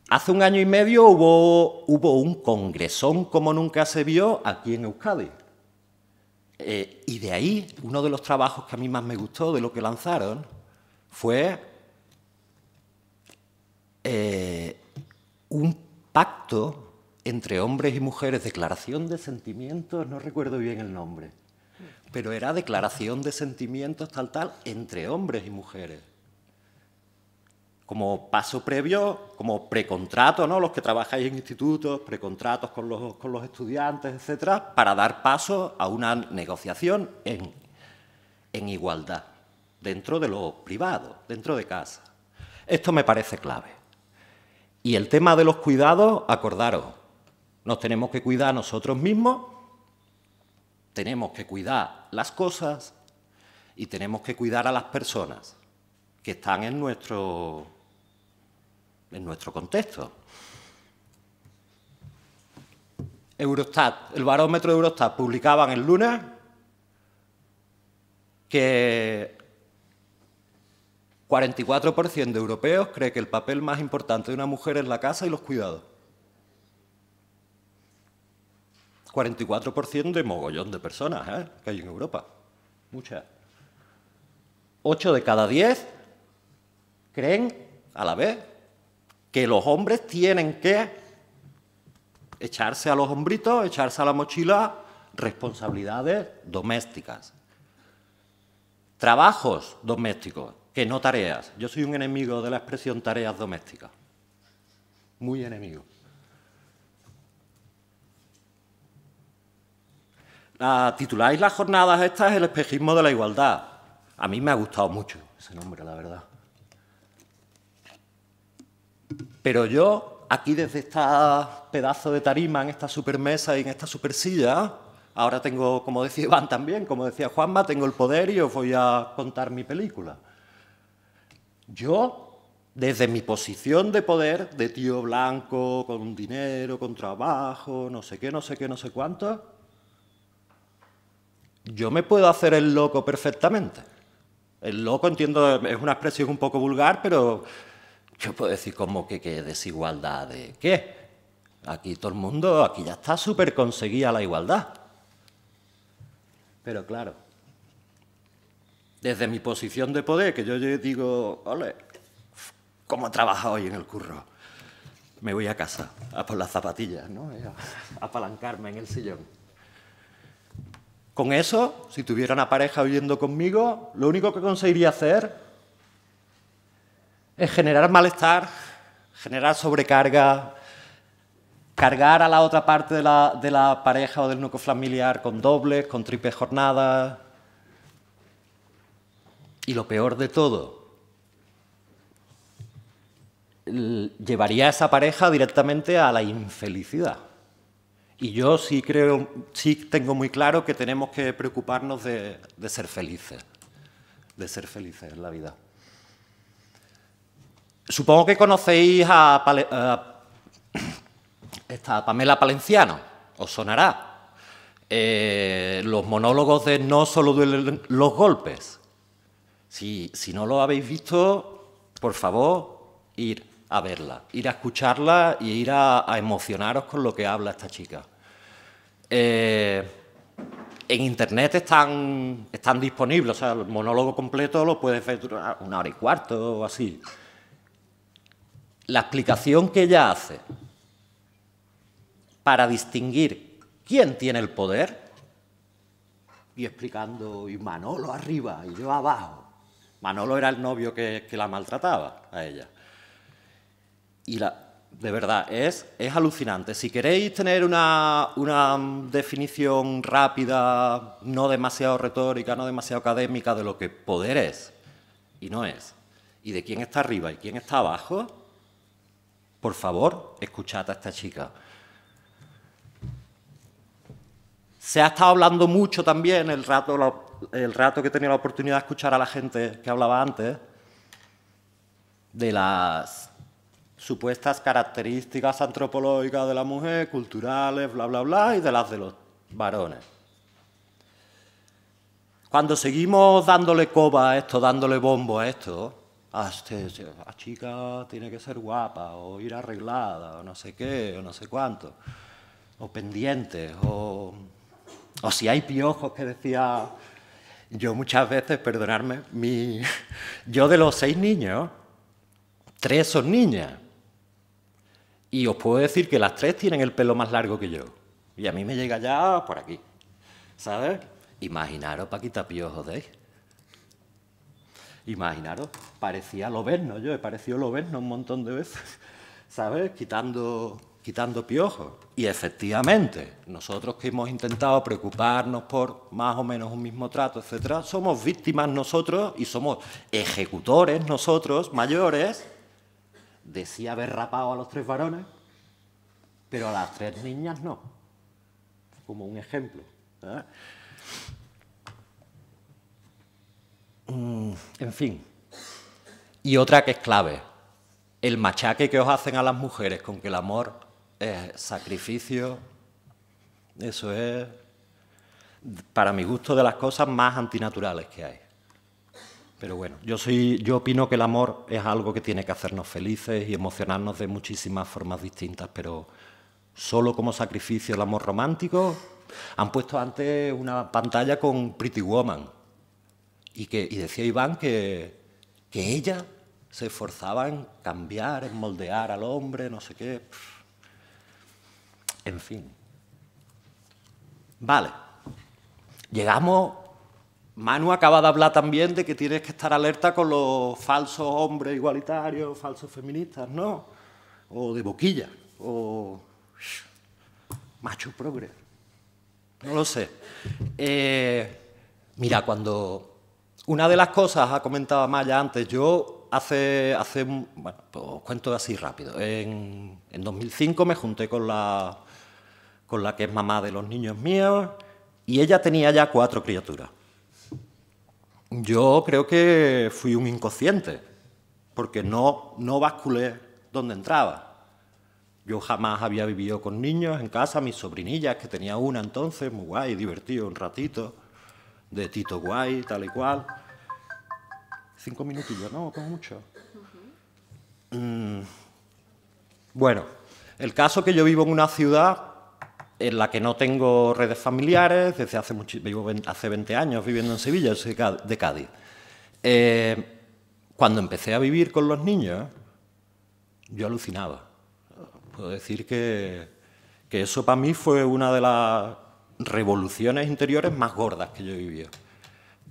Hace 1 año y medio hubo un congresón como nunca se vio aquí en Euskadi. Y de ahí, uno de los trabajos que a mí más me gustó de lo que lanzaron fue un pacto entre hombres y mujeres, declaración de sentimientos, no recuerdo bien el nombre, pero era declaración de sentimientos tal, entre hombres y mujeres. Como paso previo, como precontrato, ¿no? Los que trabajáis en institutos, precontratos con los estudiantes, etcétera, para dar paso a una negociación en igualdad, dentro de lo privado, dentro de casa. Esto me parece clave. Y el tema de los cuidados, acordaros, nos tenemos que cuidar nosotros mismos, tenemos que cuidar las cosas y tenemos que cuidar a las personas que están en nuestro contexto. Eurostat, el barómetro de Eurostat publicaban el lunes que 44% de europeos cree que el papel más importante de una mujer es la casa y los cuidados. 44% de mogollón de personas que hay en Europa. Muchas. 8 de cada 10 creen, a la vez, que los hombres tienen que echarse a los hombritos, echarse a la mochila responsabilidades domésticas. Trabajos domésticos, que no tareas. Yo soy un enemigo de la expresión tareas domésticas. Muy enemigo. Tituláis las jornadas estas El espejismo de la igualdad. A mí me ha gustado mucho ese nombre, la verdad. Pero yo, aquí desde esta pedazo de tarima, en esta supermesa y en esta supersilla, ahora tengo, como decía Iván también, como decía Juanma, tengo el poder y os voy a contar mi película. Yo, desde mi posición de poder, de tío blanco, con dinero, con trabajo, no sé qué, no sé qué, no sé cuánto, yo me puedo hacer el loco perfectamente. El loco, entiendo, es una expresión un poco vulgar, pero yo puedo decir como que desigualdad de qué. Aquí todo el mundo, aquí ya está súper conseguida la igualdad. Pero claro, desde mi posición de poder, que yo digo, ole, ¿cómo he trabajado hoy en el curro? Me voy a casa, a por las zapatillas, ¿no? A apalancarme en el sillón. Con eso, si tuviera una pareja viviendo conmigo, lo único que conseguiría hacer es generar malestar, generar sobrecarga, cargar a la otra parte de la pareja o del núcleo familiar con dobles, con triples jornadas. Y lo peor de todo, llevaría a esa pareja directamente a la infelicidad. Y yo sí tengo muy claro que tenemos que preocuparnos de ser felices en la vida. Supongo que conocéis a Pamela Palenciano, os sonará. Los monólogos de No solo duelen los golpes. Si no lo habéis visto, por favor, ir a verla, ir a escucharla y ir a emocionaros con lo que habla esta chica. En Internet están disponibles, o sea, el monólogo completo lo puedes ver durar 1 hora y cuarto o así. La explicación que ella hace para distinguir quién tiene el poder, y explicando, y Manolo arriba y yo abajo. Manolo era el novio que la maltrataba a ella. Y de verdad, es alucinante. Si queréis tener una definición rápida, no demasiado retórica, no demasiado académica de lo que poder es y no es, y de quién está arriba y quién está abajo, por favor, escuchad a esta chica. Se ha estado hablando mucho también, el rato que he tenido la oportunidad de escuchar a la gente que hablaba antes, de las supuestas características antropológicas de la mujer, culturales, bla, bla, bla, y de las de los varones. Cuando seguimos dándole coba a esto, dándole bombo a esto, la chica tiene que ser guapa, o ir arreglada, o no sé qué, o no sé cuánto, o pendientes, o si hay piojos, que decía yo muchas veces, perdonadme, yo de los 6 niños, 3 son niñas. Y os puedo decir que las 3 tienen el pelo más largo que yo. Y a mí me llega ya por aquí, ¿sabes? Imaginaros Paquita Piojos de ahí. Imaginaros, parecía Loberno, yo he parecido Loberno un montón de veces, ¿sabes? Quitando piojos. Y efectivamente, nosotros que hemos intentado preocuparnos por más o menos un mismo trato, etcétera, somos víctimas nosotros y somos ejecutores nosotros, mayores, de sí haber rapado a los 3 varones, pero a las 3 niñas no. Como un ejemplo. En fin. Y otra que es clave. El machaque que os hacen a las mujeres con que el amor es sacrificio, eso es, para mi gusto, de las cosas más antinaturales que hay. Pero bueno, yo opino que el amor es algo que tiene que hacernos felices y emocionarnos de muchísimas formas distintas, pero solo como sacrificio el amor romántico. Han puesto antes una pantalla con Pretty Woman y decía Iván que ella se esforzaba en cambiar, en moldear al hombre, no sé qué. En fin. Vale. Llegamos... Manu acaba de hablar también de que tienes que estar alerta con los falsos hombres igualitarios, falsos feministas, ¿no? O de boquilla, o macho progre. No lo sé. Mira, cuando... Una de las cosas, ha comentado Amaya antes, yo bueno, pues os cuento así rápido. En 2005 me junté con la que es mamá de los niños míos y ella tenía ya 4 criaturas. Yo creo que fui un inconsciente, porque no basculé donde entraba. Yo jamás había vivido con niños en casa, mis sobrinillas, que tenía una entonces, muy guay, divertido, un ratito, de Tito guay, tal y cual. 5 minutillos, ¿no? Como mucho. Bueno, el caso es que yo vivo en una ciudad en la que no tengo redes familiares, desde vivo hace 20 años viviendo en Sevilla, yo soy de Cádiz. Cuando empecé a vivir con los niños, yo alucinaba. Puedo decir que eso para mí fue una de las revoluciones interiores más gordas que yo he vivido,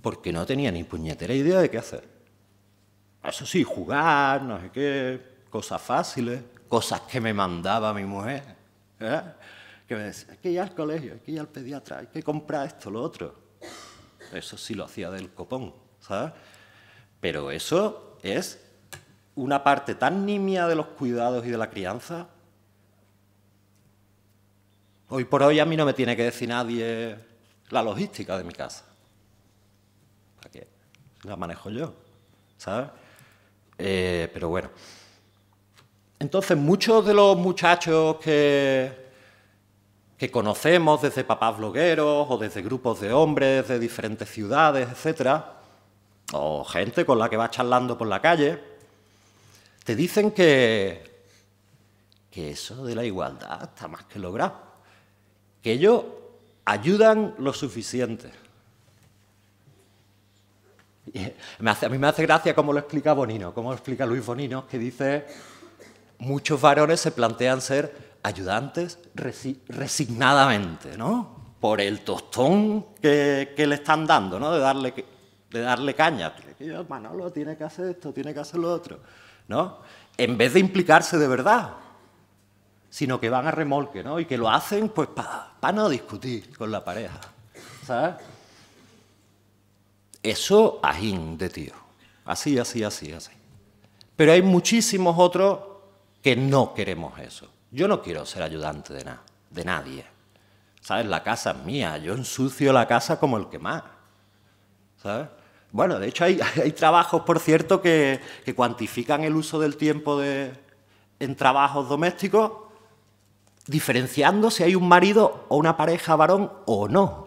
porque no tenía ni puñetera idea de qué hacer. Eso sí, jugar, no sé qué, cosas fáciles, cosas que me mandaba mi mujer, que me decía, hay que ir al colegio, hay que ir al pediatra, hay que comprar esto, lo otro. Eso sí lo hacía del copón, ¿sabes? Pero eso es una parte tan nimia de los cuidados y de la crianza. Hoy por hoy a mí no me tiene que decir nadie la logística de mi casa. ¿Para qué? La manejo yo, ¿sabes? Pero bueno. Entonces, muchos de los muchachos que conocemos desde papás blogueros o desde grupos de hombres de diferentes ciudades, etcétera, o gente con la que va charlando por la calle, te dicen que eso de la igualdad está más que logrado, que ellos ayudan lo suficiente. Y a mí me hace gracia cómo lo explica Bonino, cómo lo explica Luis Bonino, que dice: muchos varones se plantean ser ayudantes resignadamente, ¿no? Por el tostón que le están dando, ¿no? De darle caña. Manolo tiene que hacer esto, tiene que hacer lo otro, ¿no? En vez de implicarse de verdad, sino que van a remolque, ¿no? Y que lo hacen pues para no discutir con la pareja, ¿sabes? Eso, ajín de tío. Así, así, así, así. Pero hay muchísimos otros que no queremos eso. Yo no quiero ser ayudante de nadie. ¿Sabes? La casa es mía. Yo ensucio la casa como el que más. ¿Sabes? Bueno, de hecho hay trabajos, por cierto, que cuantifican el uso del tiempo en trabajos domésticos, diferenciando si hay un marido o una pareja varón o no.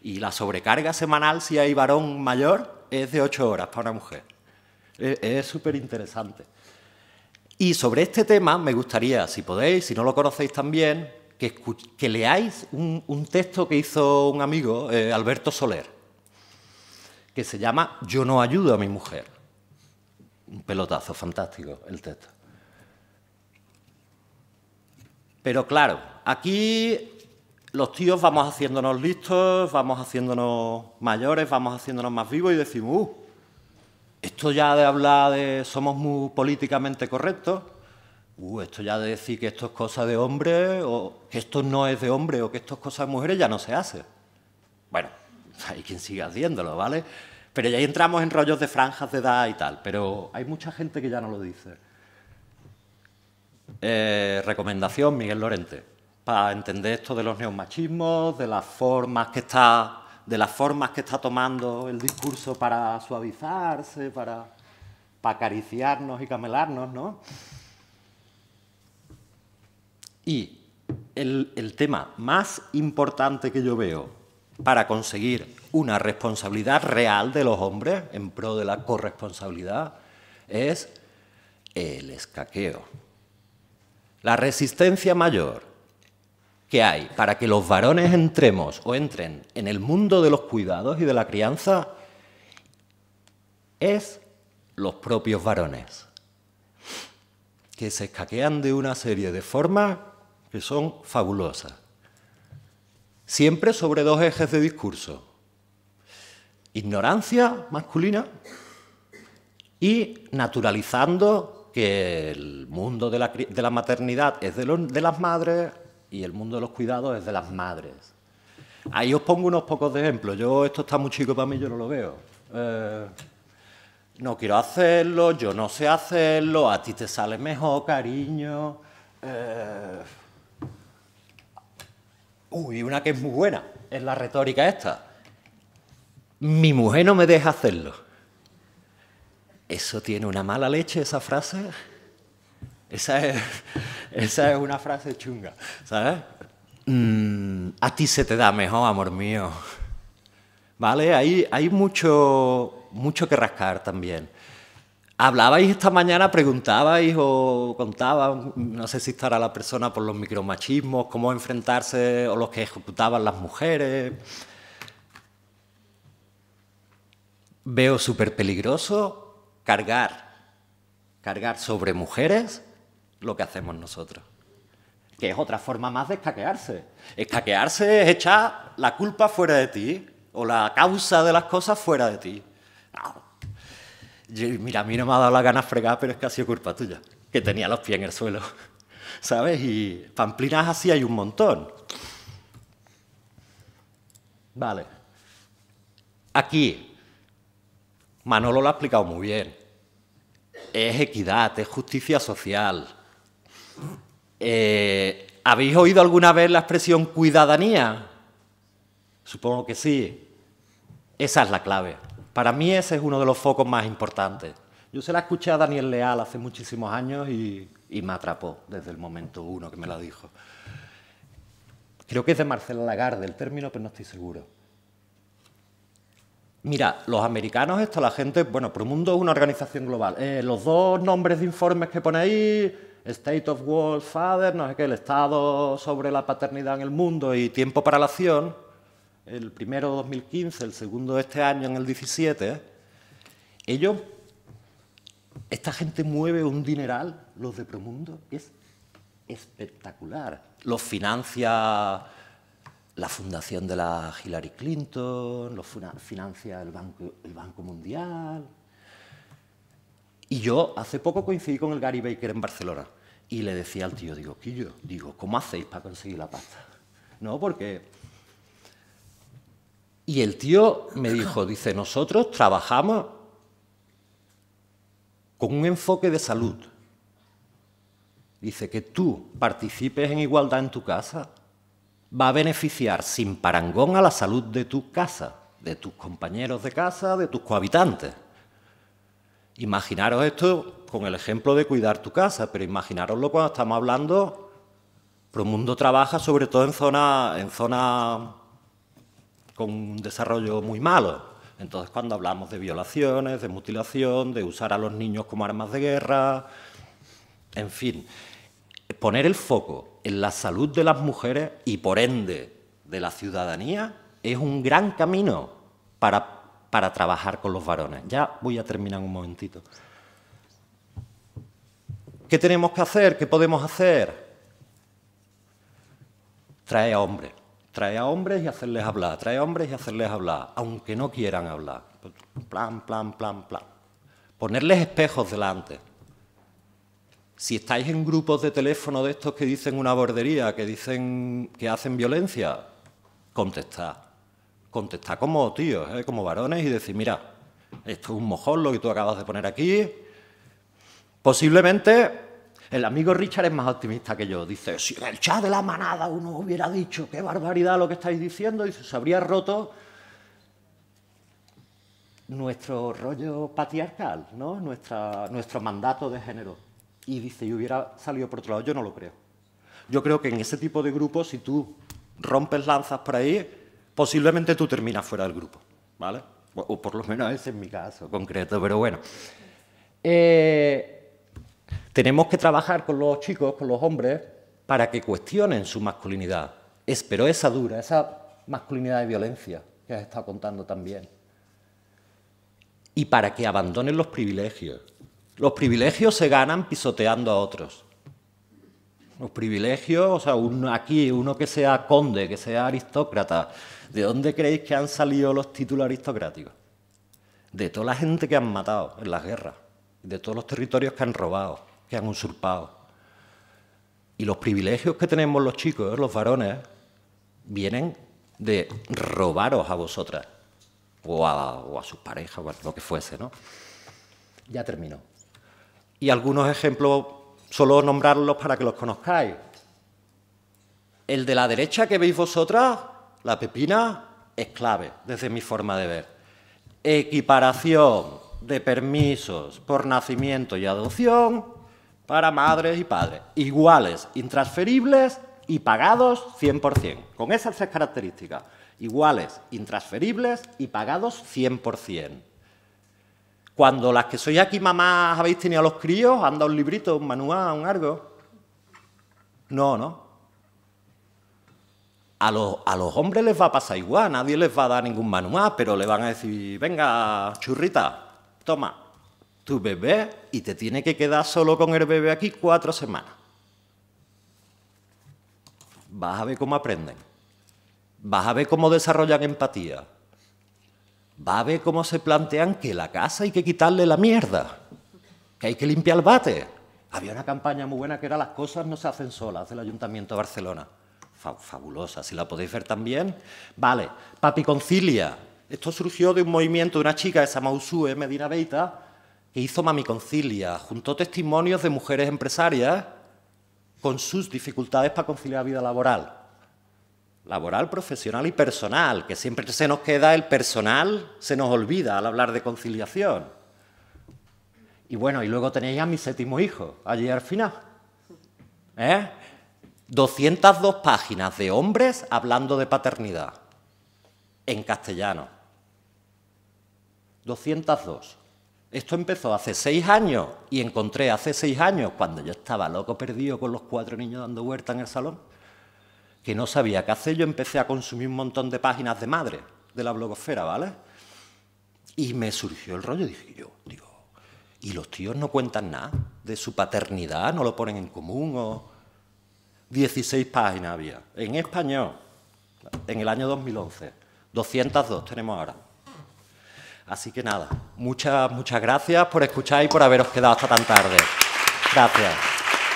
Y la sobrecarga semanal, si hay varón mayor, es de 8 horas para una mujer. Es súper interesante. Y sobre este tema me gustaría, si podéis, si no lo conocéis también, que leáis un texto que hizo un amigo, Alberto Soler, que se llama Yo no ayudo a mi mujer. Un pelotazo fantástico el texto. Pero claro, aquí los tíos vamos haciéndonos listos, vamos haciéndonos mayores, vamos haciéndonos más vivos y decimos, esto ya de hablar de somos muy políticamente correctos, esto ya de decir que esto es cosa de hombre, o que esto no es de hombre, o que esto es cosa de mujeres, ya no se hace. Bueno, hay quien sigue haciéndolo, ¿vale? Pero ya entramos en rollos de franjas de edad y tal, pero hay mucha gente que ya no lo dice. Recomendación, Miguel Lorente, para entender esto de los neomachismos, de las formas que está tomando el discurso para suavizarse, para acariciarnos y camelarnos, ¿no? Y el tema más importante que yo veo para conseguir una responsabilidad real de los hombres en pro de la corresponsabilidad es el escaqueo. La resistencia mayor que hay para que los varones entremos o entren en el mundo de los cuidados y de la crianza es los propios varones, que se escaquean de una serie de formas que son fabulosas. Siempre sobre dos ejes de discurso: ignorancia masculina y naturalizando que el mundo de la maternidad es de las madres y el mundo de los cuidados es de las madres. Ahí os pongo unos pocos de ejemplos. Esto está muy chico para mí, yo no lo veo. No quiero hacerlo, yo no sé hacerlo, a ti te sale mejor, cariño. Una que es muy buena, es la retórica esta. Mi mujer no me deja hacerlo. ¿Eso tiene una mala leche, esa frase? Esa es una frase chunga, ¿sabes? A ti se te da mejor, amor mío. ¿Vale? Hay mucho que rascar también. Hablabais esta mañana, preguntabais o contabais, no sé si estará la persona por los micromachismos, cómo enfrentarse o los que ejecutaban las mujeres. Veo súper peligroso cargar sobre mujeres lo que hacemos nosotros, que es otra forma más de escaquearse. Escaquearse es echar la culpa fuera de ti o la causa de las cosas fuera de ti. No. Mira, a mí no me ha dado la gana fregar, pero es que ha sido culpa tuya, que tenía los pies en el suelo, ¿sabes? Y pamplinas así hay un montón. Vale. Aquí Manolo lo ha explicado muy bien. Es equidad, es justicia social. ¿Habéis oído alguna vez la expresión cuidadanía? Supongo que sí. Esa es la clave. Para mí ese es uno de los focos más importantes. Yo se la escuché a Daniel Leal hace muchísimos años y me atrapó desde el momento uno que me la dijo. Creo que es de Marcela Lagarde el término, pero no estoy seguro. Mira, los americanos, esto, la gente, bueno, Promundo es una organización global. Los dos nombres de informes que pone ahí, State of World Father, no sé qué, el Estado sobre la paternidad en el mundo y Tiempo para la Acción, el primero 2015, el segundo este año en el 17, ellos, esta gente mueve un dineral, los de Promundo, es espectacular. Los financia la fundación de la Hillary Clinton, los financia el Banco Mundial. Y yo hace poco coincidí con el Gary Baker en Barcelona y le decía al tío, digo, Quillo, digo, ¿cómo hacéis para conseguir la pasta? No, porque... Y el tío me dijo, dice, nosotros trabajamos con un enfoque de salud. Dice que tú participes en igualdad en tu casa va a beneficiar sin parangón a la salud de tu casa, de tus compañeros de casa, de tus cohabitantes. Imaginaros esto con el ejemplo de cuidar tu casa, pero imaginaroslo cuando estamos hablando, Promundo trabaja sobre todo en zona con un desarrollo muy malo. Entonces, cuando hablamos de violaciones, de mutilación, de usar a los niños como armas de guerra, en fin, poner el foco en la salud de las mujeres y, por ende, de la ciudadanía, es un gran camino para trabajar con los varones. Ya voy a terminar un momentito. ¿Qué tenemos que hacer? ¿Qué podemos hacer? Traer a hombres y hacerles hablar, traer a hombres y hacerles hablar, aunque no quieran hablar. Plan. Ponerles espejos delante. Si estáis en grupos de teléfono de estos que dicen una bordería, que dicen que hacen violencia, contestad. Contestad como tíos, como varones y decir, mira, esto es un mojón lo que tú acabas de poner aquí. Posiblemente el amigo Richard es más optimista que yo. Dice, si en el chat de la manada uno hubiera dicho qué barbaridad lo que estáis diciendo, dice, se habría roto nuestro rollo patriarcal, ¿no? Nuestro mandato de género. Y dice, y hubiera salido por otro lado. Yo no lo creo. Yo creo que en ese tipo de grupos, si tú rompes lanzas por ahí, posiblemente tú terminas fuera del grupo, ¿vale? O por lo menos ese es mi caso concreto, pero bueno. Tenemos que trabajar con los chicos, con los hombres, para que cuestionen su masculinidad. Pero esa dura, esa masculinidad de violencia que has estado contando también. Y para que abandonen los privilegios. Los privilegios se ganan pisoteando a otros. Los privilegios, o sea, uno que sea conde, que sea aristócrata, ¿de dónde creéis que han salido los títulos aristocráticos? De toda la gente que han matado en las guerras, de todos los territorios que han robado, que han usurpado. Y los privilegios que tenemos los chicos, los varones, vienen de robaros a vosotras, o a sus parejas, o a lo que fuese, ¿no? Ya termino. Y algunos ejemplos, solo nombrarlos para que los conozcáis. El de la derecha que veis vosotras, la pepina, es clave, desde mi forma de ver. Equiparación de permisos por nacimiento y adopción para madres y padres, iguales, intransferibles y pagados 100%. Con esas tres características, iguales, intransferibles y pagados 100%. Cuando las que sois aquí mamás habéis tenido a los críos, anda un librito, un manual, un algo. No. A los hombres les va a pasar igual, nadie les va a dar ningún manual, pero le van a decir, venga, churrita, toma tu bebé y te tiene que quedar solo con el bebé aquí 4 semanas. Vas a ver cómo aprenden. Vas a ver cómo desarrollan empatía. Vas a ver cómo se plantean que la casa hay que quitarle la mierda, que hay que limpiar el bate. Había una campaña muy buena que era Las cosas no se hacen solas, del Ayuntamiento de Barcelona. Fabulosa, si la podéis ver también. Vale, Papi Concilia. Esto surgió de un movimiento de una chica que se llama Usue Medina Beita, que hizo Mami Concilia. Juntó testimonios de mujeres empresarias con sus dificultades para conciliar vida laboral. Laboral, profesional y personal, que siempre se nos queda el personal, se nos olvida al hablar de conciliación. Y bueno, y luego tenéis a mi 7º hijo, allí al final. 202 páginas de hombres hablando de paternidad, en castellano. 202. Esto empezó hace 6 años y encontré hace 6 años, cuando yo estaba loco perdido con los 4 niños dando vuelta en el salón, que no sabía qué hacer, yo empecé a consumir un montón de páginas de madre de la blogosfera, ¿vale? Y me surgió el rollo, dije yo, digo, ¿y los tíos no cuentan nada de su paternidad? ¿No lo ponen en común? O 16 páginas había, en español, en el año 2011. 202 tenemos ahora. Así que nada, muchas gracias por escuchar y por haberos quedado hasta tan tarde. Gracias.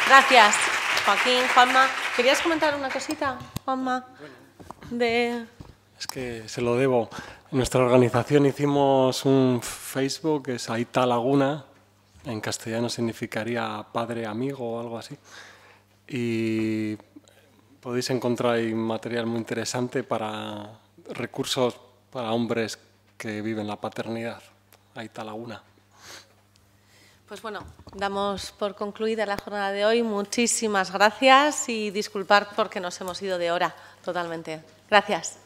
Gracias, Joaquín, Juanma. ¿Querías comentar una cosita, Juanma? Es que se lo debo. En nuestra organización hicimos un Facebook, que es Aita Laguna, en castellano significaría padre amigo o algo así. Y podéis encontrar ahí material muy interesante para recursos para hombres que viven la paternidad. Aita Laguna. Pues bueno, damos por concluida la jornada de hoy. Muchísimas gracias y disculpad porque nos hemos ido de hora totalmente. Gracias.